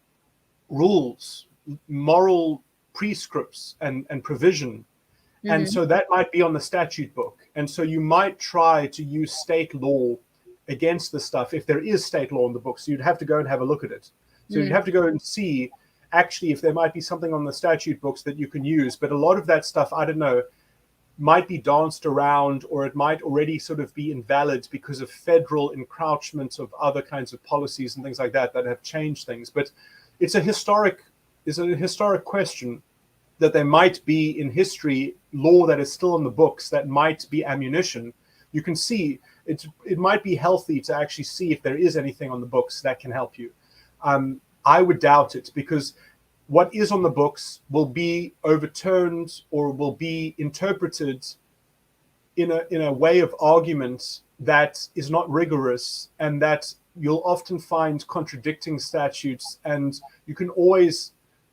S3: rules, moral prescripts and provision. Mm-hmm. And so that might be on the statute book. And so you might try to use state law against the stuff if there is state law in the book. So you'd have to go and have a look at it. So you'd have to go and see actually if there might be something on the statute books that you can use. But a lot of that stuff, I don't know, might be danced around, or it might already sort of be invalid because of federal encroachment of other kinds of policies and things like that have changed things. But it's a historic question that there might be in history law that is still in the books that might be ammunition. You can see it might be healthy to actually see if there is anything on the books that can help you. I would doubt it, because what is on the books will be overturned or will be interpreted in a way of argument that is not rigorous, and that you'll often find contradicting statutes, and you can always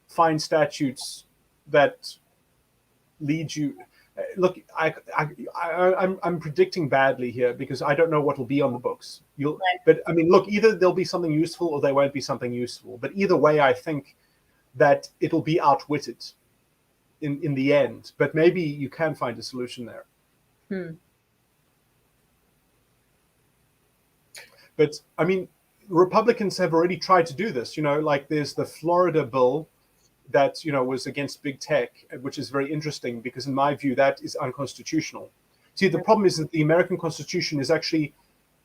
S3: find statutes that lead you. Look, I'm predicting badly here because I don't know what will be on the books. But I mean, look, either there'll be something useful or there won't be something useful. But either way, I think that it'll be outwitted in the end. But maybe you can find a solution there. But I mean, Republicans have already tried to do this. You know, like there's the Florida bill that, you know, was against big tech, which is very interesting because in my view, that is unconstitutional. See, the problem is that the American Constitution is actually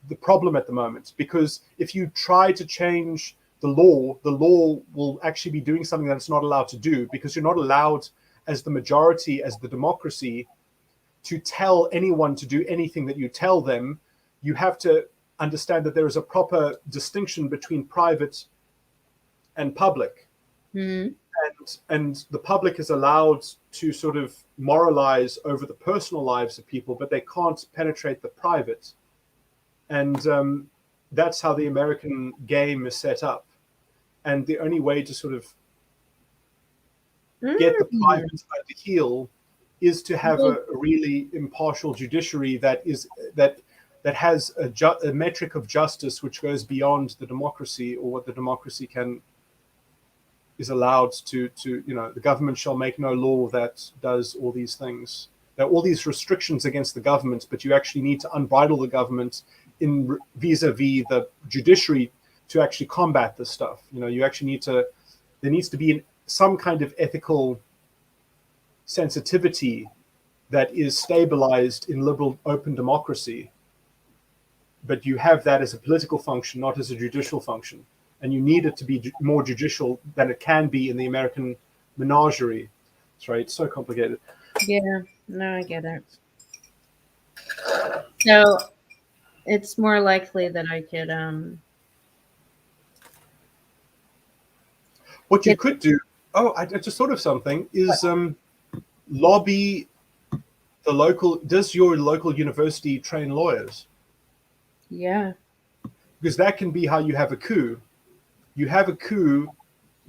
S3: the problem at the moment, because if you try to change the law will actually be doing something that it's not allowed to do, because you're not allowed as the majority, as the democracy, to tell anyone to do anything that you tell them. You have to understand that there is a proper distinction between private and public.
S1: Mm.
S3: and the public is allowed to sort of moralize over the personal lives of people, but they can't penetrate the private. And that's how the American game is set up. And the only way to sort of get the private under heel is to have a really impartial judiciary that has a metric of justice which goes beyond the democracy, or what the democracy is allowed to the government shall make no law that does all these things. There are all these restrictions against the government, but you actually need to unbridle the government in vis-a-vis the judiciary to actually combat this stuff. You actually there needs to be some kind of ethical sensitivity that is stabilized in liberal open democracy, but you have that as a political function, not as a judicial function. And you need it to be more judicial than it can be in the American menagerie. That's right. It's so complicated.
S1: Yeah, no, I get it. So it's more likely that I could
S3: what you could do, I just thought of something, is lobby the local. Does your local university train lawyers?
S1: Yeah.
S3: Because that can be how you have a coup. You have a coup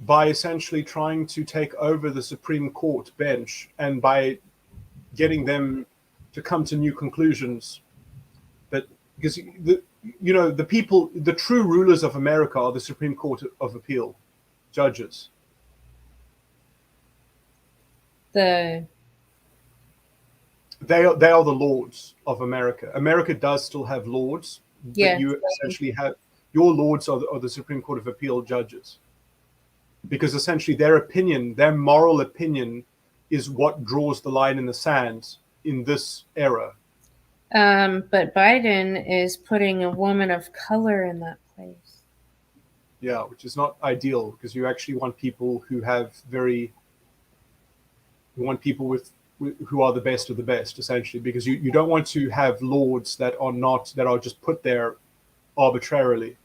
S3: by essentially trying to take over the Supreme Court bench, and by getting them to come to new conclusions. But because the people, the true rulers of America are the Supreme Court of Appeal judges.
S1: They
S3: are the lords of America. America does still have lords,
S1: yeah,
S3: but you essentially have your lords are the Supreme Court of Appeal judges, because essentially their opinion, their moral opinion, is what draws the line in the sand in this era.
S1: But Biden is putting a woman of color in that place.
S3: Yeah, which is not ideal, because you actually want people who have who are the best of the best, essentially, because you don't want to have lords that are just put there arbitrarily.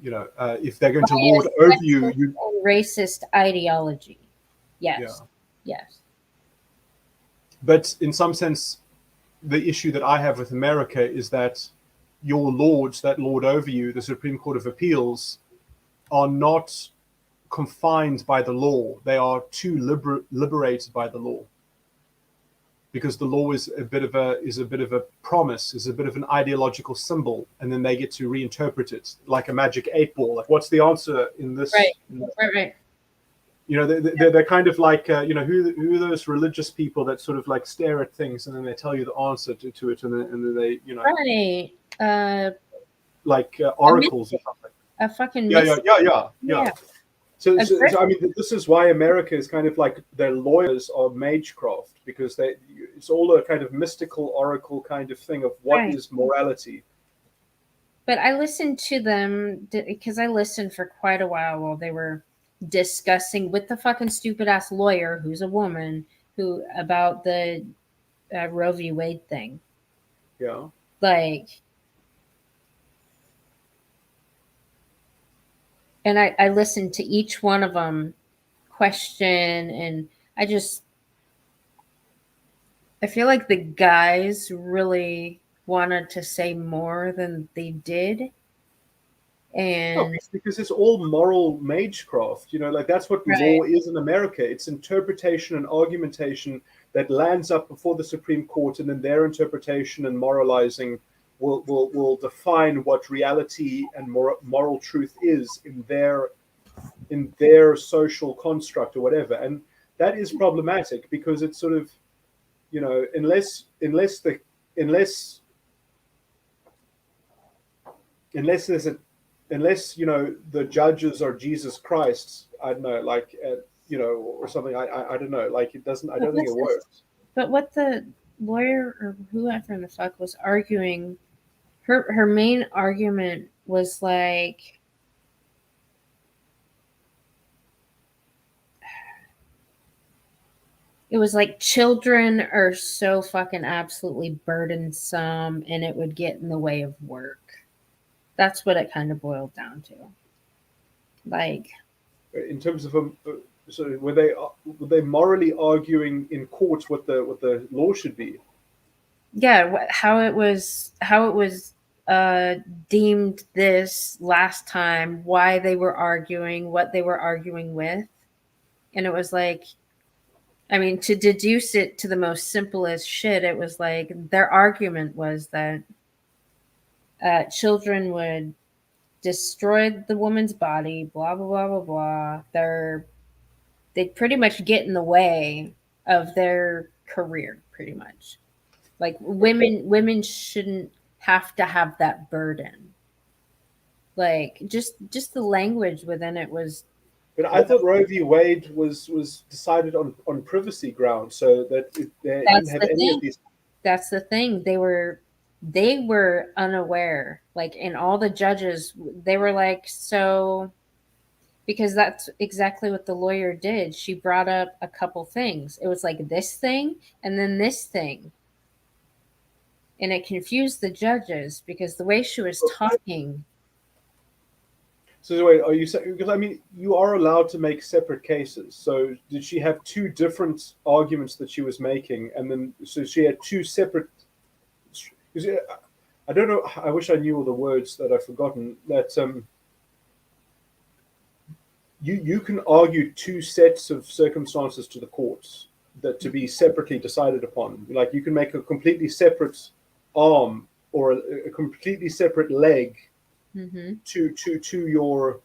S3: If they're going to lord over you,
S1: racist ideology. Yes.
S3: Yeah.
S1: Yes.
S3: But in some sense, the issue that I have with America is that your lords that lord over you, the Supreme Court of Appeals, are not confined by the law. They are too liberated by the law, because the law is a bit of a promise, is a bit of an ideological symbol, and then they get to reinterpret it like a magic 8-ball. Like, what's the answer in this?
S1: Right.
S3: They're kind of like who are those religious people that sort of like stare at things and then they tell you the answer to it, and then they
S1: right.
S3: Like oracles or something.
S1: A fucking
S3: Yeah. So I mean, this is why America is kind of like their lawyers are magecraft, because it's all a kind of mystical oracle kind of thing of what is morality.
S1: But I listened to them because I listened for quite a while they were discussing with the fucking stupid ass lawyer, who's a woman, about the Roe v. Wade thing.
S3: Yeah.
S1: And I listened to each one of them question, and I feel like the guys really wanted to say more than they did. And
S3: it's because it's all moral magecraft, like that's what law is in America. It's interpretation and argumentation that lands up before the Supreme Court, and then their interpretation and moralizing will define what reality and moral truth is in their social construct or whatever. And that is problematic, because it's sort of, unless the judges are Jesus Christ, I don't know, or something. I don't know. Like, it doesn't. I don't think it works.
S1: But what the lawyer or whoever in the fuck was arguing, her main argument was like, it was like children are so fucking absolutely burdensome, and it would get in the way of work. That's what it kind of boiled down to. Like,
S3: in terms of so were they morally arguing in court what the law should be?
S1: Yeah, how it was deemed this last time, why they were arguing, what they were arguing with. And it was like, I mean, to deduce it to the most simplest shit, it was like their argument was that children would destroy the woman's body, blah blah blah blah blah. They'd pretty much get in the way of their career, pretty much. Like women shouldn't have to have that burden. Like just the language within it was.
S3: But I thought Roe v. Wade was decided on privacy grounds, so that they didn't have any of these.
S1: That's the thing. They were unaware. Like, and all the judges, they were like, so, because that's exactly what the lawyer did. She brought up a couple things. It was like this thing and then this thing. And it confused the judges because the way she was talking.
S3: So wait, are you saying, because I mean, you are allowed to make separate cases. So did she have two different arguments that she was making, and then so she had two separate? I don't know. I wish I knew all the words that I've forgotten. That you can argue two sets of circumstances to the courts that to be separately decided upon. Like you can make a completely separate arm or a completely separate leg.
S1: Mm-hmm.
S3: to your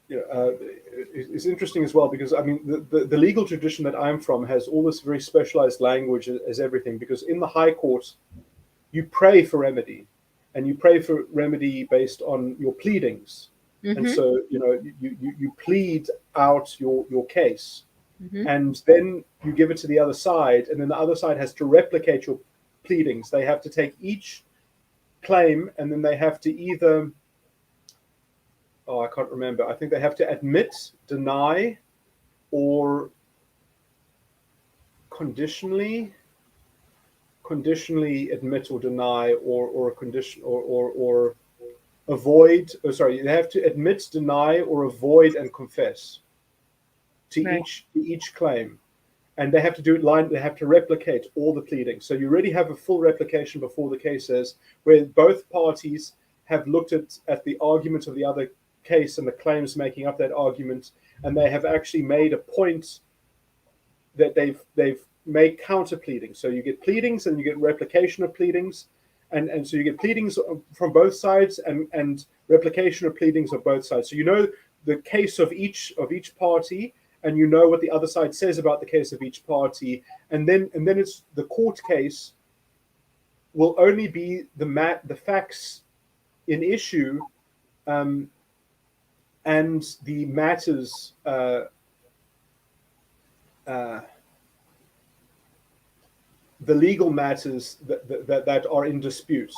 S3: it's interesting as well, because I mean the legal tradition that I'm from has all this very specialized language as everything, because in the High Court you pray for remedy, and you pray for remedy based on your pleadings. Mm-hmm. And so you plead out your case. Mm-hmm. And then you give it to the other side, and then the other side has to replicate your pleadings. They have to take each claim, and then they have to either, I can't remember, I think they have to admit, deny, or conditionally admit or deny, or condition or avoid, they have to admit, deny, or avoid and confess to right. each claim. And they have to do it they have to replicate all the pleadings. So you already have a full replication before the case is, where both parties have looked at the argument of the other case and the claims making up that argument, and they have actually made a point that they've made counter pleadings. So you get pleadings and you get replication of pleadings, and so you get pleadings from both sides and replication of pleadings of both sides. So you know the case of each party, and you know what the other side says about the case of each party, and then it's the court case will only be the facts in issue, and the matters the legal matters that are in dispute.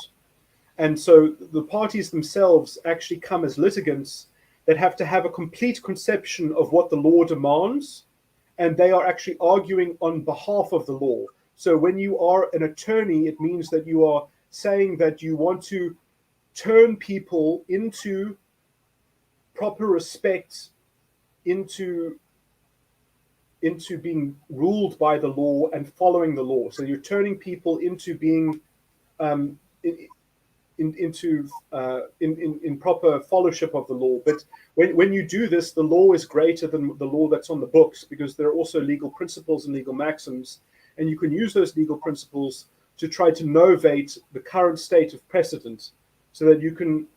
S3: And so the parties themselves actually come as litigants that have to have a complete conception of what the law demands, and they are actually arguing on behalf of the law. So when you are an attorney, it means that you are saying that you want to turn people into proper respect, into being ruled by the law and following the law. So you're turning people into being in proper fellowship of the law. But when you do this, the law is greater than the law that's on the books, because there are also legal principles and legal maxims, and you can use those legal principles to try to novate the current state of precedent, so that you can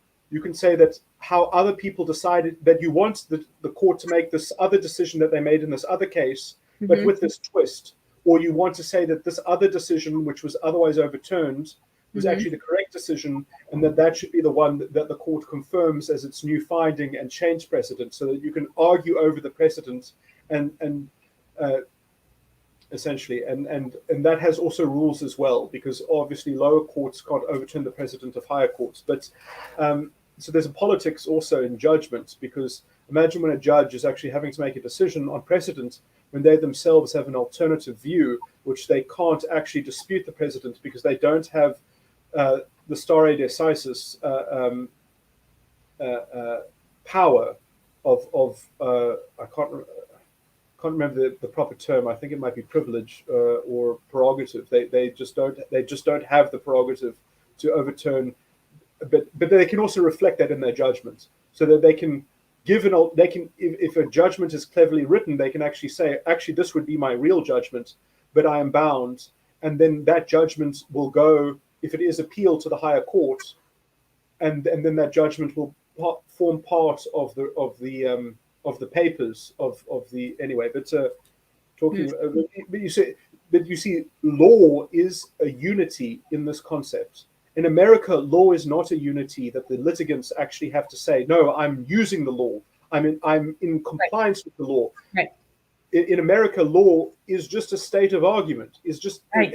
S3: say that how other people decided, that you want the court to make this other decision that they made in this other case, mm-hmm. but with this twist, or you want to say that this other decision, which was otherwise overturned, was mm-hmm. actually the correct decision, and that should be the one that the court confirms as its new finding and change precedent, so that you can argue over the precedent and essentially, and that has also rules as well, because obviously lower courts can't overturn the precedent of higher courts. But so there's a politics also in judgment, because imagine when a judge is actually having to make a decision on precedent when they themselves have an alternative view, which they can't actually dispute the precedent because they don't have the stare decisis power of I can't remember the proper term. I think it might be privilege or prerogative. They just don't have the prerogative to overturn, but they can also reflect that in their judgment, so that they can if a judgment is cleverly written, they can actually say, actually, this would be my real judgment, but I am bound, and then that judgment will go, if it is appealed to the higher court, and then that judgment will form part of the papers of the anyway. But talking, but you see, law is a unity in this concept. In America, law is not a unity that the litigants actually have to say, no, I'm using the law. I'm in compliance with the law.
S1: Right.
S3: In America, law is just a state of argument. Is just and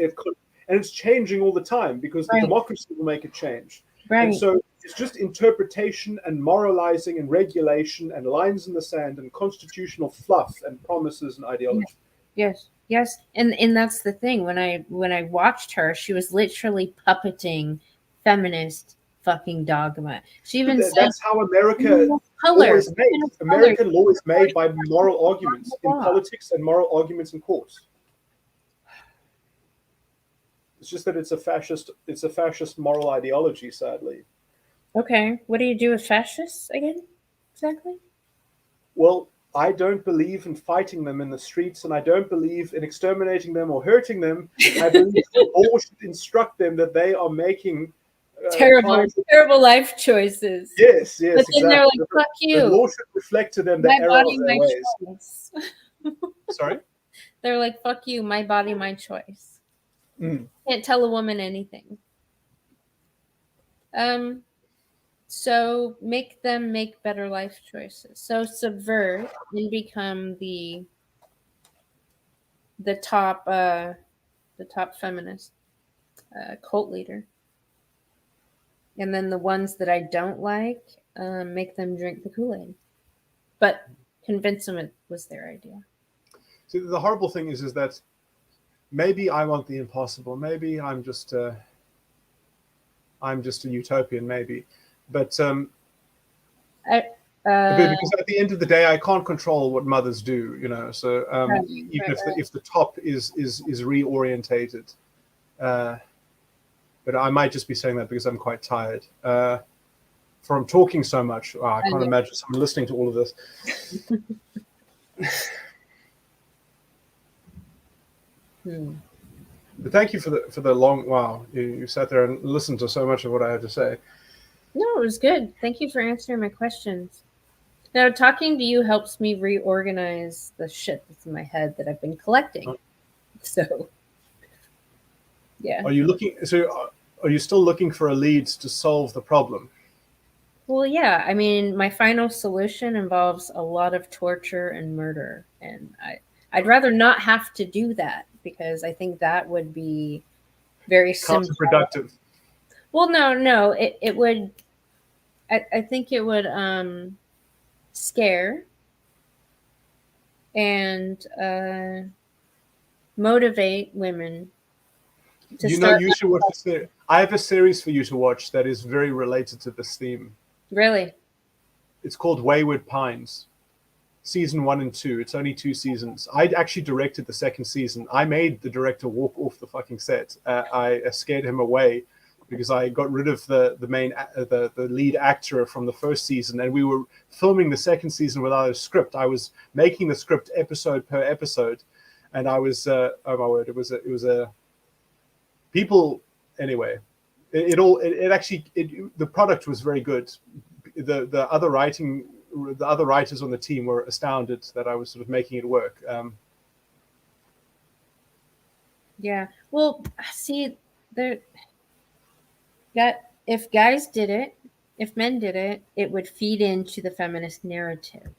S3: it's changing all the time because the democracy will make it change.
S1: Right.
S3: And so it's just interpretation and moralizing and regulation and lines in the sand and constitutional fluff and promises and ideology.
S1: Yes. And that's the thing. When I watched her, she was literally puppeting feminist fucking dogma. She even said,
S3: that's how America law is made. American law is made by moral arguments in politics and moral arguments in courts. It's just that it's a fascist moral ideology, sadly.
S1: Okay. What do you do with fascists again? Exactly.
S3: Well, I don't believe in fighting them in the streets, and I don't believe in exterminating them or hurting them. I believe the law should instruct them that they are making
S1: terrible life choices.
S3: Yes,
S1: but then
S3: exactly.
S1: they're like, fuck you.
S3: The law should reflect to them the
S1: my
S3: error
S1: body,
S3: of their
S1: my
S3: ways.
S1: choice.
S3: Sorry?
S1: They're like, fuck you, my body, my choice. Can't tell a woman anything. So make them make better life choices. So subvert and become the top feminist cult leader. And then the ones that I don't like, make them drink the Kool-Aid. But convince them it was their idea.
S3: See, the horrible thing is that maybe I want the impossible. Maybe I'm just a utopian, maybe. But because at the end of the day, I can't control what mothers do, you know. So even if the top is reorientated, but I might just be saying that because I'm quite tired from talking so much. I can't imagine someone listening to all of this. But thank you for the long. Wow, you sat there and listened to so much of what I had to say.
S1: No, it was good. Thank you for answering my questions. Now, talking to you helps me reorganize the shit that's in my head that I've been collecting. So, yeah.
S3: Are you still looking for a lead to solve the problem?
S1: Well, yeah. I mean, my final solution involves a lot of torture and murder, and I'd rather not have to do that because I think that would be very
S3: counterproductive.
S1: Well, no, it would. I think it would scare and motivate women to start.
S3: You should watch this series. I have a series for you to watch that is very related to this theme.
S1: Really?
S3: It's called Wayward Pines. Season 1 and 2. It's only 2 seasons. I actually directed the second season. I made the director walk off the fucking set. I scared him away because I got rid of the lead actor from the first season, and we were filming the second season without a script. I was making the script episode per episode, and I was oh my word, it was a people anyway. The product was very good. The other writers on the team were astounded that I was sort of making it work.
S1: Yeah. Well, see, that if guys did it, if men did it, it would feed into the feminist narrative.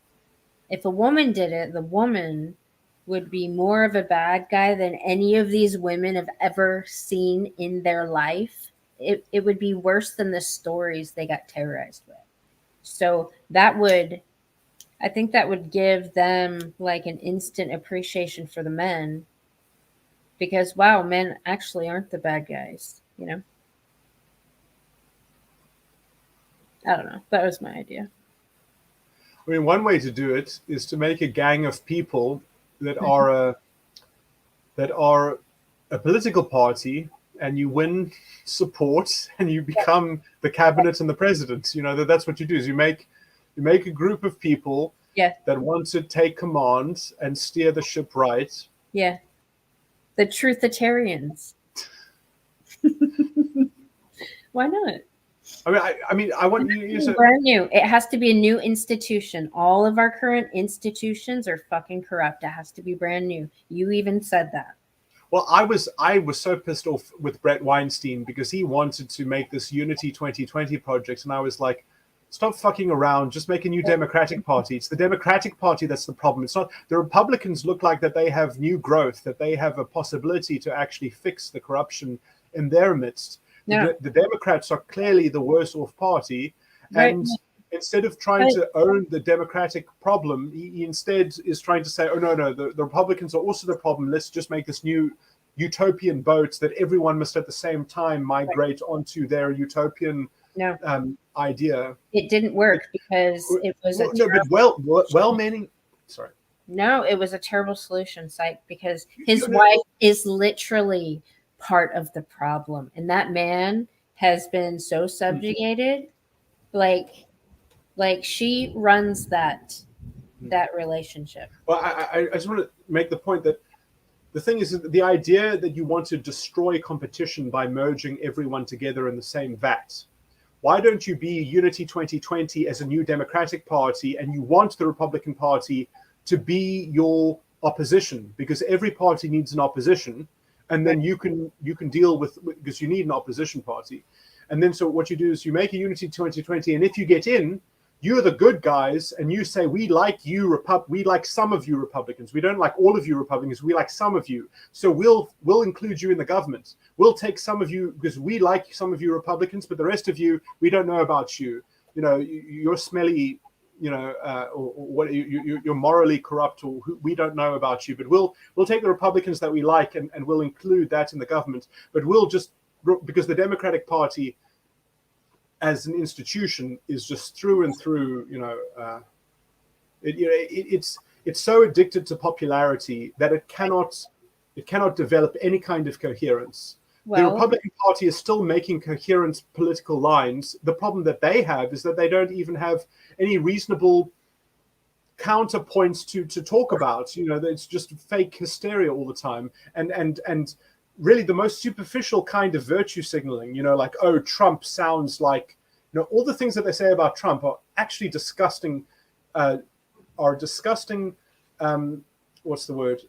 S1: If a woman did it, the woman would be more of a bad guy than any of these women have ever seen in their life. It would be worse than the stories they got terrorized with. So I think that would give them like an instant appreciation for the men because, wow, men actually aren't the bad guys, you know? I don't know. That was my idea.
S3: I mean, one way to do it is to make a gang of people that are a political party, and you win support, and you become the cabinet and the president. You know, that's what you do. Is you make a group of people
S1: Yeah.
S3: that want to take command and steer the ship right.
S1: Yeah. The truthitarians. Why not?
S3: I mean, I want you to
S1: brand new. It has to be a new institution. All of our current institutions are fucking corrupt. It has to be brand new. You even said that.
S3: Well, I was so pissed off with Brett Weinstein because he wanted to make this Unity 2020 project, and I was like, stop fucking around. Just make a new Democratic Party. It's the Democratic Party that's the problem. It's not the Republicans. Look like that they have new growth, that they have a possibility to actually fix the corruption in their midst.
S1: No.
S3: The Democrats are clearly the worse off party, and instead of trying to own the Democratic problem, he instead is trying to say, oh, no, the Republicans are also the problem. Let's just make this new utopian boat that everyone must at the same time migrate onto their utopian idea.
S1: It didn't work because it was
S3: well-meaning. Sorry.
S1: No, it was a terrible solution, Psych, because his wife is literally part of the problem. And that man has been so subjugated. Like she runs that relationship.
S3: Well, I just want to make the point that the thing is that the idea that you want to destroy competition by merging everyone together in the same vat. Why don't you be Unity 2020 as a new Democratic Party, and you want the Republican Party to be your opposition, because every party needs an opposition, and then you can deal with, because you need an opposition party. And then so what you do is you make a Unity 2020, and if you get in, you're the good guys, and you say, we like you, we like some of you Republicans. We don't like all of you Republicans. We like some of you. So we'll include you in the government. We'll take some of you because we like some of you Republicans, but the rest of you, we don't know about you. You know, you're smelly, you know, or what you're morally corrupt, or we don't know about you. But we'll take the Republicans that we like, and we'll include that in the government. But we'll just, because the Democratic Party as an institution is just through and through, it's so addicted to popularity that it cannot develop any kind of coherence. The Republican Party is still making coherent political lines. The problem that they have is that they don't even have any reasonable counterpoints to talk about. You know, it's just fake hysteria all the time, and really the most superficial kind of virtue signaling, you know, like, oh, Trump sounds like, you know, all the things that they say about Trump are actually disgusting, what's the word?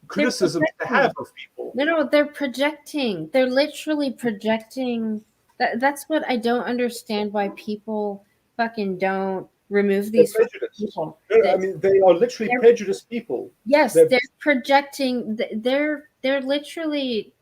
S3: Criticism to have of people.
S1: No, they're projecting. They're literally projecting. That's what I don't understand, why people fucking don't remove these people.
S3: No, I mean, they are literally prejudiced people.
S1: Yes, they're projecting. They're literally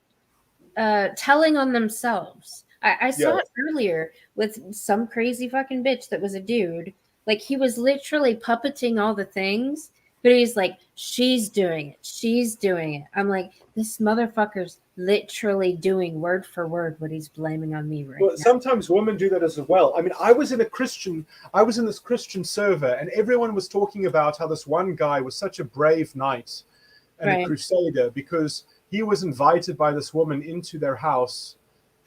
S1: telling on themselves. I saw it earlier with some crazy fucking bitch that was a dude. Like, he was literally puppeting all the things, but he's like, she's doing it. She's doing it. I'm like, this motherfucker's literally doing word for word what he's blaming on me right now.
S3: Sometimes women do that as well. I mean, I was in this Christian server, and everyone was talking about how this one guy was such a brave knight and a crusader, because he was invited by this woman into their house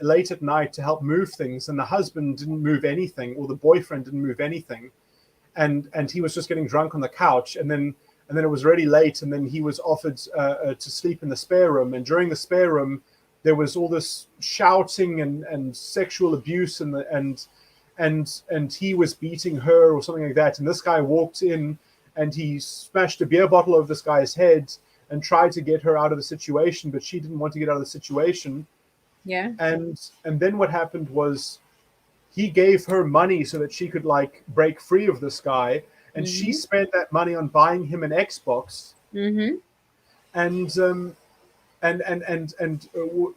S3: late at night to help move things, and the husband didn't move anything, or the boyfriend didn't move anything, and he was just getting drunk on the couch, and then it was really late, and then he was offered to sleep in the spare room, and during the spare room there was all this shouting and sexual abuse, and he was beating her or something like that, and this guy walked in and he smashed a beer bottle over this guy's head and tried to get her out of the situation, but she didn't want to get out of the situation.
S1: Yeah.
S3: And then what happened was he gave her money so that she could like break free of this guy, and she spent that money on buying him an Xbox. And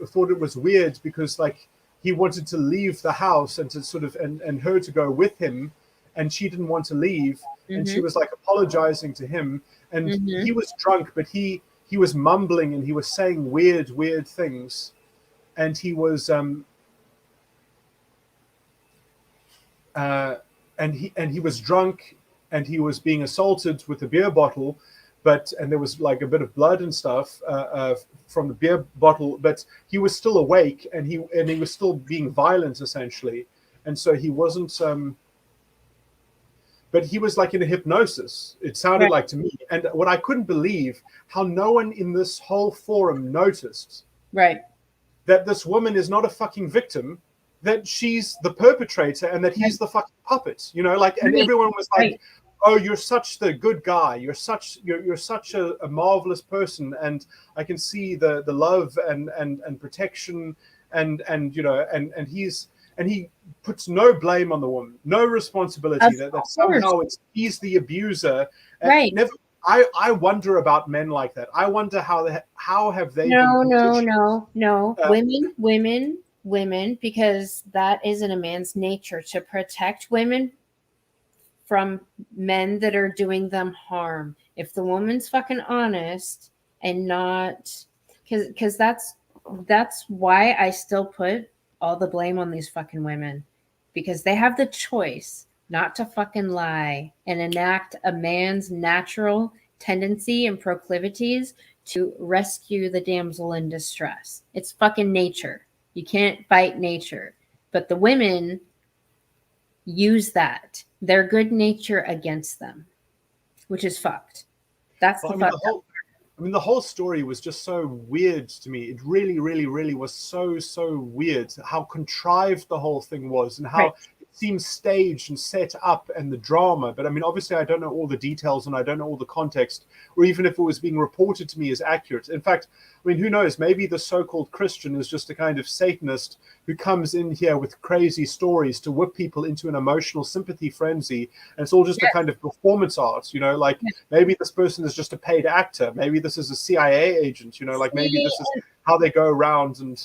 S3: thought it was weird because like he wanted to leave the house and to sort of and her to go with him, and she didn't want to leave, and she was like apologizing to him, and he was drunk, but he was mumbling and he was saying weird things, and he was and he was drunk, and he was being assaulted with a beer bottle, and there was like a bit of blood and stuff from the beer bottle, but he was still awake, and he was still being violent essentially, and so he wasn't. But he was like in a hypnosis, it sounded like to me. And what I couldn't believe, how no one in this whole forum noticed that this woman is not a fucking victim, that she's the perpetrator, and that he's the fucking puppet, you know, like, and everyone was like, oh, you're such the good guy, you're such a marvelous person, and I can see the love and protection, and you know, and he puts no blame on the woman, no responsibility, that somehow he's the abuser. And never, I wonder about men like that. I wonder how have they been
S1: women, because that isn't a man's nature to protect women from men that are doing them harm. If the woman's fucking honest and not, because that's why I still put all the blame on these fucking women, because they have the choice not to fucking lie and enact a man's natural tendency and proclivities to rescue the damsel in distress. It's fucking nature. You can't fight nature. But the women use that, their good nature, against them, which is fucked. That's
S3: the whole story was just so weird to me. It really, really, really was so weird how contrived the whole thing was, and how it seemed staged and set up, and the drama. But I mean, obviously I don't know all the details, and I don't know all the context, or even if it was being reported to me as accurate. In fact, I mean, who knows? Maybe the so-called Christian is just a kind of Satanist who comes in here with crazy stories to whip people into an emotional sympathy frenzy, and it's all just a kind of performance art, you know, like maybe this person is just a paid actor, maybe this is a CIA agent, you know, like maybe this is how they go around. And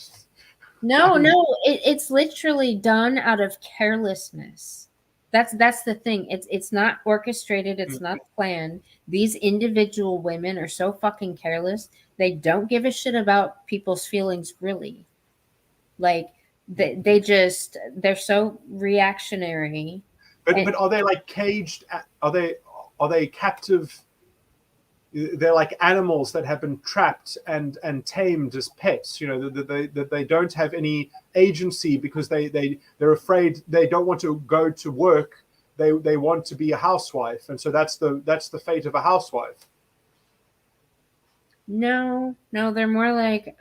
S1: it's literally done out of carelessness. That's the thing. It's not orchestrated, it's not planned. These individual women are so fucking careless. They don't give a shit about people's feelings, really. Like, they're so reactionary.
S3: But are they like caged? Are they captive? They're like animals that have been trapped and tamed as pets. You know, that they don't have any agency because they're afraid, they don't want to go to work. They want to be a housewife, and so that's the fate of a housewife.
S1: No, they're more like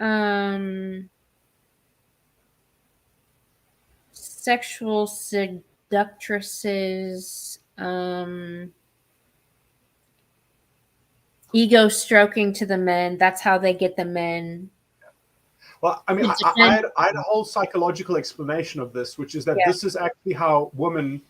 S1: sexual seductresses, ego stroking to the men. That's how they get the men.
S3: Well, I mean, I had a whole psychological explanation of this, which is that this is actually how women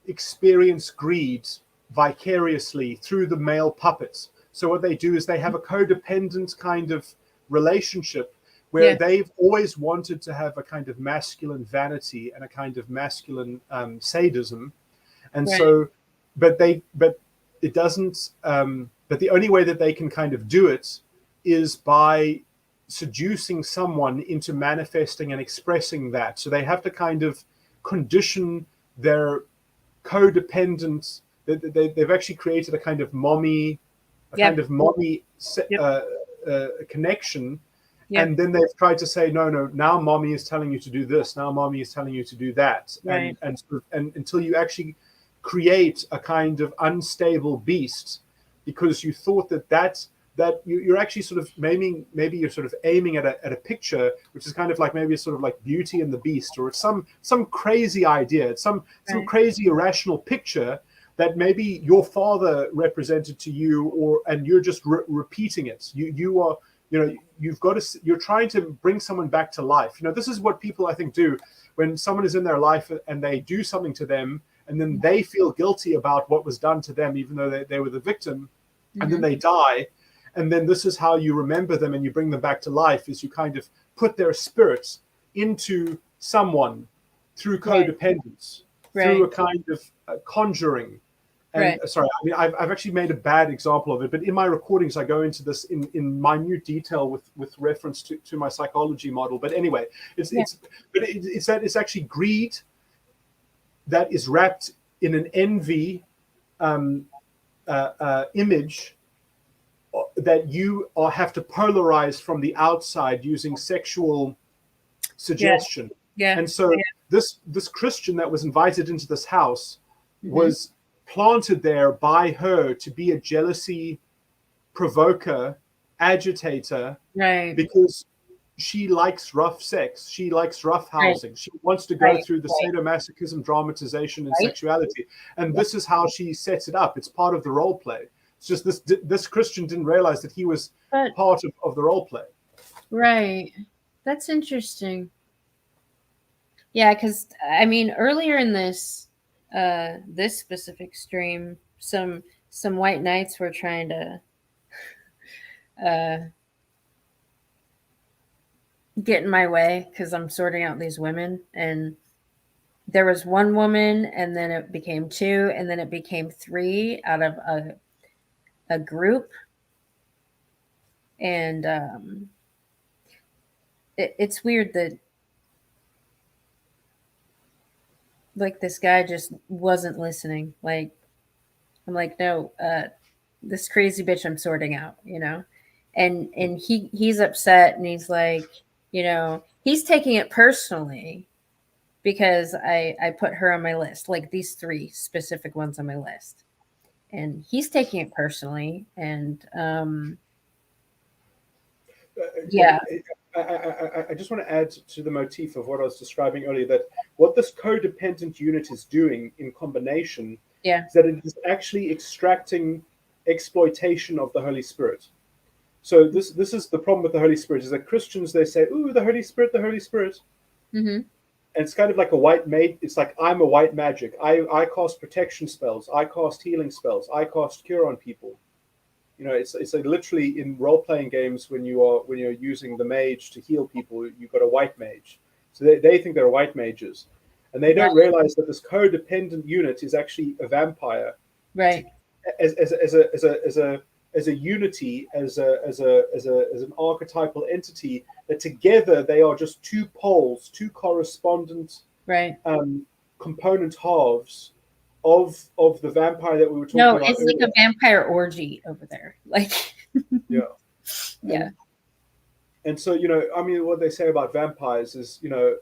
S3: experience greed vicariously through the male puppets. So what they do is they have a codependent kind of relationship where they've always wanted to have a kind of masculine vanity and a kind of masculine sadism, and so, but it doesn't. But the only way that they can kind of do it is by seducing someone into manifesting and expressing that. So they have to kind of condition their codependent. They've actually created a kind of mommy, connection. And then they've tried to say, no, now mommy is telling you to do this. Now mommy is telling you to do that. And until you actually create a kind of unstable beast, because you thought that you're actually sort of maybe you're sort of aiming at a picture, which is kind of like maybe sort of like Beauty and the Beast, or it's some crazy idea. It's some crazy irrational picture that maybe your father represented to you, and you're just repeating it. You are, you know, you're trying to bring someone back to life. You know, this is what people, I think, do when someone is in their life and they do something to them, and then they feel guilty about what was done to them, even though they were the victim, and then they die. And then this is how you remember them and you bring them back to life, is you kind of put their spirits into someone through codependence, through a kind of conjuring. And sorry, I mean, I've actually made a bad example of it, but in my recordings, I go into this in minute detail with reference to my psychology model. But anyway, it's actually greed that is wrapped in an envy image that you have to polarize from the outside using sexual suggestion.
S1: Yeah.
S3: And so this Christian that was invited into this house was planted there by her to be a jealousy provoker, agitator,
S1: right,
S3: because she likes rough sex. She likes rough housing. She wants to go through the sadomasochism, dramatization, and sexuality. And this is how she sets it up. It's part of the role play. It's just this Christian didn't realize that he was part of the role play.
S1: Right. That's interesting. Yeah, because I mean, earlier in this specific stream, some white knights were trying to get in my way because I'm sorting out these women, and there was one woman, and then it became two, and then it became three out of a group, and it's weird that like this guy just wasn't listening. Like I'm like, no, this crazy bitch I'm sorting out, you know, and he's upset, and he's like, you know, he's taking it personally because I put her on my list, like these three specific ones on my list, and he's taking it personally, and yeah.
S3: I just want to add to the motif of what I was describing earlier, that what this codependent unit is doing in combination is that it is actually extracting exploitation of the Holy Spirit. So this is the problem with the Holy Spirit, is that Christians, they say, ooh, the Holy Spirit, the Holy Spirit.
S1: Mm-hmm.
S3: And it's kind of like a white mage. It's like, I'm a white magic. I cast protection spells. I cast healing spells. I cast cure on people. You know, it's like literally in role-playing games when you're using the mage to heal people, you've got a white mage. So they think they're white mages, and they don't realize that this codependent unit is actually a vampire,
S1: right?
S3: As a unity, as an archetypal entity, that together they are just two poles, two correspondent component halves of the vampire that we were talking about.
S1: No, it's like a vampire orgy over there. Like
S3: yeah. And so, you know, I mean, what they say about vampires is, you know,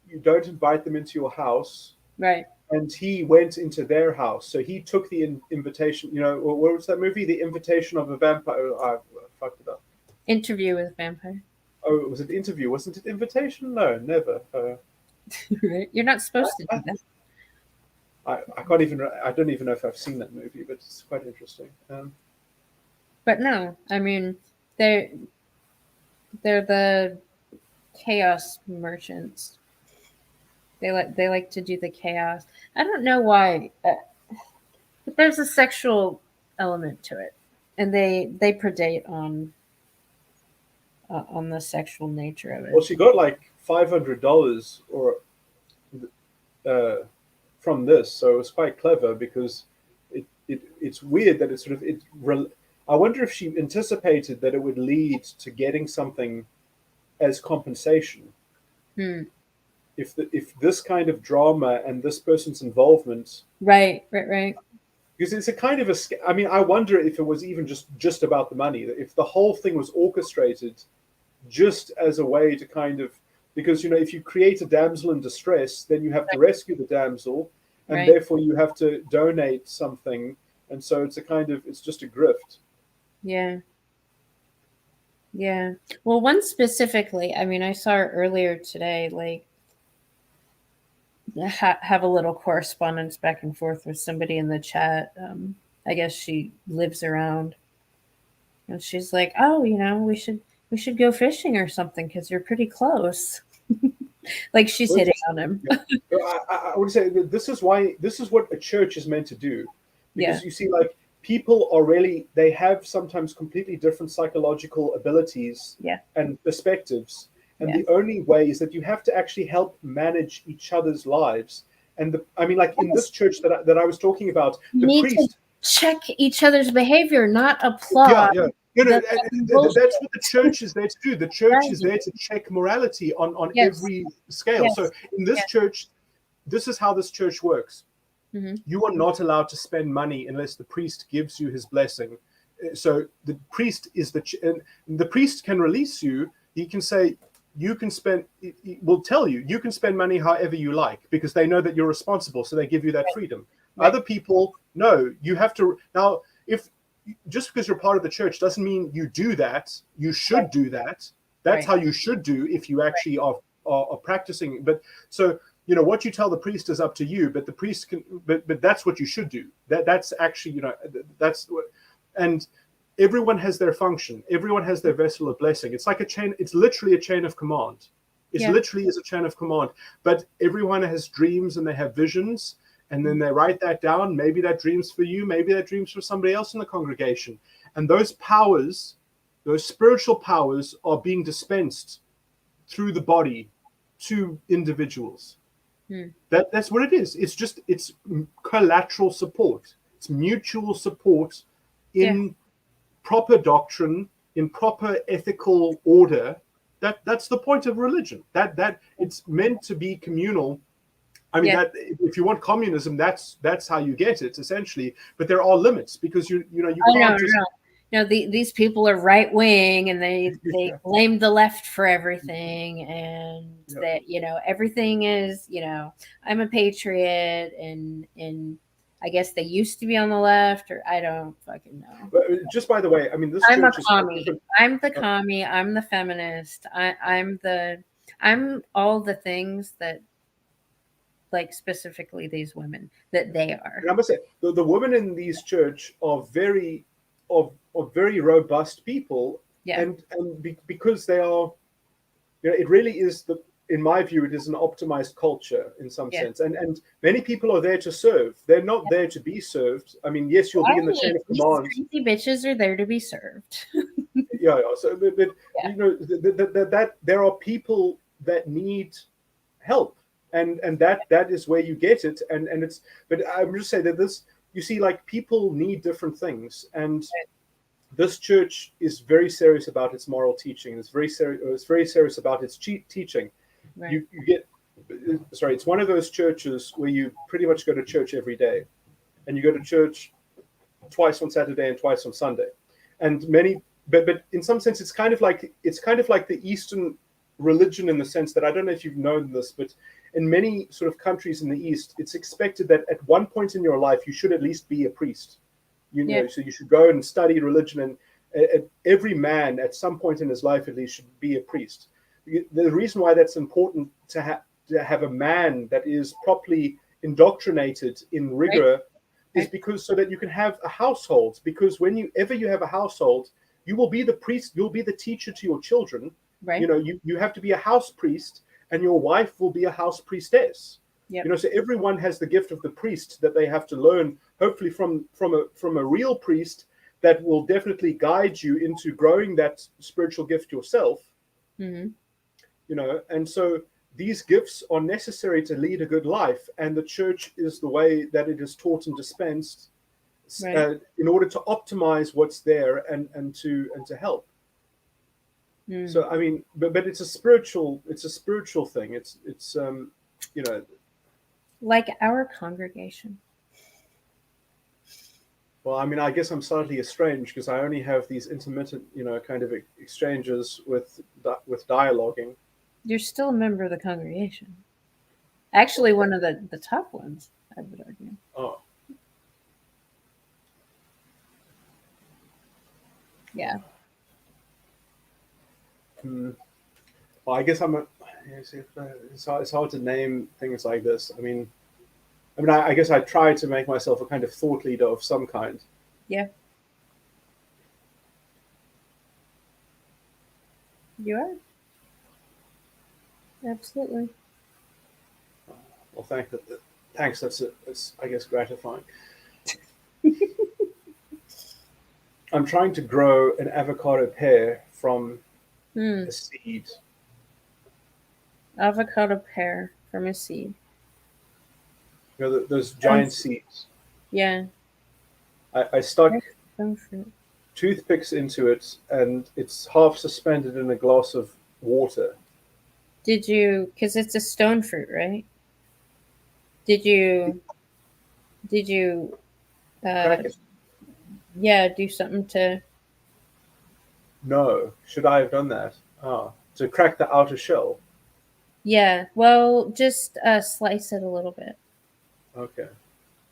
S3: you don't invite them into your house.
S1: Right.
S3: And he went into their house. So he took the invitation, you know, what was that movie? The Invitation of a Vampire. I fucked it up.
S1: Interview with a Vampire.
S3: Oh, was it Interview? Wasn't it Invitation? No, never.
S1: Right. You're not supposed to do that.
S3: I don't even know if I've seen that movie, but it's quite interesting.
S1: But no, I mean, they're the chaos merchants. They like to do the chaos. I don't know why, but there's a sexual element to it, and they predate on the sexual nature of it.
S3: Well, she got like $500 or from this, so it was quite clever, because it's weird that it's sort of I wonder if she anticipated that it would lead to getting something as compensation. If this kind of drama and this person's involvement,
S1: right,
S3: because it's a kind of I mean, I wonder if it was even just about the money, if the whole thing was orchestrated just as a way to kind of, because, you know, if you create a damsel in distress, then you have to rescue the damsel, and therefore you have to donate something, and so it's just a grift.
S1: Yeah. Well, one specifically, I mean, I saw her earlier today, like have a little correspondence back and forth with somebody in the chat. I guess she lives around, and she's like, "Oh, you know, we should go fishing or something because you're pretty close." Like she's hitting on him.
S3: I would say that this is what a church is meant to do, because you see, like, people are really, they have sometimes completely different psychological abilities and perspectives, and the only way is that you have to actually help manage each other's lives. And I mean, like in this church that I was talking about, the priest
S1: check each other's behavior, not applaud.
S3: Yeah. You know, that's what the church is there to do. The church is there to check morality on every scale. So in this church, this is how this church works.
S1: Mhm.
S3: You are not allowed to spend money unless the priest gives you his blessing. So the priest is and the priest can release you. He can say you can spend. He will tell you you can spend money however you like, because they know that you're responsible, so they give you that freedom.
S1: Right.
S3: Other people, no, you have to. Now, if just because you're part of the church doesn't mean you do that. You should do that. That's how you should do if you actually are practicing. But so, what you tell the priest is up to you, but the priest can, but that's what you should do. That's actually, that's what, and everyone has their function. Everyone has their vessel of blessing. It's like a chain. It's literally a chain of command. It's literally is a chain of command. But everyone has dreams and they have visions, and then they write that down. Maybe that dream's for you. Maybe that dream's for somebody else in the congregation. And those powers, those spiritual powers, are being dispensed through the body to individuals. That's what it is. It's collateral support. It's mutual support in proper doctrine, in proper ethical order. That's the point of religion. That it's meant to be communal. I mean, that if you want communism, that's how you get it, essentially. But there are limits, because you can't just.
S1: No, these people are right wing, and they blame the left for everything, and that everything is I'm a patriot, and I guess they used to be on the left, or I don't fucking know.
S3: But just by the way, I mean, this
S1: I'm a
S3: church
S1: commie. I'm the commie. I'm the feminist. I'm all the things that, like, specifically these women that they are.
S3: And I must say, the women in these church are very robust people, and because they are, it really is in my view, it is an optimized culture in some sense, and many people are there to serve. They're not there to be served. I mean, yes, you'll be in the chain of command.
S1: Crazy bitches are there to be served.
S3: So, but that there are people that need help, and that is where you get it, and it's. But I'm just saying that this, you see, like, people need different things, and this church is very serious about its moral teaching. It's very serious about its teaching.
S1: Right.
S3: You get, it's one of those churches where you pretty much go to church every day, and you go to church twice on Saturday and twice on Sunday, and but in some sense it's kind of like the Eastern religion, in the sense that, I don't know if you've known this, but in many sort of countries in the East, it's expected that at one point in your life you should at least be a priest. So you should go and study religion, and every man at some point in his life at least should be a priest. The reason why that's important to have a man that is properly indoctrinated in rigor is because so that you can have a household. Because whenever you have a household, you will be the priest, you'll be the teacher to your children. Right. You have to be a house priest, and your wife will be a house priestess. Yep. So everyone has the gift of the priest that they have to learn, hopefully from a real priest that will definitely guide you into growing that spiritual gift yourself. Mm-hmm. And so these gifts are necessary to lead a good life, and the church is the way that it is taught and dispensed, in order to optimize what's there and to help. Mm. So I mean, but it's a spiritual thing. It's
S1: like our congregation.
S3: Well, I mean, I guess I'm slightly estranged because I only have these intermittent, kind of exchanges with dialoguing.
S1: You're still a member of the congregation. Actually, one of the top ones, I would argue.
S3: Oh.
S1: Yeah.
S3: Well, I guess it's hard to name things like this. I mean, I guess I try to make myself a kind of thought leader of some kind.
S1: Yeah. You are. Absolutely.
S3: Well, thanks. That's I guess gratifying. I'm trying to grow an avocado pear from a seed.
S1: Avocado pear from a seed.
S3: Those giant seeds.
S1: Yeah.
S3: I stuck toothpicks into it, and it's half suspended in a glass of water.
S1: Did you? Because it's a stone fruit, right? Did you
S2: Crack it.
S1: do something to?
S2: No. Should I have done that? Ah, to crack the outer shell.
S1: Yeah. Well, just slice it a little bit.
S2: Okay.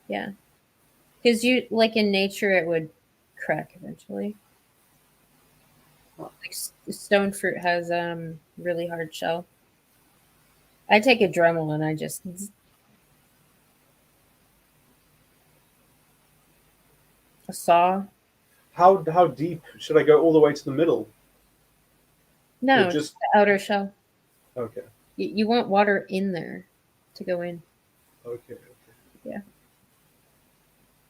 S1: Yeah. Because you like in nature it would crack eventually.
S2: Huh.
S1: Like stone fruit has really hard shell. I take a Dremel and I just a saw.
S2: How deep should I go all the way to the middle? Or
S1: No, just
S2: just
S1: the outer shell.
S2: okay.
S1: You want water in there to go in.
S2: Okay.
S1: Yeah.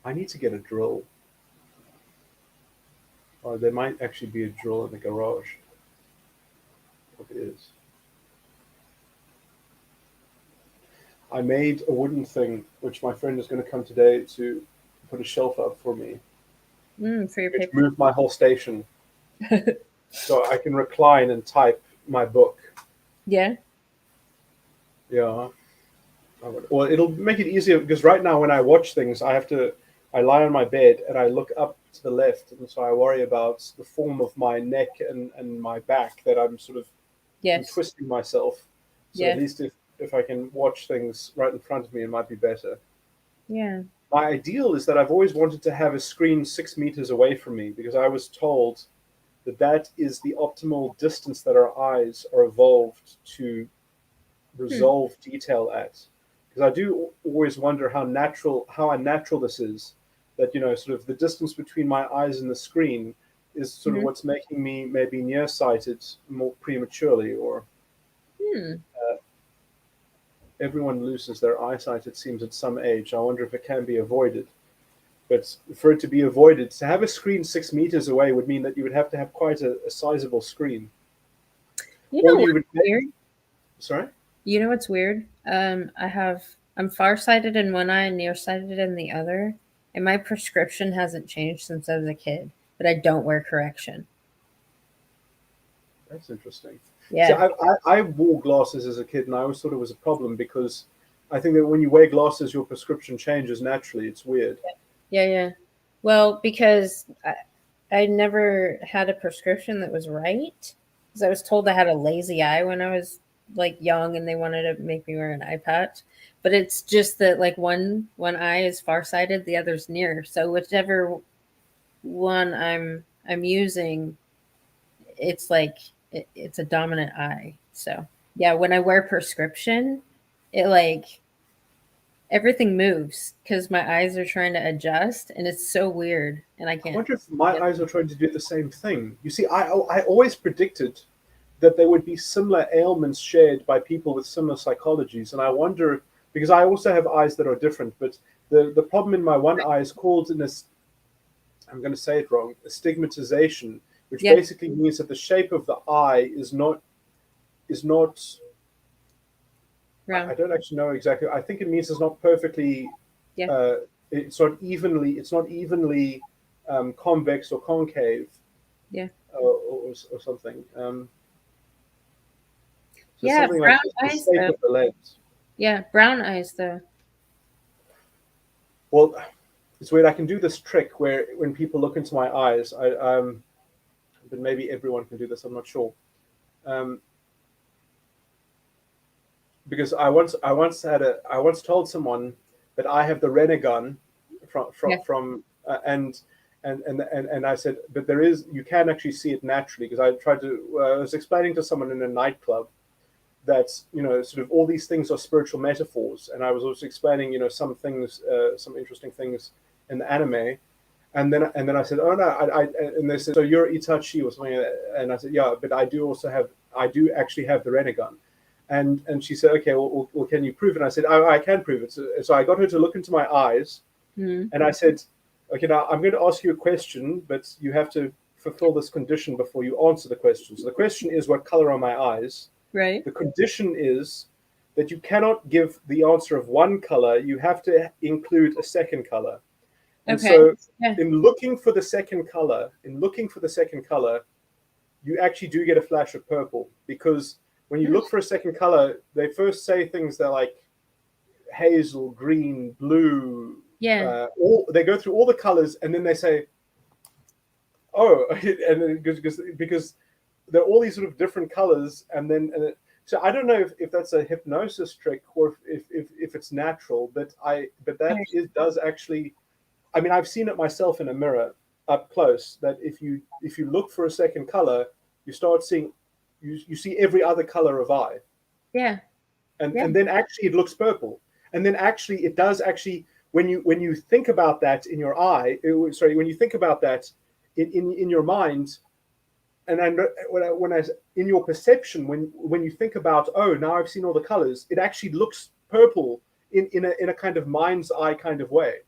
S2: I need to get a drill. Or there might actually be a drill in the garage. What it is. I made a wooden thing, which my friend is going to come today to put a shelf up for me,
S1: For your
S2: which
S1: paper.
S2: moved my whole station, so I can recline and type my book.
S1: Yeah.
S2: Yeah. Well, it'll make it easier because right now when I watch things, I lie on my bed and I look up to the left, and so I worry about the form of my neck and my back that I'm sort of
S1: Yes.
S2: twisting myself. So
S1: Yeah.
S2: at least if I can watch things right in front of me, it might be better.
S1: Yeah.
S2: My ideal is that I've always wanted to have a screen 6 meters away from me because I was told that that is the optimal distance that our eyes are evolved to resolve detail at. Because I do always wonder how unnatural this is. That sort of the distance between my eyes and the screen is sort of
S1: Mhm.
S2: what's making me maybe nearsighted more prematurely, or
S1: Hmm.
S2: everyone loses their eyesight, it seems, at some age. I wonder if it can be avoided. But for it to be avoided, to have a screen 6 meters away would mean that you would have to have quite a sizable screen.
S1: You
S2: Or
S1: know
S2: you
S1: what's
S2: would.
S1: weird?
S2: Sorry?
S1: You know what's weird? I'm farsighted in one eye and nearsighted in the other, and my prescription hasn't changed since I was a kid. But I don't wear correction.
S2: That's interesting. See,
S1: Yeah.
S2: I wore glasses as a kid, and I always thought it was a problem because I think that when you wear glasses, your prescription changes naturally. It's weird.
S1: Yeah. Yeah. Well, because I never had a prescription that was right. Because I was told I had a lazy eye when I was like young, and they wanted to make me wear an eye patch. But it's just that like one eye is farsighted, the other's near. So whichever one I'm using, it's like it's a dominant eye. So yeah, when I wear prescription, it like everything moves because my eyes are trying to adjust, and it's so weird, and I
S2: I
S1: can't.
S2: wonder if my eyes are trying to do the same thing. You see, I always predicted that there would be similar ailments shared by people with similar psychologies, and I wonder because I also have eyes that are different, but the problem in my one eye is called I'm going to say it wrong, astigmatization, which
S1: Yeah.
S2: basically means that the shape of the eye is not. I
S1: Round.
S2: don't actually know exactly. I think it means it's not perfectly.
S1: Yeah.
S2: Uh, it's not evenly. It's not evenly convex or concave.
S1: Yeah.
S2: Or something. So
S1: Yeah.
S2: something like
S1: Brown
S2: the
S1: eyes
S2: shape
S1: though.
S2: of the lens.
S1: Yeah. Brown eyes though.
S2: Well, it's weird. I can do this trick where when people look into my eyes, but maybe everyone can do this. I'm not sure. Um, because I once told someone that I have the Renegon
S1: Yeah.
S2: from and I said, but you can actually see it naturally because I was explaining to someone in a nightclub that sort of all these things are spiritual metaphors, and I was also explaining some things, some interesting things in the anime, and then I said, oh no, and they said, so you're Itachi or something, and I said, yeah, but I do actually have the Renegon. And she said, okay, well, can you prove it? And I said, I can prove it. So I got her to look into my eyes,
S1: Mm-hmm.
S2: and I said, okay, now I'm going to ask you a question, but you have to fulfill this condition before you answer the question. So the question is, what color are my eyes?
S1: Right.
S2: The condition is that you cannot give the answer of one color. You have to include a second color. And
S1: Okay.
S2: so
S1: Yeah.
S2: in looking for the second color, you actually do get a flash of purple because when you look for a second color, they first say things that like
S3: hazel, green, blue.
S1: Yeah.
S3: They go through all the colors, and then they say, "Oh," and then because there are all these sort of different colors, so I don't know if that's a hypnosis trick or if it's natural, but does actually. I mean, I've seen it myself in a mirror up close. That if you look for a second color, you start seeing you see every other color of eye.
S1: Yeah.
S3: And then actually it looks purple, and then actually it does actually when you think about that in your eye, when you think about that in your mind, and when I in your perception, when you think about, oh, now I've seen all the colors, it actually looks purple in a kind of mind's eye kind of way,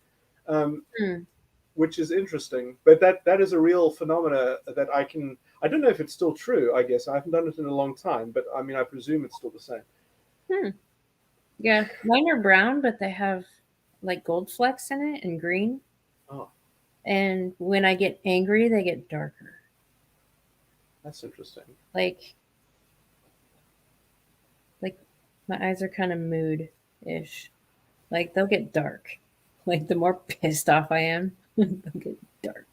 S3: which is interesting. But that is a real phenomena that I don't know if it's still true. I guess I haven't done it in a long time, but I mean I presume it's still the same.
S1: Yeah, mine are brown, but they have like gold flecks in it and green.
S3: Oh,
S1: And when I get angry, they get darker.
S3: that's interesting.
S1: Like my eyes are kind of mood-ish. Like they'll get dark. Like the more pissed off I am, they'll get dark.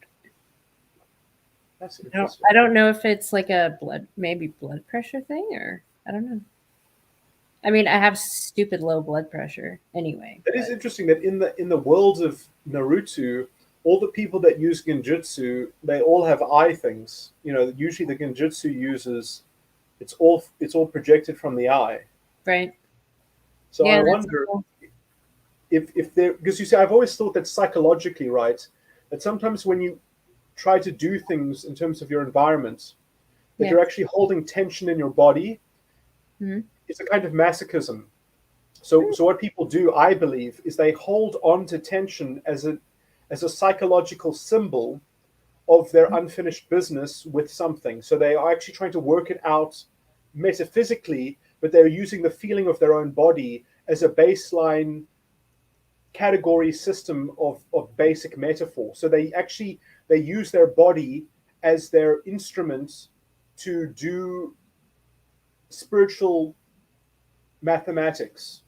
S3: That's interesting.
S1: I don't know if it's like a maybe blood pressure thing, or I don't know. I mean, I have stupid low blood pressure anyway.
S3: It is interesting that in the world of Naruto, all the people that use genjutsu, they all have eye things. You know, usually the genjutsu uses it's all projected from the eye.
S1: Right.
S3: So I wonder if there, because you see, I've always thought that psychologically, right, that sometimes when you try to do things in terms of your environment, that you're actually holding tension in your body.
S1: Mm-hmm.
S3: It's a kind of masochism. So what people do, I believe, is they hold on to tension as a psychological symbol of their unfinished business with something. So they are actually trying to work it out metaphysically, but they're using the feeling of their own body as a baseline category system of basic metaphor. So they use their body as their instrument to do spiritual mathematics.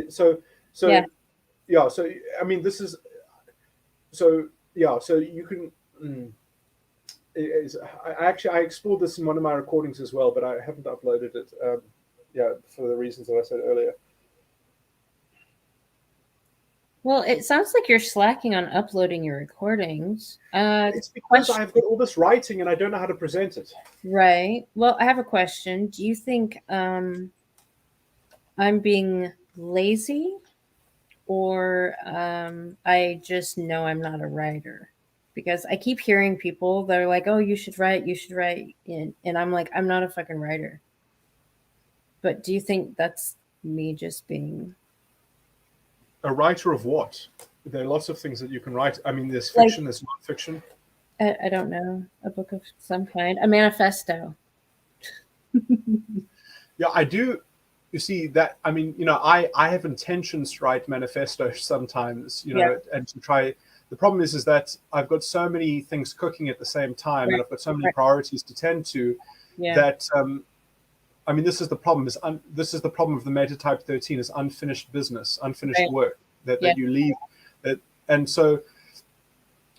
S3: So I mean, this is so you can. I explored this in one of my recordings as well, but I haven't uploaded it. For the reasons that I said earlier.
S1: Well, it sounds like you're slacking on uploading your recordings.
S3: It's because I've got all this writing and I don't know how to present it.
S1: Right. Well, I have a question. Do you think I'm being lazy, or I just know I'm not a writer? Because I keep hearing people, they're like, oh, you should write. And I'm like, I'm not a fucking writer. But do you think that's me just being...
S3: A writer of what? There are lots of things that you can write. I mean, there's fiction, there's non-fiction.
S1: I don't know. A book of some kind. A manifesto.
S3: Yeah, I do. You see that, I mean, you know, I have intentions to write manifestos sometimes, you know, and to try. The problem is that I've got so many things cooking at the same time, and I've got so many priorities to tend to that, I mean, this is the problem. This is the problem of the Metatype 13 is unfinished business, unfinished work that you leave. And so,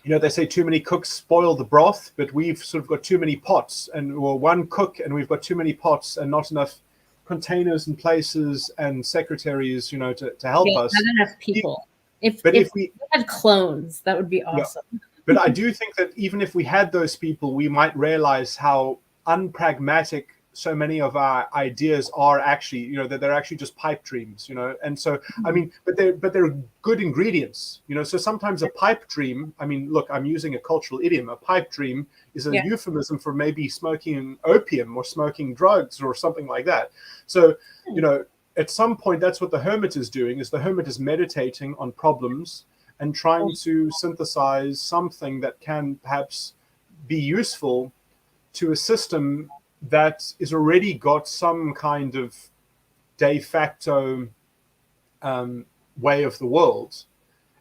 S3: you know, they say too many cooks spoil the broth, but we've sort of got too many pots, and we're one cook, and we've got too many pots and not enough containers and places and secretaries, you know, to help us.
S1: Not enough people. If we had clones, that would be awesome.
S3: Yeah. But I do think that even if we had those people, we might realize how unpragmatic so many of our ideas are actually, you know, that they're actually just pipe dreams, you know. And so, I mean, but they're good ingredients, you know. So sometimes a pipe dream, I mean, look, I'm using a cultural idiom. A pipe dream is a euphemism for maybe smoking opium or smoking drugs or something like that. So, you know, at some point, that's what the hermit is doing, is the hermit is meditating on problems and trying to synthesize something that can perhaps be useful to a system that is already got some kind of de facto way of the world.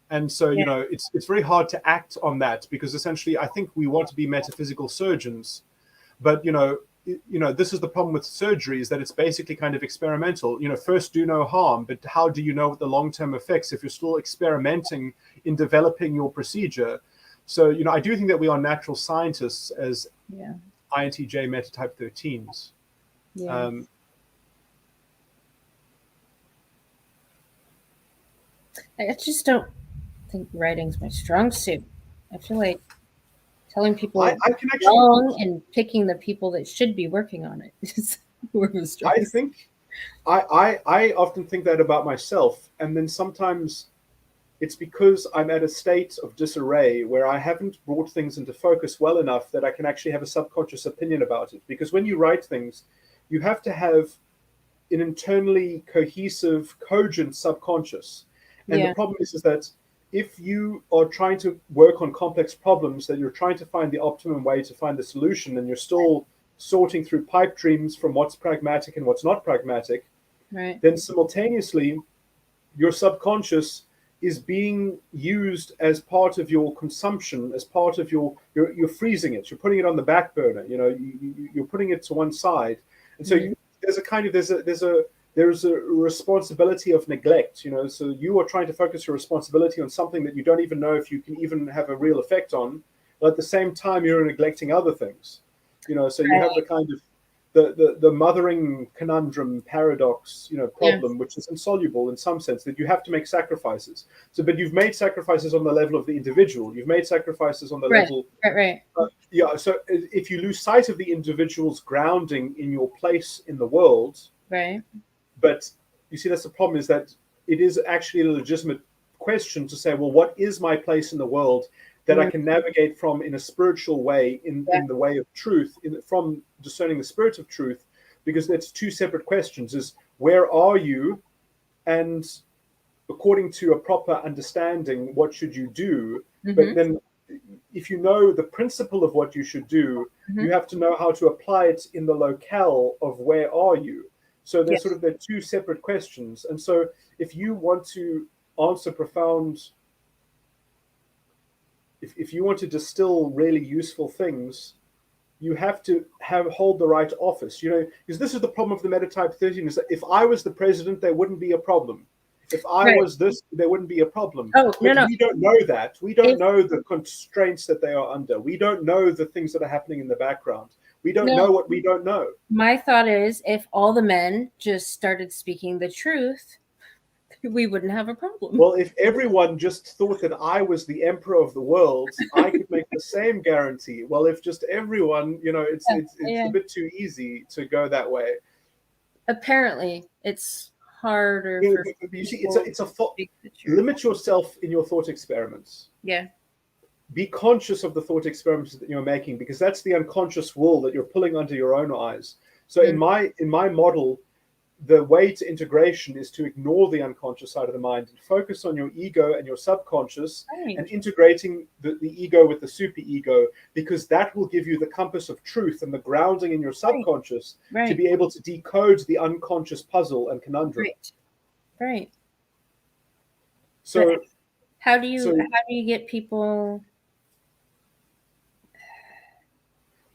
S3: And so, you know, it's very hard to act on that, because essentially I think we want to be metaphysical surgeons, but, you know, this is the problem with surgery, is that it's basically kind of experimental. First do no harm, but how do you know what the long-term effects if you're still experimenting in developing your procedure? So, I do think that we are natural scientists as INTJ metatype 13s.
S1: Yeah. I just don't think writing's my strong suit. I feel like telling people
S3: I can actually,
S1: wrong and picking the people that should be working on it is more of a strong
S3: I
S1: suit.
S3: think I often think that about myself, and then sometimes it's because I'm at a state of disarray where I haven't brought things into focus well enough that I can actually have a subconscious opinion about it. Because when you write things, you have to have an internally cohesive, cogent subconscious. And the problem is that if you are trying to work on complex problems, that you're trying to find the optimum way to find the solution, and you're still sorting through pipe dreams from what's pragmatic and what's not pragmatic,
S1: Right.
S3: then simultaneously your subconscious is being used as part of your consumption, as part of you're freezing it, you're putting it on the back burner, you're putting it to one side. And so there's a responsibility of neglect, so you are trying to focus your responsibility on something that you don't even know if you can even have a real effect on, but at the same time you're neglecting other things, so you have the kind of the mothering conundrum paradox, problem, which is insoluble in some sense, that you have to make sacrifices. So, but you've made sacrifices on the level of the individual. You've made sacrifices on the level.
S1: Right.
S3: So if you lose sight of the individual's grounding in your place in the world,
S1: right.
S3: But you see, that's the problem, is that it is actually a legitimate question to say, well, what is my place in the world that I can navigate from in a spiritual way, in the way of truth, from discerning the spirit of truth, because that's two separate questions: is where are you, and according to a proper understanding, what should you do? But then if you know the principle of what you should do, you have to know how to apply it in the locale of where are you. So there's sort of the two separate questions. And so if you want to answer profound, if you want to distill really useful things, you have to hold the right office, because this is the problem of the metatype 13, is that if I was the president, there wouldn't be a problem. If I was this, there wouldn't be a problem.
S1: But
S3: we don't know that. We don't know the constraints that they are under. We don't know the things that are happening in the background. We don't know what we don't know.
S1: My thought is, if all the men just started speaking the truth, we wouldn't have a problem.
S3: Well, if everyone just thought that I was the emperor of the world, I could make the same guarantee. Well, if just everyone, it's a bit too easy to go that way.
S1: Apparently, it's harder.
S3: You see, it's a thought. Limit yourself in your thought experiments.
S1: Yeah.
S3: Be conscious of the thought experiments that you're making, because that's the unconscious wool that you're pulling under your own eyes. So in my model, the way to integration is to ignore the unconscious side of the mind and focus on your ego and your subconscious, and integrating the ego with the superego, because that will give you the compass of truth and the grounding in your subconscious to be able to decode the unconscious puzzle and conundrum.
S1: Right.
S3: So
S1: but how do you get people?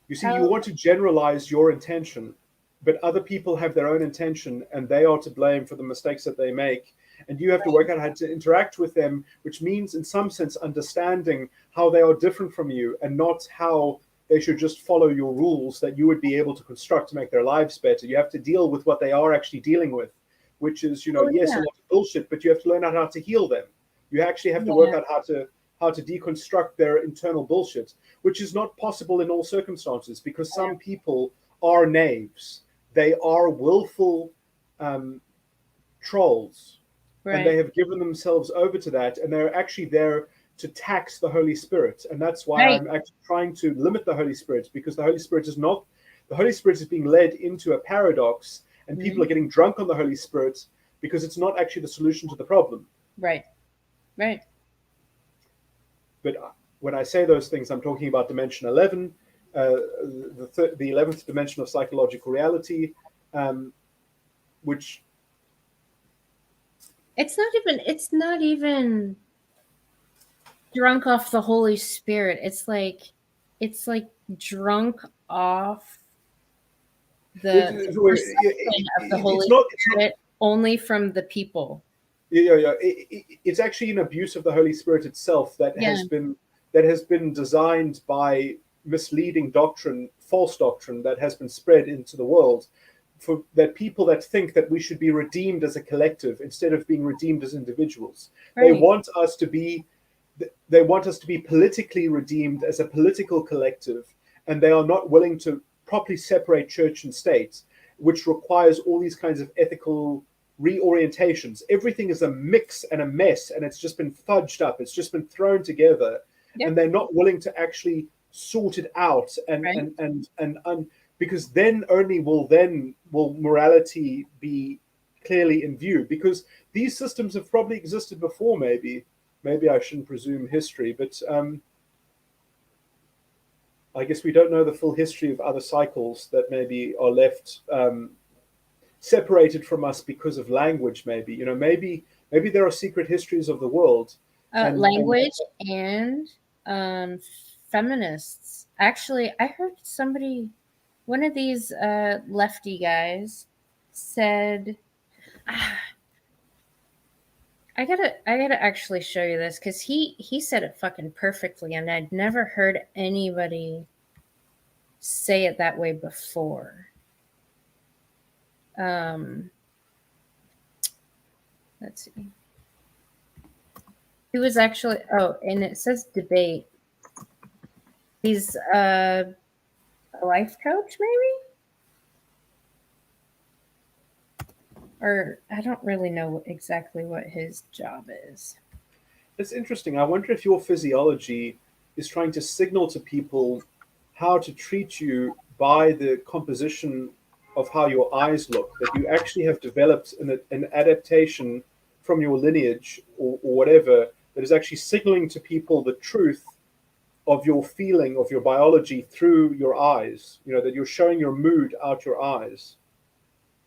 S3: You see, you want to generalize your intention, but other people have their own intention, and they are to blame for the mistakes that they make. And you have to work out how to interact with them, which means, in some sense, understanding how they are different from you, and not how they should just follow your rules that you would be able to construct to make their lives better. You have to deal with what they are actually dealing with, which is, a lot of bullshit, but you have to learn out how to heal them. You actually have to work out how to deconstruct their internal bullshit, which is not possible in all circumstances, because some people are knaves. They are willful trolls, and they have given themselves over to that, and they're actually there to tax the Holy Spirit. And that's why I'm actually trying to limit the Holy Spirit, because the Holy Spirit is being led into a paradox, and people are getting drunk on the Holy Spirit because it's not actually the solution to the problem.
S1: Right.
S3: But when I say those things, I'm talking about dimension 11, the 11th dimension of psychological reality, which it's not even
S1: drunk off the Holy Spirit. It's like drunk off the
S3: It's
S1: perception of the Holy Spirit only from the people.
S3: It's actually an abuse of the Holy Spirit itself that has been designed by misleading doctrine, false doctrine that has been spread into the world, for that people that think that we should be redeemed as a collective instead of being redeemed as individuals. Right. They want us to be politically redeemed as a political collective, and they are not willing to properly separate church and state, which requires all these kinds of ethical reorientations. Everything is a mix and a mess, and it's just been fudged up. It's just been thrown together, and they're not willing to actually sort it out. And because then only will morality be clearly in view. Because these systems have probably existed before. Maybe I shouldn't presume history, but I guess we don't know the full history of other cycles that maybe are left separated from us because of language. Maybe maybe there are secret histories of the world.
S1: Language and feminists. Actually, I heard one of these lefty guys said, I gotta actually show you this, because he said it fucking perfectly, and I'd never heard anybody say it that way before. Let's see. He was actually, and it says debate. He's a life coach, maybe? Or I don't really know exactly what his job is.
S3: It's interesting. I wonder if your physiology is trying to signal to people how to treat you by the composition of how your eyes look, that you actually have developed an adaptation from your lineage or whatever that is actually signaling to people the truth of your feeling, of your biology through your eyes, that you're showing your mood out your eyes.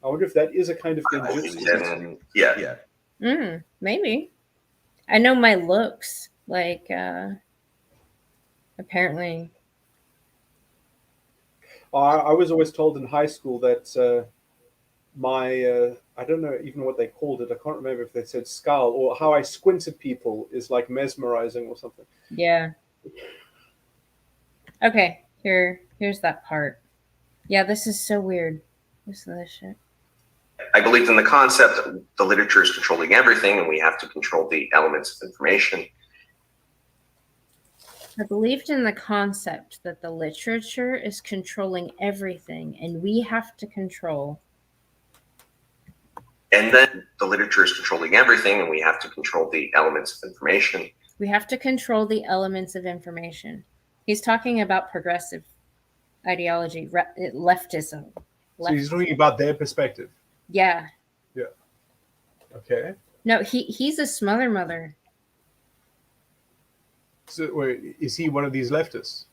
S3: I wonder if that is a kind of genjutsu.
S2: Yeah.
S1: Maybe. I know my looks, like, apparently.
S3: I was always told in high school that my, I don't know even what they called it. I can't remember if they said skull or how I squint at people is like mesmerizing or something.
S1: Yeah. Okay, here's that part. Yeah, this is so weird. Listen to this shit.
S4: I believed in the concept that the literature is controlling everything and we have to control the elements of information.
S1: I believed in the concept that the literature is controlling everything and we have to control.
S4: And then the literature is controlling everything and we have to control the elements of information.
S1: We have to control the elements of information. He's talking about progressive ideology, leftism.
S3: So he's talking about their perspective.
S1: Yeah.
S3: Yeah. Okay.
S1: No, he's a smother mother.
S3: So wait, is he one of these leftists?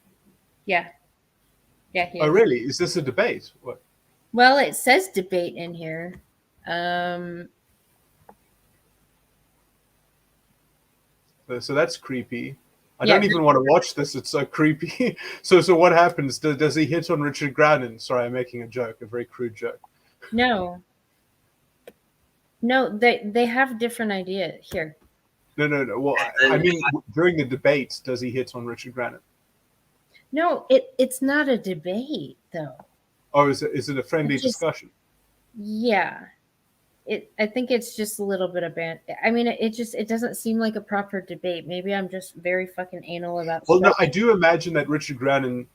S1: Yeah. Yeah. He is.
S3: Oh, really? Is this a debate? What?
S1: Well, it says debate in here.
S3: So that's creepy. I don't even want to watch this. It's so creepy. So what happens? Does he hit on Richard Grannon? Sorry, I'm making a joke, a very crude joke.
S1: No, they have different ideas here.
S3: No. Well, I mean, during the debates, does he hit on Richard Grannon?
S1: No, it's not a debate though.
S3: Oh, is it a friendly discussion?
S1: Yeah. I think it's just a little bit of I mean, it doesn't seem like a proper debate. Maybe I'm just very fucking anal about
S3: stuff. No,
S1: I
S3: do imagine that Richard Grannon,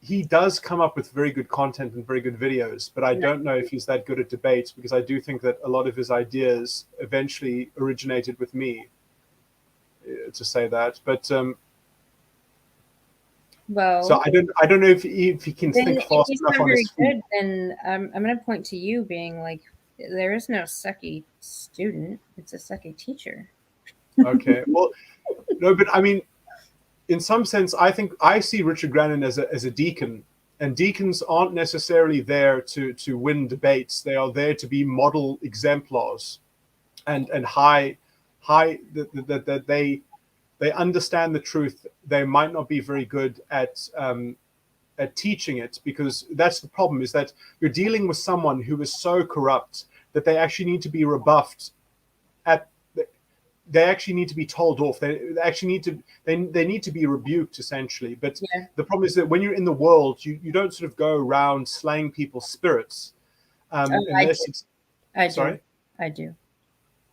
S3: he does come up with very good content and very good videos, but I don't know if he's that good at debates, because I do think that a lot of his ideas eventually originated with me, to say that. But
S1: well,
S3: so I don't know if he can think fast enough on his feet.
S1: Then I'm going to point to you being like, there is no sucky student. It's a sucky teacher.
S3: Okay. Well, no, but I mean, in some sense, I think I see Richard Grannon as a deacon, and deacons aren't necessarily there to win debates. They are there to be model exemplars, and that they understand the truth. They might not be very good at teaching it, because that's the problem, is that you're dealing with someone who is so corrupt that they actually need to be rebuffed. They actually need to be told off. They actually need to they need to be rebuked, essentially. But the problem is that when you're in the world, you don't sort of go around slaying people's spirits, unless it's. Sorry?
S1: I do.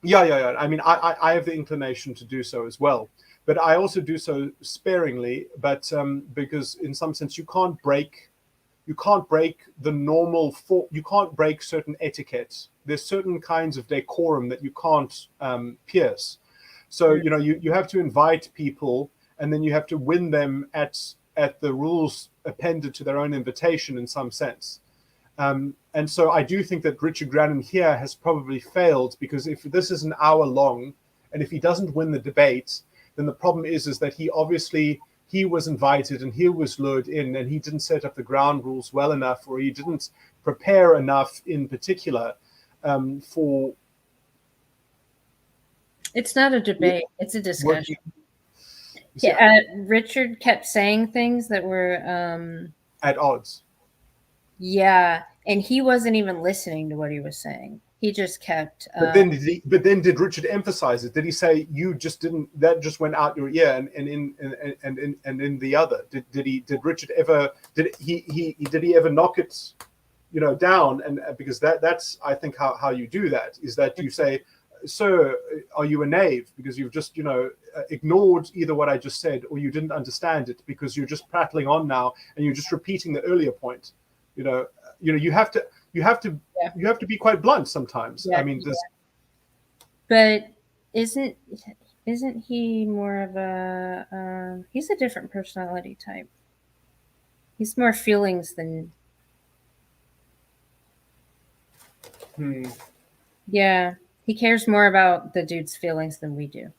S3: Yeah. I mean, I have the inclination to do so as well, but I also do so sparingly. But because in some sense you can't break the normal you can't break certain etiquette. There's certain kinds of decorum that you can't pierce. So you have to invite people, and then you have to win them at the rules appended to their own invitation in some sense. And so I do think that Richard Grannon here has probably failed, because if this is an hour long, and if he doesn't win the debate, then the problem is that he was invited and he was lured in, and he didn't set up the ground rules well enough, or he didn't prepare enough in particular for.
S1: It's not a debate; it's a discussion. Richard kept saying things that were
S3: at odds.
S1: Yeah, and he wasn't even listening to what he was saying. He just kept.
S3: But then did Richard emphasize it? Did he say you just didn't? That just went out your ear and in the other? Did Richard ever? Did he ever knock it, down? And because that's I think how you do that is that you say, "Sir, are you a knave? Because you've just ignored either what I just said, or you didn't understand it because you're just prattling on now and you're just repeating the earlier point." You have to be quite blunt sometimes.
S1: Yeah,
S3: I mean,
S1: but isn't he more of a he's a different personality type. He's more feelings than. Yeah, he cares more about the dude's feelings than we do.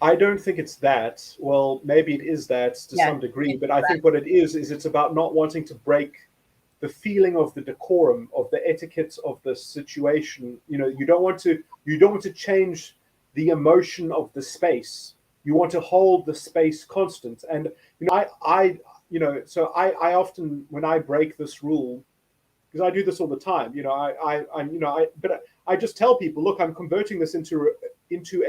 S3: I don't think it's that. Well, maybe it is that to some degree, but I think what it is it's about not wanting to break the feeling of the decorum, of the etiquette of the situation. You don't want to change the emotion of the space. You want to hold the space constant. And I often, when I break this rule, because I do this all the time, but I just tell people, look, I'm converting this into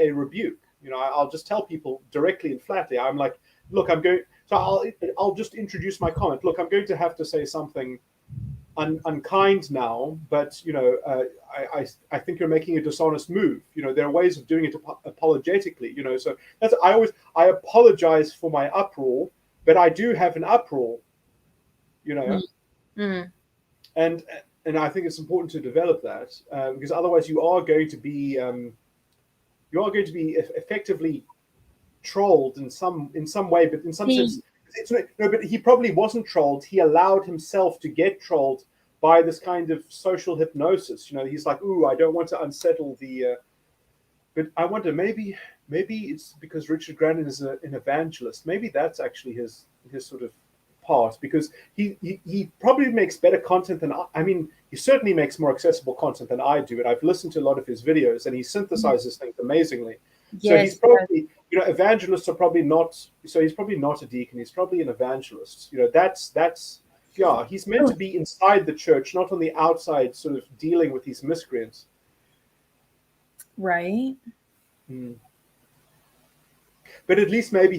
S3: a rebuke. I'll just tell people directly and flatly. I'm like, look, I'll just introduce my comment. Look, I'm going to have to say something unkind now, but I think you're making a dishonest move. There are ways of doing it apologetically. So that's I apologize for my uproar, but I do have an uproar. And I think it's important to develop that because otherwise you are going to be effectively trolled in some way, but in some sense. But he probably wasn't trolled. He allowed himself to get trolled by this kind of social hypnosis. He's like, "Ooh, I don't want to unsettle the." But I wonder, maybe it's because Richard Grannon is an evangelist. Maybe that's actually his sort of part, because he probably makes better content than I mean. He certainly makes more accessible content than I do, and I've listened to a lot of his videos, and he synthesizes things amazingly. Yes, so he's probably, evangelists are probably not. So he's probably not a deacon. He's probably an evangelist. That's he's meant to be inside the church, not on the outside, sort of dealing with these miscreants.
S1: Right.
S3: But at least maybe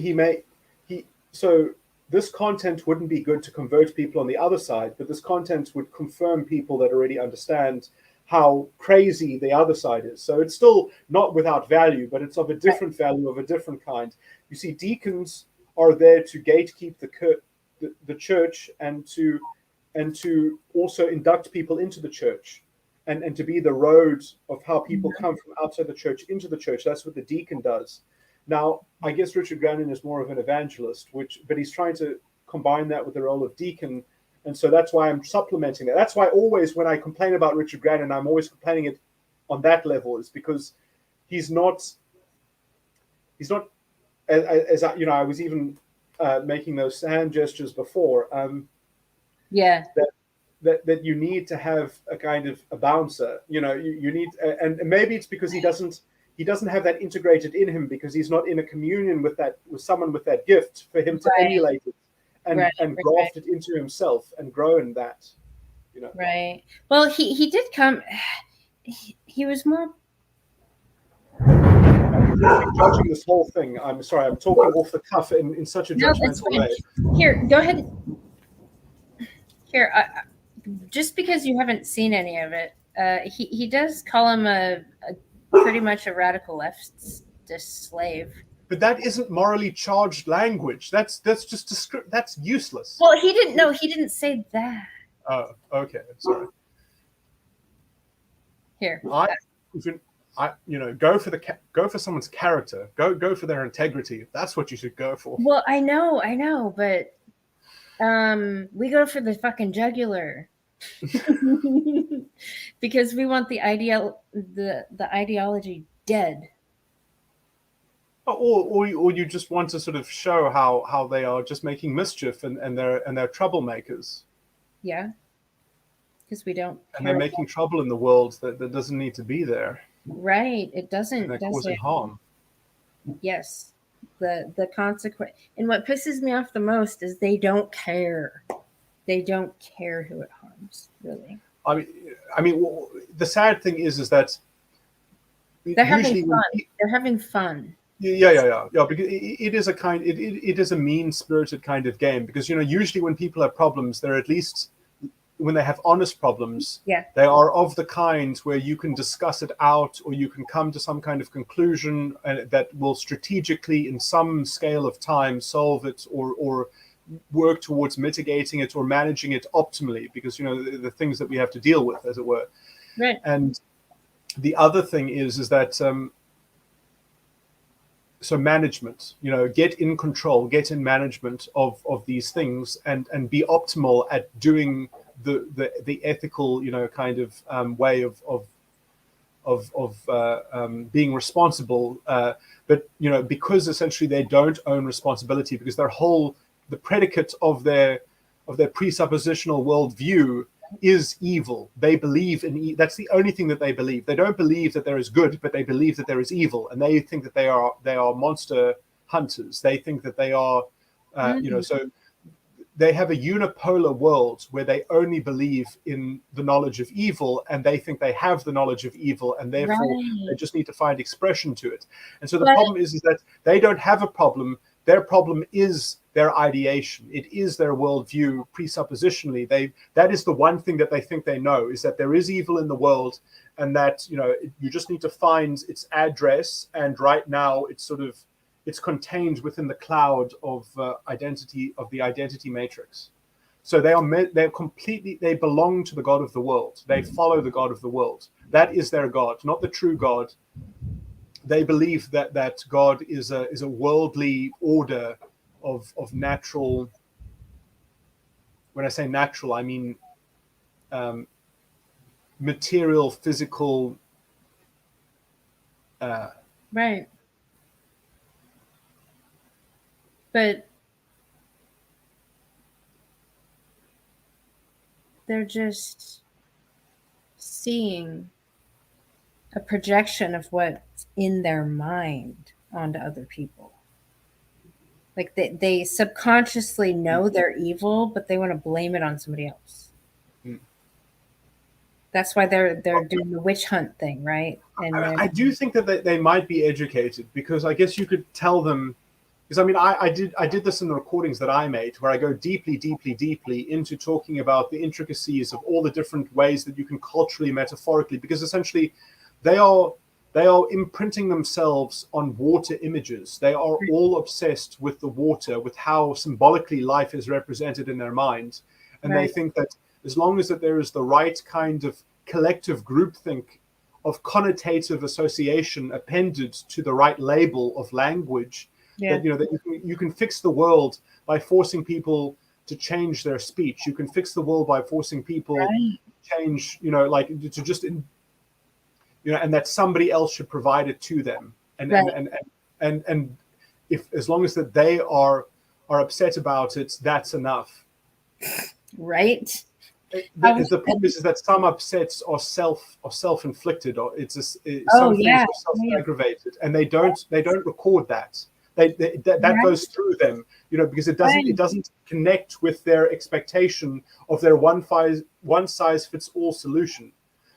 S3: so this content wouldn't be good to convert people on the other side, but this content would confirm people that already understand how crazy the other side is. So it's still not without value, but it's of a different value, of a different kind. You see, deacons are there to gatekeep the church and to also induct people into the church and to be the road of how people come from outside the church into the church. That's what the deacon does. Now, I guess Richard Grannon is more of an evangelist, but he's trying to combine that with the role of deacon. And so that's why I'm supplementing that. That's why always when I complain about Richard Grannon, I'm always complaining it on that level, is because he's not as I was even making those hand gestures before. That you need to have a kind of a bouncer. You need, and maybe it's because he doesn't have that integrated in him, because he's not in a communion with someone with that gift for him to emulate it. and graft it into himself and grow in that, you know.
S1: Right. Well, he did come. He was more.
S3: Judging this whole thing, I'm sorry, I'm talking off the cuff in such a judgmental way.
S1: Here, go ahead. Here, just because you haven't seen any of it, he does call him a pretty much a radical leftist slave.
S3: But that isn't morally charged language. That's just that's useless.
S1: Well, he didn't know. He didn't say that.
S3: Oh, okay, sorry.
S1: Here,
S3: go for someone's character. Go for their integrity. That's what you should go for.
S1: Well, I know, but we go for the fucking jugular because we want the ideology dead.
S3: Or you just want to sort of show how they are just making mischief and they're troublemakers.
S1: Yeah, because we don't.
S3: And they're making trouble in the world that doesn't need to be there.
S1: Right, it doesn't.
S3: And they're causing harm.
S1: Yes, the consequence. And what pisses me off the most is they don't care. They don't care who it harms, really.
S3: I mean, the sad thing is that
S1: they're having fun. They're having fun.
S3: Yeah. Because it is a mean-spirited kind of game. Because usually when people have problems, they're at least when they have honest problems, they are of the kind where you can discuss it out, or you can come to some kind of conclusion that will strategically, in some scale of time, solve it or work towards mitigating it or managing it optimally. Because the things that we have to deal with, as it were.
S1: Right.
S3: And the other thing is that. So management, get in control, get in management of these things, and be optimal at doing the ethical, kind of way of being responsible. But because essentially they don't own responsibility, because the predicate of their presuppositional worldview is evil. They believe in that's the only thing that they believe. They don't believe that there is good, but they believe that there is evil, and they think that they are monster hunters. They think that they are so they have a unipolar world where they only believe in the knowledge of evil, and they think they have the knowledge of evil, and therefore they just need to find expression to it. And so the problem is that they don't have a problem. Their problem is their ideation. It is their worldview presuppositionally. That is the one thing that they think they know, is that there is evil in the world, and that you just need to find its address. And right now, it's contained within the cloud of the identity matrix. So they belong to the God of the world. They follow the God of the world. That is their God, not the true God. They believe that God is a worldly order of natural. When I say natural, I mean material, physical.
S1: Right. But they're just seeing a projection of what's in their mind onto other people. Like they subconsciously know they're evil, but they want to blame it on somebody else. That's why they're doing the witch hunt thing, right? And
S3: I do think that they might be educated, because I guess you could tell them. Because I did this in the recordings that I made, where I go deeply into talking about the intricacies of all the different ways that you can culturally, metaphorically, because essentially they are imprinting themselves on water images. They are all obsessed with the water, with how symbolically life is represented in their mind. And they think that as long as that there is the right kind of collective groupthink of connotative association appended to the right label of language, that you can fix the world by forcing people to change their speech. You can fix the world by forcing people to change, to just, and that somebody else should provide it to them. And if, as long as that they are upset about it, that's enough.
S1: Right.
S3: The problem is that some upsets are self-inflicted, or it's self-aggravated, and they don't record that. That goes through them, because it doesn't connect with their expectation of their one size fits all solution.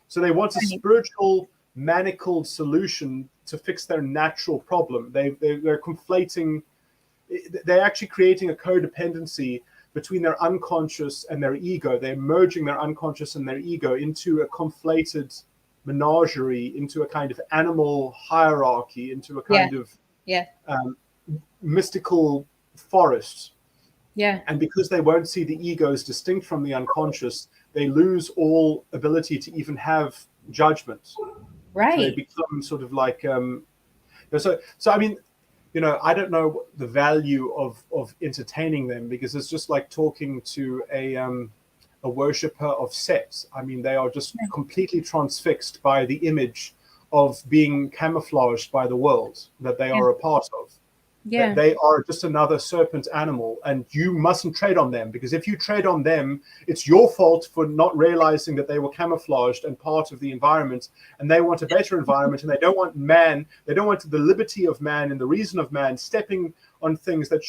S3: So they want a spiritual, manacled solution to fix their natural problem. They're conflating. They're actually creating a codependency between their unconscious and their ego. They're merging their unconscious and their ego into a conflated menagerie, into a kind of animal hierarchy, into a kind of mystical forest.
S1: Yeah.
S3: And because they won't see the ego as distinct from the unconscious, they lose all ability to even have judgment.
S1: Right.
S3: So they become sort of like so I mean, I don't know the value of entertaining them, because it's just like talking to a worshiper of sex. I mean, they are just completely transfixed by the image of being camouflaged by the world that they are a part of.
S1: Yeah.
S3: They are just another serpent animal, and you mustn't tread on them, because if you tread on them, it's your fault for not realizing that they were camouflaged and part of the environment, and they want a better environment, and they don't want the liberty of man and the reason of man stepping on things that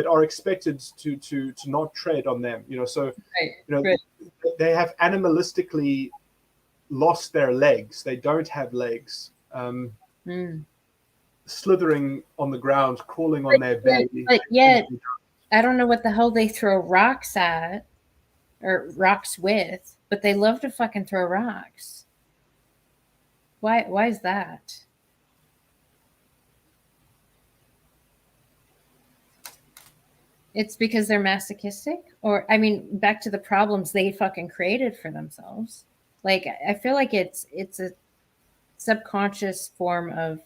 S3: are expected to not tread on them. So they have animalistically lost their legs. They don't have legs. Slithering on the ground, crawling on their belly.
S1: But yet, I don't know what the hell they throw rocks at, or rocks with, but they love to fucking throw rocks. Why is that? It's because they're masochistic? Or, I mean, back to the problems they fucking created for themselves. Like, I feel like it's a subconscious form of,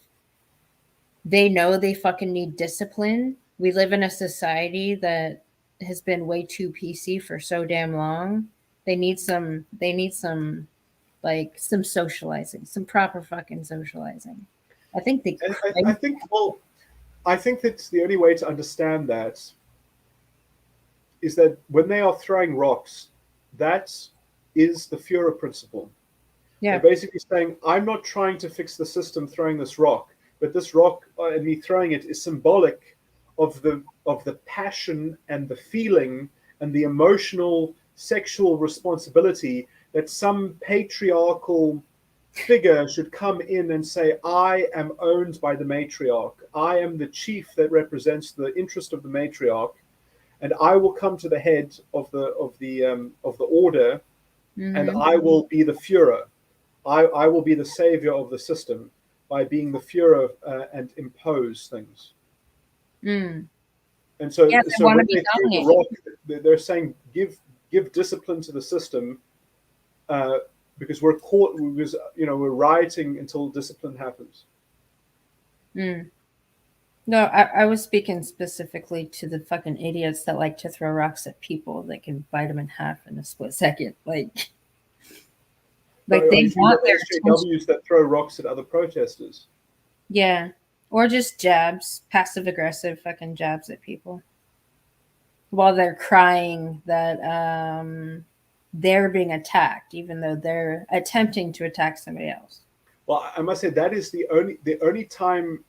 S1: they know they fucking need discipline. We live in a society that has been way too PC for so damn long. They need some like some socializing, some proper fucking socializing. I think
S3: I think that the only way to understand that is that when they are throwing rocks, that is the Führer principle.
S1: Yeah.
S3: They're basically saying, I'm not trying to fix the system throwing this rock, but this rock and me throwing it is symbolic of the passion and the feeling and the emotional sexual responsibility that some patriarchal figure should come in and say, I am owned by the matriarch. I am the chief that represents the interest of the matriarch, and I will come to the head of the order, and I will be the Führer. I will be the savior of the system by being the Führer and impose things. And so, when they throw the rock, they're saying, give discipline to the system, because we're caught, because we're rioting until discipline happens.
S1: No, I was speaking specifically to the fucking idiots that like to throw rocks at people that can bite them in half in a split second. Like they want their
S3: SJWs that throw rocks at other protesters.
S1: Yeah. Or just jabs, passive aggressive fucking jabs at people while they're crying that they're being attacked, even though they're attempting to attack somebody else.
S3: Well, I must say that is the only time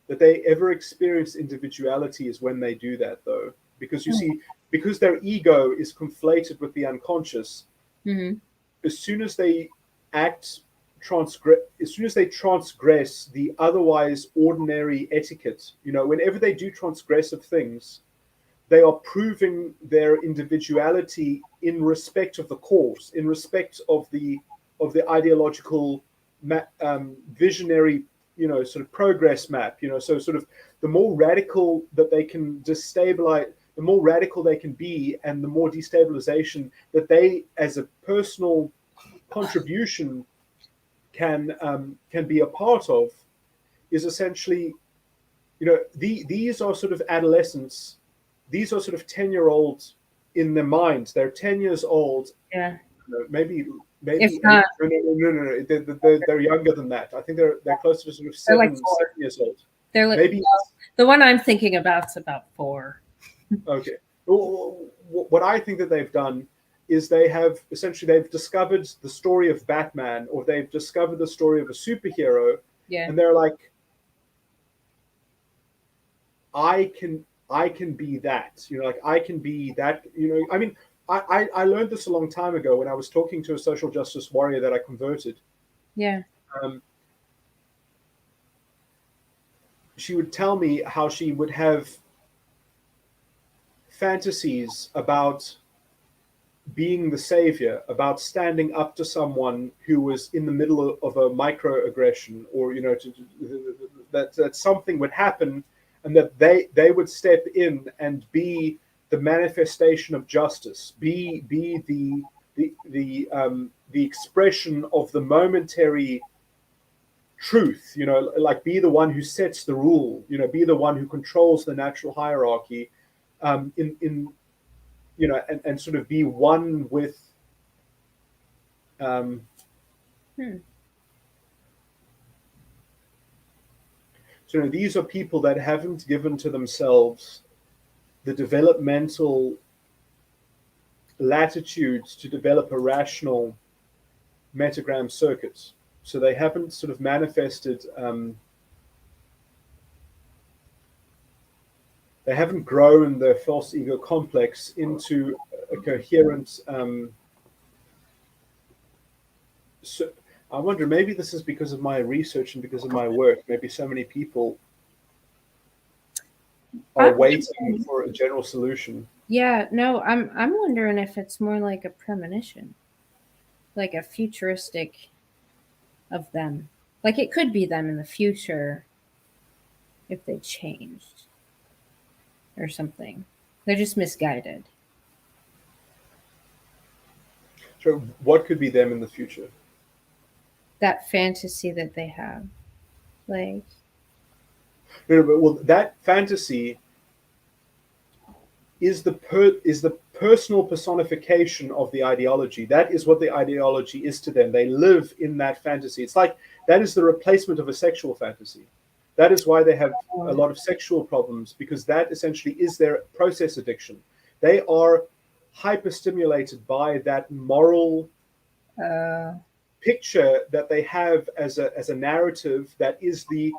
S3: that they ever experience individuality is when they do that, though, because you see, because their ego is conflated with the unconscious. As soon as they transgress the otherwise ordinary etiquette, whenever they do transgressive things, they are proving their individuality in respect of the cause, in respect of the ideological visionary, sort of progress map. So sort of the more radical that they can destabilize, the more radical they can be, and the more destabilization that they, as a personal contribution, can be a part of, is essentially, these are sort of adolescents. These are sort of 10-year-olds in their minds. They're 10 years old.
S1: Yeah.
S3: Maybe.
S1: If not,
S3: No. They're younger than that. I think they're closer to sort of 7 years old.
S1: They're like,
S3: maybe
S1: the one I'm thinking about is about 4.
S3: Okay. What I think that they've done is they've discovered the story of Batman, or they've discovered the story of a superhero, and they're like, I can be that, like I can be that, I mean, I learned this a long time ago when I was talking to a social justice warrior that I converted.
S1: Yeah.
S3: She would tell me how she would have fantasies about being the savior, about standing up to someone who was in the middle of a microaggression, or that something would happen, and that they would step in and be the manifestation of justice, be the expression of the momentary truth, like be the one who sets the rule, be the one who controls the natural hierarchy, in and sort of be one with so these are people that haven't given to themselves the developmental latitudes to develop a rational metagram circuit. So they haven't sort of manifested, they haven't grown their false ego complex into a coherent. So I wonder, maybe this is because of my research and because of my work. Maybe so many people are waiting for a general solution.
S1: Yeah, no, I'm wondering if it's more like a premonition, like a futuristic of them. Like it could be them in the future if they changed or something. They're just misguided.
S3: So what could be them in the future?
S1: That fantasy that they have. Like
S3: No, but well, that fantasy is the personal personification of the ideology. That is what the ideology is to them. They live in that fantasy. It's like that is the replacement of a sexual fantasy. That is why they have a lot of sexual problems, because that essentially is their process addiction. They are hyperstimulated by that moral picture that they have as a narrative that is the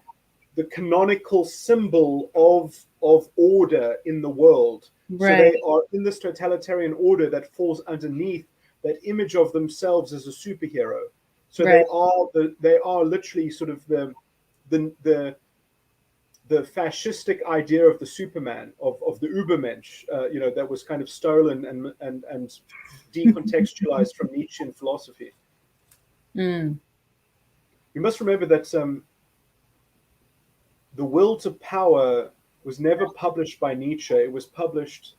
S3: canonical symbol of order in the world. Right. So they are in this totalitarian order that falls underneath that image of themselves as a superhero. So right. they are literally sort of the fascistic idea of the Superman, of the Übermensch, that was kind of stolen and decontextualized from Nietzschean philosophy. You must remember that The Will to Power was never published by Nietzsche. It was published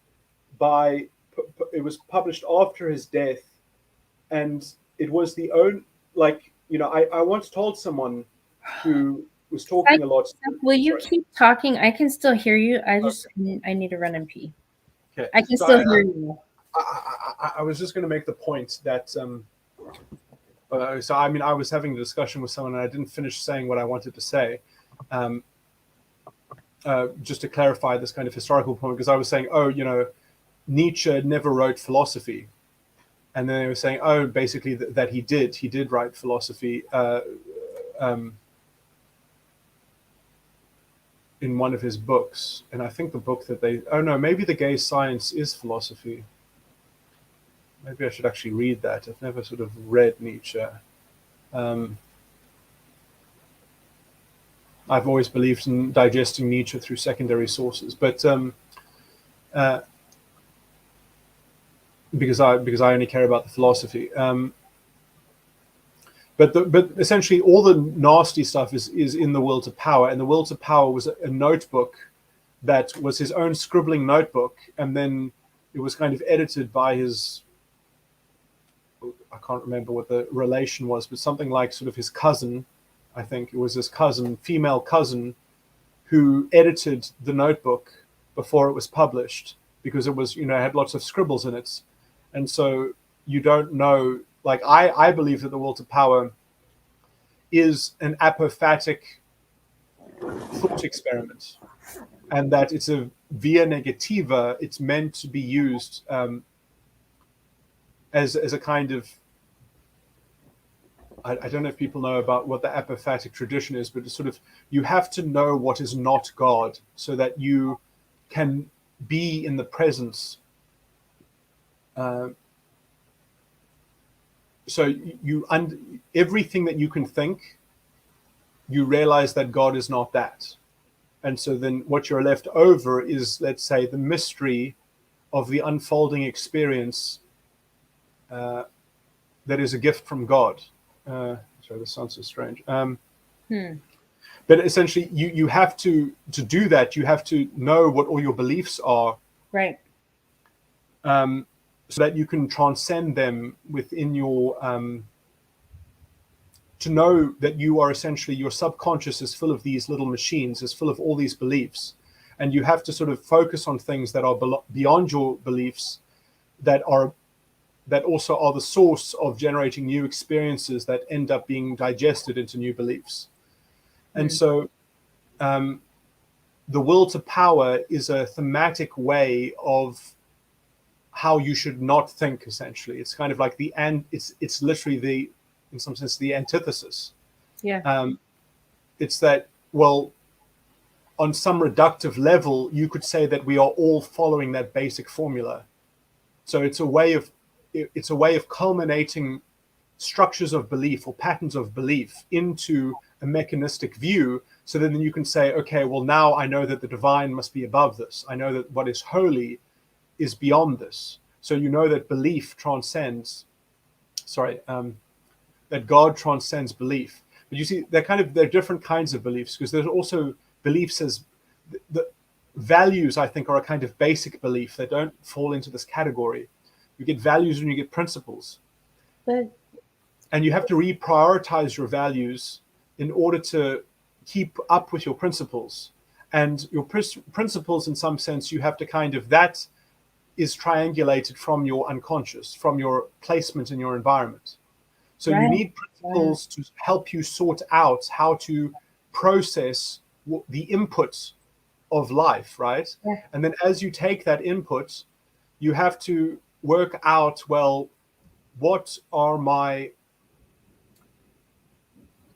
S3: after his death, and it was the own, I once told someone who was talking a lot.
S1: Will you keep talking? I can still hear you. I need to run and pee.
S3: Okay.
S1: I can still hear you.
S3: I was just going to make the point that so I mean, I was having a discussion with someone and I didn't finish saying what I wanted to say. Just to clarify this kind of historical point, because I was saying, Nietzsche never wrote philosophy. And then they were saying, basically that he did write philosophy in one of his books. And I think the book that maybe The Gay Science is Philosophy. Maybe I should actually read that. I've never sort of read Nietzsche. I've always believed in digesting Nietzsche through secondary sources, but because I only care about the philosophy. But essentially, all the nasty stuff is in The Will to Power, and The Will to Power was a notebook that was his own scribbling notebook, and then it was kind of edited by his. I can't remember what the relation was, but something like sort of his cousin. I think it was his cousin, female cousin, who edited the notebook before it was published, because it was, had lots of scribbles in it. And so you don't know, like I believe that The Will to Power is an apophatic thought experiment, and that it's a via negativa. It's meant to be used as a kind of I don't know if people know about what the apophatic tradition is, but it's sort of, you have to know what is not God so that you can be in the presence. So everything that you can think, you realize that God is not that. And so then what you're left over is, let's say, the mystery of the unfolding experience that is a gift from God. Sorry, this sounds so strange. But essentially, you have to do that, you have to know what all your beliefs are.
S1: Right.
S3: So that you can transcend them within your, to know that you are essentially, your subconscious is full of these little machines, is full of all these beliefs. And you have to sort of focus on things that are beyond your beliefs, that also are the source of generating new experiences that end up being digested into new beliefs. And so the will to power is a thematic way of how you should not think, essentially. It's kind of like it's literally in some sense, the antithesis.
S1: Yeah.
S3: It's that, well, on some reductive level, you could say that we are all following that basic formula. So it's a way of culminating structures of belief or patterns of belief into a mechanistic view, so that then you can say, okay, well, now I know that the divine must be above this. I know that what is holy is beyond this. So you know that belief transcends, that God transcends belief. But you see, there are different kinds of beliefs, because there's also beliefs as the values, I think, are a kind of basic belief. They don't fall into this category. You get values and you get principles. And you have to reprioritize your values in order to keep up with your principles. And your principles, in some sense, you have to that is triangulated from your unconscious, from your placement in your environment. So you need principles to help you sort out how to process the input of life, right?
S1: Yeah.
S3: And then as you take that input, you have to work out, well, what are my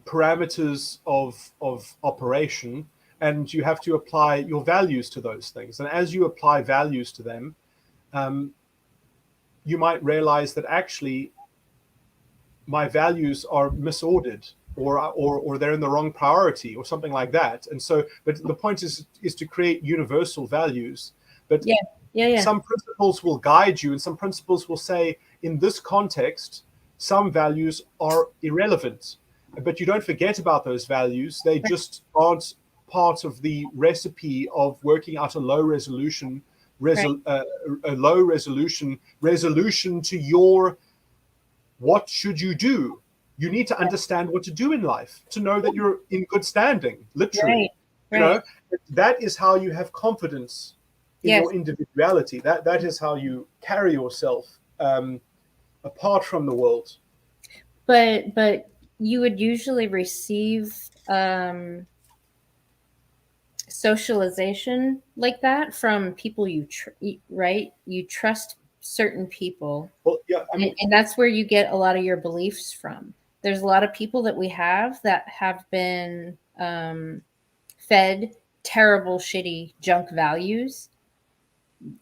S3: parameters of operation? And you have to apply your values to those things. And as you apply values to them, you might realize that actually my values are misordered, or they're in the wrong priority, or something like that. And so, but the point is to create universal values. But some principles will guide you, and some principles will say, in this context, some values are irrelevant. But you don't forget about those values. They just aren't part of the recipe of working out a low resolution to your what should you do. You need to understand what to do in life to know that you're in good standing, literally. You know, that is how you have confidence in your individuality. That is how you carry yourself apart from the world.
S1: But you would usually receive socialization like that from people you trust certain people.
S3: Well, yeah, I mean,
S1: and that's where you get a lot of your beliefs from. There's a lot of people that we have that have been fed terrible, shitty junk values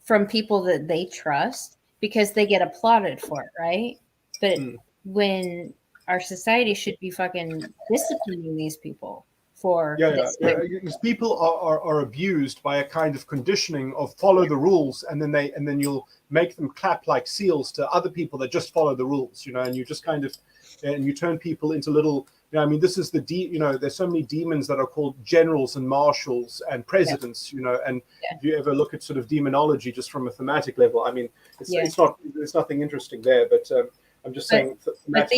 S1: from people that they trust because they get applauded for it, right? But when our society should be fucking disciplining these people for
S3: because people are abused by a kind of conditioning of follow the rules, and then you'll make them clap like seals to other people that just follow the rules, you know, and you just and you turn people into little, you know, I mean, this is there's so many demons that are called generals and marshals and presidents, you know, and if you ever look at sort of demonology just from a thematic level, I mean, there's nothing interesting there, but I'm just saying.
S1: But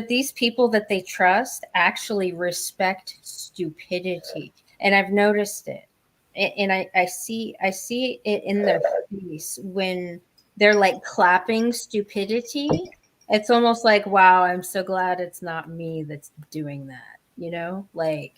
S1: these people that they trust actually respect stupidity, and I've noticed it, and I see it in their face when they're like clapping stupidity. It's almost like, wow, I'm so glad it's not me that's doing that. You know, like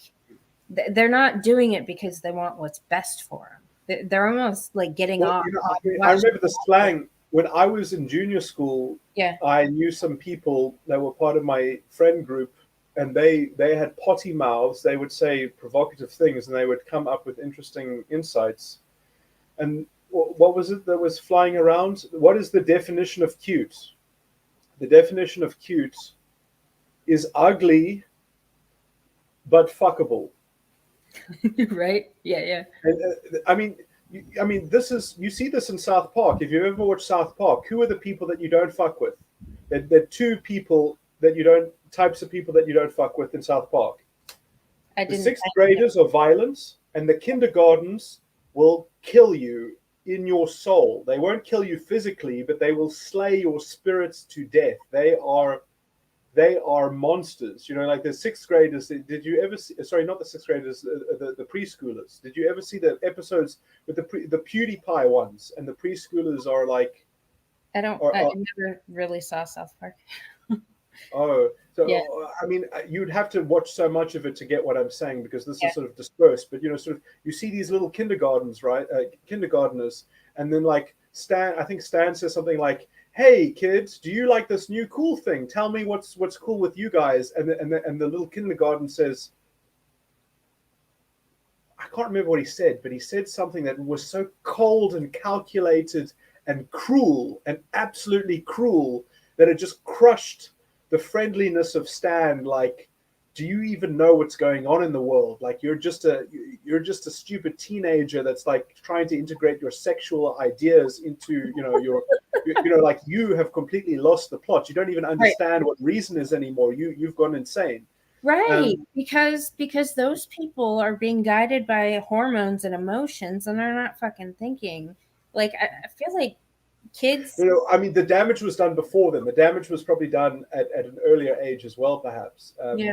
S1: they're not doing it because they want what's best for them. They're almost like getting off.
S3: You know, I remember the slang. when I was in junior school,
S1: Yeah.
S3: I knew some people that were part of my friend group, and they had potty mouths. They would say provocative things, and they would come up with interesting insights. And what was it that was flying around? What is the definition of cute? The definition of cute is ugly but fuckable.
S1: Right? Yeah, yeah.
S3: And, I mean, this is, you see this in South Park. If you ever watched South Park, who are the people that you don't fuck with? There are two people that you don't, types of people that you don't fuck with in South Park. The sixth graders are violent, and the kindergartens will kill you in your soul. They won't kill you physically, but they will slay your spirits to death. They are monsters. You know, like the sixth graders. Did you ever see? Sorry, not the sixth graders. The preschoolers. Did you ever see the episodes with the PewDiePie ones? And the preschoolers are like.
S1: I never really saw South Park.
S3: Oh, so
S1: Yeah.
S3: I mean, you'd have to watch so much of it to get what I'm saying, because this is sort of dispersed. But you know, sort of, you see these little kindergartens, right? Kindergartners, and then like Stan. I think Stan says something like, "Hey kids, do you like this new cool thing? Tell me what's cool with you guys." And the little kindergarten says, I can't remember what he said, but he said something that was so cold and calculated and cruel and absolutely cruel that it just crushed the friendliness of Stan. Like, do you even know what's going on in the world? Like, you're just a stupid teenager that's like trying to integrate your sexual ideas into, you know, your like, you have completely lost the plot. You don't even understand what reason is anymore. You've gone insane.
S1: Right, because those people are being guided by hormones and emotions, and they're not fucking thinking. Like, I feel like kids.
S3: You know, I mean, the damage was done before them. The damage was probably done at an earlier age as well, perhaps.
S1: Yeah.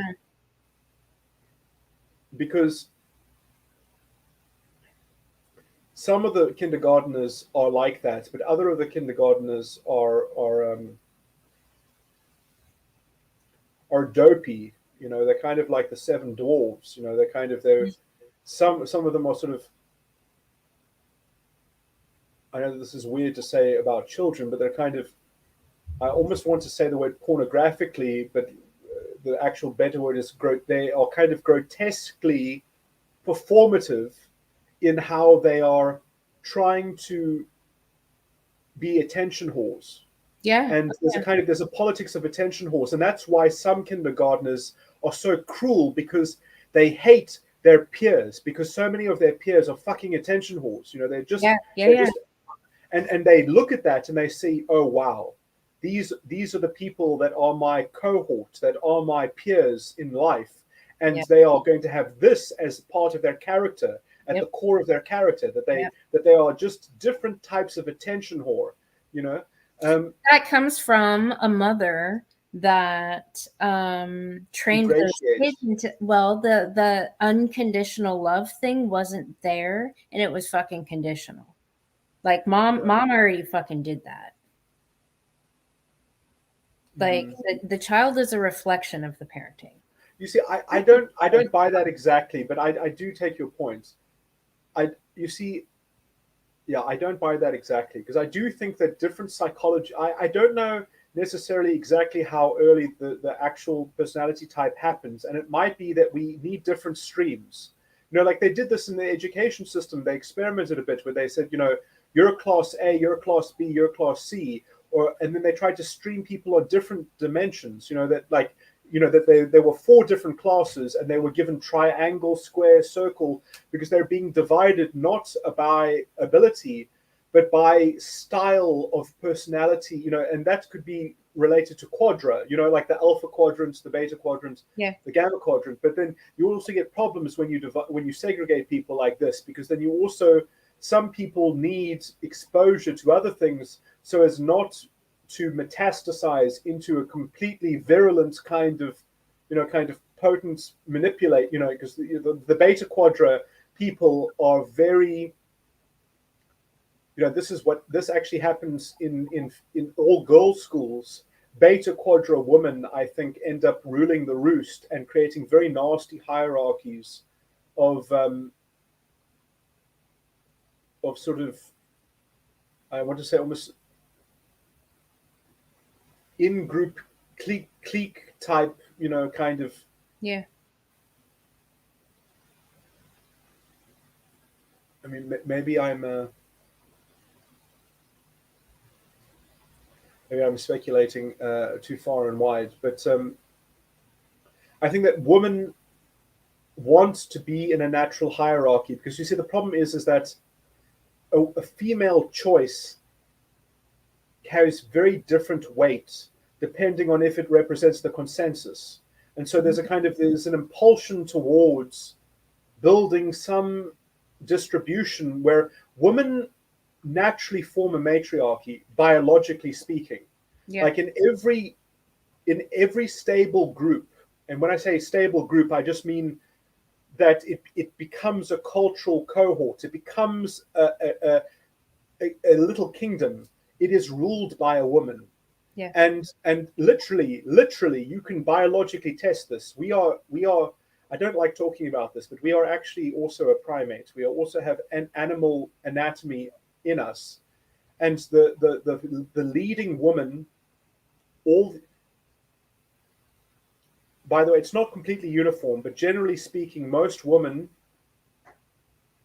S3: Because some of the kindergarteners are like that, but other of the kindergarteners are dopey. You know, they're kind of like the seven dwarves. You know, they're some of them are sort of. I know this is weird to say about children, but they're kind of. I almost want to say the word pornographically, but the actual better word is they are kind of grotesquely performative in how they are trying to be attention whores.
S1: Yeah.
S3: And there's a politics of attention whores, and that's why some kindergartners are so cruel, because they hate their peers, because so many of their peers are fucking attention whores. You know, they're just and they look at that and they see, oh wow, these are the people that are my cohort, that are my peers in life, and they are going to have this as part of their character, at the core of their character, that they are just different types of attention whore. You know,
S1: that comes from a mother that trained those kids into, well, the unconditional love thing wasn't there, and it was fucking conditional. Like mom already fucking did that. Like the child is a reflection of the parenting.
S3: You see, I don't buy that exactly, but I do take your point. I don't buy that exactly, because I do think that different psychology. I don't know necessarily exactly how early the actual personality type happens, and it might be that we need different streams. You know, like they did this in the education system. They experimented a bit where they said, you know, you're class A, you're class B, you're class C, and then they tried to stream people on different dimensions. You know, that like, you know, that there were 4 different classes, and they were given triangle, square, circle, because they're being divided not by ability, but by style of personality. You know, and that could be related to quadra. You know, like the alpha quadrants, the beta quadrants, the gamma quadrant. But then you also get problems when you segregate people like this, because then you also, some people need exposure to other things so as not to metastasize into a completely virulent kind of potent manipulate, you know, because the beta quadra people are very, you know, this actually happens in all girls schools. Beta quadra women, I think, end up ruling the roost and creating very nasty hierarchies of sort of, I want to say almost in-group clique type, kind of.
S1: Yeah.
S3: I mean, maybe I'm speculating too far and wide, but I think that women want to be in a natural hierarchy, because you see the problem is that a female choice carries very different weight depending on if it represents the consensus. And so there's an impulsion towards building some distribution where women naturally form a matriarchy, biologically speaking.
S1: Yeah.
S3: Like in every stable group, and when I say stable group, I just mean that it becomes a cultural cohort. It becomes a little kingdom. It is ruled by a woman.
S1: Yeah.
S3: And literally, you can biologically test this. We are. I don't like talking about this, but we are actually also a primate. We also have an animal anatomy in us, and the leading woman. By the way, it's not completely uniform, but generally speaking, most women,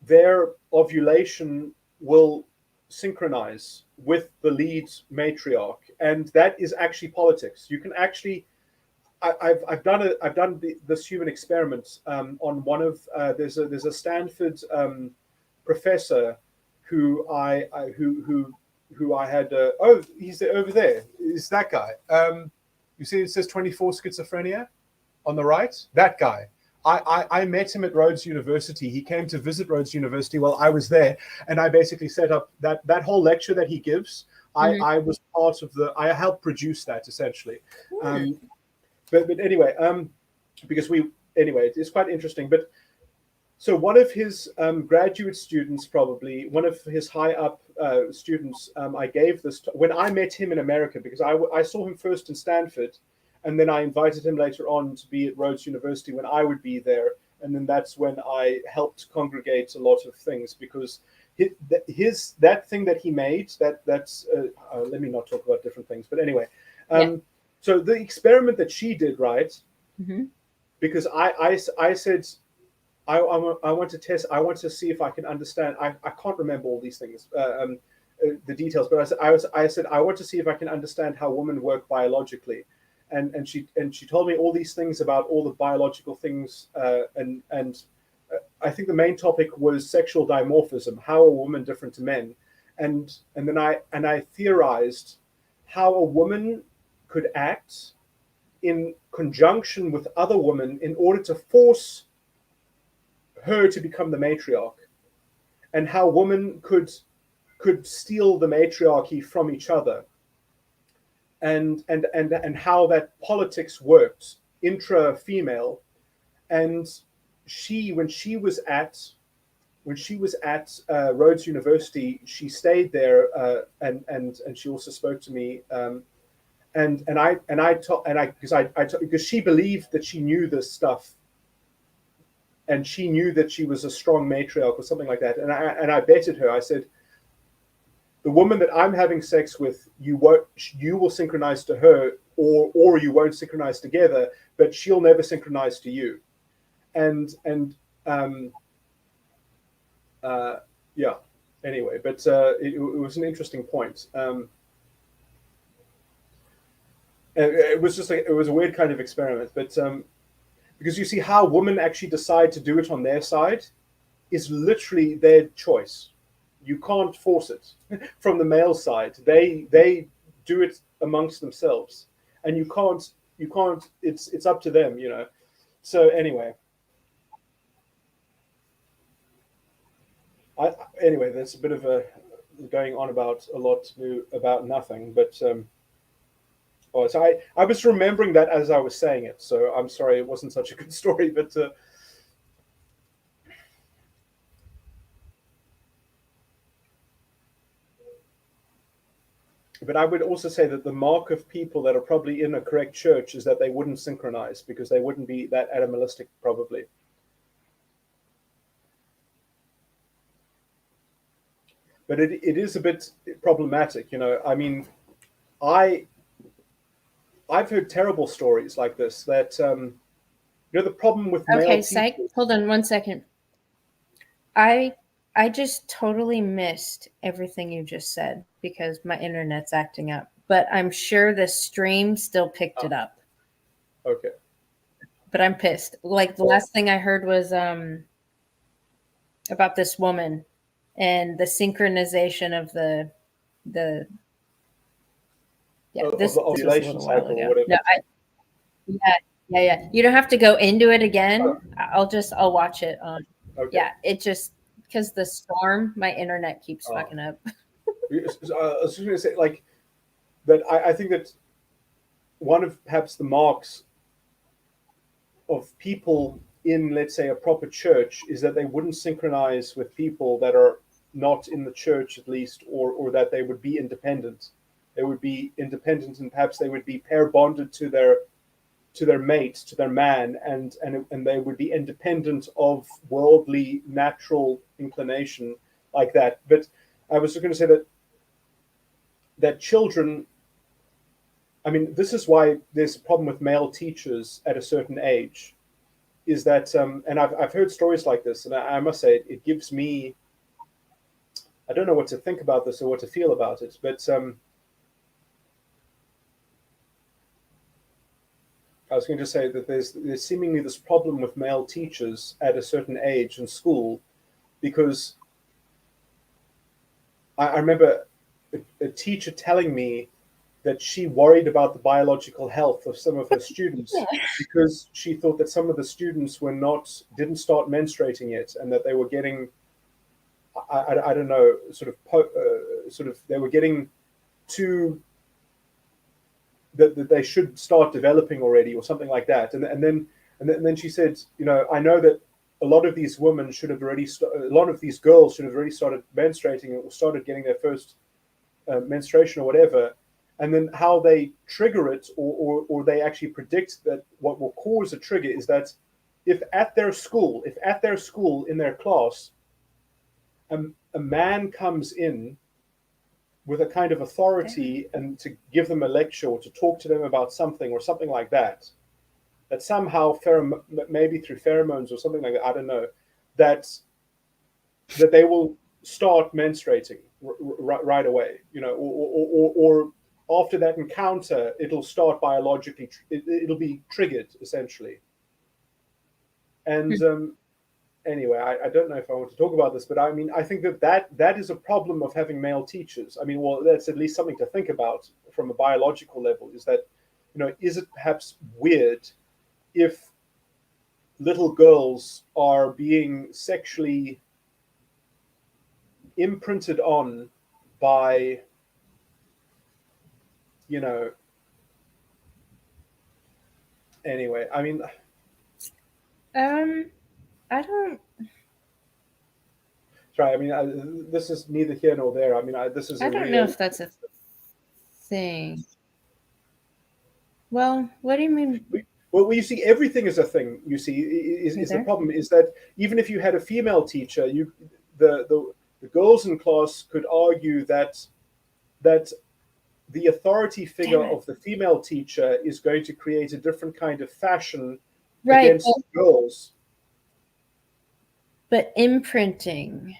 S3: their ovulation will synchronize with the lead matriarch, and that is actually politics. You can actually, I've done this human experiment on one of there's a Stanford professor who I had. He's over there. Is that guy? You see, it says 24 schizophrenia on the right. That guy. I met him at Rhodes University. He came to visit Rhodes University while I was there, and I basically set up that whole lecture that he gives. I was part of I helped produce that essentially. But anyway, because it's quite interesting. But so one of his graduate students, probably one of his high up students, I gave this when I met him in America, because I saw him first in Stanford. And then I invited him later on to be at Rhodes University when I would be there. And then that's when I helped congregate a lot of things, because that thing that he made, that's let me not talk about different things. But anyway, so the experiment that she did, right?
S1: Mm-hmm.
S3: Because I said, I want to test, I want to see if I can understand. I can't remember all these things, the details, but I said, I want to see if I can understand how women work biologically. And she told me all these things about all the biological things, and I think the main topic was sexual dimorphism. How are women different to men? And then I theorized how a woman could act in conjunction with other women in order to force her to become the matriarch, and how women could steal the matriarchy from each other. And how that politics worked intra-female. And when she was at Rhodes University, she stayed there, and she also spoke to me, because she believed that she knew this stuff, and she knew that she was a strong matriarch or something like that, and I betted her. I said, the woman that I'm having sex with, you will synchronize to her, or you won't synchronize together, but she'll never synchronize to you. And yeah. Anyway, but it was an interesting point. It was a weird kind of experiment, but because you see how women actually decide to do it on their side is literally their choice. You can't force it from the male side. They do it amongst themselves, and you can't. It's up to them, So anyway, anyway, that's a bit of a going on about a lot about nothing. But so I was remembering that as I was saying it. So I'm sorry it wasn't such a good story, but. But I would also say that the mark of people that are probably in a correct church is that they wouldn't synchronize, because they wouldn't be that animalistic, probably. But it is a bit problematic, I mean, I I've heard terrible stories like this. That the problem with male
S1: Okay,
S3: teachers.
S1: psych. Hold on 1 second. I just totally missed everything you just said because my internet's acting up. But I'm sure the stream still picked it up.
S3: Okay.
S1: But I'm pissed. Like the last thing I heard was about this woman and the synchronization of the this
S3: of
S1: was a
S3: ovulation
S1: little while
S3: cycle or
S1: ago.
S3: whatever.
S1: No, yeah. You don't have to go into it again. I'll watch it on.
S3: Okay.
S1: Yeah, it just because the storm, my internet keeps fucking up.
S3: I was just going to say, like, that I think that one of perhaps the marks of people in, let's say, a proper church is that they wouldn't synchronize with people that are not in the church, at least, or that they would be independent. They would be independent, and perhaps they would be pair bonded to their mate, to their man, and they would be independent of worldly natural inclination like that. But I was just going to say that children, I mean, this is why there's a problem with male teachers at a certain age, is that, and I've heard stories like this, and I must say it gives me, I don't know what to think about this or what to feel about it, but I was going to say that there's seemingly this problem with male teachers at a certain age in school, because I remember a teacher telling me that she worried about the biological health of some of her students because she thought that some of the students didn't start menstruating yet, and that they were getting, I don't know, sort of they were getting too, that they should start developing already or something like that. And then she said, I know that a lot of these women should have already, a lot of these girls should have already started menstruating or started getting their first menstruation or whatever. And then how they trigger it, or they actually predict that what will cause a trigger is that if at their school in their class, a man comes in with a kind of authority and to give them a lecture or to talk to them about something or something like that, that somehow maybe through pheromones or something like that, I don't know, that they will start menstruating right away, or after that encounter, it'll start biologically, it'll be triggered essentially. And anyway, I don't know if I want to talk about this, but I mean, I think that is a problem of having male teachers. I mean, well, that's at least something to think about from a biological level, is that, is it perhaps weird if little girls are being sexually imprinted on by, anyway, I mean,
S1: I don't.
S3: Sorry, I mean, this is neither here nor there. I mean, this is.
S1: I don't know if that's a thing. Well, what do you mean?
S3: Well, you see, everything is a thing. You see, is the problem is that even if you had a female teacher, the girls in class could argue that the authority figure of the female teacher is going to create a different kind of fashion against girls.
S1: But imprinting.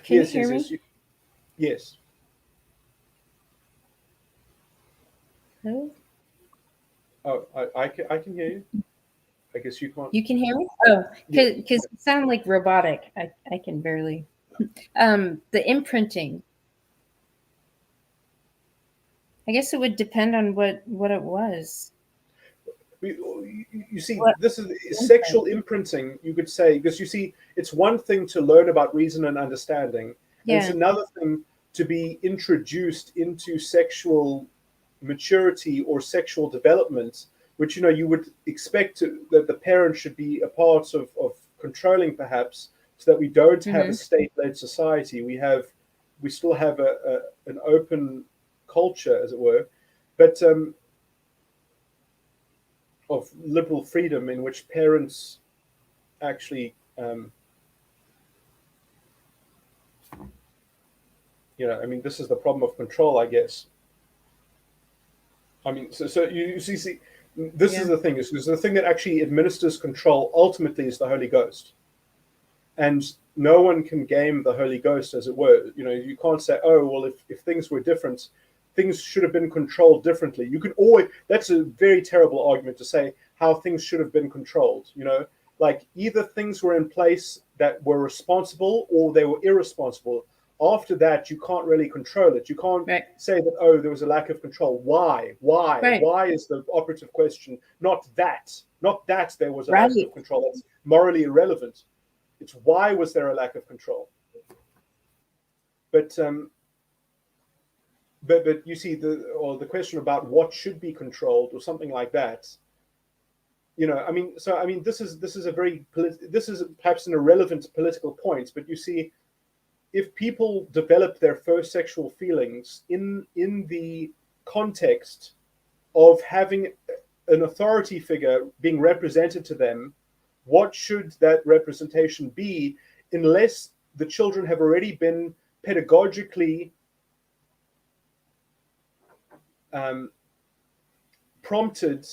S1: Can you hear me?
S3: Yes.
S1: No?
S3: Oh, I can hear you. I guess you can't.
S1: You can hear me? Oh, because you sound like robotic. I can barely. The imprinting. I guess it would depend on what it was.
S3: You see, this is sexual imprinting, you could say, because you see, it's one thing to learn about reason and understanding, and it's another thing to be introduced into sexual maturity or sexual development, which you would expect that the parent should be a part of controlling, perhaps, so that we don't have a state-led society. We still have an open culture, as it were, but of liberal freedom in which parents actually, I mean, this is the problem of control, I guess. I mean, so you see, this is the thing. Is the thing that actually administers control ultimately is the Holy Ghost, and no one can game the Holy Ghost, as it were. You know, you can't say, oh, well, if things were different, things should have been controlled differently. You could always. That's a very terrible argument to say how things should have been controlled. You know, like either things were in place that were responsible or they were irresponsible. After that, you can't really control it. You can't say that, oh, there was a lack of control. Why? Why is the operative question, not that there was a lack of control. That's morally irrelevant. It's why was there a lack of control? But you see, the question about what should be controlled or something like that. You know, I mean, this is perhaps an irrelevant political point, but you see, if people develop their first sexual feelings in the context of having an authority figure being represented to them, what should that representation be, unless the children have already been pedagogically prompted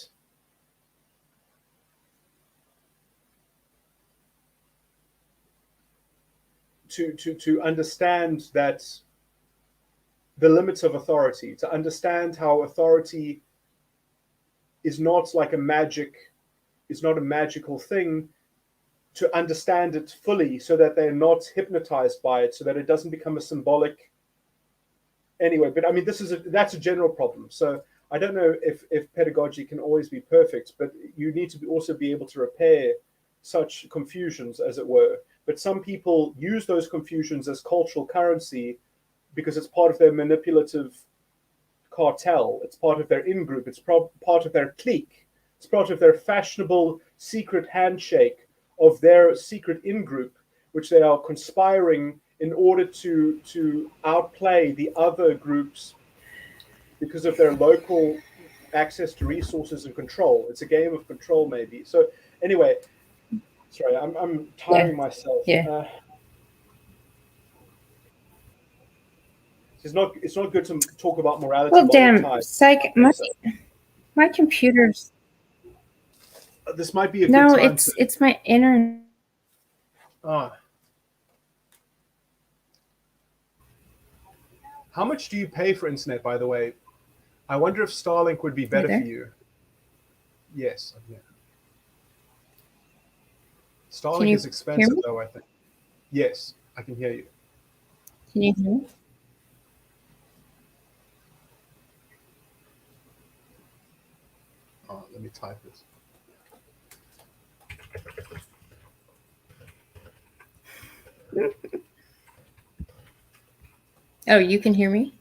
S3: to understand that the limits of authority, to understand how authority is not like a magical thing, to understand it fully so that they're not hypnotized by it, so that it doesn't become a symbolic anyway. But I mean, that's a general problem. So I don't know if pedagogy can always be perfect, but you need to also be able to repair such confusions, as it were. But some people use those confusions as cultural currency because it's part of their manipulative cartel. It's part of their in-group. It's part of their clique. It's part of their fashionable secret handshake of their secret in-group, which they are conspiring in order to outplay the other groups because of their local access to resources and control. It's a game of control, maybe. So anyway, sorry, I'm tiring myself.
S1: Yeah.
S3: It's not good to talk about morality.
S1: Well, damn, psych. My computer's.
S3: This might be a good time.
S1: No, it's my internet.
S3: How much do you pay for internet, by the way? I wonder if Starlink would be better for you. Yes. Yeah. Starlink is expensive, though, I think. Yes, I can hear you.
S1: Can you hear me?
S3: Oh, let me type this.
S1: Oh, you can hear me?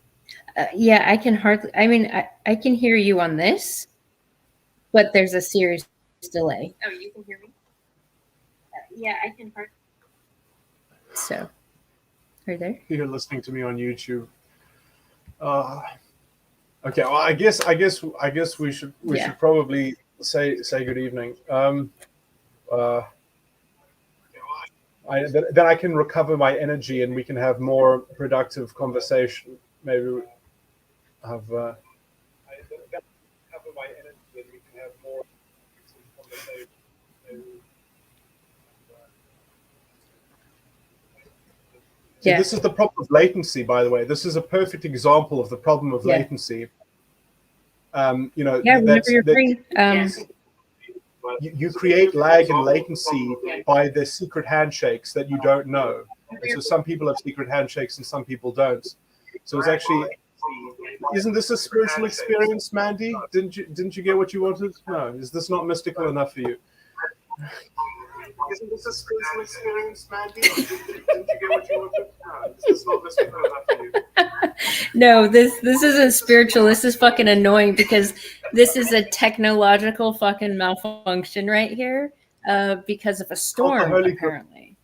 S1: Yeah, I can hardly. I mean, I can hear you on this, but there's a serious delay. Oh, you can hear me? Yeah, I can hardly. So, are you there?
S3: You're listening to me on YouTube. Okay. Well, I guess we should probably say good evening. Then I can recover my energy and we can have more productive conversation. Maybe have. Recover my energy and we can have more conversation.
S1: Yeah.
S3: This is the problem of latency, by the way. This is a perfect example of the problem of latency. You know,
S1: whenever you're free.
S3: You create lag and latency by the secret handshakes that you don't know. And so some people have secret handshakes and some people don't. So it's actually, isn't this a spiritual experience, Mandy? Didn't you get what you wanted? No. Is this not mystical enough for you? Isn't this a spiritual experience, Mandy? Didn't you get what you wanted? No. Is this not mystical enough for you?
S1: No, this isn't spiritual. This is fucking annoying because this is a technological fucking malfunction right here because of a storm, apparently.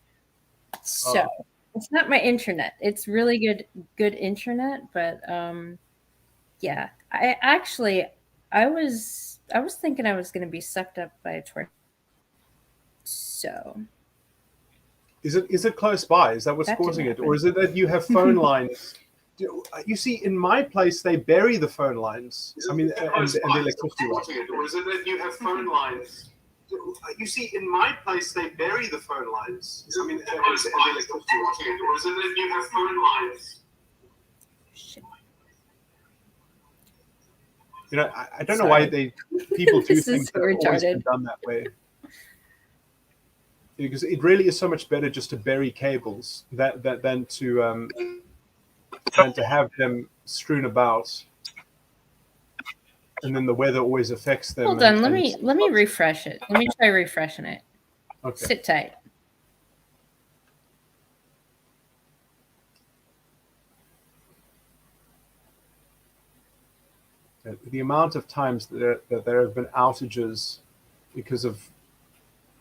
S1: So it's not my internet. It's really good internet, but yeah. I was thinking I was going to be sucked up by a tornado. So
S3: is it close by? Is that what's causing it, or is it that you have phone lines You see, in my place, they bury the phone lines. I mean, and the electricity lines. Or is it that you have phone lines? You see, in my place, they bury the phone lines. I mean, and the electricity lines. Or is it that you have phone lines?
S1: Shit.
S3: You know, I don't know why people do things that have always been done that way. Because it really is so much better just to bury cables than to have them strewn about, and then the weather always affects them.
S1: Hold on, let me refresh it. Let me try refreshing it.
S3: Okay.
S1: Sit tight.
S3: The amount of times that there have been outages because of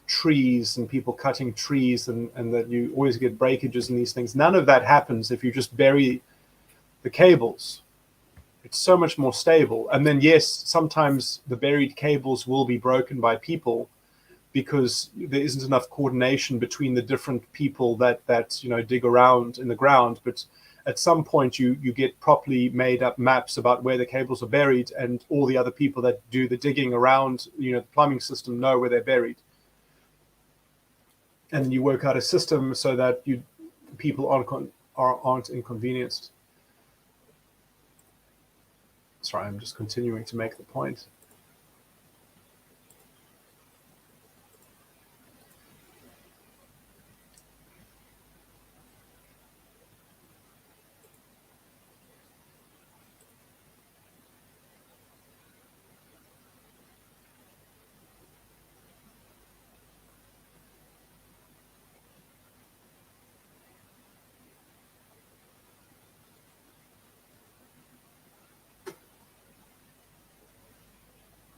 S3: trees and people cutting trees, and that you always get breakages and these things. None of that happens if you just bury the cables. It's so much more stable. And then, yes, sometimes the buried cables will be broken by people because there isn't enough coordination between the different people that dig around in the ground. But at some point, you get properly made up maps about where the cables are buried, and all the other people that do the digging around, the plumbing system, know where they're buried. And you work out a system so that people aren't inconvenienced. Sorry, I'm just continuing to make the point.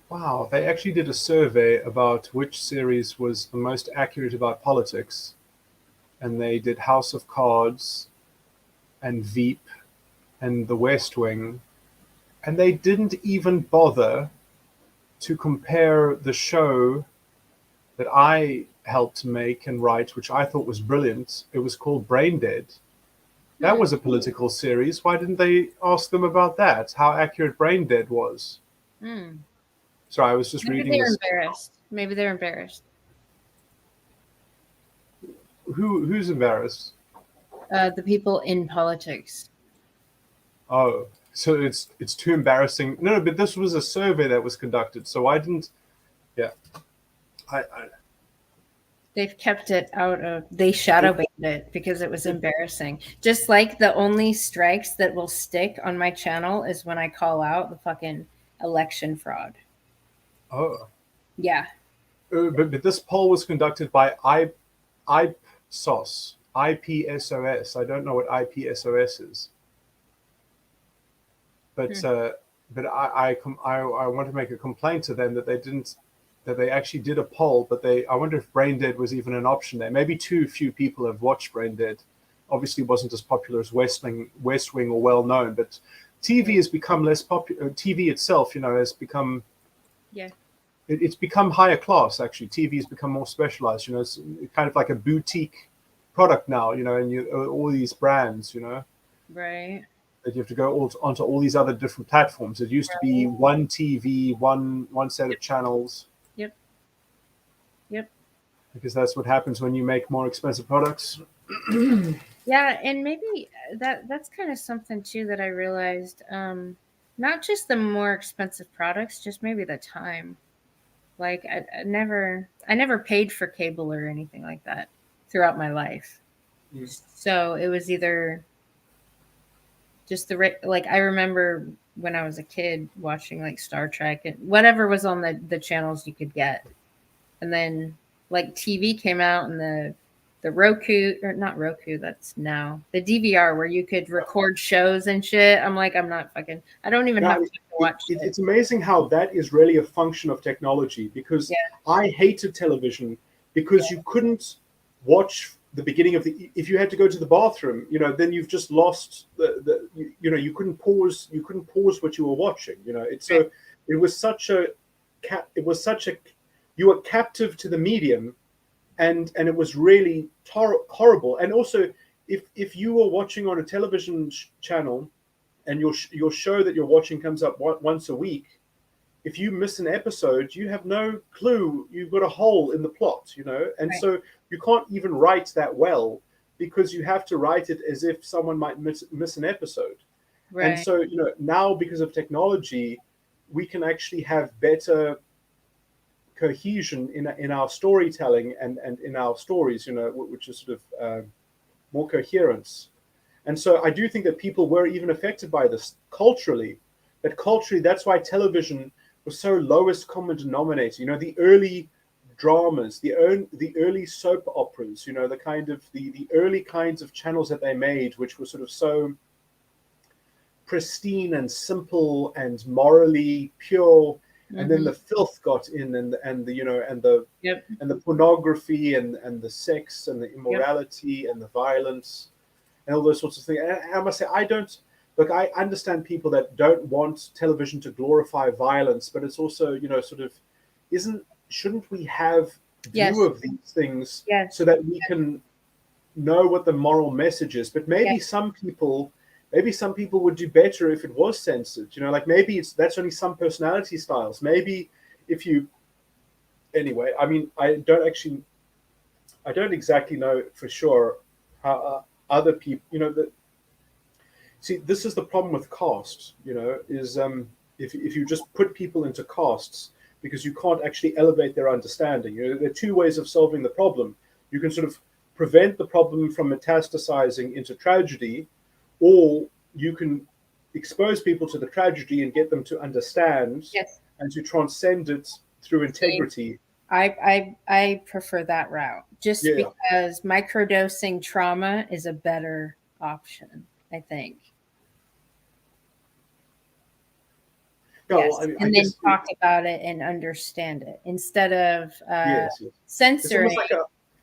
S3: Wow, they actually did a survey about which series was the most accurate about politics. And they did House of Cards and Veep and The West Wing. And they didn't even bother to compare the show that I helped make and write, which I thought was brilliant. It was called Brain Dead. That was a political series. Why didn't they ask them about that? How accurate Brain Dead was? Sorry, I was just reading this.
S1: Maybe they're embarrassed.
S3: Who's embarrassed?
S1: The people in politics.
S3: Oh, so it's too embarrassing. No, but this was a survey that was conducted, so I didn't. Yeah,
S1: They've kept it out of. They shadow banned it because it was embarrassing. Just like the only strikes that will stick on my channel is when I call out the fucking election fraud.
S3: Oh.
S1: Yeah.
S3: But this poll was conducted by IPSOS. IPSOS. I don't know what IPSOS is. But I want to make a complaint to them that they actually did a poll, but I wonder if Brain Dead was even an option there. Maybe too few people have watched Brain Dead. Obviously, it wasn't as popular as West Wing or well known, but TV has become less popular. TV itself, has become.
S1: Yeah.
S3: It's become higher class, actually. TV has become more specialized. It's kind of like a boutique product now, and all these brands,
S1: Right.
S3: that you have to go onto all these other different platforms. It used to be one TV, one set of channels.
S1: Yep.
S3: Because that's what happens when you make more expensive products.
S1: Yeah, and maybe that's kind of something too that I realized. Not just the more expensive products, just maybe the time. Like I never paid for cable or anything like that throughout my life. So it was either just like I remember when I was a kid watching like Star Trek and whatever was on the channels you could get. And then like TV came out and the Roku, or not Roku, that's now the DVR where you could record shows and shit. I'm like, I don't even have to watch it.
S3: It's amazing how that is really a function of technology, because I hated television because you couldn't watch the beginning of if you had to go to the bathroom, then you've just lost you couldn't pause what you were watching. It was such a you were captive to the medium. And it was really horrible. And also, if you are watching on a television channel and your show that you're watching comes up once a week, if you miss an episode, you have no clue. You've got a hole in the plot, and
S1: Right.
S3: so you can't even write that well because you have to write it as if someone might miss an episode.
S1: Right.
S3: And so, now because of technology, we can actually have better cohesion in our storytelling and in our stories, which is sort of more coherence. And so I do think that people were even affected by this culturally. That's why television was so lowest common denominator. The early dramas, the early soap operas, the kind of the early kinds of channels that they made, which were sort of so pristine and simple and morally pure. And then the filth got in, and the
S1: Yep.
S3: and the pornography and the sex and the immorality and the violence and all those sorts of things. And I must say, I understand people that don't want television to glorify violence, but it's also, sort of, shouldn't we have view of these things so that we can know what the moral message is? But maybe some people would do better if it was censored. Like maybe that's only some personality styles. Maybe anyway, I mean, I don't exactly know for sure how other people, see, this is the problem with caste, is if you just put people into castes, because you can't actually elevate their understanding. There are two ways of solving the problem. You can sort of prevent the problem from metastasizing into tragedy, or you can expose people to the tragedy and get them to understand and to transcend it through integrity.
S1: I prefer that route, just because microdosing trauma is a better option, I think.
S3: No,
S1: and then talk about it and understand it instead of censoring.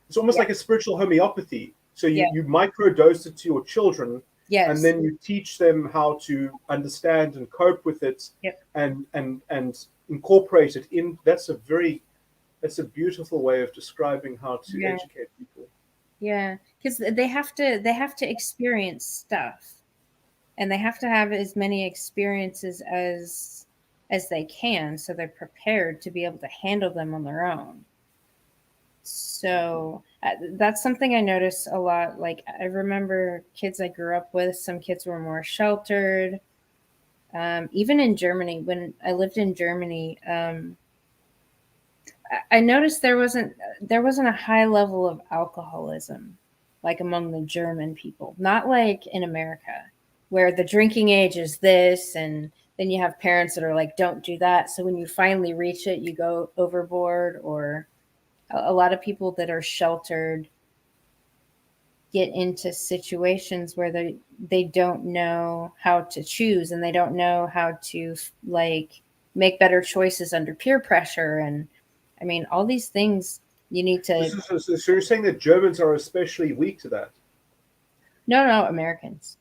S3: It's almost like a spiritual homeopathy. So you microdose it to your children, and then you teach them how to understand and cope with it, and incorporate it in. That's a beautiful way of describing how to educate people.
S1: Yeah, because they have to experience stuff, and they have to have as many experiences as they can, so they're prepared to be able to handle them on their own. So that's something I noticed a lot. Like, I remember kids I grew up with, some kids were more sheltered. Even in Germany, when I lived in Germany, I noticed there wasn't a high level of alcoholism, like among the German people, not like in America, where the drinking age is this, and then you have parents that are like, don't do that. So when you finally reach it, you go overboard. Or a lot of people that are sheltered get into situations where they don't know how to choose, and they don't know how to like make better choices under peer pressure. And I mean, all these things you need to.
S3: So you're saying that Germans are especially weak to that?
S1: No, Americans.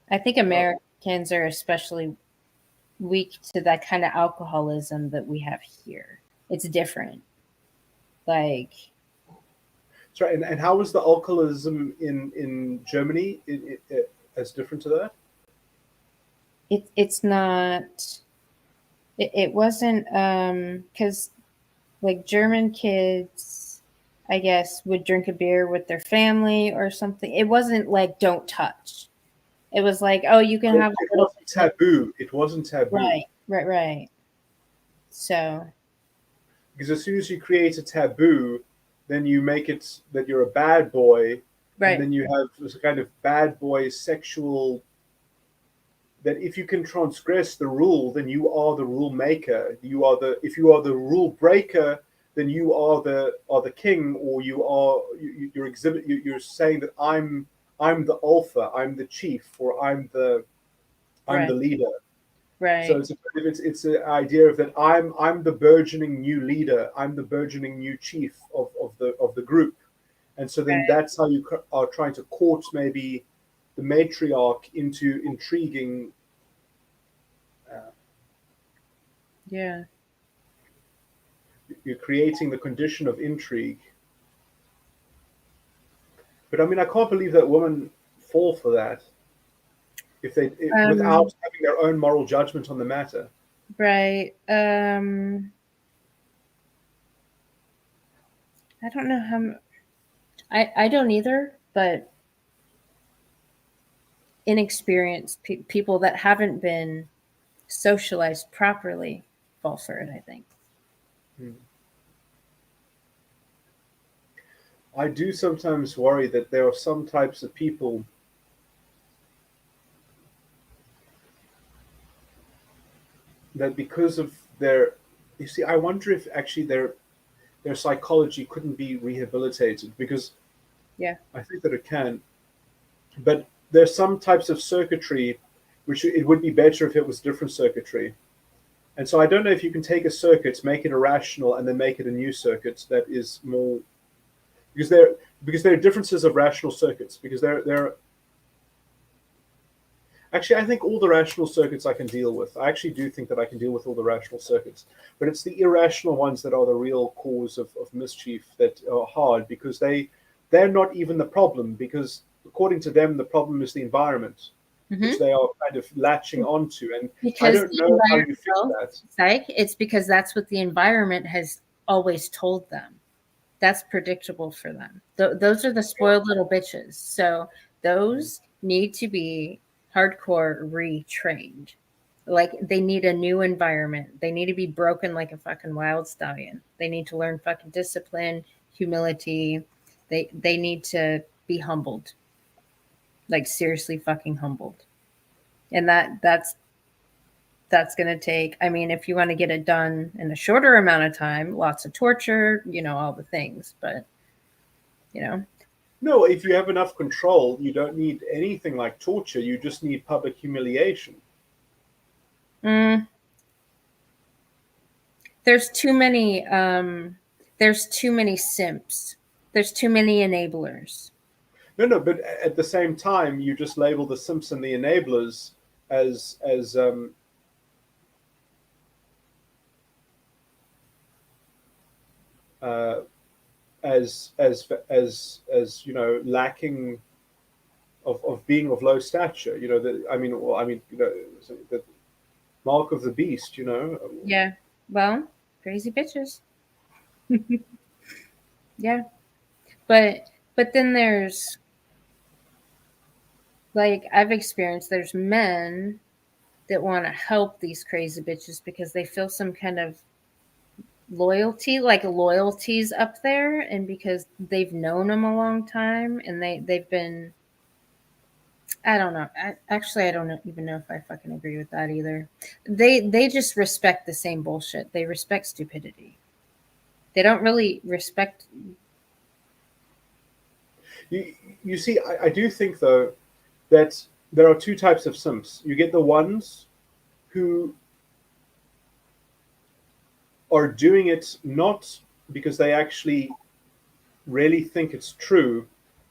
S1: I think Americans are especially weak to that kind of alcoholism that we have here. It's different. Like,
S3: sorry, and how was the alcoholism in Germany as different to that?
S1: It's not. It wasn't because like German kids, I guess, would drink a beer with their family or something. It wasn't like don't touch. It was like, oh, you can have a little
S3: taboo. It wasn't taboo.
S1: Right. So,
S3: because as soon as you create a taboo, then you make it that you're a bad boy, and then you have this kind of bad boy sexual. That if you can transgress the rule, then you are the rule maker. If you are the rule breaker, then you are the king, or you're saying that I'm the alpha, I'm the chief, or I'm the leader.
S1: Right.
S3: So it's an idea of that I'm the burgeoning new leader, I'm the burgeoning new chief of the group, and so then that's how you are trying to court maybe the matriarch into intriguing. You're creating the condition of intrigue. But I mean, I can't believe that woman fall for that without having their own moral judgment on the matter?
S1: Right. I don't know how. I don't either, but inexperienced people that haven't been socialized properly fall for it, I think.
S3: I do sometimes worry that there are some types of people that, because of their, you see, I wonder if actually their psychology couldn't be rehabilitated, because
S1: Yeah.
S3: I think that it can. But there's some types of circuitry which it would be better if it was different circuitry. And so I don't know if you can take a circuit, make it irrational, and then make it a new circuit that is more, because there are differences of rational circuits, because there actually, I think all the rational circuits I can deal with. I actually do think that I can deal with all the rational circuits, but it's the irrational ones that are the real cause of mischief, that are hard, because they're not even the problem, because according to them, the problem is the environment, which they are kind of latching onto. And
S1: because
S3: I don't know how you fix that.
S1: Psych, it's because that's what the environment has always told them. That's predictable for them. Those are the spoiled little bitches. So those need to be hardcore retrained. Like, they need a new environment. They need to be broken like a fucking wild stallion. They need to learn fucking discipline, humility. They need to be humbled. Like, seriously fucking humbled. And that's going to take, I mean, if you want to get it done in a shorter amount of time, lots of torture, all the things, but
S3: No, if you have enough control, you don't need anything like torture. You just need public humiliation.
S1: There's too many simps. There's too many enablers.
S3: No, but at the same time, you just label the simps and the enablers as lacking of being of low stature. The mark of the beast.
S1: Yeah. Well, crazy bitches. Yeah. But then there's, like, I've experienced, there's men that want to help these crazy bitches because they feel some kind of loyalty, like loyalty's up there, and because they've known them a long time, and they've been, I don't know. I don't even know if I fucking agree with that either. They just respect the same bullshit. They respect stupidity. They don't really respect.
S3: You see, I do think, though, that there are two types of simps. You get the ones who are doing it not because they actually really think it's true.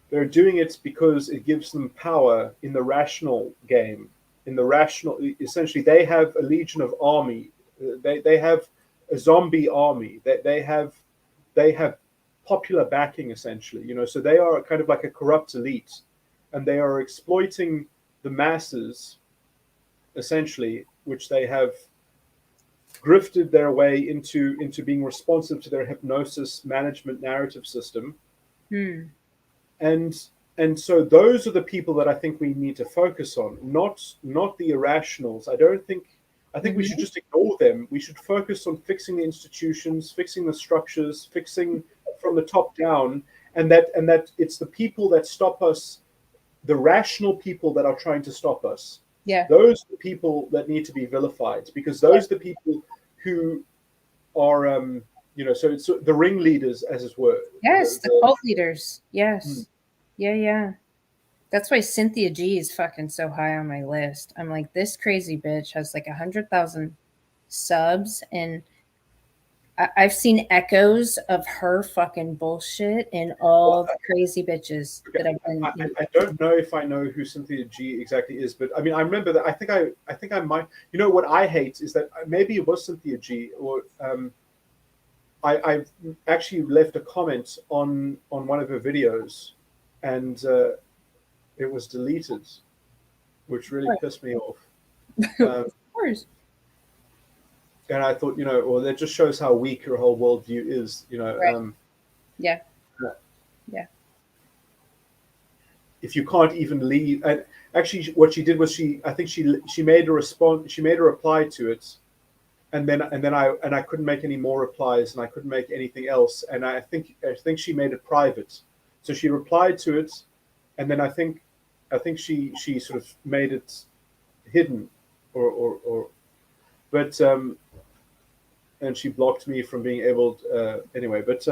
S3: They're doing it because it gives them power in the rational game. Essentially, they have a legion of army. They have a zombie army. They have popular backing, essentially. So they are kind of like a corrupt elite, and they are exploiting the masses, essentially, which they have grifted their way into being responsive to their hypnosis management narrative system. And so those are the people that I think we need to focus on, not the irrationals. I think we should just ignore them. We should focus on fixing the institutions, fixing the structures, fixing from the top down, and that it's the people that stop us, the rational people that are trying to stop us.
S1: Yeah.
S3: Those are the people that need to be vilified, because those are the people who are so it's the ringleaders, as it were.
S1: Yes, the cult leaders. Yes. Yeah. That's why Cynthia G is fucking so high on my list. I'm like, this crazy bitch has like 100,000 subs, and I've seen echoes of her fucking bullshit in all the crazy bitches that I've been.
S3: I don't know if I know who Cynthia G exactly is, but I mean, I remember that. I think I might. What I hate is that maybe it was Cynthia G, or I've actually left a comment on one of her videos, and
S2: it was deleted, which really
S1: Right.
S2: pissed me off.
S1: Of course.
S2: And I thought, well, that just shows how weak her whole worldview is.
S1: Right. Yeah.
S2: Yeah.
S1: Yeah.
S2: If you can't even leave, and actually, what she did was I think she made a response, she made a reply to it, and then I couldn't make any more replies, and I couldn't make anything else, and I think she made it private. So she replied to it, and then I think she sort of made it hidden, or but and she blocked me from being able to, anyway. But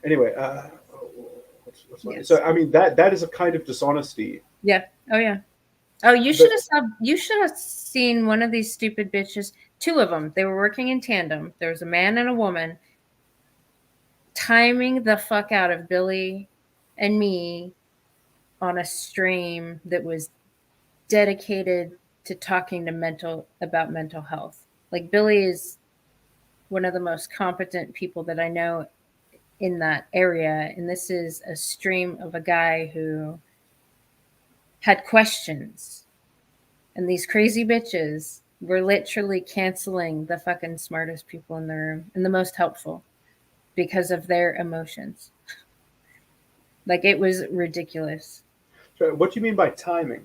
S2: anyway,
S1: Yes.
S2: so I mean that is a kind of dishonesty.
S1: Yeah. Oh yeah. Oh, you should have seen one of these stupid bitches. Two of them. They were working in tandem. There was a man and a woman timing the fuck out of Billy and me on a stream that was dedicated to talking to about mental health. Like, Billy is one of the most competent people that I know in that area, and this is a stream of a guy who had questions, and these crazy bitches were literally canceling the fucking smartest people in the room and the most helpful because of their emotions. Like, it was ridiculous.
S2: So what do you mean by timing?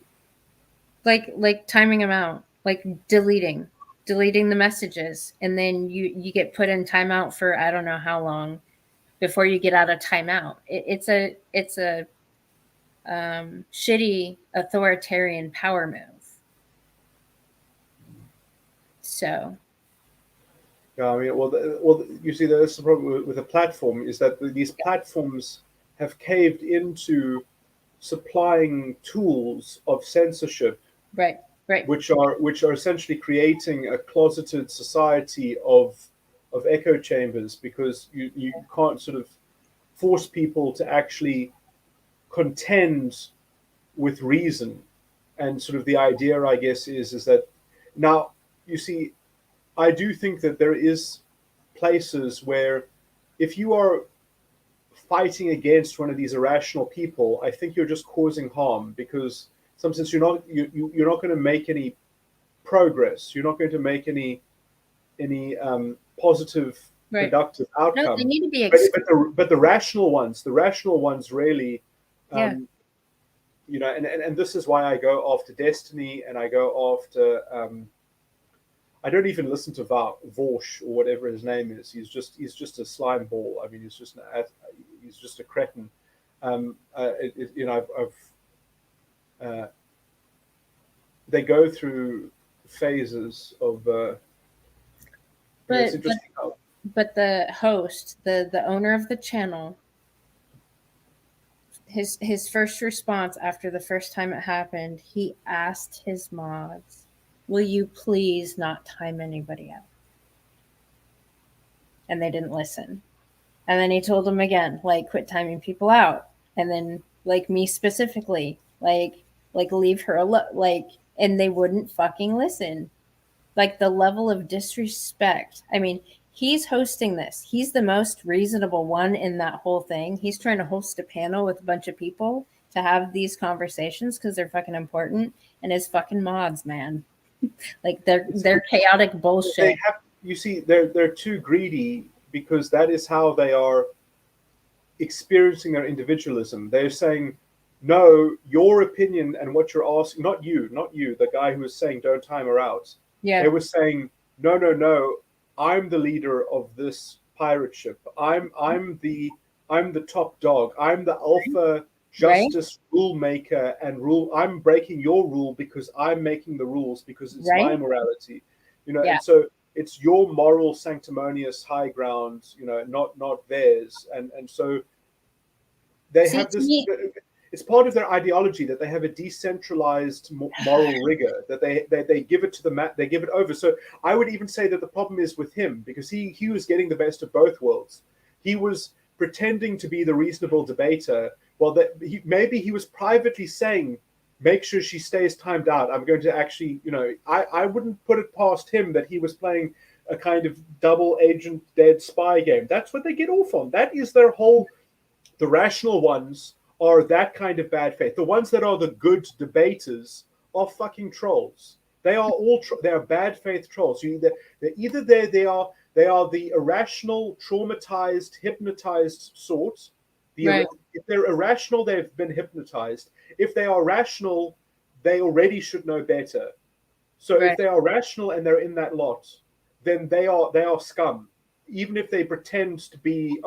S1: Like timing them out, like deleting the messages, and then you get put in timeout for I don't know how long before you get out of timeout. It's a shitty authoritarian power move. So
S2: Yeah, I mean, well, you see, that's the problem with a platform is that these platforms have caved into supplying tools of censorship,
S1: right,
S2: which are essentially creating a closeted society of echo chambers, because you can't sort of force people to actually contend with reason. And sort of the idea, I guess, is that now, you see, I do think that there is places where if you are fighting against one of these irrational people, I think you're just causing harm, because sometimes you're not going to make any progress. You're not going to make any positive,
S1: right.
S2: productive outcome.
S1: No, they need to be
S2: but the rational ones really,
S1: yeah.
S2: And this is why I go after Destiny, and I go after. I don't even listen to Vorsh or whatever his name is. He's just a slime ball. I mean, he's just a cretin. They go through phases of.
S1: But the host, the owner of the channel, his first response after the first time it happened, he asked his mods, "Will you please not time anybody out?" And they didn't listen. And then he told them again, like, quit timing people out. And then, like, me specifically, like leave her alone, like, and they wouldn't fucking listen. Like, the level of disrespect. I mean, he's hosting this. He's the most reasonable one in that whole thing. He's trying to host a panel with a bunch of people to have these conversations because they're fucking important. And his fucking mods, man, like, they're chaotic bullshit.
S2: You see, they're too greedy, because that is how they are experiencing their individualism. They're saying, no, your opinion and what you're asking, not you, the guy who was saying don't time her out.
S1: Yeah.
S2: They were saying, no, I'm the leader of this pirate ship. I'm the top dog. I'm the alpha justice rule maker and rule. I'm breaking your rule because I'm making the rules, because it's my morality. And so it's your moral sanctimonious high ground, not theirs. And so they have this. It's part of their ideology that they have a decentralized moral rigor, that they give it to they give it over. So I would even say that the problem is with him, because he was getting the best of both worlds. He was pretending to be the reasonable debater, while maybe he was privately saying, make sure she stays timed out. I'm going to actually, I wouldn't put it past him that he was playing a kind of double agent dead spy game. That's what they get off on. That is their whole, the rational ones
S3: are that kind of bad faith. The ones that are the good debaters are fucking trolls. They are all they are bad faith trolls. They are the irrational, traumatized, hypnotized sort.
S1: Right.
S3: If they're irrational, they've been hypnotized. If they are rational, they already should know better. So
S1: Right.
S3: if they are rational and they're in that lot, then they are scum. Even if they pretend to be,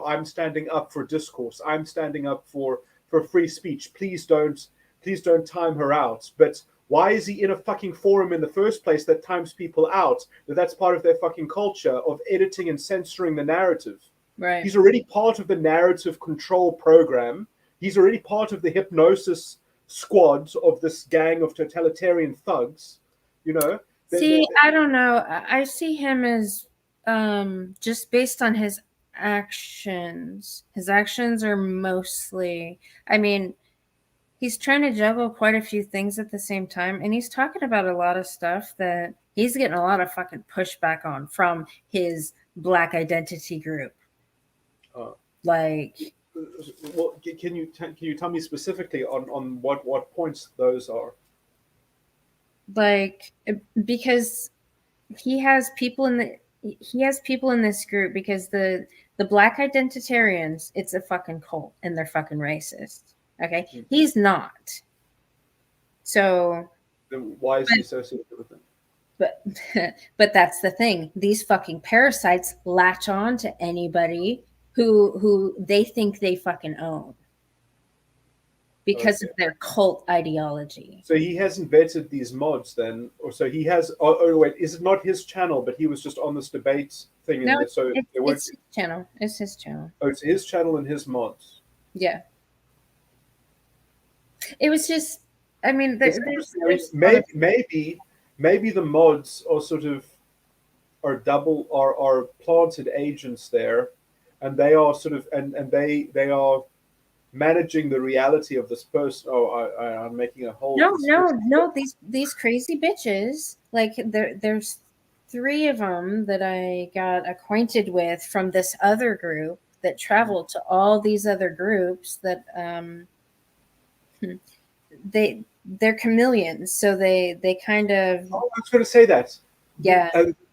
S3: I'm standing up for discourse, I'm standing up for free speech. Please don't time her out. But why is he in a fucking forum in the first place that times people out? That's part of their fucking culture of editing and censoring the narrative.
S1: Right.
S3: He's already part of the narrative control program. He's already part of the hypnosis squad of this gang of totalitarian thugs. You know.
S1: See, I don't know. I see him as just based on his actions. His actions are mostly, I mean, he's trying to juggle quite a few things at the same time, and he's talking about a lot of stuff that he's getting a lot of fucking pushback on from his Black identity group. Like,
S3: well, can you tell me specifically on what points those are?
S1: Like, because he has people in this group, because the Black identitarians, it's a fucking cult and they're fucking racist. Okay, he's not. So
S3: then why is he associated with them?
S1: But that's the thing. These fucking parasites latch on to anybody who they think they fucking own because of their cult ideology.
S3: So he hasn't vetted these mods then, or so he has. Oh wait, is it not his channel? But he was just on this debate thing.
S1: No,
S3: it's
S1: his channel. It's his channel.
S3: Oh, it's his channel and his mods.
S1: Yeah. It was just. I mean,
S3: maybe the mods are sort of are planted agents there, and they are sort of and they are managing the reality of this person. I'm making a whole.
S1: No. These crazy bitches. Like there's 3 of them that I got acquainted with from this other group that traveled to all these other groups that they're chameleons, so they kind of.
S3: Oh, I was going to say that.
S1: Yeah.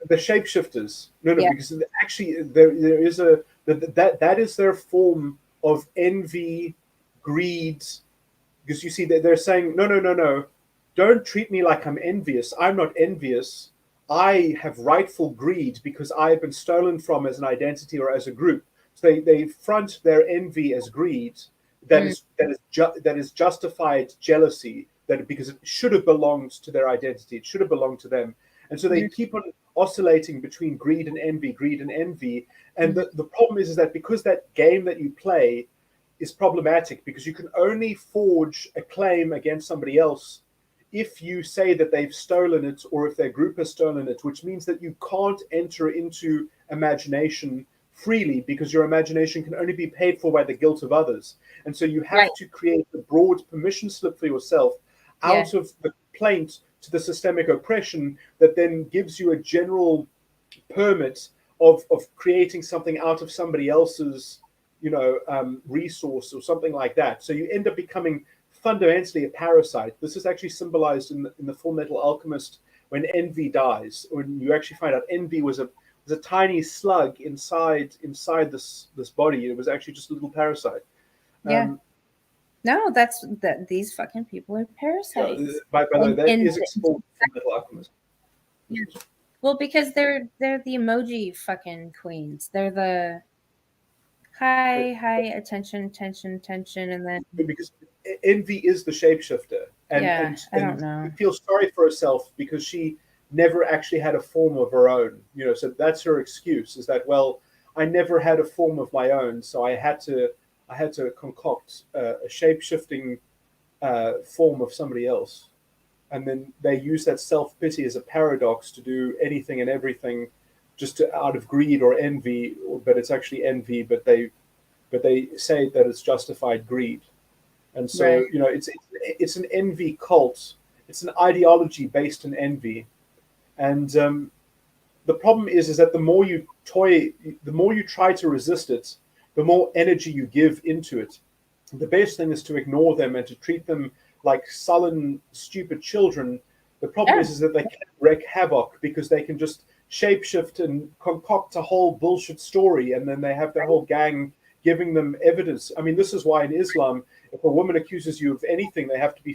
S3: The shapeshifters. No,
S1: yeah.
S3: Because actually there is that is their form of envy, greed. Because you see that they're saying no, don't treat me like I'm envious. I'm not envious. I have rightful greed because I've been stolen from as an identity or as a group. So they front their envy as greed. That is justified jealousy. That because it should have belonged to their identity, it should have belonged to them, and so they keep on oscillating between greed and envy. And the problem is that because that game that you play is problematic, because you can only forge a claim against somebody else if you say that they've stolen it or if their group has stolen it, which means that you can't enter into imagination freely because your imagination can only be paid for by the guilt of others. And so you have to create a broad permission slip for yourself out of the complaint to the systemic oppression that then gives you a general permit of creating something out of somebody else's, resource or something like that. So you end up becoming fundamentally a parasite. This is actually symbolized in the Full Metal Alchemist when envy dies, when you actually find out envy was a tiny slug inside this body. It was actually just a little parasite.
S1: Yeah. No, that these fucking people are parasites.
S3: By the way, that is explored in Metal Alchemist.
S1: Yeah. Well, because they're the emoji fucking queens. They're the high attention, and then
S3: because envy is the shapeshifter, and
S1: I don't know.
S3: She feels sorry for herself because she never actually had a form of her own. So that's her excuse: is that, well, I never had a form of my own, so I had to concoct a shape-shifting form of somebody else. And then they use that self-pity as a paradox to do anything and everything just out of greed or envy, but it's actually envy, but they say that it's justified greed. And so, it's an envy cult. It's an ideology based in envy. And the problem is that the more you try to resist it, the more energy you give into it. the best thing is to ignore them and to treat them like sullen, stupid children. The problem is that they can wreak havoc because they can just shapeshift and concoct a whole bullshit story, and then they have their whole gang giving them evidence. I mean, this is why in Islam, if a woman accuses you of anything, they have to be